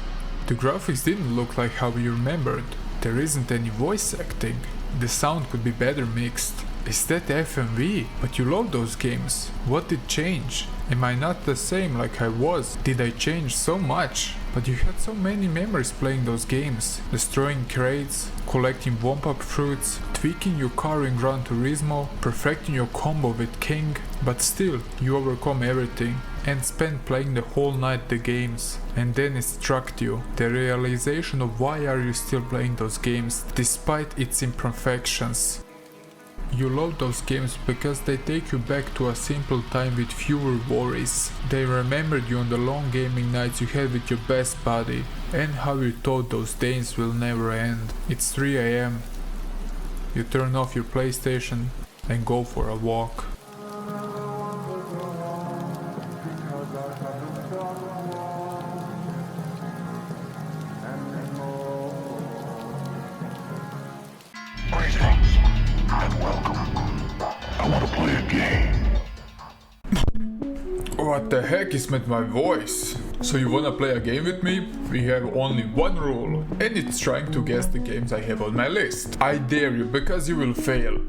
The graphics didn't look like how you remembered. There isn't any voice acting. The sound could be better mixed. Is that FMV? But you love those games. What did change? Am I not the same like I was? Did I change so much? But you had so many memories playing those games. Destroying crates, collecting Womp-Up fruits, tweaking your car in Gran Turismo, perfecting your combo with King. But still, you overcome everything and spend playing the whole night the games. And then it struck you, the realization of why are you still playing those games despite its imperfections. You love those games because they take you back to a simple time with fewer worries. They remembered you on the long gaming nights you had with your best buddy and how you thought those days will never end. It's 3 AM. You turn off your PlayStation and go for a walk. What the heck is with my voice? So you wanna play a game with me? We have only one rule, and it's trying to guess the games I have on my list. I dare you, because you will fail.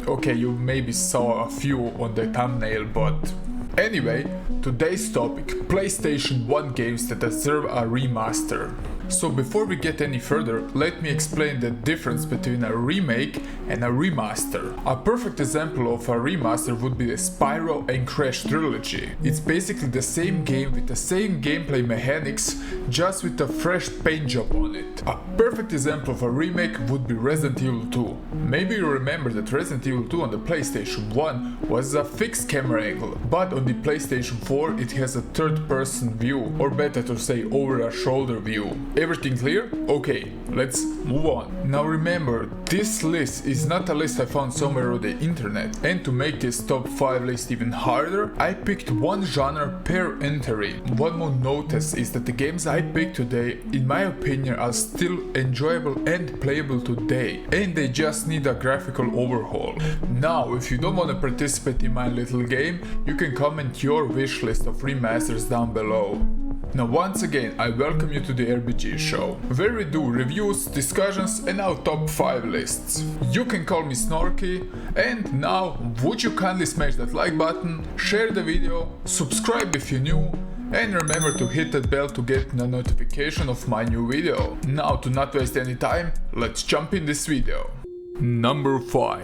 Okay, you maybe saw a few on the thumbnail, but... Anyway, today's topic, PlayStation 1 games that deserve a remaster. So before we get any further, let me explain the difference between a remake and a remaster. A perfect example of a remaster would be the Spyro and Crash trilogy. It's basically the same game with the same gameplay mechanics, just with a fresh paint job on it. A perfect example of a remake would be Resident Evil 2. Maybe you remember that Resident Evil 2 on the PlayStation 1 was a fixed camera angle, but on the PlayStation 4 it has a third-person view, or better to say over-a-shoulder view. Everything clear? Okay, let's move on. Now remember, this list is not a list I found somewhere on the internet, and to make this top 5 list even harder, I picked one genre per entry. One more notice is that the games I picked today, in my opinion, are still enjoyable and playable today, and they just need a graphical overhaul. Now, if you don't want to participate in my little game, you can comment your wish list of remasters down below. Now once again I welcome you to the RBG Show, where we do reviews, discussions and our top 5 lists. You can call me Snorky, and now would you kindly smash that like button, share the video, subscribe if you're new, and remember to hit that bell to get a notification of my new video. Now to not waste any time, let's jump in this video. Number 5.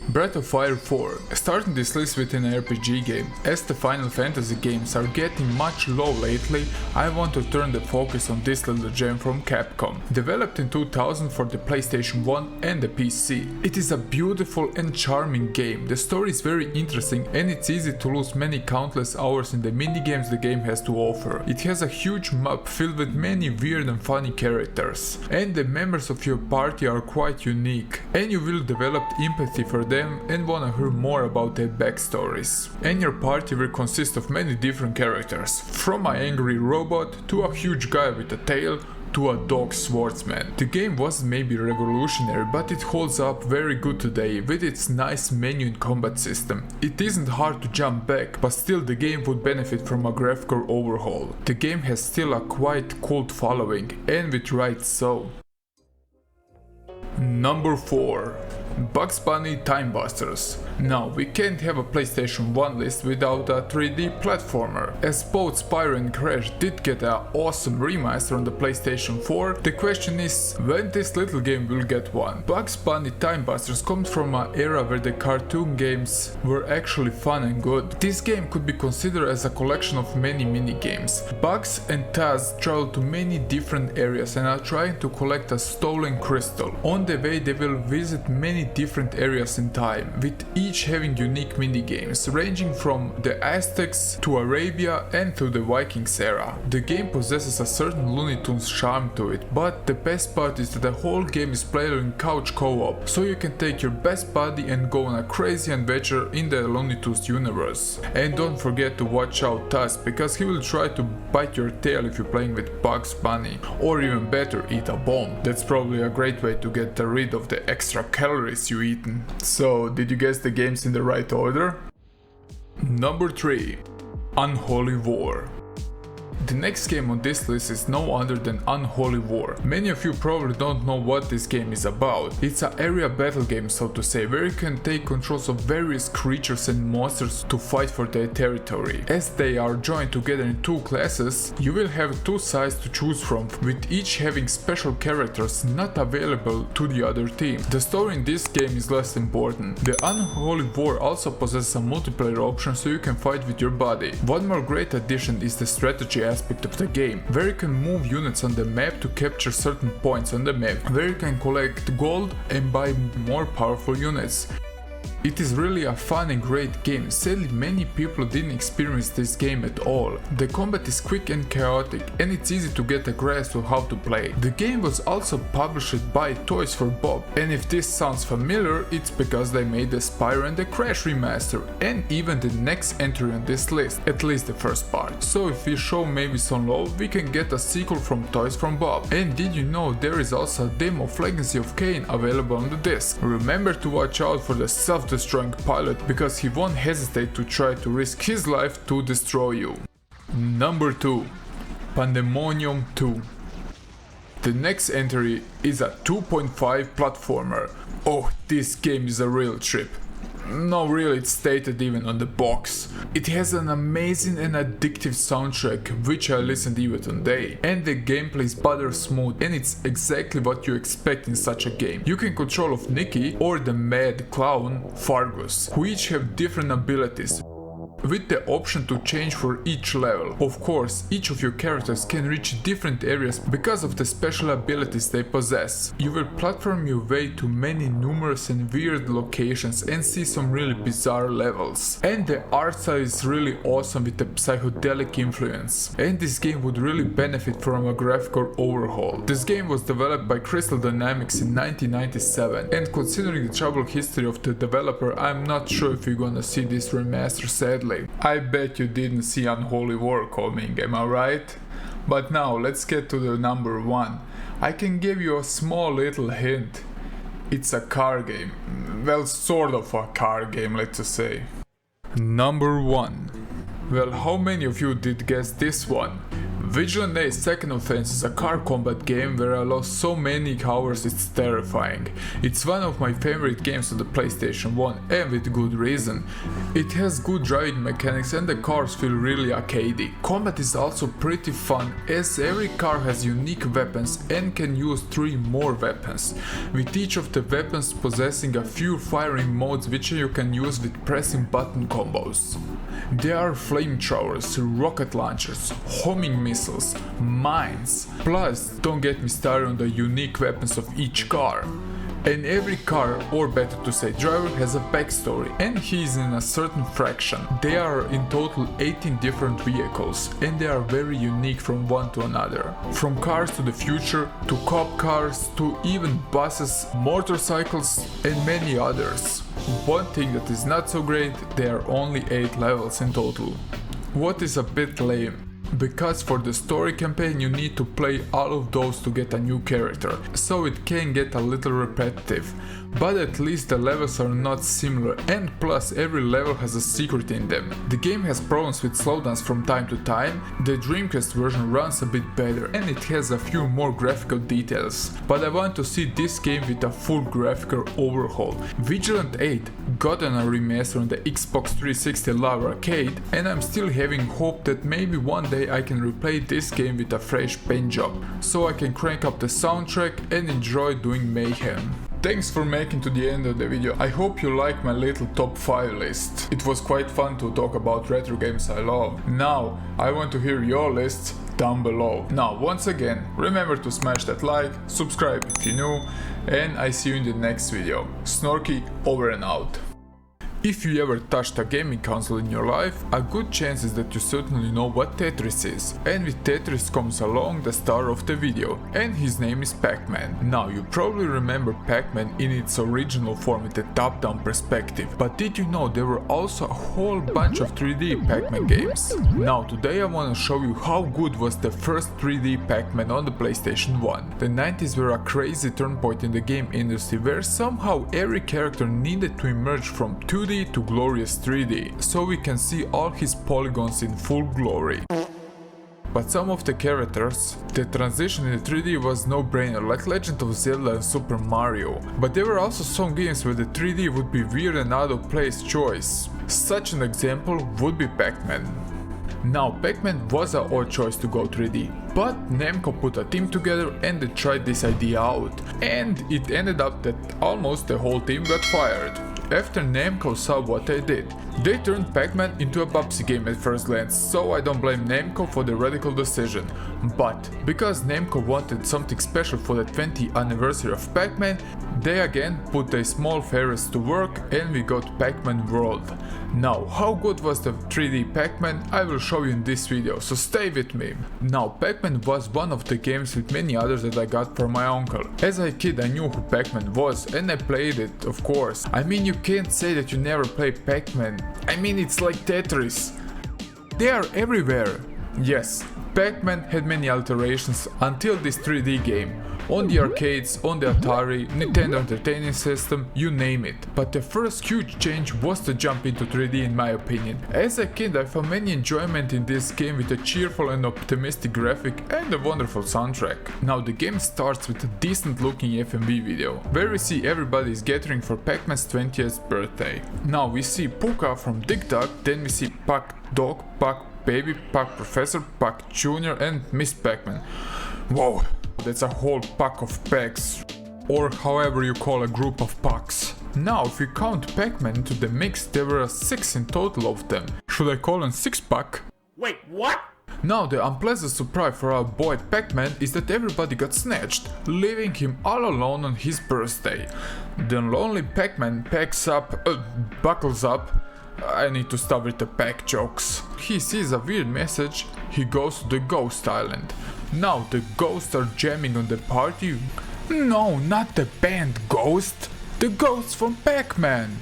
Breath of Fire 4. Starting this list with an RPG game. As the Final Fantasy games are getting much low lately, I want to turn the focus on this little gem from Capcom. Developed in 2000 for the PlayStation 1 and the PC. It is a beautiful and charming game. The story is very interesting and it's easy to lose many countless hours in the minigames the game has to offer. It has a huge map filled with many weird and funny characters. And the members of your party are quite unique. And you will develop empathy for them and wanna hear more about their backstories. And your party will consist of many different characters, from an angry robot to a huge guy with a tail to a dog swordsman. The game wasn't maybe revolutionary, but it holds up very good today with its nice menu and combat system. It isn't hard to jump back, but still the game would benefit from a graphical overhaul. The game has still a quite cult following, and with right so. Number 4. Bugs Bunny Time Busters. Now, we can't have a PlayStation 1 list without a 3D platformer. As both Spyro and Crash did get an awesome remaster on the PlayStation 4, the question is when this little game will get one. Bugs Bunny Time Busters comes from an era where the cartoon games were actually fun and good. This game could be considered as a collection of many mini-games. Bugs and Taz travel to many different areas and are trying to collect a stolen crystal. On the way they will visit many different areas in time, with each having unique minigames, ranging from the Aztecs to Arabia and to the Vikings era. The game possesses a certain Looney Tunes charm to it, but the best part is that the whole game is playable in couch co-op, so you can take your best buddy and go on a crazy adventure in the Looney Tunes universe. And don't forget to watch out Taz, because he will try to bite your tail if you're playing with Bugs Bunny, or even better, eat a bomb. That's probably a great way to get rid of the extra calories you eaten. So, did you guess the games in the right order? Number 3. Unholy War. The next game on this list is no other than Unholy War. Many of you probably don't know what this game is about. It's an area battle game, so to say, where you can take controls of various creatures and monsters to fight for their territory. As they are joined together in 2 classes, you will have 2 sides to choose from, with each having special characters not available to the other team. The story in this game is less important. The Unholy War also possesses a multiplayer option, so you can fight with your buddy. One more great addition is the strategy aspect of the game, where you can move units on the map to capture certain points on the map, where you can collect gold and buy more powerful units. It is really a fun and great game. Sadly, many people didn't experience this game at all. The combat is quick and chaotic, and it's easy to get a grasp of how to play. The game was also published by Toys for Bob, and if this sounds familiar, it's because they made the Spyro and the Crash remaster, and even the next entry on this list, at least the first part. So if we show maybe some love, we can get a sequel from Toys from Bob. And did you know there is also a demo of Legacy of Kain available on the disc? Remember to watch out for the self-destroying pilot, because he won't hesitate to try to risk his life to destroy you. Number 2. Pandemonium 2. The next entry is a 2.5 platformer. Oh, this game is a real trip. No, really, it's stated even on the box. It has an amazing and addictive soundtrack, which I listened even today. And the gameplay is butter smooth, and it's exactly what you expect in such a game. You can control of Nikki or the mad clown Fungus, who each have different abilities, with the option to change for each level. Of course, each of your characters can reach different areas because of the special abilities they possess. You will platform your way to many numerous and weird locations and see some really bizarre levels. And the art style is really awesome with the psychedelic influence. And this game would really benefit from a graphical overhaul. This game was developed by Crystal Dynamics in 1997, and considering the troubled history of the developer, I'm not sure if you're gonna see this remaster, sadly. I bet you didn't see Unholy War coming, am I right? But now let's get to the number 1. I can give you a small little hint. It's a car game. Well, sort of a car game, let's just say. Number 1. Well, how many of you did guess this one? Vigilant A's Second Offense is a car combat game where I lost so many hours it's terrifying. It's one of my favorite games on the PlayStation 1 and with good reason. It has good driving mechanics and the cars feel really arcadey. Combat is also pretty fun as every car has unique weapons and can use 3 more weapons, with each of the weapons possessing a few firing modes which you can use with pressing button combos. There are flamethrowers, rocket launchers, homing missiles, mines, plus don't get me started on the unique weapons of each car. And every car, or better to say driver, has a backstory and he is in a certain fraction. There are in total 18 different vehicles and they are very unique from one to another. From cars to the future, to cop cars, to even buses, motorcycles and many others. One thing that is not so great, there are only 8 levels in total. What is a bit lame. Because for the story campaign you need to play all of those to get a new character, so it can get a little repetitive. But at least the levels are not similar and plus every level has a secret in them. The game has problems with slowdowns from time to time, the Dreamcast version runs a bit better and it has a few more graphical details. But I want to see this game with a full graphical overhaul. Vigilant 8 got on a remaster on the Xbox 360 Live Arcade and I'm still having hope that maybe one day I can replay this game with a fresh paint job, so I can crank up the soundtrack and enjoy doing mayhem. Thanks for making to the end of the video. I hope you like my little top 5 list. It was quite fun to talk about retro games I love. Now I want to hear your lists down below. Now once again, remember to smash that like, subscribe if you're new, and I see you in the next video. Snorky over and out. If you ever touched a gaming console in your life, a good chance is that you certainly know what Tetris is. And with Tetris comes along the star of the video, and his name is Pac-Man. Now you probably remember Pac-Man in its original form with a top-down perspective, but did you know there were also a whole bunch of 3D Pac-Man games? Now today I want to show you how good was the first 3D Pac-Man on the PlayStation 1. The 90s were a crazy turn point in the game industry where somehow every character needed to emerge from 2D to glorious 3D, so we can see all his polygons in full glory. But some of the characters, the transition in the 3D was no brainer, like Legend of Zelda and Super Mario. But there were also some games where the 3D would be weird and out of place choice. Such an example would be Pac-Man. Now Pac-Man was an odd choice to go 3D, but Namco put a team together and they tried this idea out, and it ended up that almost the whole team got fired. After Namco saw what they did, they turned Pac-Man into a Bubsy game at first glance, so I don't blame Namco for the radical decision. But because Namco wanted something special for the 20th anniversary of Pac-Man, they again put their small fairies to work and we got Pac-man World. Now how good was the 3D Pac-Man, I will show you in this video, so stay with me. Now Pac-Man was one of the games with many others that I got from my uncle. As a kid I knew who Pac-Man was and I played it, of course. I mean, you can't say that you never played Pac-Man. I mean, it's like Tetris. They are everywhere. Yes, Pac-Man had many alterations until this 3D game. On the arcades, on the Atari, Nintendo Entertainment System, you name it. But the first huge change was the jump into 3D in my opinion. As a kid I found many enjoyment in this game with a cheerful and optimistic graphic and a wonderful soundtrack. Now the game starts with a decent looking FMV video, where we see everybody is gathering for Pac-Man's 20th birthday. Now we see Puka from Dig Dug, then we see Pac Dog, Pac Baby, Pac Professor, Pac Jr. and Miss Pac-Man. Whoa! That's a whole pack of Pacs, or however you call a group of Pacs. Now if we count Pac-Man into the mix, there were 6 in total of them. Should I call them 6-pack? Wait, what? Now the unpleasant surprise for our boy Pac-Man is that everybody got snatched, leaving him all alone on his birthday. The lonely Pac-Man buckles up. I need to stop with the Pac jokes. He sees a weird message, he goes to the Ghost Island. Now the ghosts are jamming on the party. No, not the band Ghost, the ghosts from Pac-Man.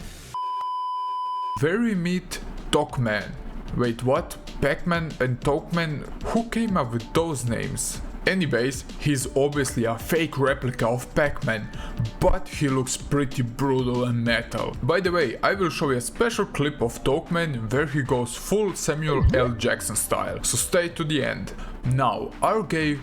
Where we meet Talkman. Wait, what? Pac-Man and Talkman? Who came up with those names? Anyways, he's obviously a fake replica of Pac-Man, but he looks pretty brutal and metal. By the way, I will show you a special clip of Dogman where he goes full Samuel L. Jackson style, so stay to the end. Now, our guy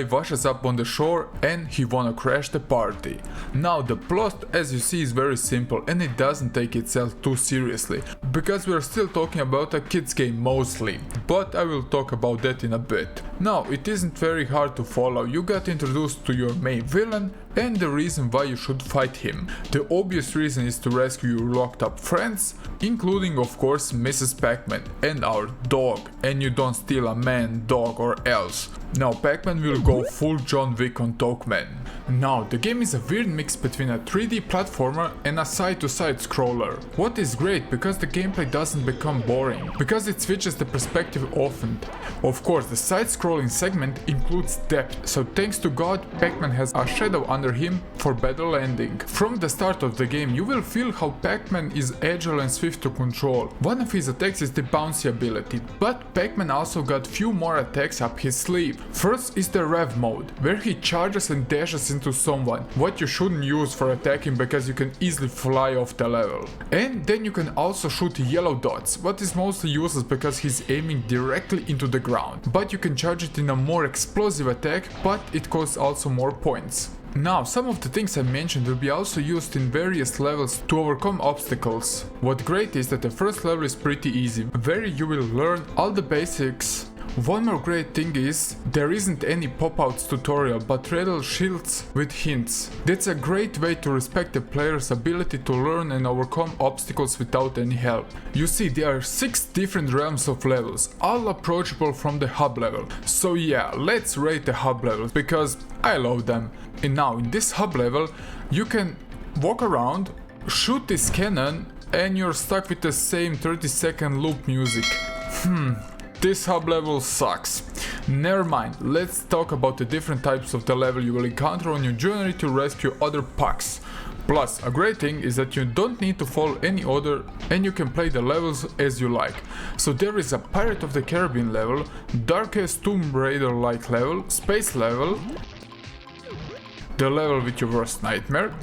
washes up on the shore and he wanna crash the party. Now the plot, as you see, is very simple and it doesn't take itself too seriously, because we're still talking about a kids game mostly, but I will talk about that in a bit. Now, it isn't very hard to follow. You get introduced to your main villain and the reason why you should fight him. The obvious reason is to rescue your locked up friends, including of course Mrs. Pac-Man and our dog, and you don't steal a man, dog or else. Now Pac-Man will go full John Wick on Dogman. Now the game is a weird mix between a 3D platformer and a side-to-side scroller. What is great, because the gameplay doesn't become boring, because it switches the perspective often. Of course, the side-scrolling segment includes depth, so thanks to God, Pac-Man has a shadow under him for better landing. From the start of the game you will feel how Pac-Man is agile and swift to control. One of his attacks is the bouncy ability, but Pac-Man also got few more attacks up his sleeve. First is the rev mode, where he charges and dashes into someone, what you shouldn't use for attacking because you can easily fly off the level. And then you can also shoot yellow dots, what is mostly useless because he's aiming directly into the ground, but you can charge it in a more explosive attack, but it costs also more points. Now, some of the things I mentioned will be also used in various levels to overcome obstacles. What great is that the first level is pretty easy, where you will learn all the basics. One more great thing is, there isn't any pop-outs tutorial, but rather shields with hints. That's a great way to respect the player's ability to learn and overcome obstacles without any help. You see, there are 6 different realms of levels, all approachable from the hub level. So yeah, let's rate the hub levels, because I love them. And now, in this hub level, you can walk around, shoot this cannon, and you're stuck with the same 30-second loop music. This hub level sucks. Never mind, let's talk about the different types of the level you will encounter on your journey to rescue other pucks. Plus, a great thing is that you don't need to follow any order and you can play the levels as you like. So there is a Pirate of the Caribbean level, Darkest Tomb Raider like level, Space level, the level with your worst nightmare,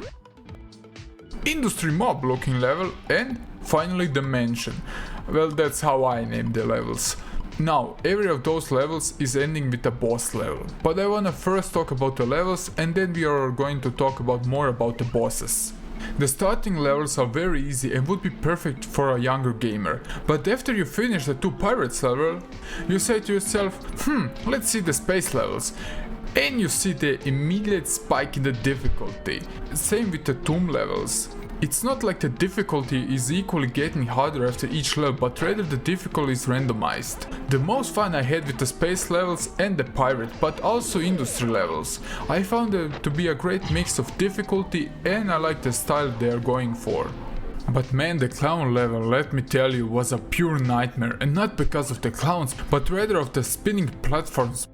Industry Mob looking level, and finally the Mansion. Well, that's how I name the levels. Now, every of those levels is ending with a boss level, but I wanna first talk about the levels and then we are going to talk more about the bosses. The starting levels are very easy and would be perfect for a younger gamer, but after you finish the 2 pirates level, you say to yourself, let's see the space levels. And you see the immediate spike in the difficulty. Same with the tomb levels. It's not like the difficulty is equally getting harder after each level, but rather the difficulty is randomized. The most fun I had with the space levels and the pirate, but also industry levels. I found it to be a great mix of difficulty and I like the style they are going for. But man, the clown level, let me tell you, was a pure nightmare, and not because of the clowns, but rather of the spinning platforms.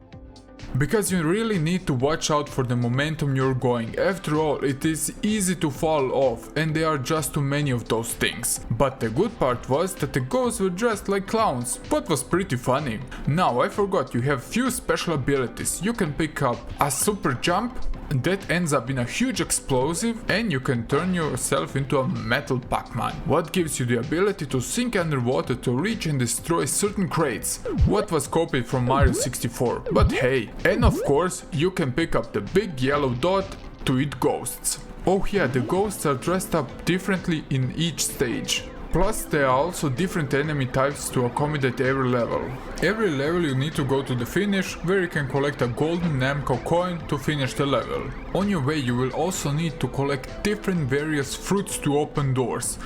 Because you really need to watch out for the momentum you're going. After all, it is easy to fall off and there are just too many of those things. But the good part was that the ghosts were dressed like clowns, what was pretty funny. Now I forgot, you have few special abilities. You can pick up a super jump that ends up in a huge explosive, and you can turn yourself into a metal Pac-Man, what gives you the ability to sink underwater to reach and destroy certain crates, what was copied from Mario 64, but hey. And of course, you can pick up the big yellow dot to eat ghosts. Oh yeah, the ghosts are dressed up differently in each stage. Plus, there are also different enemy types to accommodate every level. Every level you need to go to the finish, where you can collect a golden Namco coin to finish the level. On your way you will also need to collect different various fruits to open doors.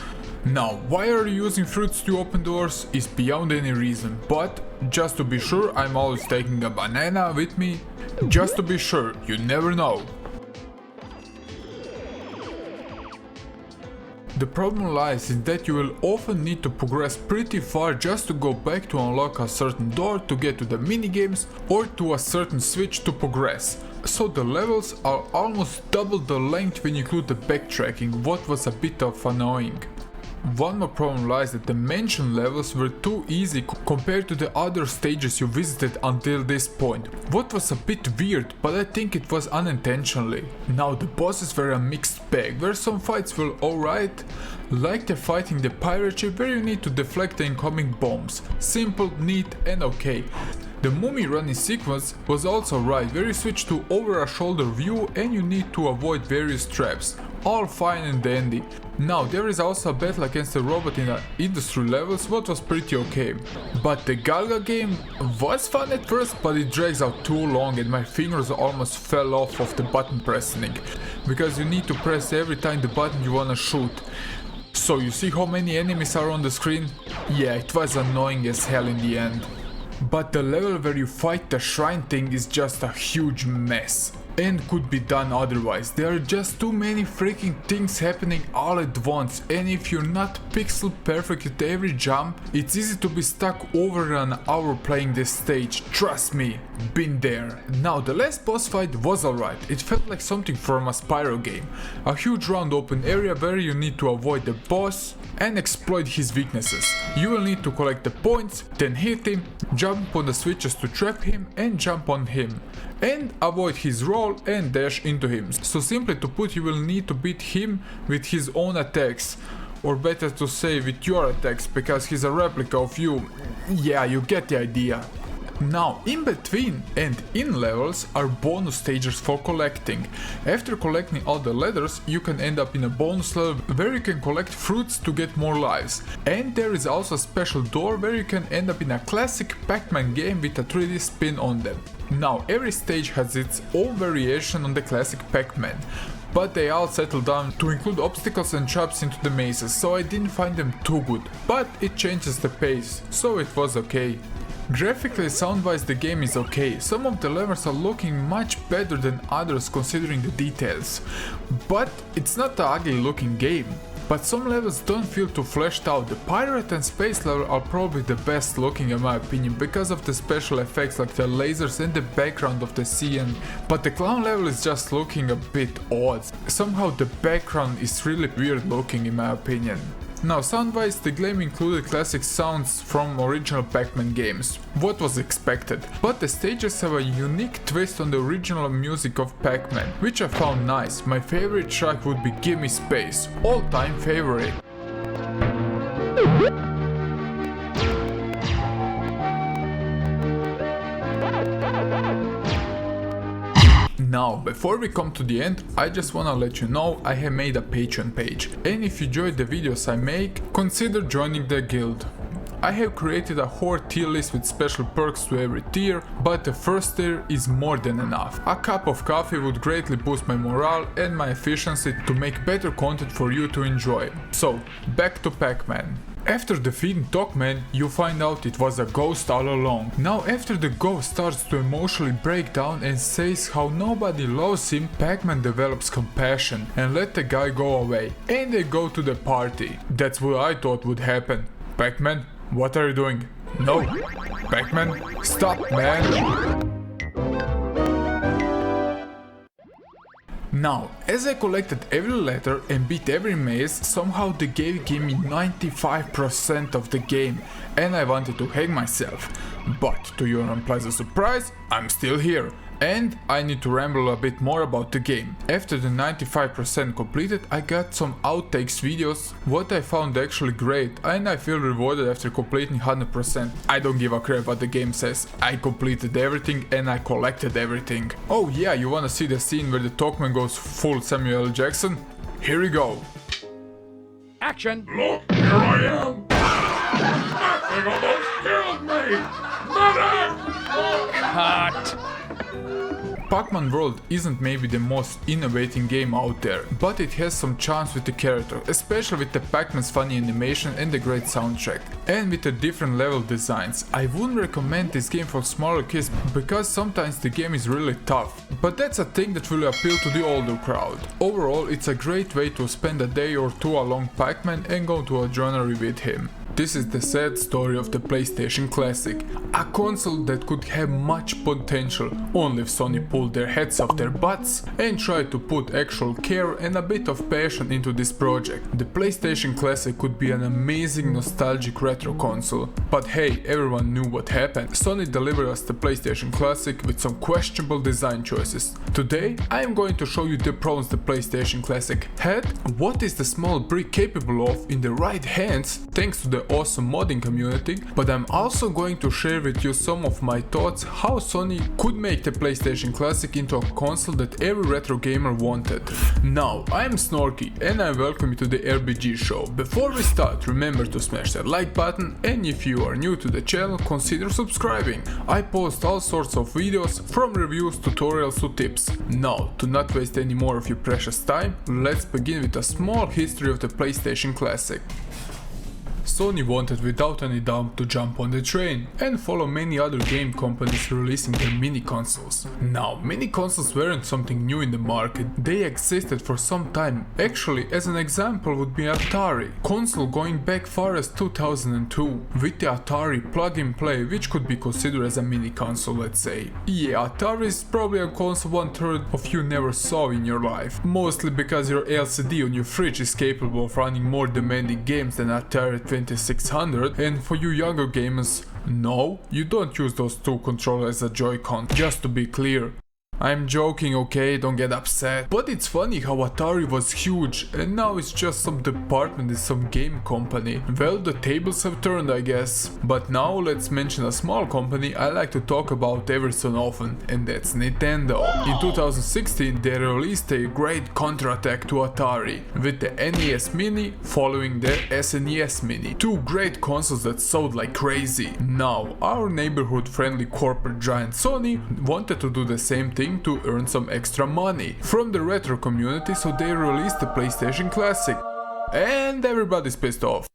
Now, why are you using fruits to open doors is beyond any reason, but just to be sure, I'm always taking a banana with me. Just to be sure, you never know. The problem lies in that you will often need to progress pretty far just to go back to unlock a certain door to get to the minigames or to a certain switch to progress. So the levels are almost double the length when you include the backtracking, what was a bit of annoying. One more problem lies that the mansion levels were too easy compared to the other stages you visited until this point. What was a bit weird, but I think it was unintentionally. Now the bosses were a mixed bag, where some fights were alright, like the fighting the pirate ship where you need to deflect the incoming bombs. Simple, neat and okay. The mummy running sequence was also right, where you switch to over a shoulder view and you need to avoid various traps. All fine and dandy. Now there is also a battle against a robot in the industry levels, what was pretty okay. But the Galga game was fun at first, but it drags out too long and my fingers almost fell off of the button pressing, because you need to press every time the button you wanna shoot. So you see how many enemies are on the screen? Yeah, it was annoying as hell in the end. But the level where you fight the shrine thing is just a huge mess. And could be done otherwise. There are just too many freaking things happening all at once, and if you're not pixel perfect at every jump, it's easy to be stuck over an hour playing this stage. Trust me, been there. Now the last boss fight was alright. It felt like something from a Spyro game. A huge round open area where you need to avoid the boss and exploit his weaknesses. You will need to collect the points, then hit him, jump on the switches to trap him and jump on him, and avoid his roll and dash into him. So simply to put, you will need to beat him with his own attacks, or better to say with your attacks, because he's a replica of you. Yeah, you get the idea. Now, in between and in levels are bonus stages for collecting. After collecting all the letters, you can end up in a bonus level where you can collect fruits to get more lives. And there is also a special door where you can end up in a classic Pac-Man game with a 3D spin on them. Now, every stage has its own variation on the classic Pac-Man, but they all settle down to include obstacles and traps into the mazes, so I didn't find them too good, but it changes the pace, so it was okay. Graphically, sound-wise the game is okay, some of the levels are looking much better than others considering the details, but it's not an ugly looking game. But some levels don't feel too fleshed out. The pirate and space level are probably the best looking in my opinion because of the special effects like the lasers and the background of the sea, but the clown level is just looking a bit odd. Somehow the background is really weird looking in my opinion. Now sound-wise, the game included classic sounds from original Pac-Man games, what was expected, but the stages have a unique twist on the original music of Pac-Man, which I found nice. My favorite track would be Gimme Space, all-time favorite. Now, before we come to the end, I just wanna let you know I have made a Patreon page, and if you enjoyed the videos I make, consider joining the guild. I have created a whole tier list with special perks to every tier, but the first tier is more than enough. A cup of coffee would greatly boost my morale and my efficiency to make better content for you to enjoy. So, back to Pac-Man. After defeating Dogman, you find out it was a ghost all along. Now after the ghost starts to emotionally break down and says how nobody loves him, Pac-Man develops compassion and let the guy go away. And they go to the party. That's what I thought would happen. Pac-Man, what are you doing? No. Pac-Man, stop, man. Now, as I collected every letter and beat every maze, somehow the game gave me 95% of the game and I wanted to hang myself. But to your unpleasant surprise, I'm still here. And I need to ramble a bit more about the game. After the 95% completed, I got some outtakes videos, what I found actually great, and I feel rewarded after completing 100%. I don't give a crap what the game says. I completed everything and I collected everything. Oh yeah, you wanna see the scene where the Talkman goes full Samuel L. Jackson? Here we go. Action! Look, here I am! Nothing almost killed me! Medic! Cut! Pac-man World isn't maybe the most innovating game out there, but it has some charms with the character, especially with the Pac-Man's funny animation and the great soundtrack. And with the different level designs. I wouldn't recommend this game for smaller kids because sometimes the game is really tough, but that's a thing that will appeal to the older crowd. Overall, it's a great way to spend a day or two along Pac-Man and go to a journey with him. This is the sad story of the PlayStation Classic, a console that could have much potential only if Sony pulled their heads off their butts and tried to put actual care and a bit of passion into this project. The PlayStation Classic could be an amazing nostalgic retro console, but hey, everyone knew what happened. Sony delivered us the PlayStation Classic with some questionable design choices. Today I am going to show you the problems the PlayStation Classic had, what is the small brick capable of in the right hands thanks to the awesome modding community, but I'm also going to share with you some of my thoughts how Sony could make the PlayStation Classic into a console that every retro gamer wanted. Now, I'm Snorky and I welcome you to the RBG Show. Before we start, remember to smash that like button, and if you are new to the channel, consider subscribing. I post all sorts of videos, from reviews, tutorials to tips. Now, to not waste any more of your precious time, let's begin with a small history of the PlayStation Classic. Sony wanted without any doubt to jump on the train and follow many other game companies releasing their mini consoles. Now, mini consoles weren't something new in the market, they existed for some time. Actually, as an example would be Atari, console going back far as 2002, with the Atari plug-and-play, which could be considered as a mini console, let's say. Yeah, Atari is probably a console 1/3 of you never saw in your life, mostly because your LCD on your fridge is capable of running more demanding games than Atari 2600, and for you younger gamers, no, you don't use those two controllers as a Joy-Con, just to be clear. I'm joking, okay, don't get upset. But it's funny how Atari was huge and now it's just some department in some game company. Well, the tables have turned, I guess. But now let's mention a small company I like to talk about every so often, and that's Nintendo. In 2016 they released a great counterattack to Atari, with the NES Mini following the SNES Mini. Two great consoles that sold like crazy. Now, our neighborhood friendly corporate giant Sony wanted to do the same thing to earn some extra money from the retro community, so they released the PlayStation Classic. And everybody's pissed off.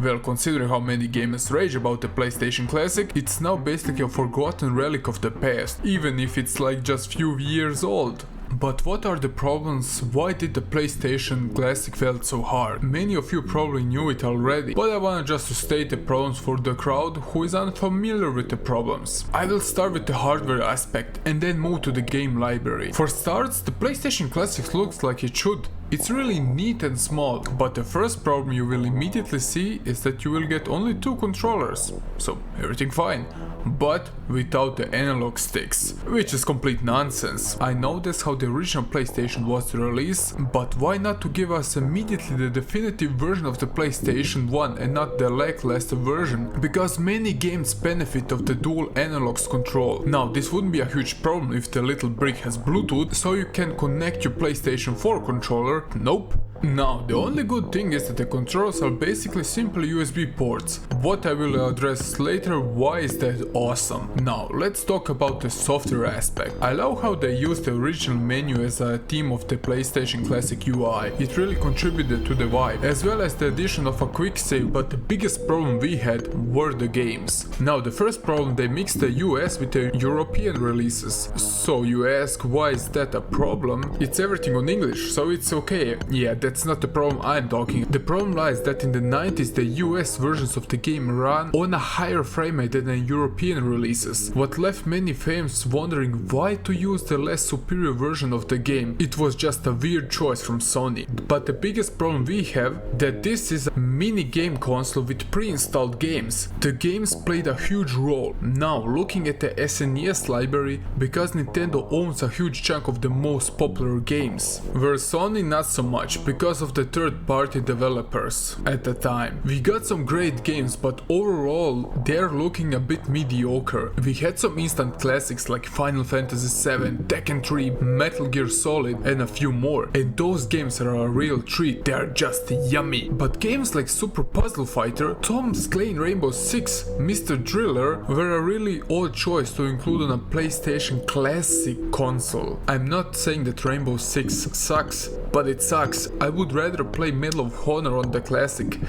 Well, considering how many gamers rage about the PlayStation Classic, it's now basically a forgotten relic of the past, even if it's like just few years old. But what are the problems? Why did the PlayStation Classic fail so hard? Many of you probably knew it already, but I wanna just to state the problems for the crowd who is unfamiliar with the problems. I will start with the hardware aspect and then move to the game library. For starts, the PlayStation Classic looks like it should. It's really neat and small, but the first problem you will immediately see is that you will get only two controllers, so everything fine, but without the analog sticks, which is complete nonsense. I know that's how the original PlayStation was released, but why not to give us immediately the definitive version of the PlayStation 1 and not the lackluster version, because many games benefit of the dual analogs control. Now, this wouldn't be a huge problem if the little brick has Bluetooth, so you can connect your PlayStation 4 controller. Nope. Now, the only good thing is that the controllers are basically simple USB ports. What I will address later, why is that awesome. Now, let's talk about the software aspect. I love how they used the original menu as a theme of the PlayStation Classic UI. It really contributed to the vibe, as well as the addition of a quick save, but the biggest problem we had were the games. Now, the first problem, they mixed the US with the European releases. So you ask, why is that a problem? It's everything on English, so it's okay. Yeah, that's not the problem I'm talking. The problem lies that in the 90s the US versions of the game ran on a higher frame rate than the European releases, what left many fans wondering why to use the less superior version of the game. It was just a weird choice from Sony. But the biggest problem we have, that this is a mini game console with pre-installed games. The games played a huge role. Now, looking at the SNES library, because Nintendo owns a huge chunk of the most popular games, where Sony not so much, because of the third-party developers at the time. We got some great games, but overall they're looking a bit mediocre. We had some instant classics like Final Fantasy VII, Tekken 3, Metal Gear Solid and a few more, and those games are a real treat, they are just yummy. But games like Super Puzzle Fighter, Tom's Clay Rainbow Six, Mr. Driller were a really odd choice to include on a PlayStation Classic console. I'm not saying that Rainbow Six sucks, but it sucks. I would rather play Medal of Honor on the Classic.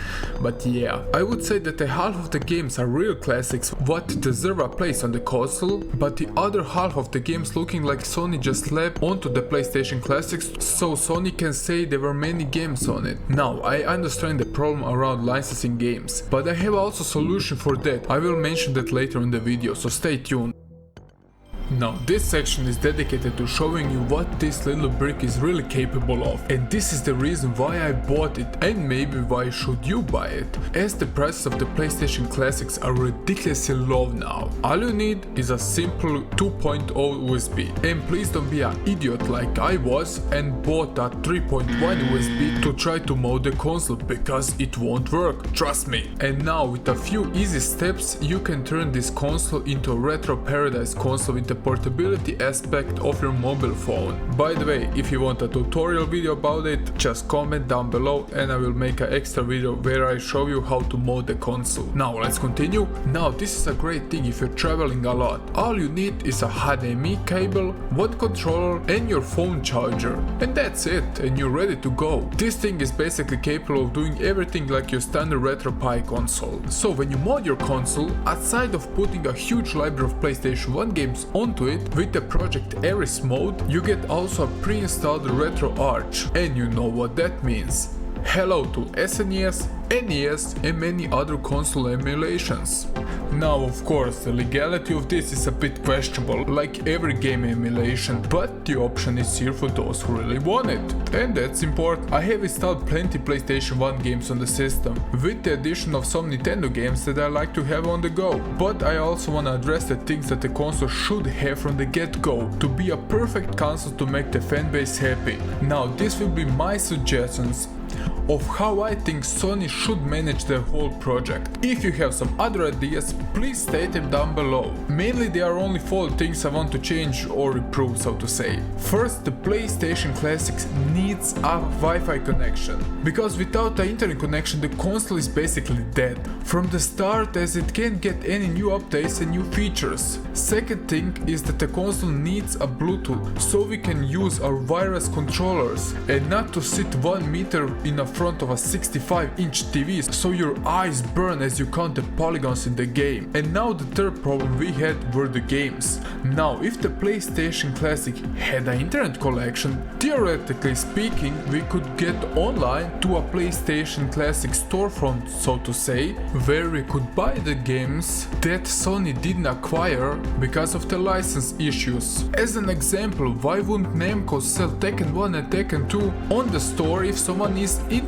But yeah, I would say that the half of the games are real classics what deserve a place on the console, but the other half of the games looking like Sony just slapped onto the PlayStation Classics so Sony can say there were many games on it. Now, I understand the problem around licensing games, but I have also a solution for that. I will mention that later in the video, so stay tuned. Now, this section is dedicated to showing you what this little brick is really capable of, and this is the reason why I bought it, and maybe why should you buy it, as the prices of the PlayStation Classics are ridiculously low now. All you need is a simple 2.0 USB, and please don't be an idiot like I was and bought a 3.1 USB to try to mod the console, because it won't work, trust me. And now, with a few easy steps, you can turn this console into a retro paradise console with the portability aspect of your mobile phone. By the way, if you want a tutorial video about it, just comment down below and I will make an extra video where I show you how to mod the console. Now let's continue. Now this is a great thing if you're traveling a lot. All you need is a HDMI cable, one controller and your phone charger. And that's it, and you're ready to go. This thing is basically capable of doing everything like your standard RetroPie console. So when you mod your console, aside of putting a huge library of PlayStation 1 games onto it with the Project Ares mode, you get also a pre-installed RetroArch, and you know what that means. Hello to SNES, NES and many other console emulations. Now of course the legality of this is a bit questionable, like every game emulation, but the option is here for those who really want it, and that's important. I have installed plenty PlayStation 1 games on the system, with the addition of some Nintendo games that I like to have on the go, but I also want to address the things that the console should have from the get-go, to be a perfect console to make the fanbase happy. Now this will be my suggestions of how I think Sony should manage their whole project. If you have some other ideas, please state them down below. Mainly there are only 4 things I want to change or improve, so to say. First, the PlayStation Classics needs a Wi-Fi connection, because without the internet connection the console is basically dead from the start, as it can't get any new updates and new features. Second thing is that the console needs a Bluetooth, so we can use our wireless controllers and not to sit 1 meter in the front of a 65-inch TV so your eyes burn as you count the polygons in the game. And now the third problem we had were the games. Now if the PlayStation Classic had an internet connection, theoretically speaking we could get online to a PlayStation Classic storefront, so to say, where we could buy the games that Sony didn't acquire because of the license issues. As an example, why wouldn't Namco sell Tekken 1 and Tekken 2 on the store if someone is interested?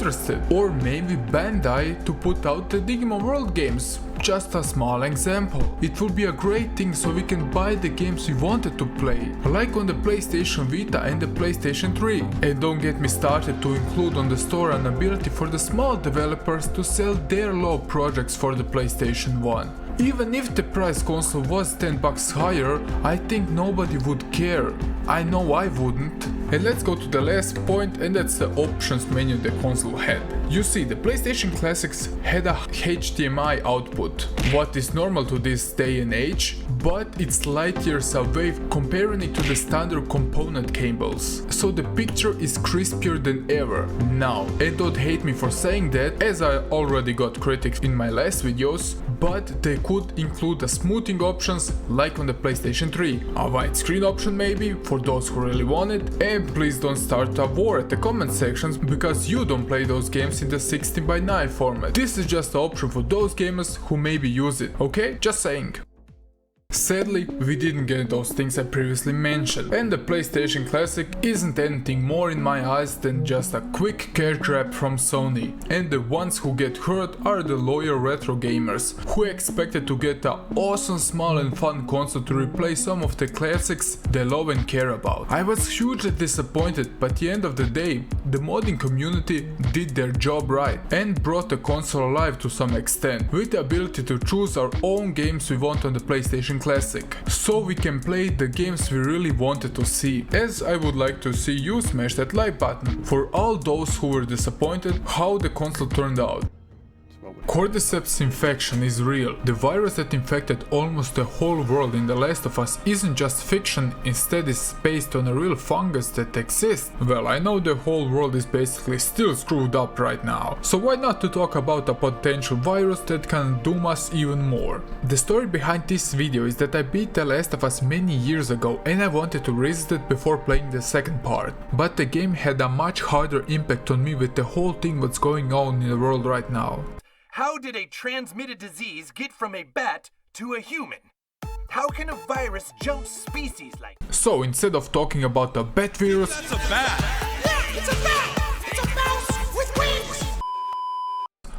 Or maybe Bandai to put out the Digimon World games. Just a small example. It would be a great thing so we can buy the games we wanted to play, like on the PlayStation Vita and the PlayStation 3. And don't get me started to include on the store an ability for the small developers to sell their low projects for the PlayStation 1. Even if the price console was $10 higher, I think nobody would care. I know I wouldn't. And let's go to the last point, and that's the options menu the console had. You see, the PlayStation Classics had a HDMI output, what is normal to this day and age, but it's light years away comparing it to the standard component cables. So the picture is crispier than ever now. And don't hate me for saying that, as I already got critics in my last videos, but they could include the smoothing options like on the PlayStation 3, a widescreen option maybe for those who really want it, and please don't start a war at the comment sections because you don't play those games in the 16:9 format. This is just an option for those gamers who maybe use it, okay? Just saying. Sadly, we didn't get those things I previously mentioned, and the PlayStation Classic isn't anything more in my eyes than just a quick cash grab from Sony, and the ones who get hurt are the loyal retro gamers, who expected to get an awesome, small and fun console to replace some of the classics they love and care about. I was hugely disappointed, but at the end of the day, the modding community did their job right and brought the console alive to some extent, with the ability to choose our own games we want on the PlayStation Classic, so we can play the games we really wanted to see. As I would like to see you smash that like button for all those who were disappointed how the console turned out. What would Cordyceps infection is real. The virus that infected almost the whole world in The Last of Us isn't just fiction, instead it's based on a real fungus that exists. Well, I know the whole world is basically still screwed up right now, so why not to talk about a potential virus that can doom us even more. The story behind this video is that I beat The Last of Us many years ago and I wanted to revisit it before playing the second part, but the game had a much harder impact on me with the whole thing what's going on in the world right now. How did a transmitted disease get from a bat to a human? How can a virus jump species like that? So instead of talking about the bat virus... That's a bat! Yeah, it's a bat! It's a mouse with wings!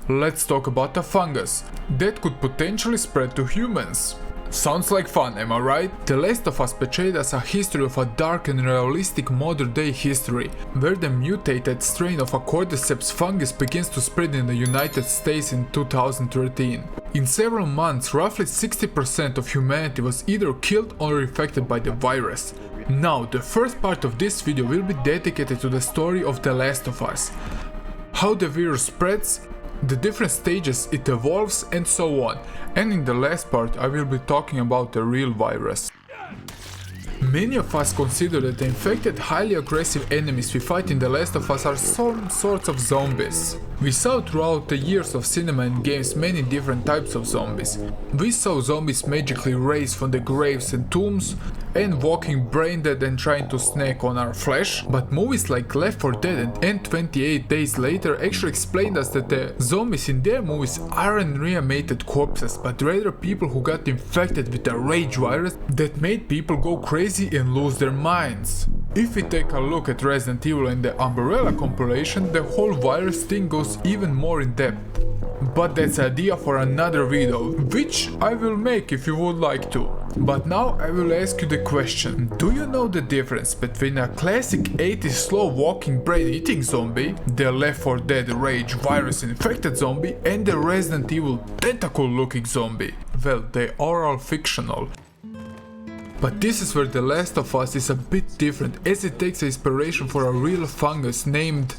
Let's talk about the fungus that could potentially spread to humans. Sounds like fun, am I right? The Last of Us portrayed us a history of a dark and realistic modern day history, where the mutated strain of a cordyceps fungus begins to spread in the United States in 2013. In several months, roughly 60% of humanity was either killed or infected by the virus. Now, the first part of this video will be dedicated to the story of The Last of Us. How the virus spreads, the different stages it evolves and so on, and in the last part I will be talking about the real virus. Many of us consider that the infected, highly aggressive enemies we fight in The Last of Us are some sorts of zombies. We saw throughout the years of cinema and games many different types of zombies. We saw zombies magically raised from the graves and tombs and walking brain dead and trying to snack on our flesh, but movies like Left 4 Dead and 28 Days Later actually explained us that the zombies in their movies aren't reanimated corpses, but rather people who got infected with a rage virus that made people go crazy and lose their minds. If we take a look at Resident Evil and the Umbrella compilation, the whole virus thing goes even more in depth. But that's an idea for another video, which I will make if you would like to. But now I will ask you the question: do you know the difference between a classic 80s slow walking brain eating zombie, the Left 4 Dead rage virus infected zombie, and the Resident Evil tentacle looking zombie? Well, they are all fictional. But this is where The Last of Us is a bit different, as it takes inspiration for a real fungus named...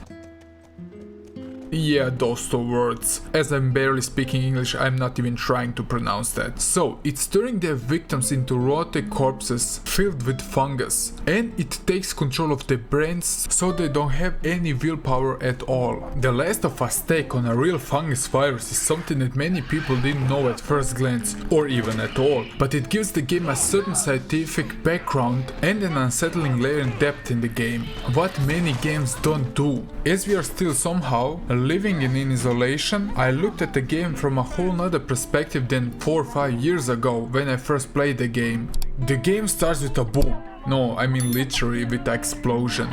Yeah, those two words. As I'm barely speaking English, I'm not even trying to pronounce that. So, it's turning their victims into rotting corpses filled with fungus. And it takes control of their brains so they don't have any willpower at all. The Last of Us take on a real fungus virus is something that many people didn't know at first glance, or even at all. But it gives the game a certain scientific background and an unsettling layer and depth in the game. What many games don't do. As we are still somehow living in isolation, I looked at the game from a whole nother perspective than 4 or 5 years ago when I first played the game. The game starts with a boom. No, I mean literally with an explosion.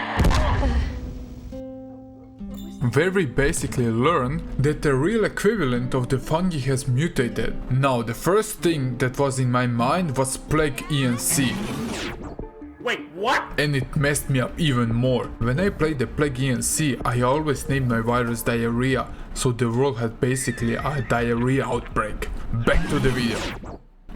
Where we basically learn that the real equivalent of the fungi has mutated. Now, the first thing that was in my mind was Plague ENC. Wait, what? And it messed me up even more. When I played the Plague ENC, I always named my virus diarrhea, so the world had basically a diarrhea outbreak. Back to the video.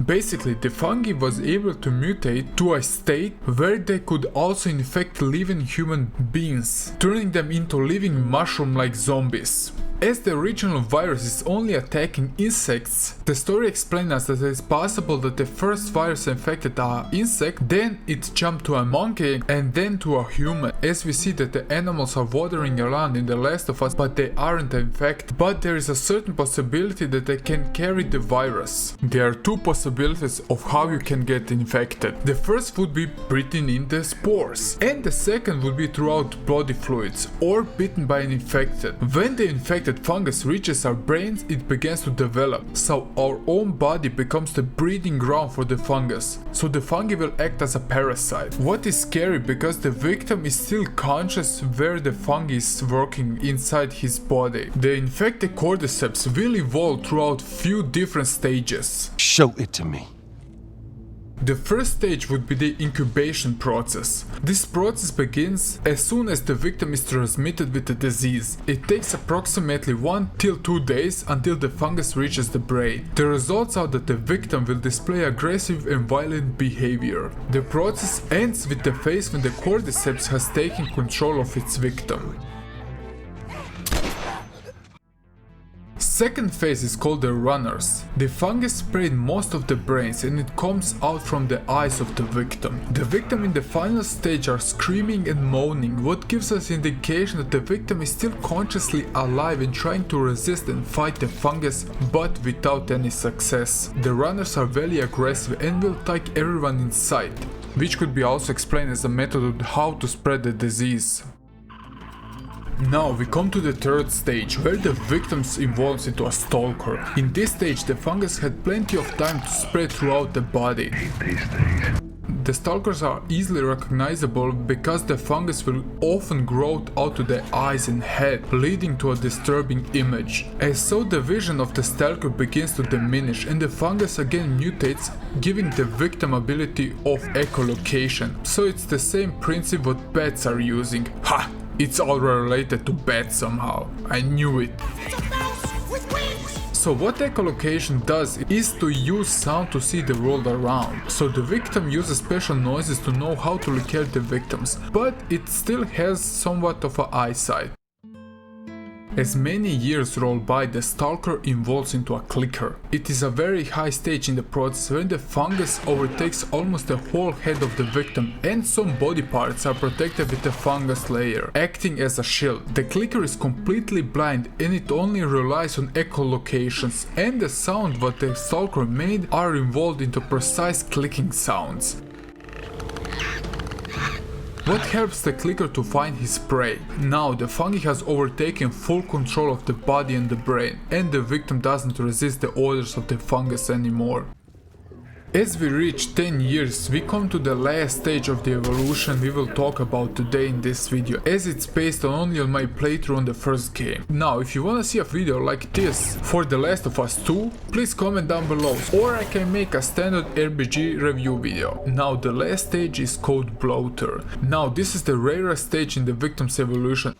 Basically, the fungi was able to mutate to a state where they could also infect living human beings, turning them into living mushroom-like zombies. As the original virus is only attacking insects, the story explains us that it is possible that the first virus infected an insect, then it jumped to a monkey and then to a human, as we see that the animals are wandering around in The Last of Us, but they aren't infected. But there is a certain possibility that they can carry the virus. There are two possibilities of how you can get infected. The first would be breathing in the spores, and the second would be throughout body fluids or bitten by an infected. When the infected fungus reaches our brains, it begins to develop, so our own body becomes the breeding ground for the fungus, so the fungi will act as a parasite. What is scary, because the victim is still conscious where the fungi is working inside his body. The infected cordyceps will evolve throughout few different stages. Show it to me. The first stage would be the incubation process. This process begins as soon as the victim is transmitted with the disease. It takes approximately 1 till 2 days until the fungus reaches the brain. The results are that the victim will display aggressive and violent behavior. The process ends with the phase when the cordyceps has taken control of its victim. second phase is called the runners. The fungus sprayed most of the brains and it comes out from the eyes of the victim. The victim in the final stage are screaming and moaning, what gives us indication that the victim is still consciously alive and trying to resist and fight the fungus, but without any success. The runners are very aggressive and will attack everyone in sight, which could be also explained as a method of how to spread the disease. Now we come to the third stage, where the victim evolves into a stalker. In this stage the fungus had plenty of time to spread throughout the body. The stalkers are easily recognizable because the fungus will often grow out to the eyes and head, leading to a disturbing image. As so the vision of the stalker begins to diminish and the fungus again mutates, giving the victim ability of echolocation. So it's the same principle what bats are using. Ha! It's all related to bats somehow. I knew it. So what echolocation does is to use sound to see the world around. So the victim uses special noises to know how to locate the victims, but it still has somewhat of an eyesight. As many years roll by, the stalker evolves into a clicker. It is a very high stage in the process when the fungus overtakes almost the whole head of the victim and some body parts are protected with a fungus layer, acting as a shield. The clicker is completely blind and it only relies on echolocations, and the sound what the stalker made are involved into precise clicking sounds. What helps the clicker to find his prey? Now the fungi has overtaken full control of the body and the brain, and the victim doesn't resist the orders of the fungus anymore. As we reach 10 years, we come to the last stage of the evolution we will talk about today in this video, as it's based only on my playthrough on the first game. Now, if you wanna see a video like this for The Last of Us 2, please comment down below, or I can make a standard RBG review video. Now, the last stage is called Bloater. Now, this is the rarest stage in the victim's evolution.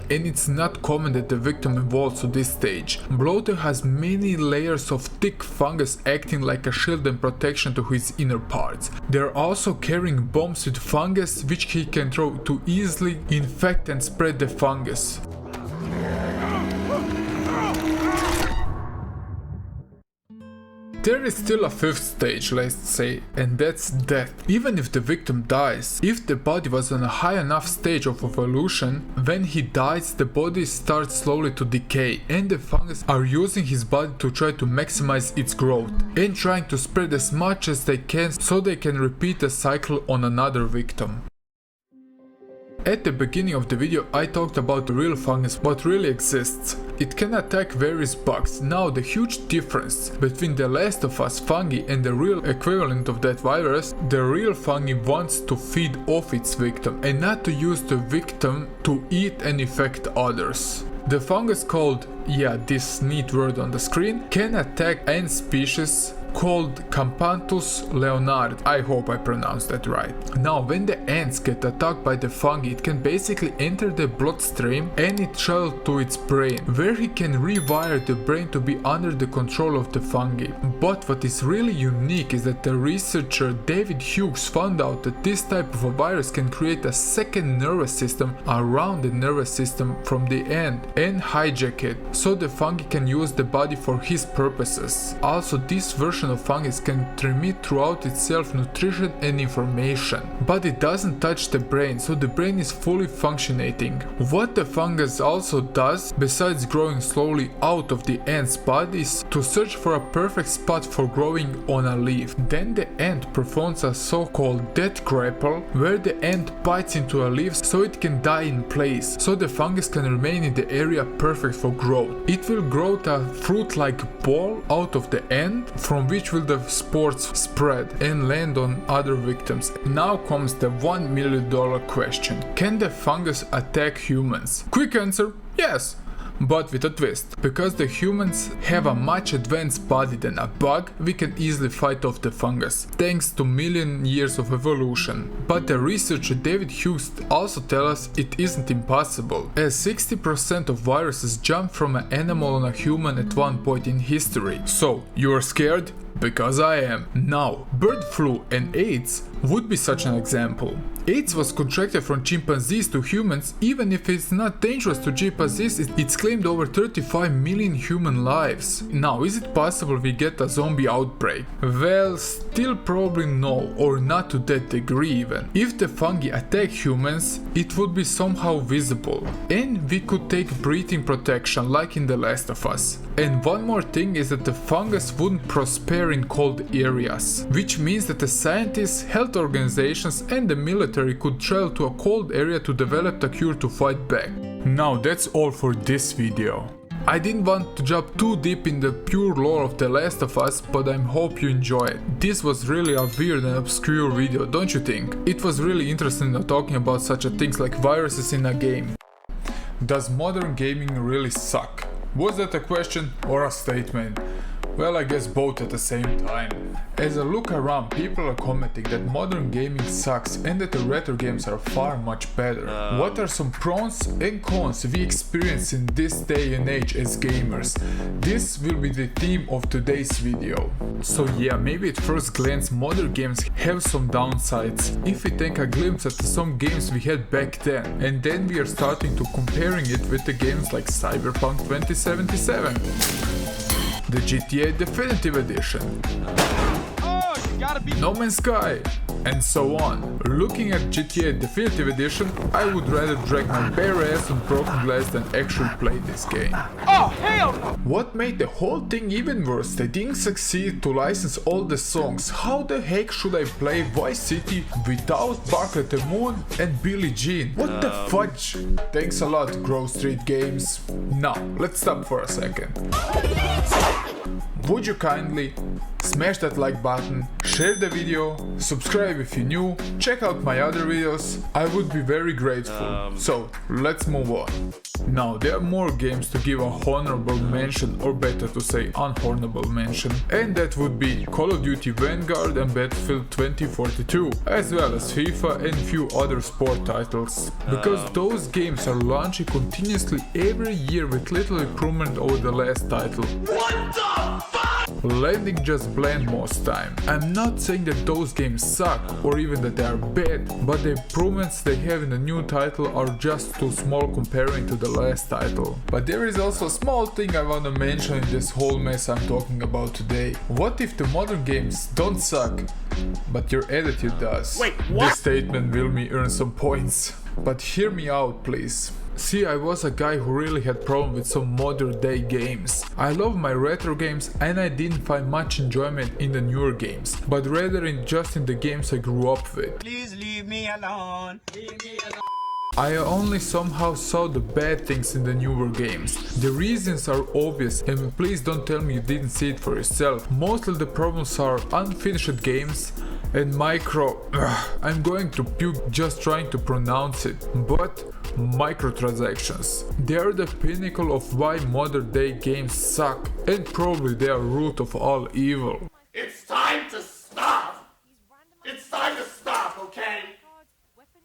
And it's not common that the victim evolves to this stage. Bloater has many layers of thick fungus acting like a shield and protection to his inner parts. They're also carrying bombs with fungus which he can throw to easily infect and spread the fungus. There is still a fifth stage, let's say, and that's death. Even if the victim dies, if the body was on a high enough stage of evolution, when he dies the body starts slowly to decay and the fungus are using his body to try to maximize its growth and trying to spread as much as they can so they can repeat the cycle on another victim. At the beginning of the video I talked about the real fungus, what really exists. It can attack various bugs. Now the huge difference between the Last of Us fungi and the real equivalent of that virus, the real fungi wants to feed off its victim and not to use the victim to eat and infect others. The fungus called, this neat word on the screen, can attack ant species called Campanthus leonard. I hope I pronounced that right. Now when the ants get attacked by the fungi, it can basically enter the bloodstream and it travels to its brain, where he can rewire the brain to be under the control of the fungi. But what is really unique is that the researcher David Hughes found out that this type of a virus can create a second nervous system around the nervous system from the ant and hijack it, so the fungi can use the body for his purposes. Also, this version of fungus can transmit throughout itself nutrition and information, but it doesn't touch the brain, so the brain is fully functioning. What the fungus also does, besides growing slowly out of the ant's body, is to search for a perfect spot for growing on a leaf. Then the ant performs a so-called death grapple, where the ant bites into a leaf so it can die in place, so the fungus can remain in the area perfect for growth. It will grow a fruit-like ball out of the ant, from which will the spores spread and land on other victims. Now comes the $1 million question. Can the fungus attack humans? Quick answer, yes. But with a twist. Because the humans have a much advanced body than a bug, we can easily fight off the fungus, thanks to million years of evolution. But the researcher David Hughes also tells us it isn't impossible, as 60% of viruses jump from an animal on a human at one point in history. So, you are scared? Because I am. Now, bird flu and AIDS would be such an example. AIDS was contracted from chimpanzees to humans. Even if it's not dangerous to chimpanzees, it's claimed over 35 million human lives. Now, is it possible we get a zombie outbreak? Well, still probably no, or not to that degree even. If the fungi attack humans, it would be somehow visible. And we could take breathing protection like in The Last of Us. And one more thing is that the fungus wouldn't prosper in cold areas, which means that the scientists, health organizations and the military could travel to a cold area to develop a cure to fight back. Now that's all for this video. I didn't want to jump too deep in the pure lore of The Last of Us, but I hope you enjoy it. This was really a weird and obscure video, don't you think? It was really interesting talking about such a things like viruses in a game. Does modern gaming really suck? Was that a question or a statement? Well, I guess both at the same time. As I look around, people are commenting that modern gaming sucks and that the retro games are far much better. What are some pros and cons we experience in this day and age as gamers? This will be the theme of today's video. So yeah, maybe at first glance modern games have some downsides if we take a glimpse at some games we had back then, and then we are starting to comparing it with the games like Cyberpunk 2077. The GTA Definitive Edition, No Man's Sky, and so on. Looking at GTA Definitive Edition, I would rather drag my bare ass on broken glass than actually play this game. Oh, hell no! What made the whole thing even worse? They didn't succeed to license all the songs. How the heck should I play Vice City without Barclay the Moon and Billie Jean? What the fudge? Thanks a lot, Grove Street Games. Now, let's stop for a second. Would you kindly smash that like button, share the video, subscribe if you're new, check out my other videos, I would be very grateful. So, let's move on. Now, there are more games to give a honorable mention, or better to say unhonorable mention, and that would be Call of Duty Vanguard and Battlefield 2042, as well as FIFA and few other sport titles, because those games are launching continuously every year with little improvement over the last title. What the fuck? Landing just bland most time. I'm not saying that those games suck or even that they are bad, but the improvements they have in the new title are just too small comparing to the last title. But there is also a small thing I wanna mention in this whole mess I'm talking about today. What if the modern games don't suck, but your attitude does? Wait, what? This statement will me earn some points. But hear me out, please. See, I was a guy who really had problem with some modern day games. I love my retro games and I didn't find much enjoyment in the newer games, but rather just in the games I grew up with. Please leave me alone. Leave me alone. I only somehow saw the bad things in the newer games. The reasons are obvious, and please don't tell me you didn't see it for yourself. Mostly the problems are unfinished games and I'm going to puke just trying to pronounce it, but microtransactions. They are the pinnacle of why modern day games suck, and probably they are root of all evil. It's time to stop! It's time to stop, okay?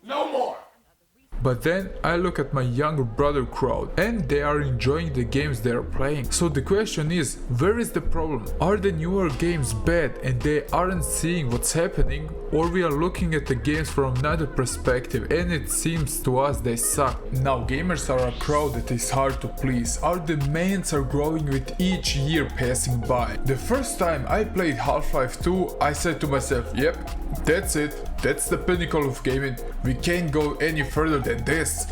No more! But then I look at my younger brother crowd and they are enjoying the games they are playing. So the question is, where is the problem? Are the newer games bad and they aren't seeing what's happening, or we are looking at the games from another perspective and it seems to us they suck? Now, gamers are a crowd that is hard to please. Our demands are growing with each year passing by. The first time I played Half-Life 2, I said to myself, yep, that's it. That's the pinnacle of gaming. We can't go any further than this.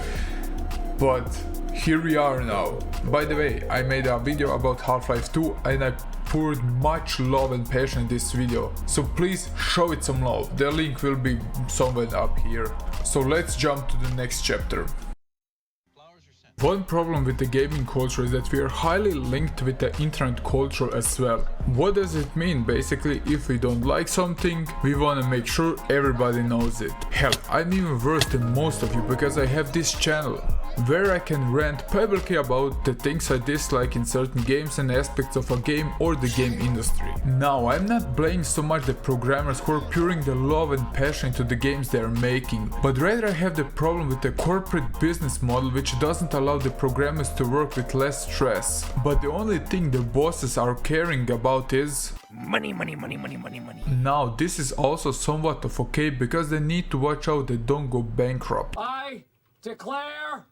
But here we are now. By the way, I made a video about Half-Life 2 and I poured much love and passion in this video. So please show it some love. The link will be somewhere up here. So let's jump to the next chapter. One problem with the gaming culture is that we are highly linked with the internet culture as well. What does it mean? Basically, if we don't like something, we wanna make sure everybody knows it. Hell, I'm even worse than most of you because I have this channel. where I can rant publicly about the things I dislike in certain games and aspects of a game or the game industry. Now, I'm not blaming so much the programmers who are pouring the love and passion into the games they are making, but rather I have the problem with the corporate business model which doesn't allow the programmers to work with less stress. But the only thing the bosses are caring about is money. Now, this is also somewhat of okay because they need to watch out they don't go bankrupt. I declare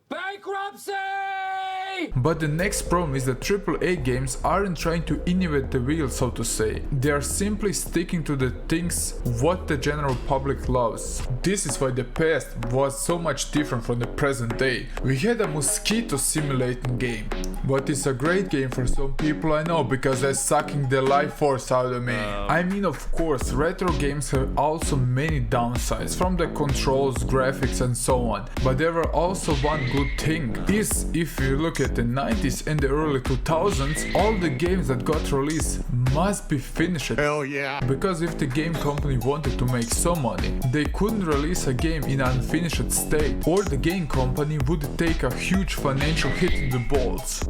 bankruptcy! But the next problem is that AAA games aren't trying to innovate the wheel, so to say. They are simply sticking to the things what the general public loves. This is why the past was so much different from the present day. We had a mosquito simulating game, but it's a great game for some people I know because they're sucking the life force out of me. I mean, of course, retro games have also many downsides, from the controls, graphics and so on, but there were also one good thing is if you look at the 90s and the early 2000s, all the games that got released must be finished. Hell yeah! Because if the game company wanted to make some money, they couldn't release a game in an unfinished state, or the game company would take a huge financial hit to the balls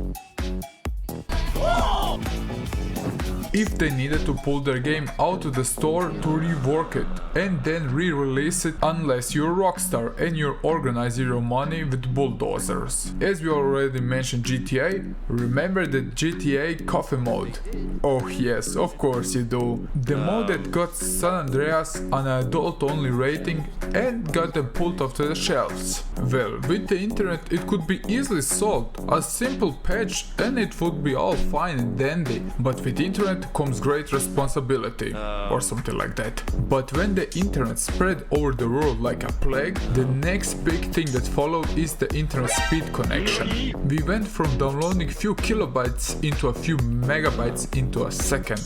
if they needed to pull their game out of the store to rework it and then re-release it, unless you're Rockstar and you organize your money with bulldozers. As we already mentioned GTA, remember the GTA coffee mode? Oh yes, of course you do. The mode that got San Andreas an adult only rating and got them pulled off the shelves. Well, with the internet it could be easily solved, a simple patch and it would be all fine and dandy, but with internet comes great responsibility, or something like that. But when the internet spread over the world like a plague, the next big thing that followed is the internet speed connection. We went from downloading few kilobytes into a few megabytes into a second.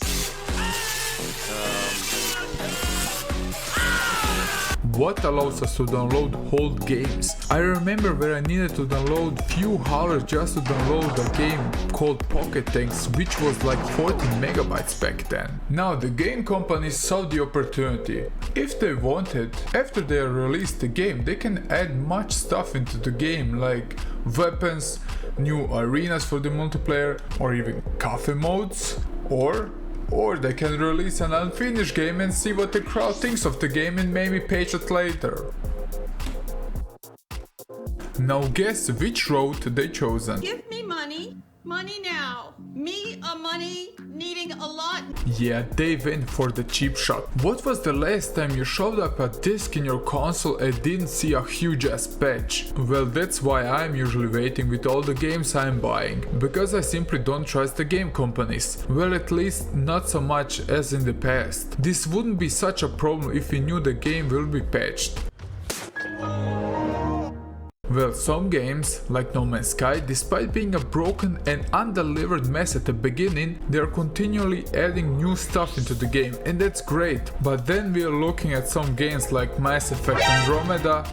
What allows us to download whole games? I remember where I needed to download few hours just to download a game called Pocket Tanks, which was like 40 megabytes back then. Now the game companies saw the opportunity. If they wanted, after they released the game, they can add much stuff into the game, like weapons, new arenas for the multiplayer, or even cafe modes, or they can release an unfinished game and see what the crowd thinks of the game and maybe patch it later. Now guess which road they chosen. Give me money. Money now. Me a money needing a lot. Yeah, they went for the cheap shot. What was the last time you showed up a disc in your console and didn't see a huge ass patch? Well, that's why I'm usually waiting with all the games I'm buying, because I simply don't trust the game companies. Well, at least not so much as in the past. This wouldn't be such a problem if we knew the game will be patched. Well, some games, like No Man's Sky, despite being a broken and undelivered mess at the beginning, they are continually adding new stuff into the game, and that's great. But then we are looking at some games like Mass Effect Andromeda,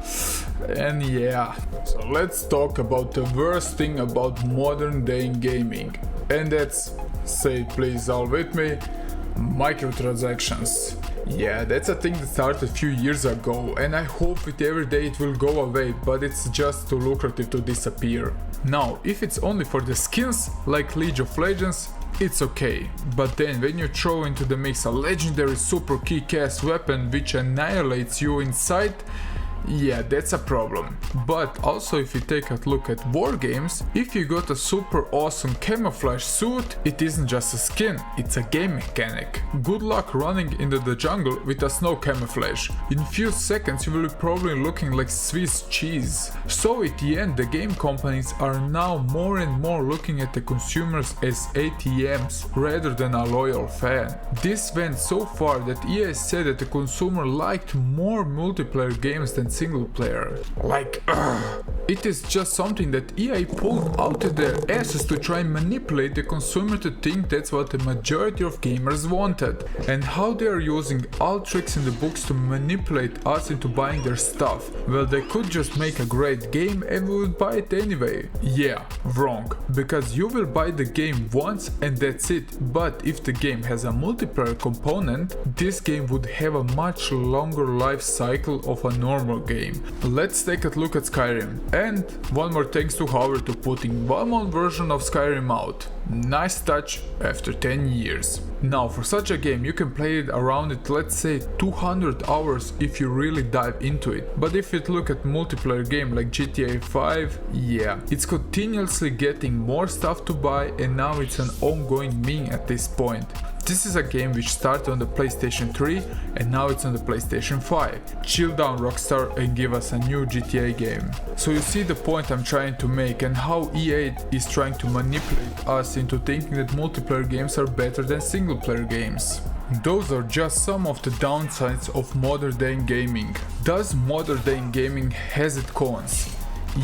and yeah. So let's talk about the worst thing about modern day gaming, and that's, say please all with me, microtransactions. Yeah, that's a thing that started a few years ago, and I hope with every day it will go away, but it's just too lucrative to disappear. Now, if it's only for the skins, like League of Legends, it's okay, but then when you throw into the mix a legendary super kick-ass weapon which annihilates you inside, yeah, that's a problem. But also if you take a look at war games, if you got a super awesome camouflage suit, it isn't just a skin, it's a game mechanic. Good luck running into the jungle with a snow camouflage. In few seconds you will be probably looking like Swiss cheese. So at the end the game companies are now more and more looking at the consumers as ATMs rather than a loyal fan. This went so far that EA said that the consumer liked more multiplayer games than single player. Like, It is just something that EA pulled out of their asses to try and manipulate the consumer to think that's what the majority of gamers wanted, and how they are using all tricks in the books to manipulate us into buying their stuff. Well, they could just make a great game and we would buy it anyway. Yeah, wrong, because you will buy the game once and that's it, but if the game has a multiplayer component, this game would have a much longer life cycle of a normal game. Let's take a look at Skyrim. And one more thanks to Howard to putting one more version of Skyrim out. Nice touch after 10 years. Now for such a game you can play it around it, let's say 200 hours if you really dive into it. But if you look at multiplayer game like GTA 5, yeah, it's continuously getting more stuff to buy and now it's an ongoing meme at this point. This is a game which started on the PlayStation 3 and now it's on the PlayStation 5. Chill down Rockstar and give us a new GTA game. So you see the point I'm trying to make and how EA is trying to manipulate us into thinking that multiplayer games are better than single player games. Those are just some of the downsides of modern day gaming. Does modern day gaming has its cons?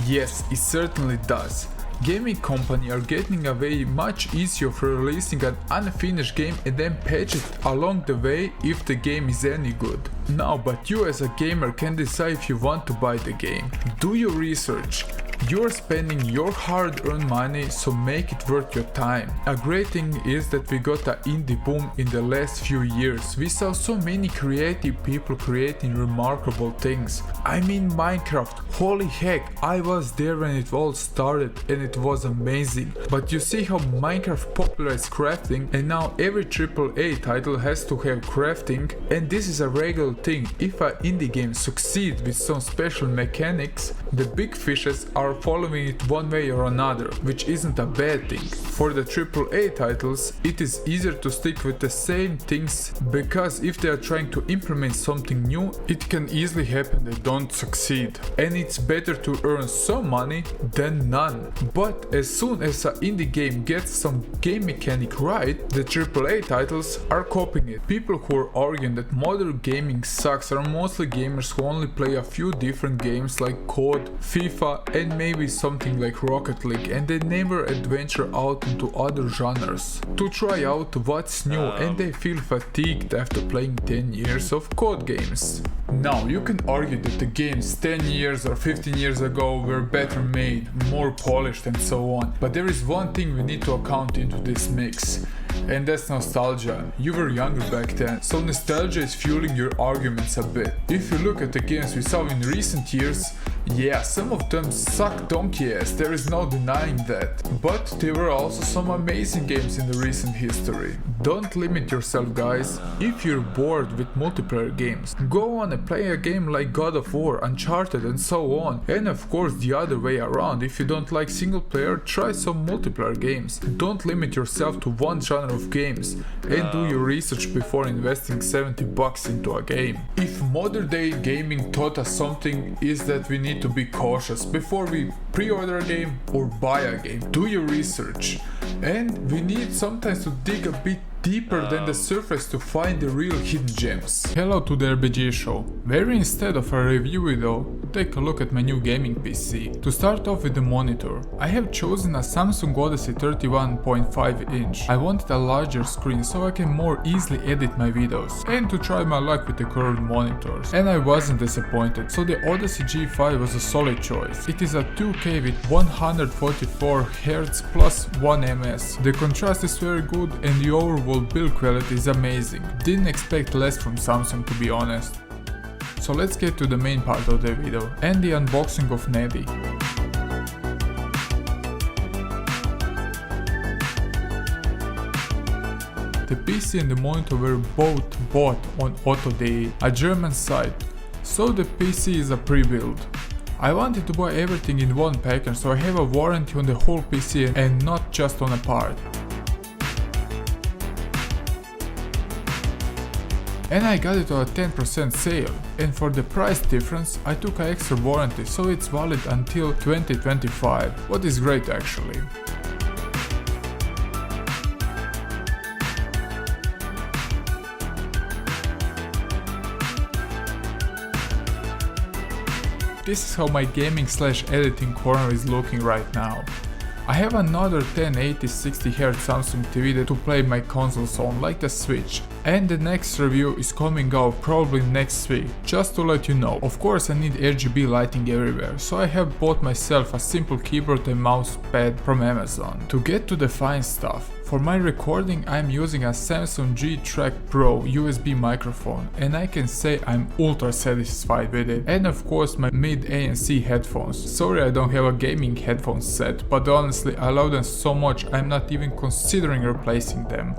Yes, it certainly does. Gaming companies are getting away much easier for releasing an unfinished game and then patch it along the way if the game is any good. Now, but you as a gamer can decide if you want to buy the game. Do your research. You're spending your hard-earned money, so make it worth your time. A great thing is that we got an indie boom in the last few years. We saw so many creative people creating remarkable things. I mean Minecraft, holy heck, I was there when it all started and it was amazing. But you see how Minecraft popularized crafting and now every AAA title has to have crafting, and this is a regular thing. If an indie game succeeds with some special mechanics, the big fishes are following it one way or another, which isn't a bad thing. For the AAA titles, it is easier to stick with the same things because if they are trying to implement something new, it can easily happen they don't succeed. And it's better to earn some money than none. But as soon as an indie game gets some game mechanic right, the AAA titles are copying it. People who are arguing that modern gaming sucks are mostly gamers who only play a few different games like COD, FIFA and maybe something like Rocket League, and they never adventure out into other genres to try out what's new, and they feel fatigued after playing 10 years of COD games. Now you can argue that the games 10 years or 15 years ago were better made, more polished and so on, but there is one thing we need to account into this mix, and that's nostalgia. You were younger back then, so nostalgia is fueling your arguments a bit. If you look at the games we saw in recent years, yeah, some of them suck donkey ass, there is no denying that. But there were also some amazing games in the recent history. Don't limit yourself, guys. If you're bored with multiplayer games, go on and play a game like God of War, Uncharted and so on. And of course the other way around, if you don't like single player, try some multiplayer games. Don't limit yourself to one genre of games and do your research before investing $70 into a game. If modern day gaming taught us something, is that we need to be cautious before we pre-order a game or buy a game. Do your research, and we need sometimes to dig a bit deeper than the surface to find the real hidden gems. Hello to the RBG Show, where instead of a review video, take a look at my new gaming PC. To start off with the monitor, I have chosen a Samsung Odyssey 31.5 inch. I wanted a larger screen so I can more easily edit my videos and to try my luck with the curved monitors. And I wasn't disappointed, so the Odyssey G5 was a solid choice. It is a 2K with 144Hz plus 1 ms. The contrast is very good and the overall build quality is amazing. Didn't expect less from Samsung, to be honest. So let's get to the main part of the video and the unboxing of Neddy. The PC and the monitor were both bought on Otto.de, a German site, so the PC is a pre-build. I wanted to buy everything in one package so I have a warranty on the whole PC and not just on a part. And I got it on a 10% sale, and for the price difference I took an extra warranty, so it's valid until 2025, what is great actually. this is how my gaming/editing corner is looking right now. I have another 1080 60Hz Samsung TV to play my consoles on, like the Switch. And the next review is coming out probably next week, just to let you know. Of course I need RGB lighting everywhere, so I have bought myself a simple keyboard and mouse pad from Amazon. To get to the fine stuff, for my recording I am using a Samsung G-Track Pro USB microphone, and I can say I'm ultra satisfied with it. And of course my mid-ANC headphones. Sorry I don't have a gaming headphone set, but honestly I love them so much I'm not even considering replacing them.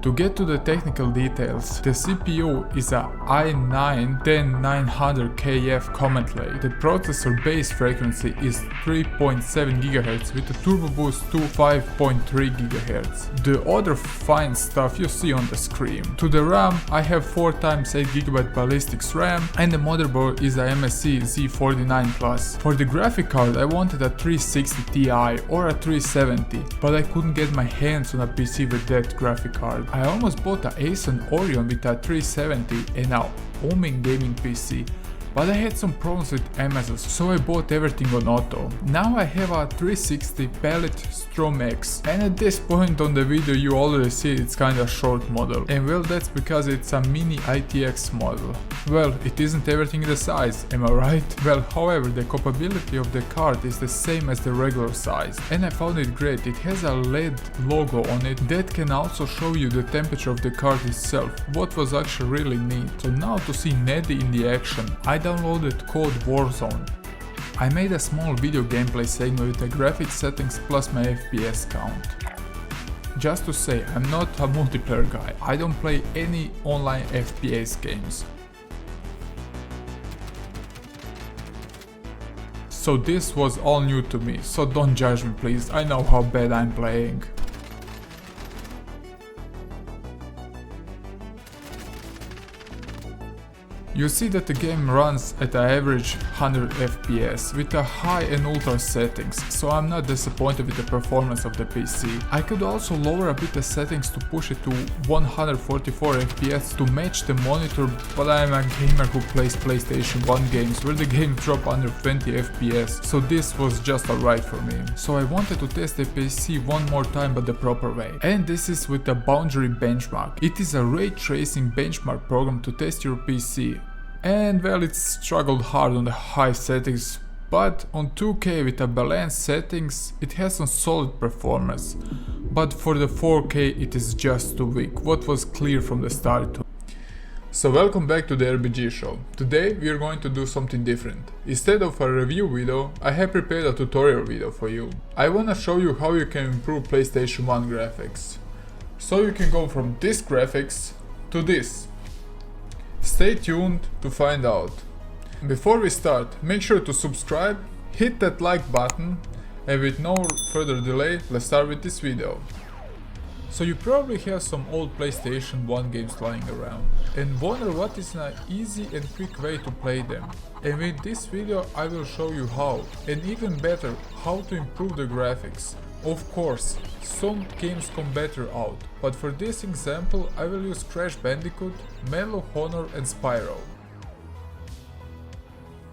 To get to the technical details, the CPU is a i9-10900KF Comet Lake. The processor base frequency is 3.7 GHz with a turbo boost to 5.3 GHz. The other fine stuff you see on the screen. To the RAM, I have 4x8 GB ballistics RAM, and the motherboard is a MSI Z49 Plus. For the graphic card I wanted a 360 Ti or a 370, but I couldn't get my hands on a PC with that graphic card. I almost bought a Acer Orion with a 370 and a Omen gaming PC, but I had some problems with Amazon, so I bought everything on auto. Now I have a 360 Palette Strom X, and at this point on the video you already see it's kinda short model, and well, that's because it's a mini ITX model. Well, it isn't everything the size, am I right? Well, however, the capability of the card is the same as the regular size, and I found it great. It has a LED logo on it that can also show you the temperature of the card itself, what was actually really neat. So now to see Neddy in the action, I downloaded code Warzone. I made a small video gameplay segment with the graphic settings plus my FPS count. Just to say, I'm not a multiplayer guy, I don't play any online FPS games. So this was all new to me, so don't judge me please, I know how bad I'm playing. You see that the game runs at an average 100 FPS with a high and ultra settings, so I'm not disappointed with the performance of the PC. I could also lower a bit the settings to push it to 144 FPS to match the monitor, but I am a gamer who plays PlayStation 1 games where the games drop under 20 FPS, so this was just alright for me. So I wanted to test the PC one more time but the proper way, and this is with the Boundary Benchmark. It is a ray tracing benchmark program to test your PC. And well, it struggled hard on the high settings, but on 2K with a balanced settings it has some solid performance. But for the 4K it is just too weak, what was clear from the start. So welcome back to the RBG Show. Today we are going to do something different. Instead of a review video, I have prepared a tutorial video for you. I wanna show you how you can improve PlayStation 1 graphics. So you can go from this graphics to this. Stay tuned to find out. Before we start, make sure to subscribe, hit that like button, and with no further delay, let's start with this video. So you probably have some old PlayStation 1 games lying around and wonder what is an easy and quick way to play them. And with this video I will show you how, and even better, how to improve the graphics. Of course, some games come better out, but for this example I will use Crash Bandicoot, Medal of Honor and Spyro.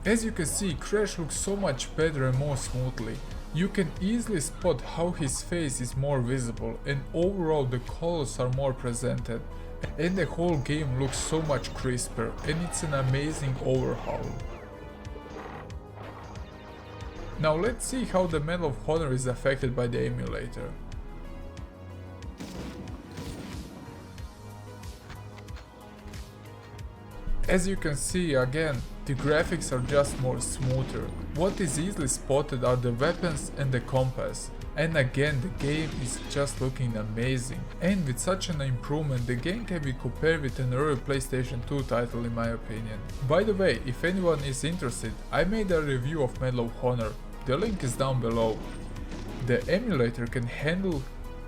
As you can see, Crash looks so much better and more smoothly. You can easily spot how his face is more visible, and overall the colors are more presented, and the whole game looks so much crisper, and it's an amazing overhaul. Now let's see how the Medal of Honor is affected by the emulator. As you can see again, the graphics are just more smoother. What is easily spotted are the weapons and the compass. And again, the game is just looking amazing. And with such an improvement, the game can be compared with an early PlayStation 2 title in my opinion. By the way, if anyone is interested, I made a review of Medal of Honor. The link is down below. The emulator can handle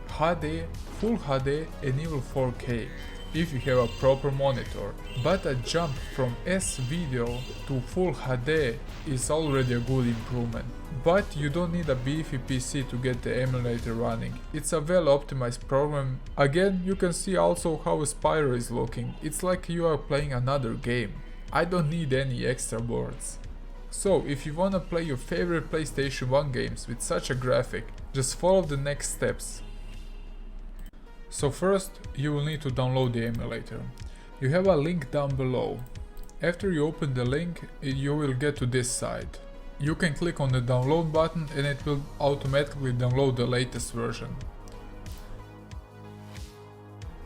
HD, Full HD and even 4K if you have a proper monitor, but a jump from S-Video to Full HD is already a good improvement. But you don't need a beefy PC to get the emulator running. It's a well optimized program. Again, you can see also how Spyro is looking. It's like you are playing another game. I don't need any extra words. So if you wanna play your favorite PlayStation 1 games with such a graphic, just follow the next steps. So first you will need to download the emulator. You have a link down below. After you open the link, you will get to this site. You can click on the download button and it will automatically download the latest version.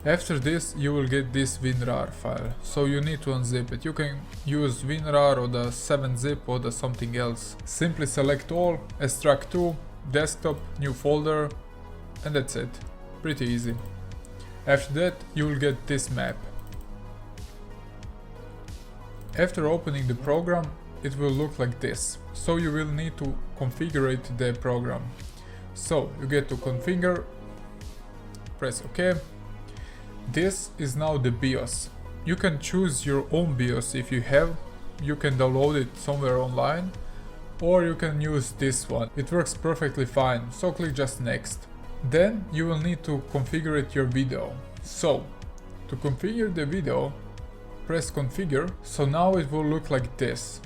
After this you will get this WinRAR file, so you need to unzip it. You can use WinRAR or the 7-zip or the something else. Simply select all, extract to, desktop, new folder, and that's it. Pretty easy. After that you will get this map. After opening the program, it will look like this, so you will need to configure the program. So you get to configure, press OK. This is now the BIOS. You can choose your own BIOS if you have. You can download it somewhere online, or you can use this one. It works perfectly fine, so click just next. Then you will need to configure your video. So to configure the video, press configure, so now it will look like this.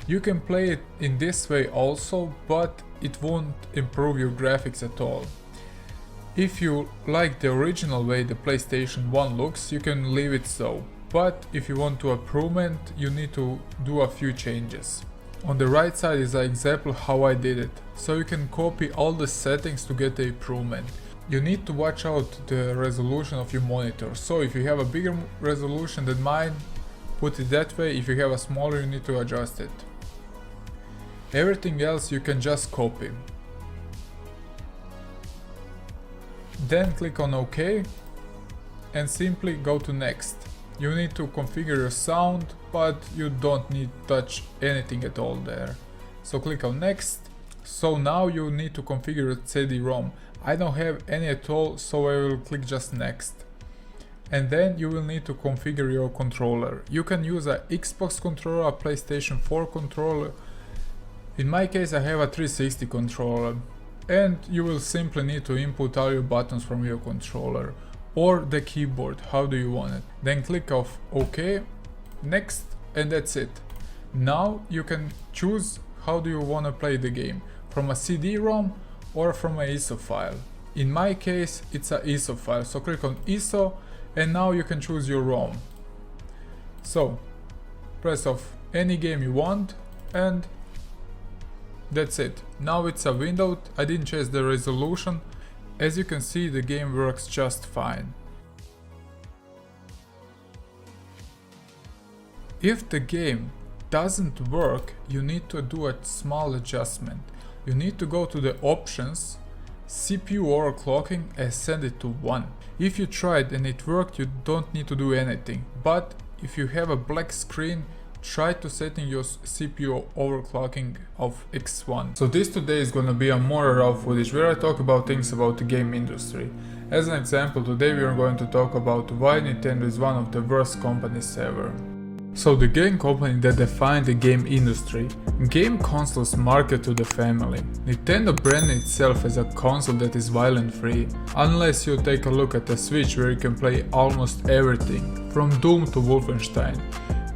You can play it in this way also, but it won't improve your graphics at all. If you like the original way the PlayStation 1 looks, you can leave it so. But if you want to improvement, you need to do a few changes. On the right side is an example how I did it, so you can copy all the settings to get the improvement. You need to watch out the resolution of your monitor, so if you have a bigger resolution than mine, put it that way. If you have a smaller, you need to adjust it. Everything else you can just copy. Then click on OK and simply go to next. You need to configure your sound, but you don't need to touch anything at all there. So click on next. So now you need to configure a CD-ROM. I don't have any at all, so I will click just next. And then you will need to configure your controller. You can use a Xbox controller, a PlayStation 4 controller. In my case I have a 360 controller. And you will simply need to input all your buttons from your controller or the keyboard, how do you want it. Then click off OK, next, and that's it. Now you can choose how do you want to play the game, from a CD-ROM or from an ISO file. In my case it's an ISO file, so click on ISO and now you can choose your ROM. So press off any game you want and that's it. Now it's a window. I didn't change the resolution. As you can see, the game works just fine. If the game doesn't work, you need to do a small adjustment. You need to go to the options, CPU overclocking, and set it to 1. If you tried and it worked, you don't need to do anything. But if you have a black screen, try to set in your CPU overclocking of X1. So this today is gonna be a more raw footage where I talk about things about the game industry. As an example, today we are going to talk about why Nintendo is one of the worst companies ever. So the game company that defined the game industry, game consoles market to the family. Nintendo branded itself as a console that is violent free, unless you take a look at the Switch where you can play almost everything, from Doom to Wolfenstein.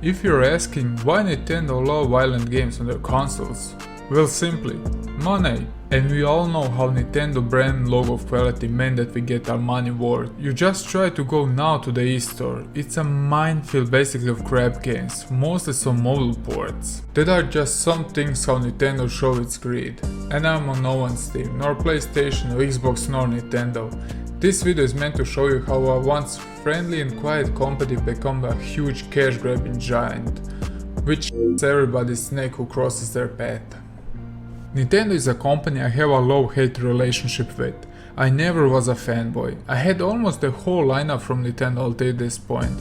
If you're asking why Nintendo allow violent games on their consoles, well, simply, money. And we all know how Nintendo brand logo quality meant that we get our money worth. You just try to go now to the eStore. It's a minefield basically of crap games, mostly some mobile ports. That are just some things how Nintendo show its greed. And I'm on no one's team, nor PlayStation, or Xbox, nor Nintendo. This video is meant to show you how a once friendly and quiet company become a huge cash grabbing giant, which is everybody's snake who crosses their path. Nintendo is a company I have a love-hate relationship with. I never was a fanboy. I had almost the whole lineup from Nintendo until this point.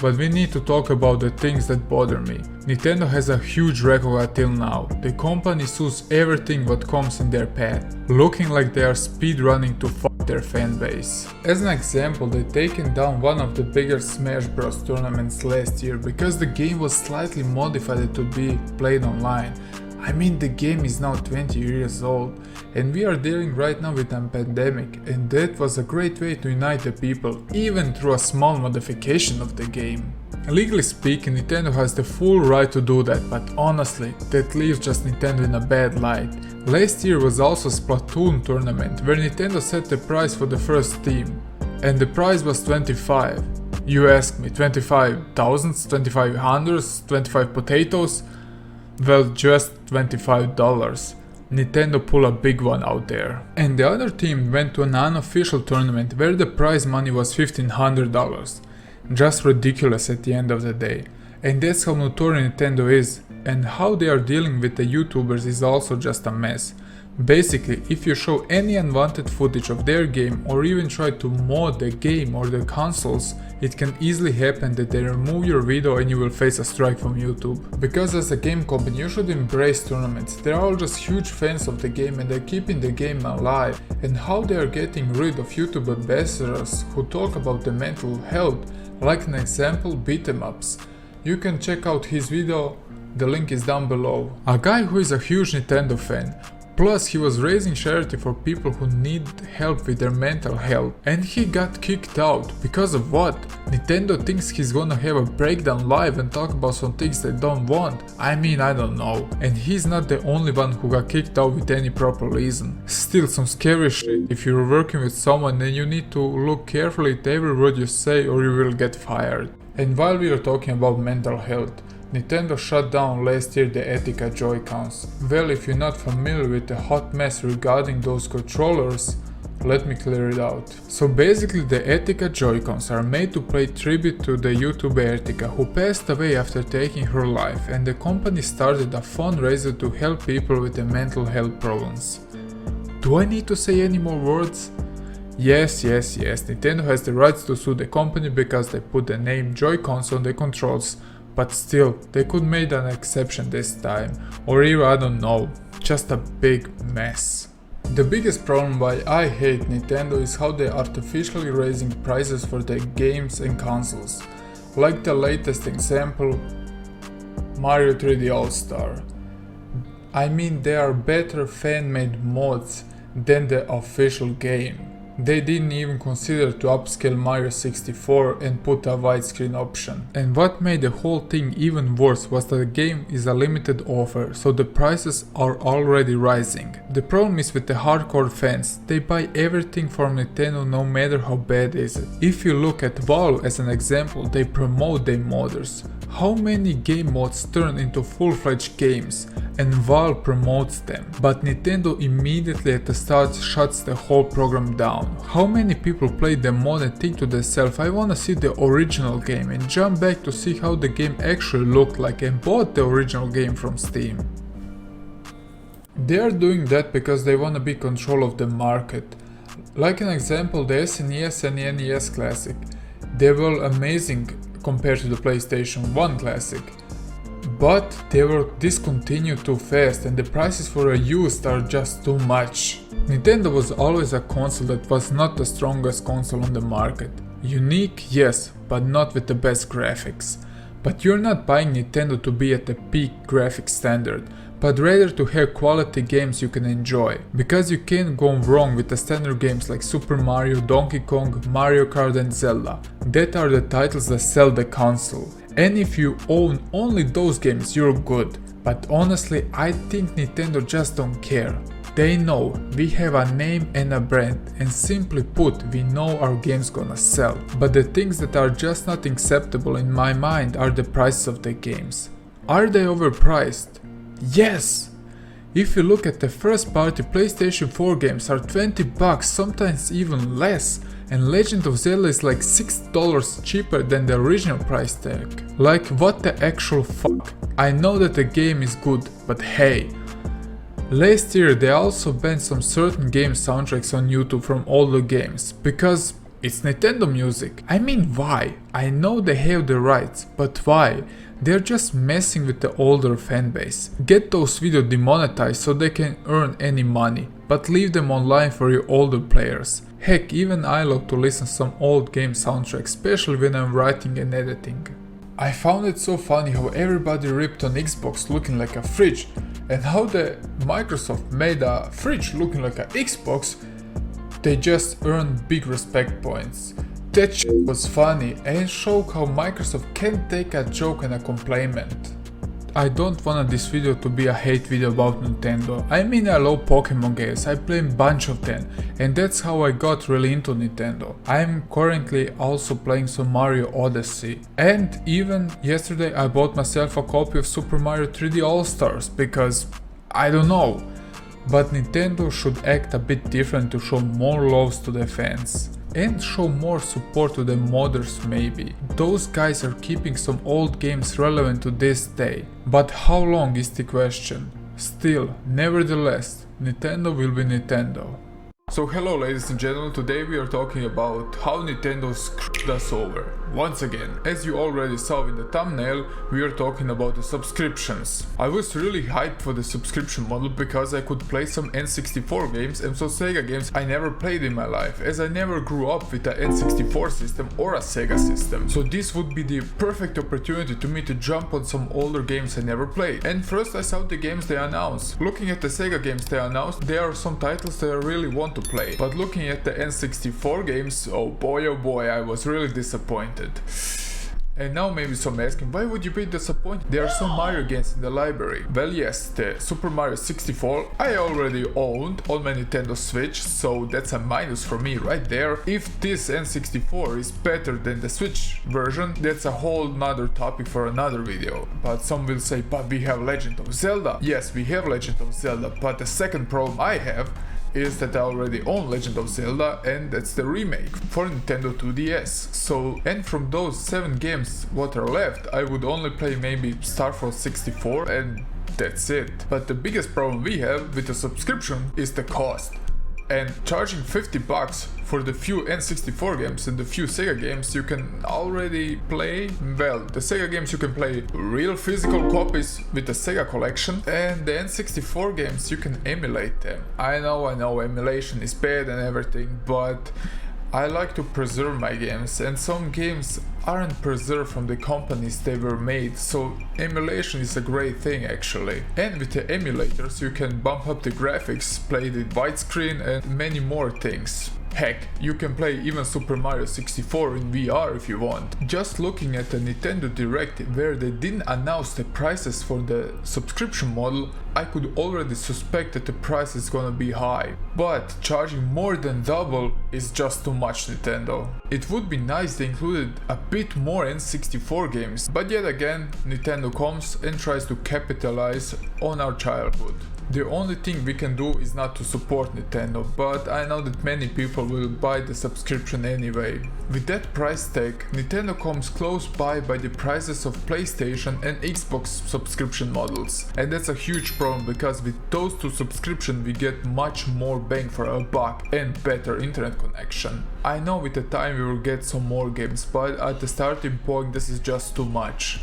But we need to talk about the things that bother me. Nintendo has a huge record until now. The company sues everything what comes in their path, looking like they are speedrunning to fuck their fanbase. As an example, they taken down one of the bigger Smash Bros tournaments last year because the game was slightly modified to be played online. I mean, the game is now 20 years old and we are dealing right now with a pandemic, and that was a great way to unite the people, even through a small modification of the game. Legally speaking, Nintendo has the full right to do that, but honestly, that leaves just Nintendo in a bad light. Last year was also a Splatoon tournament, where Nintendo set the price for the first team, and the price was 25. You ask me, 25,000s, 2500s, 25 potatoes? Well, just $25. Nintendo pulled a big one out there. And the other team went to an unofficial tournament where the prize money was $1,500. Just ridiculous at the end of the day. And that's how notorious Nintendo is, and how they are dealing with the YouTubers is also just a mess. Basically, if you show any unwanted footage of their game or even try to mod the game or the consoles, it can easily happen that they remove your video and you will face a strike from YouTube. Because as a game company you should embrace tournaments, they're all just huge fans of the game and they're keeping the game alive. And how they are getting rid of YouTube ambassadors who talk about the mental health, like an example, beat-em-ups. You can check out his video, the link is down below. A guy who is a huge Nintendo fan. Plus, he was raising charity for people who need help with their mental health, and he got kicked out. Because of what? Nintendo thinks he's gonna have a breakdown live and talk about some things they don't want. I mean, I don't know. And he's not the only one who got kicked out with any proper reason. Still some scary shit if you're working with someone and you need to look carefully at every word you say or you will get fired. And while we are talking about mental health, Nintendo shut down last year the Etika Joy-Cons. Well, if you're not familiar with the hot mess regarding those controllers, let me clear it out. So basically the Etika Joy-Cons are made to pay tribute to the YouTuber Etika, who passed away after taking her life, and the company started a fundraiser to help people with the mental health problems. Do I need to say any more words? Yes, Nintendo has the rights to sue the company because they put the name Joy-Cons on the controls. But still, they could made an exception this time, or even I don't know, just a big mess. The biggest problem why I hate Nintendo is how they artificially raising prices for their games and consoles. Like the latest example, Mario 3D All-Star. I mean, they are better fan-made mods than the official game. They didn't even consider to upscale Mario 64 and put a widescreen option. And what made the whole thing even worse was that the game is a limited offer, so the prices are already rising. The problem is with the hardcore fans, they buy everything from Nintendo no matter how bad is it. If you look at Valve as an example, they promote their modders. How many game mods turn into full-fledged games, and Valve promotes them, but Nintendo immediately at the start shuts the whole program down. How many people play the mod and think to themselves, I wanna see the original game, and jump back to see how the game actually looked like and bought the original game from Steam. They are doing that because they wanna be in control of the market. Like an example, the SNES and the NES Classic. They were amazing compared to the PlayStation 1 Classic, but they were discontinued too fast and the prices for a used are just too much. Nintendo was always a console that was not the strongest console on the market. Unique, yes, but not with the best graphics. But you're not buying Nintendo to be at the peak graphic standard, but rather to have quality games you can enjoy, because you can't go wrong with the standard games like Super Mario, Donkey Kong, Mario Kart and Zelda. That are the titles that sell the console, and if you own only those games you're good. But honestly, I think Nintendo just don't care. They know we have a name and a brand, and simply put, we know our game's gonna sell. But the things that are just not acceptable in my mind are the prices of the games. Are they overpriced? Yes! If you look at the first party PlayStation 4 games are $20, sometimes even less, and Legend of Zelda is like $6 cheaper than the original price tag. Like, what the actual fuck? I know that the game is good, but hey. Last year they also banned some certain game soundtracks on YouTube from older games, because it's Nintendo music. I mean, why? I know they have the rights, but why? They're just messing with the older fanbase. Get those videos demonetized so they can earn any money, but leave them online for your older players. Heck, even I love to listen to some old game soundtracks, especially when I'm writing and editing. I found it so funny how everybody ripped on Xbox looking like a fridge, and how the Microsoft made a fridge looking like an Xbox, they just earned big respect points. That shit was funny and showed how Microsoft can take a joke and a compliment. I don't want this video to be a hate video about Nintendo. I mean, I love Pokemon games, I play a bunch of them, and that's how I got really into Nintendo. I'm currently also playing some Mario Odyssey, and even yesterday I bought myself a copy of Super Mario 3D All-Stars because I don't know. But Nintendo should act a bit different to show more love to their fans. And show more support to the modders maybe. Those guys are keeping some old games relevant to this day. But how long is the question? Still, nevertheless, Nintendo will be Nintendo. So hello ladies and gentlemen, today we are talking about how Nintendo screwed us over. Once again, as you already saw in the thumbnail, we are talking about the subscriptions. I was really hyped for the subscription model because I could play some N64 games and some Sega games I never played in my life, as I never grew up with a N64 system or a Sega system. So this would be the perfect opportunity to me to jump on some older games I never played. And first I saw the games they announced. Looking at the Sega games they announced, there are some titles that I really want to play. But looking at the N64 games, oh boy, I was really disappointed. And now maybe some asking, why would you be disappointed? There are some Mario games in the library. Well yes, the Super Mario 64 I already owned on my Nintendo Switch, so that's a minus for me right there. If this N64 is better than the Switch version, that's a whole nother topic for another video. But some will say, but we have Legend of Zelda. Yes, we have Legend of Zelda, but the second problem I have is that I already own Legend of Zelda, and that's the remake for Nintendo 2DS. So, and from those 7 games what are left, I would only play maybe Star Fox 64 and that's it. But the biggest problem we have with the subscription is the cost. And charging $50 for the few N64 games and the few Sega games you can already play, well, the Sega games you can play real physical copies with the Sega collection, and the N64 games you can emulate them. I know emulation is bad and everything, but I like to preserve my games, and some games aren't preserved from the companies they were made, so emulation is a great thing actually. And with the emulators you can bump up the graphics, play the widescreen and many more things. Heck, you can play even Super Mario 64 in VR if you want. Just looking at the Nintendo Direct where they didn't announce the prices for the subscription model, I could already suspect that the price is gonna be high. But charging more than double is just too much, Nintendo. It would be nice they included a bit more N64 games, but yet again Nintendo comes and tries to capitalize on our childhood. The only thing we can do is not to support Nintendo, but I know that many people will buy the subscription anyway. With that price tag, Nintendo comes close by the prices of PlayStation and Xbox subscription models. And that's a huge problem because with those two subscriptions we get much more bang for our buck and better internet connection. I know with the time we will get some more games, but at the starting point this is just too much.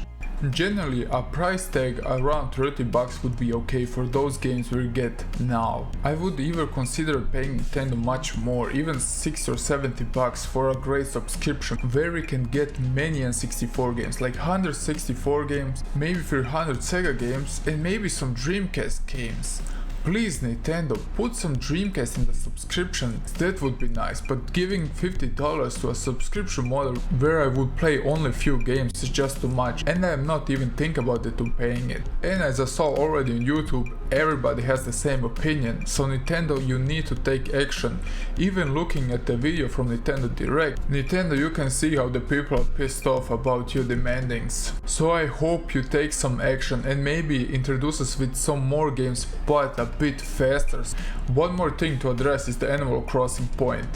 Generally, a price tag around $30 would be okay for those games we get now. I would even consider paying Nintendo much more, even $60 or $70 for a great subscription where we can get many N64 games, like 164 games, maybe 300 Sega games and maybe some Dreamcast games. Please Nintendo, put some Dreamcast in the subscription, that would be nice, but giving $50 to a subscription model where I would play only few games is just too much, and I'm not even thinking about it to paying it. And as I saw already on YouTube, everybody has the same opinion, so Nintendo, you need to take action. Even looking at the video from Nintendo Direct, Nintendo, you can see how the people are pissed off about your demandings. So I hope you take some action and maybe introduce us with some more games, but a bit faster. One more thing to address is the Animal Crossing point.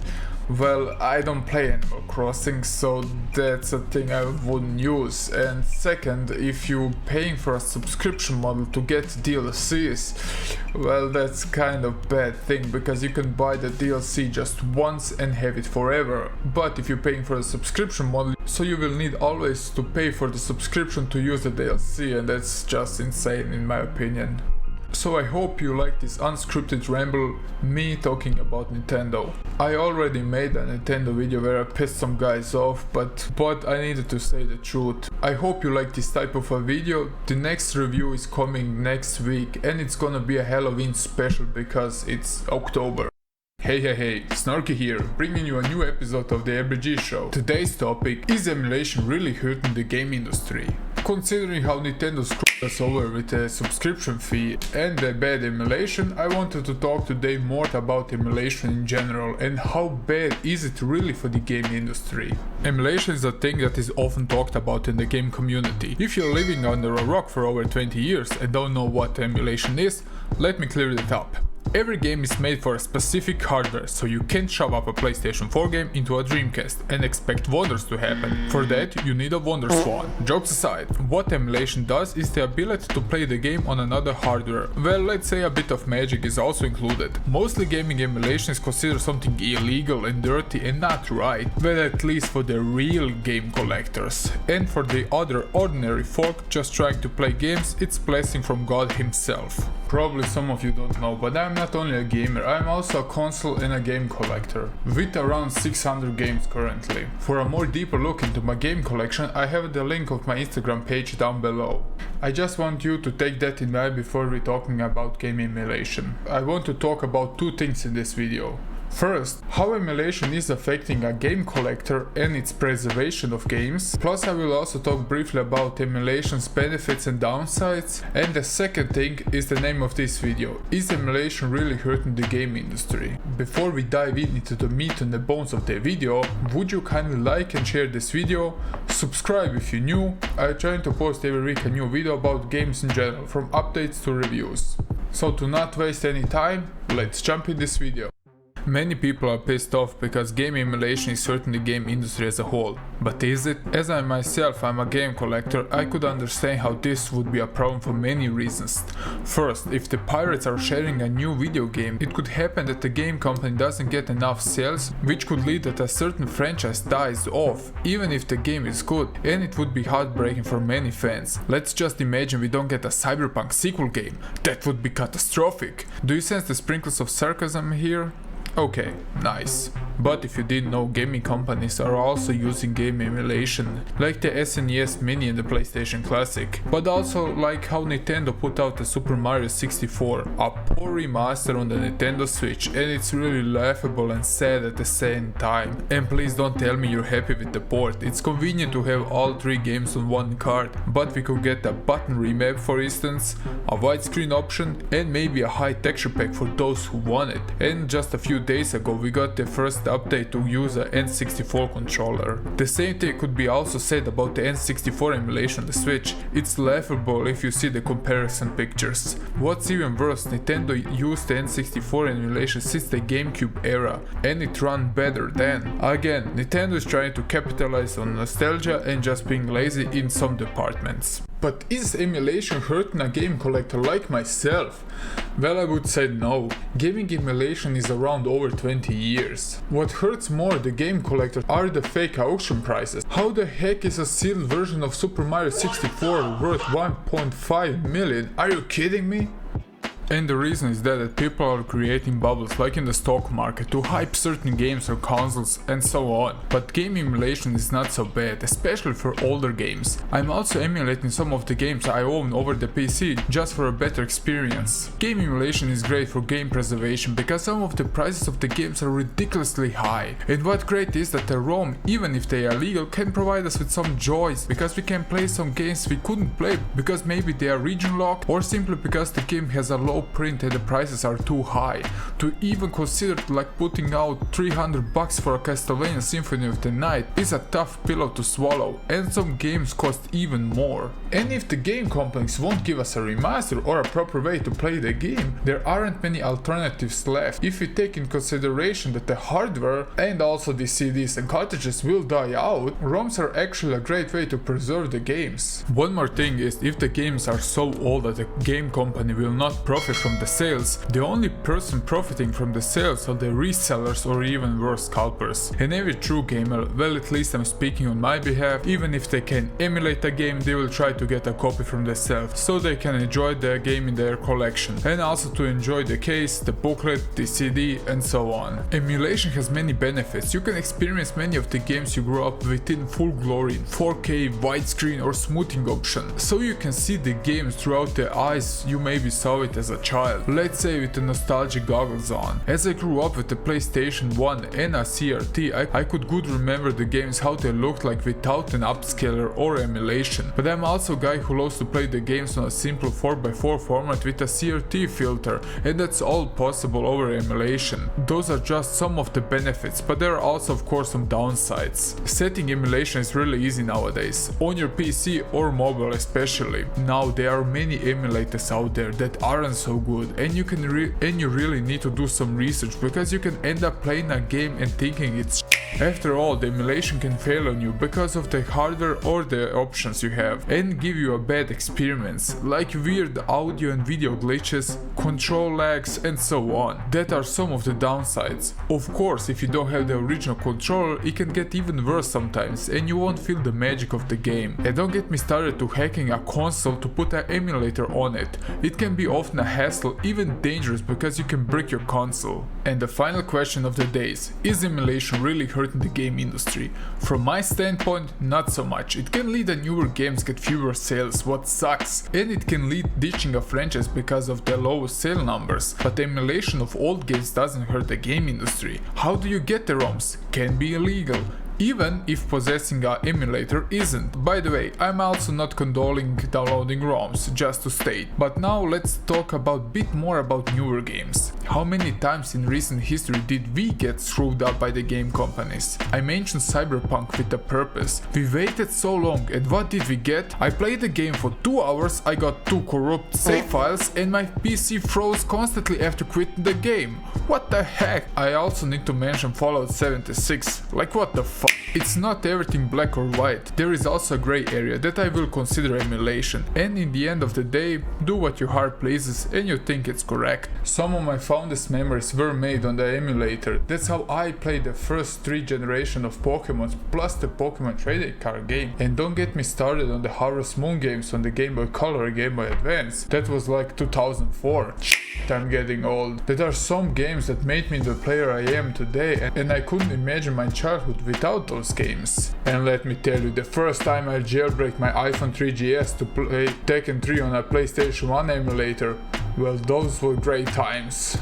Well, I don't play Animal Crossing, so that's a thing I wouldn't use. And second, if you're paying for a subscription model to get DLCs, well, that's kind of bad thing, because you can buy the DLC just once and have it forever. But if you're paying for a subscription model, so you will need always to pay for the subscription to use the DLC, and that's just insane in my opinion. So I hope you like this unscripted ramble, me talking about Nintendo. I already made a Nintendo video where I pissed some guys off, but I needed to say the truth. I hope you like this type of a video. The next review is coming next week and it's gonna be a Halloween special because it's October. Hey, Snorky here, bringing you a new episode of the RBG Show. Today's topic is emulation really hurting the game industry? Considering how Nintendo screwed us over with a subscription fee and the bad emulation, I wanted to talk today more about emulation in general and how bad is it really for the game industry. Emulation is a thing that is often talked about in the game community. If you're living under a rock for over 20 years and don't know what emulation is, let me clear it up. Every game is made for a specific hardware, so you can't shove up a PlayStation 4 game into a Dreamcast and expect wonders to happen. For that, you need a Wonder Swan. Jokes aside, what emulation does is the ability to play the game on another hardware. Well, let's say a bit of magic is also included. Mostly gaming emulation is considered something illegal and dirty and not right, well, at least for the real game collectors. And for the other ordinary folk just trying to play games, it's blessing from God himself. Probably some of you don't know, but I'm not only a gamer, I'm also a console and a game collector, with around 600 games currently. For a more deeper look into my game collection, I have the link of my Instagram page down below. I just want you to take that in mind before we're talking about game emulation. I want to talk about two things in this video. First, how emulation is affecting a game collector and its preservation of games, plus I will also talk briefly about emulation's benefits and downsides, and the second thing is the name of this video: is emulation really hurting the game industry? Before we dive into the meat and the bones of the video, would you kindly like and share this video, subscribe if you're new. I'm trying to post every week a new video about games in general, from updates to reviews. So to not waste any time, let's jump in this video. Many people are pissed off because game emulation is hurting the game industry as a whole. But is it? As I myself am a game collector, I could understand how this would be a problem for many reasons. First, if the pirates are sharing a new video game, it could happen that the game company doesn't get enough sales, which could lead that a certain franchise dies off, even if the game is good, and it would be heartbreaking for many fans. Let's just imagine we don't get a Cyberpunk sequel game. That would be catastrophic. Do you sense the sprinkles of sarcasm here? Okay, nice. But if you didn't know, gaming companies are also using game emulation, like the SNES Mini and the PlayStation Classic, but also like how Nintendo put out the Super Mario 64, a poor remaster on the Nintendo Switch, and it's really laughable and sad at the same time. And please don't tell me you're happy with the port. It's convenient to have all three games on one card, but we could get a button remap, for instance, a widescreen option, and maybe a high texture pack for those who want it. And just a few days ago we got the first update to use a N64 controller. The same thing could be also said about the N64 emulation on the Switch. It's laughable if you see the comparison pictures. What's even worse, Nintendo used the N64 emulation since the GameCube era, and it ran better then. Again, Nintendo is trying to capitalize on nostalgia and just being lazy in some departments. But is emulation hurting a game collector like myself? Well, I would say no. Gaming emulation is around over 20 years. What hurts more the game collector are the fake auction prices. How the heck is a sealed version of Super Mario 64 worth 1.5 million? Are you kidding me? And the reason is that people are creating bubbles like in the stock market to hype certain games or consoles and so on. But game emulation is not so bad, especially for older games. I'm also emulating some of the games I own over the PC just for a better experience. Game emulation is great for game preservation because some of the prices of the games are ridiculously high. And what great is that the ROM, even if they are legal, can provide us with some joys because we can play some games we couldn't play because maybe they are region locked or simply because the game has a low print and the prices are too high. To even consider like putting out $300 for a Castlevania Symphony of the Night is a tough pillow to swallow, and some games cost even more. And if the game companies won't give us a remaster or a proper way to play the game, there aren't many alternatives left. If we take in consideration that the hardware and also the CDs and cartridges will die out, ROMs are actually a great way to preserve the games. One more thing is, if the games are so old that the game company will not profit profit from the sales, the only person profiting from the sales are the resellers or even worse scalpers. And every true gamer, well at least I'm speaking on my behalf, even if they can emulate a game, they will try to get a copy from themselves so they can enjoy the game in their collection, and also to enjoy the case, the booklet, the CD and so on. Emulation has many benefits. You can experience many of the games you grew up with in full glory, in 4K, widescreen or smoothing option, so you can see the games throughout the eyes you maybe saw it as a child, let's say with the nostalgic goggles on. As I grew up with the PlayStation 1 and a CRT, I could good remember the games how they looked like without an upscaler or emulation, but I'm also a guy who loves to play the games on a simple 4x4 format with a CRT filter, and that's all possible over emulation. Those are just some of the benefits, but there are also of course some downsides. Setting emulation is really easy nowadays, on your PC or mobile especially. Now there are many emulators out there that aren't so good, and you really need to do some research, because you can end up playing a game and thinking it's after all, the emulation can fail on you because of the hardware or the options you have, and give you a bad experience, like weird audio and video glitches, control lags and so on. That are some of the downsides. Of course, if you don't have the original controller, it can get even worse sometimes and you won't feel the magic of the game. And don't get me started to hacking a console to put an emulator on it. It can be often a hassle, even dangerous, because you can break your console. And the final question of the day is emulation really hurting the game industry? From my standpoint, not so much. It can lead to newer games get fewer sales, what sucks, and it can lead ditching a franchise because of the low sale numbers. But emulation of old games doesn't hurt the game industry. How do you get the ROMs? Can be illegal, even if possessing an emulator isn't. By the way, I'm also not condoning downloading ROMs, just to state. But now let's talk a bit more about newer games. How many times in recent history did we get screwed up by the game companies? I mentioned Cyberpunk with a purpose. We waited so long, and what did we get? I played the game for 2 hours, I got 2 corrupt save files and my PC froze constantly after quitting the game. What the heck? I also need to mention Fallout 76. Like what the fuck? It's not everything black or white. There is also a grey area that I will consider emulation, and in the end of the day, do what your heart pleases and you think it's correct. Some of my fondest memories were made on the emulator. That's how I played the first 3 generations of Pokemon plus the Pokemon trading card game. And don't get me started on the Harvest Moon games on the Game Boy Color and Game Boy Advance. That was like 2004. I'm getting old. There are some games that made me the player I am today, and I couldn't imagine my childhood without those games. And let me tell you, the first time I jailbreak my iPhone 3GS to play Tekken 3 on a PlayStation 1 emulator, well, those were great times.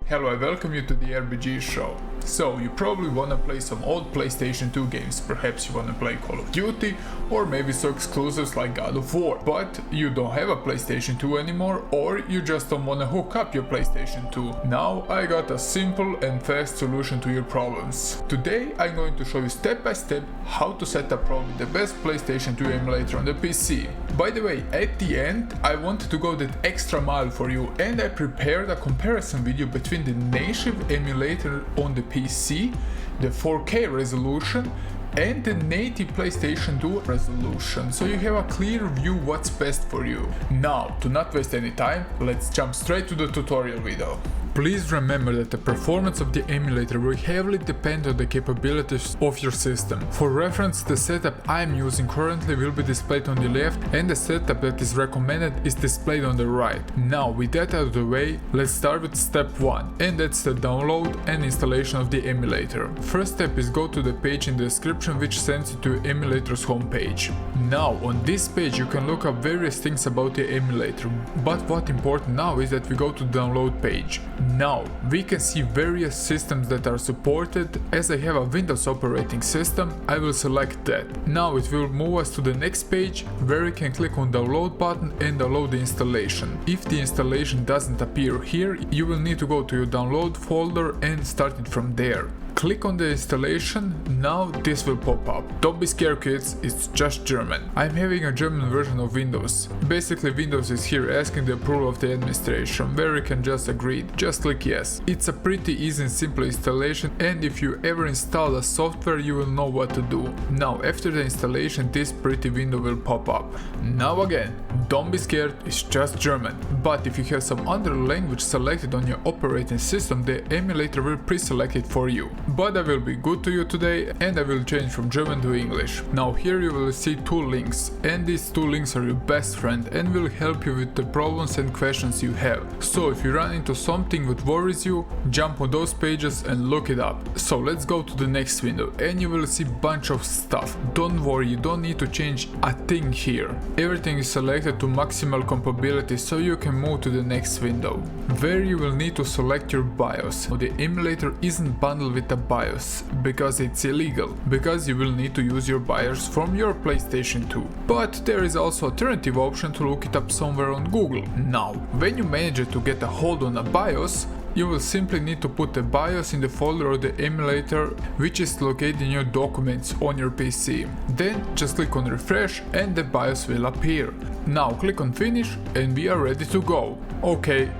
Hello, I welcome you to the RBG Show. So, you probably wanna play some old PlayStation 2 games, perhaps you wanna play Call of Duty, or maybe some exclusives like God of War, but you don't have a PlayStation 2 anymore, or you just don't wanna hook up your PlayStation 2. Now, I got a simple and fast solution to your problems. Today, I'm going to show you step by step how to set up probably the best PlayStation 2 emulator on the PC. By the way, at the end, I wanted to go that extra mile for you, and I prepared a comparison video between the native emulator on the PC, the 4K resolution, and the native PlayStation 2 resolution, so you have a clear view what's best for you. Now, to not waste any time, let's jump straight to the tutorial video. Please remember that the performance of the emulator will heavily depend on the capabilities of your system. For reference, the setup I am using currently will be displayed on the left, and the setup that is recommended is displayed on the right. Now, with that out of the way, let's start with step 1, and that's the download and installation of the emulator. First step is go to the page in the description which sends you to emulator's homepage. Now, on this page you can look up various things about the emulator, but what's important now is that we go to the download page. Now, we can see various systems that are supported. As I have a Windows operating system, I will select that. Now it will move us to the next page, where you can click on download button and download the installation. If the installation doesn't appear here, you will need to go to your download folder and start it from there. Click on the installation, now this will pop up. Don't be scared kids, it's just German. I'm having a German version of Windows. Basically Windows is here asking the approval of the administration, where you can just agree, just click yes. It's a pretty easy and simple installation, and if you ever install a software you will know what to do. Now after the installation this pretty window will pop up. Now again, don't be scared, it's just German. But if you have some other language selected on your operating system, the emulator will pre-select it for you. But I will be good to you today and I will change from German to English. Now here you will see 2 links, and these 2 links are your best friend and will help you with the problems and questions you have. So if you run into something that worries you, jump on those pages and look it up. So let's go to the next window and you will see bunch of stuff. Don't worry, you don't need to change a thing here. Everything is selected to maximal compatibility, so you can move to the next window, where you will need to select your BIOS. The emulator isn't bundled with a BIOS because it's illegal, because you will need to use your BIOS from your PlayStation 2. But there is also alternative option to look it up somewhere on Google. Now, when you manage to get a hold on a BIOS, you will simply need to put the BIOS in the folder of the emulator, which is located in your documents on your PC. Then just click on refresh and the BIOS will appear. Now click on finish and we are ready to go. Okay,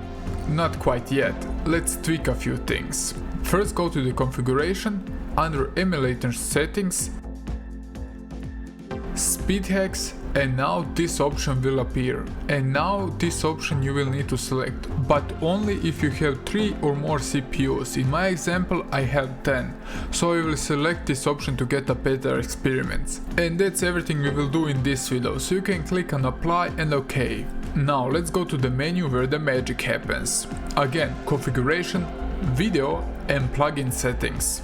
not quite yet. Let's tweak a few things. First go to the configuration, under emulator settings, speed hacks, and now this option will appear. And now this option you will need to select, but only if you have 3 or more CPUs. In my example I have 10, so I will select this option to get a better experience. And that's everything we will do in this video, so you can click on apply and OK. Now let's go to the menu where the magic happens. Again, configuration, video and plugin settings.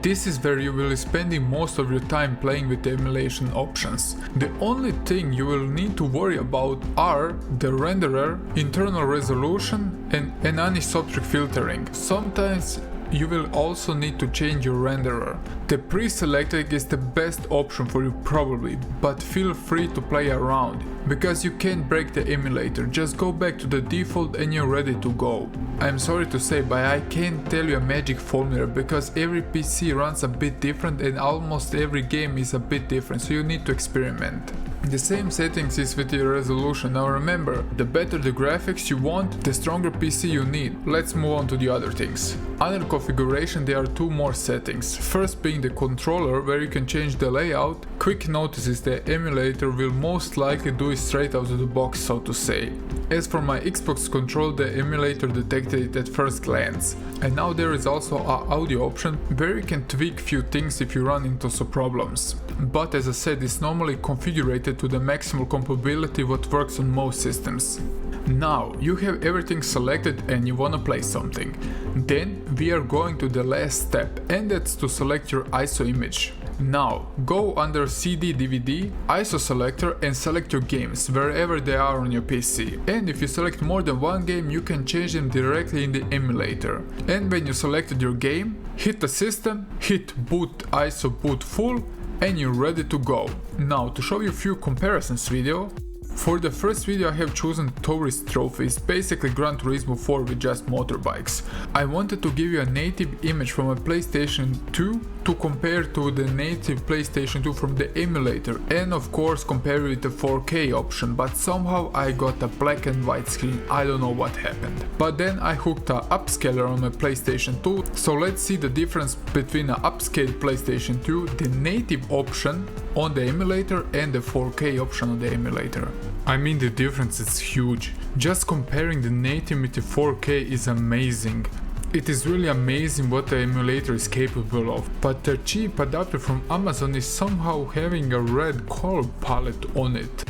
This is where you will be spending most of your time playing with the emulation options. The only thing you will need to worry about are the renderer, internal resolution and anisotropic filtering. Sometimes you will also need to change your renderer. The pre-selected is the best option for you probably, but feel free to play around, because you can't break the emulator, just go back to the default and you're ready to go. I'm sorry to say, but I can't tell you a magic formula, because every PC runs a bit different and almost every game is a bit different, so you need to experiment. The same settings is with your resolution. Now remember, the better the graphics you want, the stronger PC you need. Let's move on to the other things. Under configuration there are 2 more settings. First being the controller, where you can change the layout. Quick notice is the emulator will most likely do it straight out of the box, so to say. As for my Xbox controller, the emulator detected it at first glance. And now there is also an audio option where you can tweak few things if you run into some problems. But as I said, it's normally configured to the maximal compatibility what works on most systems. Now you have everything selected and you wanna play something. Then we are going to the last step, and that's to select your ISO image. Now go under CD DVD, ISO selector and select your games wherever they are on your PC. And if you select more than one game, you can change them directly in the emulator. And when you selected your game, hit the system, hit boot ISO boot full, and you're ready to go. Now to show you a few comparisons video. For the first video I have chosen Tourist Trophies, basically Gran Turismo 4 with just motorbikes. I wanted to give you a native image from a PlayStation 2 to compare to the native PlayStation 2 from the emulator, and of course compare with the 4K option, but somehow I got a black and white screen, I don't know what happened. But then I hooked a upscaler on my PlayStation 2, so let's see the difference between an upscaled PlayStation 2, the native option on the emulator and the 4K option on the emulator. I mean, the difference is huge. Just comparing the native with the 4K is amazing. It is really amazing what the emulator is capable of, but the cheap adapter from Amazon is somehow having a red color palette on it.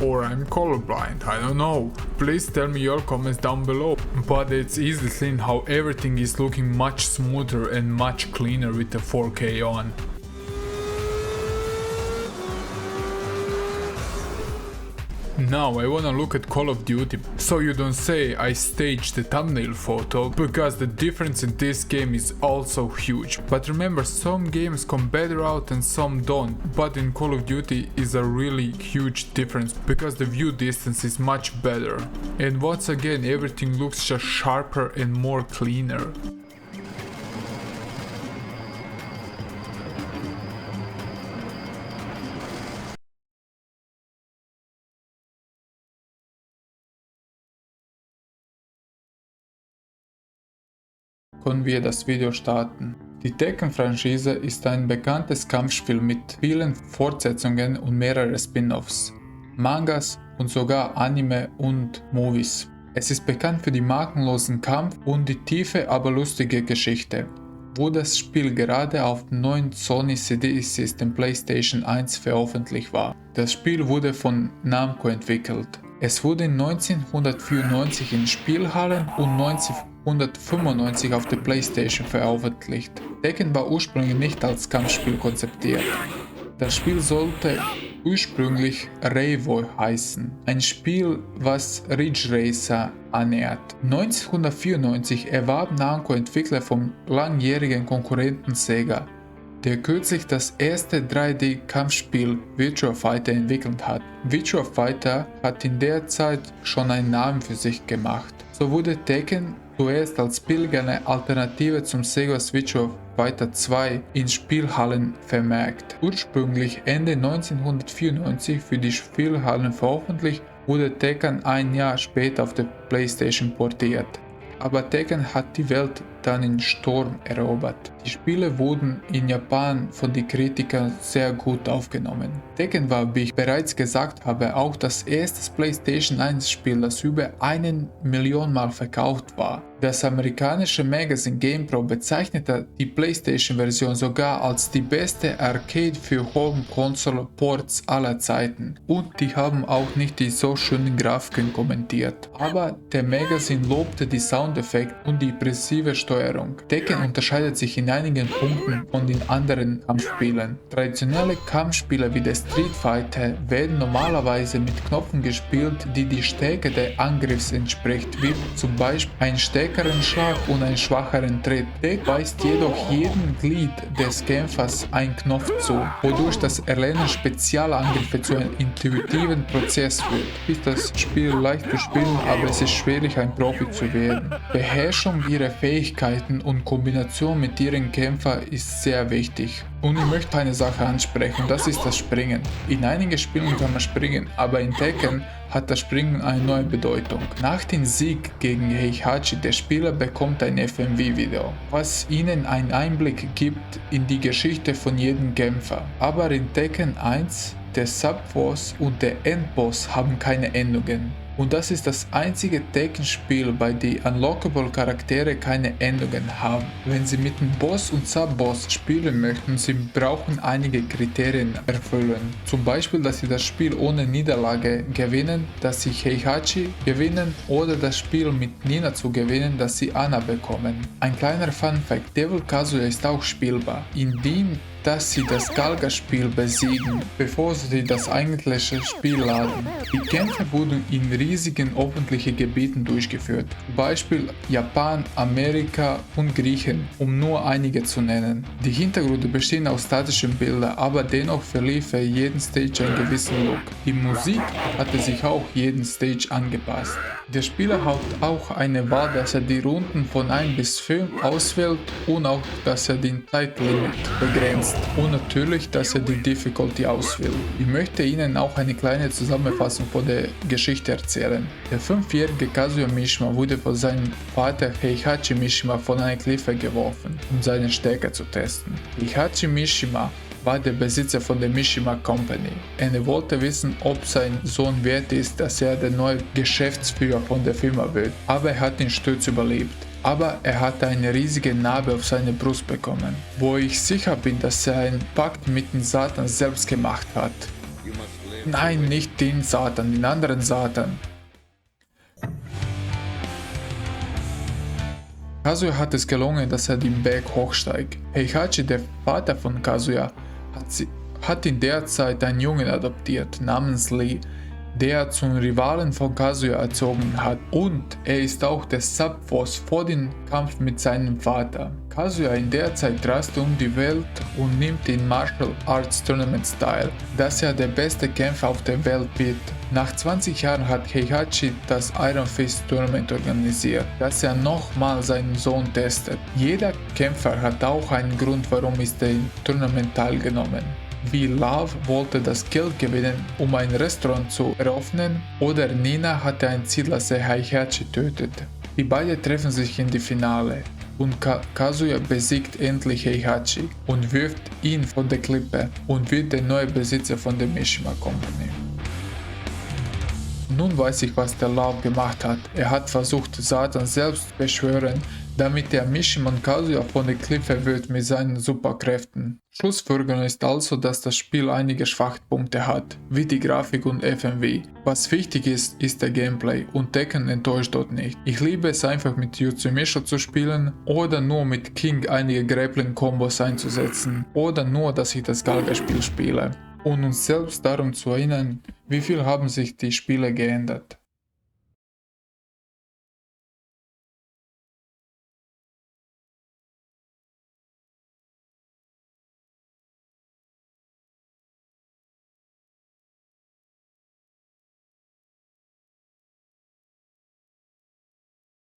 Or I'm colorblind, I don't know. Please tell me your comments down below. But it's easily seen how everything is looking much smoother and much cleaner with the 4K on. Now I wanna look at Call of Duty, so you don't say I staged the thumbnail photo, because the difference in this game is also huge. But remember, some games come better out and some don't, but in Call of Duty is a really huge difference, because the view distance is much better. And once again everything looks just sharper and more cleaner. können wir das Video starten. Die Tekken-Franchise ist ein bekanntes Kampfspiel mit vielen Fortsetzungen und mehreren Spin-offs, Mangas und sogar Anime und Movies. Es ist bekannt für den makellosen Kampf und die tiefe, aber lustige Geschichte. Wo das Spiel gerade auf dem neuen Sony CD-System PlayStation 1 veröffentlicht war. Das Spiel wurde von Namco entwickelt. Es wurde 1994 in Spielhallen und 1995 auf der PlayStation veröffentlicht. Tekken war ursprünglich nicht als Kampfspiel konzipiert. Das Spiel sollte ursprünglich Revo heißen, ein Spiel, was Ridge Racer annähert. 1994 erwarb Namco Entwickler vom langjährigen Konkurrenten Sega, der kürzlich das erste 3D-Kampfspiel Virtua Fighter entwickelt hat. Virtua Fighter hat in der Zeit schon einen Namen für sich gemacht. So wurde Tekken zuerst als billige Alternative zum Sega's Virtua Fighter 2 in Spielhallen vermerkt. Ursprünglich Ende 1994 für die Spielhallen veröffentlicht, wurde Tekken ein Jahr später auf der PlayStation portiert. Aber Tekken hat die Welt dann in Sturm erobert. Die Spiele wurden in Japan von den Kritikern sehr gut aufgenommen. Tekken war, wie ich bereits gesagt habe, auch das erste PlayStation 1 Spiel, das über 1 Million Mal verkauft war. Das amerikanische Magazin GamePro bezeichnete die PlayStation-Version sogar als die beste Arcade für Home-Console-Ports aller Zeiten. Und die haben auch nicht die so schönen Grafiken kommentiert. Aber der Magazin lobte die Soundeffekte und die präzise Steuerung. Tekken unterscheidet sich in einigen Punkten von den anderen Kampfspielen. Traditionelle Kampfspiele wie der Street Fighter werden normalerweise mit Knöpfen gespielt, die die Stärke des Angriffs entspricht, wie zum Beispiel ein stärkeren Schlag und einen schwacheren Tritt. Tekken weist jedoch jedem Glied des Kämpfers einen Knopf zu, wodurch das Erlernen spezieller Angriffe zu einem intuitiven Prozess wird. Ist das Spiel leicht zu spielen, aber es ist schwierig, ein Profi zu werden. Beherrschung ihrer Fähigkeiten und Kombination mit ihren Kämpfern ist sehr wichtig. Und ich möchte eine Sache ansprechen, das ist das Springen. In einigen Spielen kann man springen, aber in Tekken hat das Springen eine neue Bedeutung. Nach dem Sieg gegen Heihachi, der Spieler bekommt ein FMV-Video, was ihnen einen Einblick gibt in die Geschichte von jedem Kämpfer. Aber in Tekken 1, der Subboss und der Endboss haben keine Endungen. Und das ist das einzige Tekken-Spiel, bei dem unlockable Charaktere keine Endungen haben. Wenn sie mit dem Boss und Subboss spielen möchten, sie brauchen einige Kriterien erfüllen. Zum Beispiel, dass sie das Spiel ohne Niederlage gewinnen, dass sie Heihachi gewinnen oder das Spiel mit Nina zu gewinnen, dass sie Anna bekommen. Ein kleiner Funfact, Devil Kazuya ist auch spielbar, indem dass sie das Galga-Spiel besiegen, bevor sie das eigentliche Spiel laden. Die Kämpfe wurden in riesigen öffentlichen Gebieten durchgeführt, zum Beispiel Japan, Amerika und Griechen, um nur einige zu nennen. Die Hintergründe bestehen aus statischen Bildern, aber dennoch verlief jeden Stage einen gewissen Look. Die Musik hatte sich auch jeden Stage angepasst. Der Spieler hat auch eine Wahl, dass er die Runden von 1 bis 5 auswählt und auch, dass er den Zeitlimit begrenzt. Und natürlich, dass er die Difficulty auswählt. Ich möchte Ihnen auch eine kleine Zusammenfassung von der Geschichte erzählen. Der 5-jährige Kazuya Mishima wurde von seinem Vater Heihachi Mishima von einer Kliffe geworfen, um seine Stärke zu testen. Heihachi Mishima war der Besitzer von der Mishima Company. Er wollte wissen, ob sein Sohn wert ist, dass er der neue Geschäftsführer von der Firma wird, aber er hat den Sturz überlebt. Aber er hatte eine riesige Narbe auf seine Brust bekommen, wo ich sicher bin, dass er einen Pakt mit dem Satan selbst gemacht hat. Nein, nicht den Satan, den anderen Satan. Kazuya hat es gelungen, dass er den Berg hochsteigt. Heihachi, der Vater von Kazuya, hat in der Zeit einen Jungen adoptiert, namens Lee, der zum Rivalen von Kazuya erzogen hat, und er ist auch der Subboss vor dem Kampf mit seinem Vater. Kazuya in der Zeit reist um die Welt und nimmt den Martial Arts Tournaments teil, dass er der beste Kämpfer auf der Welt wird. Nach 20 Jahren hat Heihachi das Iron Fist Tournament organisiert, dass er nochmal seinen Sohn testet. Jeder Kämpfer hat auch einen Grund, warum er im Tournament teilgenommen. Wie Love wollte das Geld gewinnen, um ein Restaurant zu eröffnen, oder Nina hatte ein Ziel, dass er Heihachi tötet. Die beiden treffen sich in die Finale. und Kazuya besiegt endlich Heihachi und wirft ihn von der Klippe und wird der neue Besitzer von der Mishima Company. Nun weiß ich, was der Law gemacht hat. Er hat versucht, Satan selbst zu beschwören, damit er Mishima und Kazuya von der Klippe wird mit seinen Superkräften. Schlussfolgerung ist also, dass das Spiel einige Schwachpunkte hat, wie die Grafik und FMV. Was wichtig ist, ist der Gameplay und Tekken enttäuscht dort nicht. Ich liebe es einfach mit Yutsumisho zu spielen oder nur mit King einige Grappling-Kombos einzusetzen oder nur, dass ich das Galga-Spiel spiele. Und uns selbst darum zu erinnern, wie viel haben sich die Spiele geändert.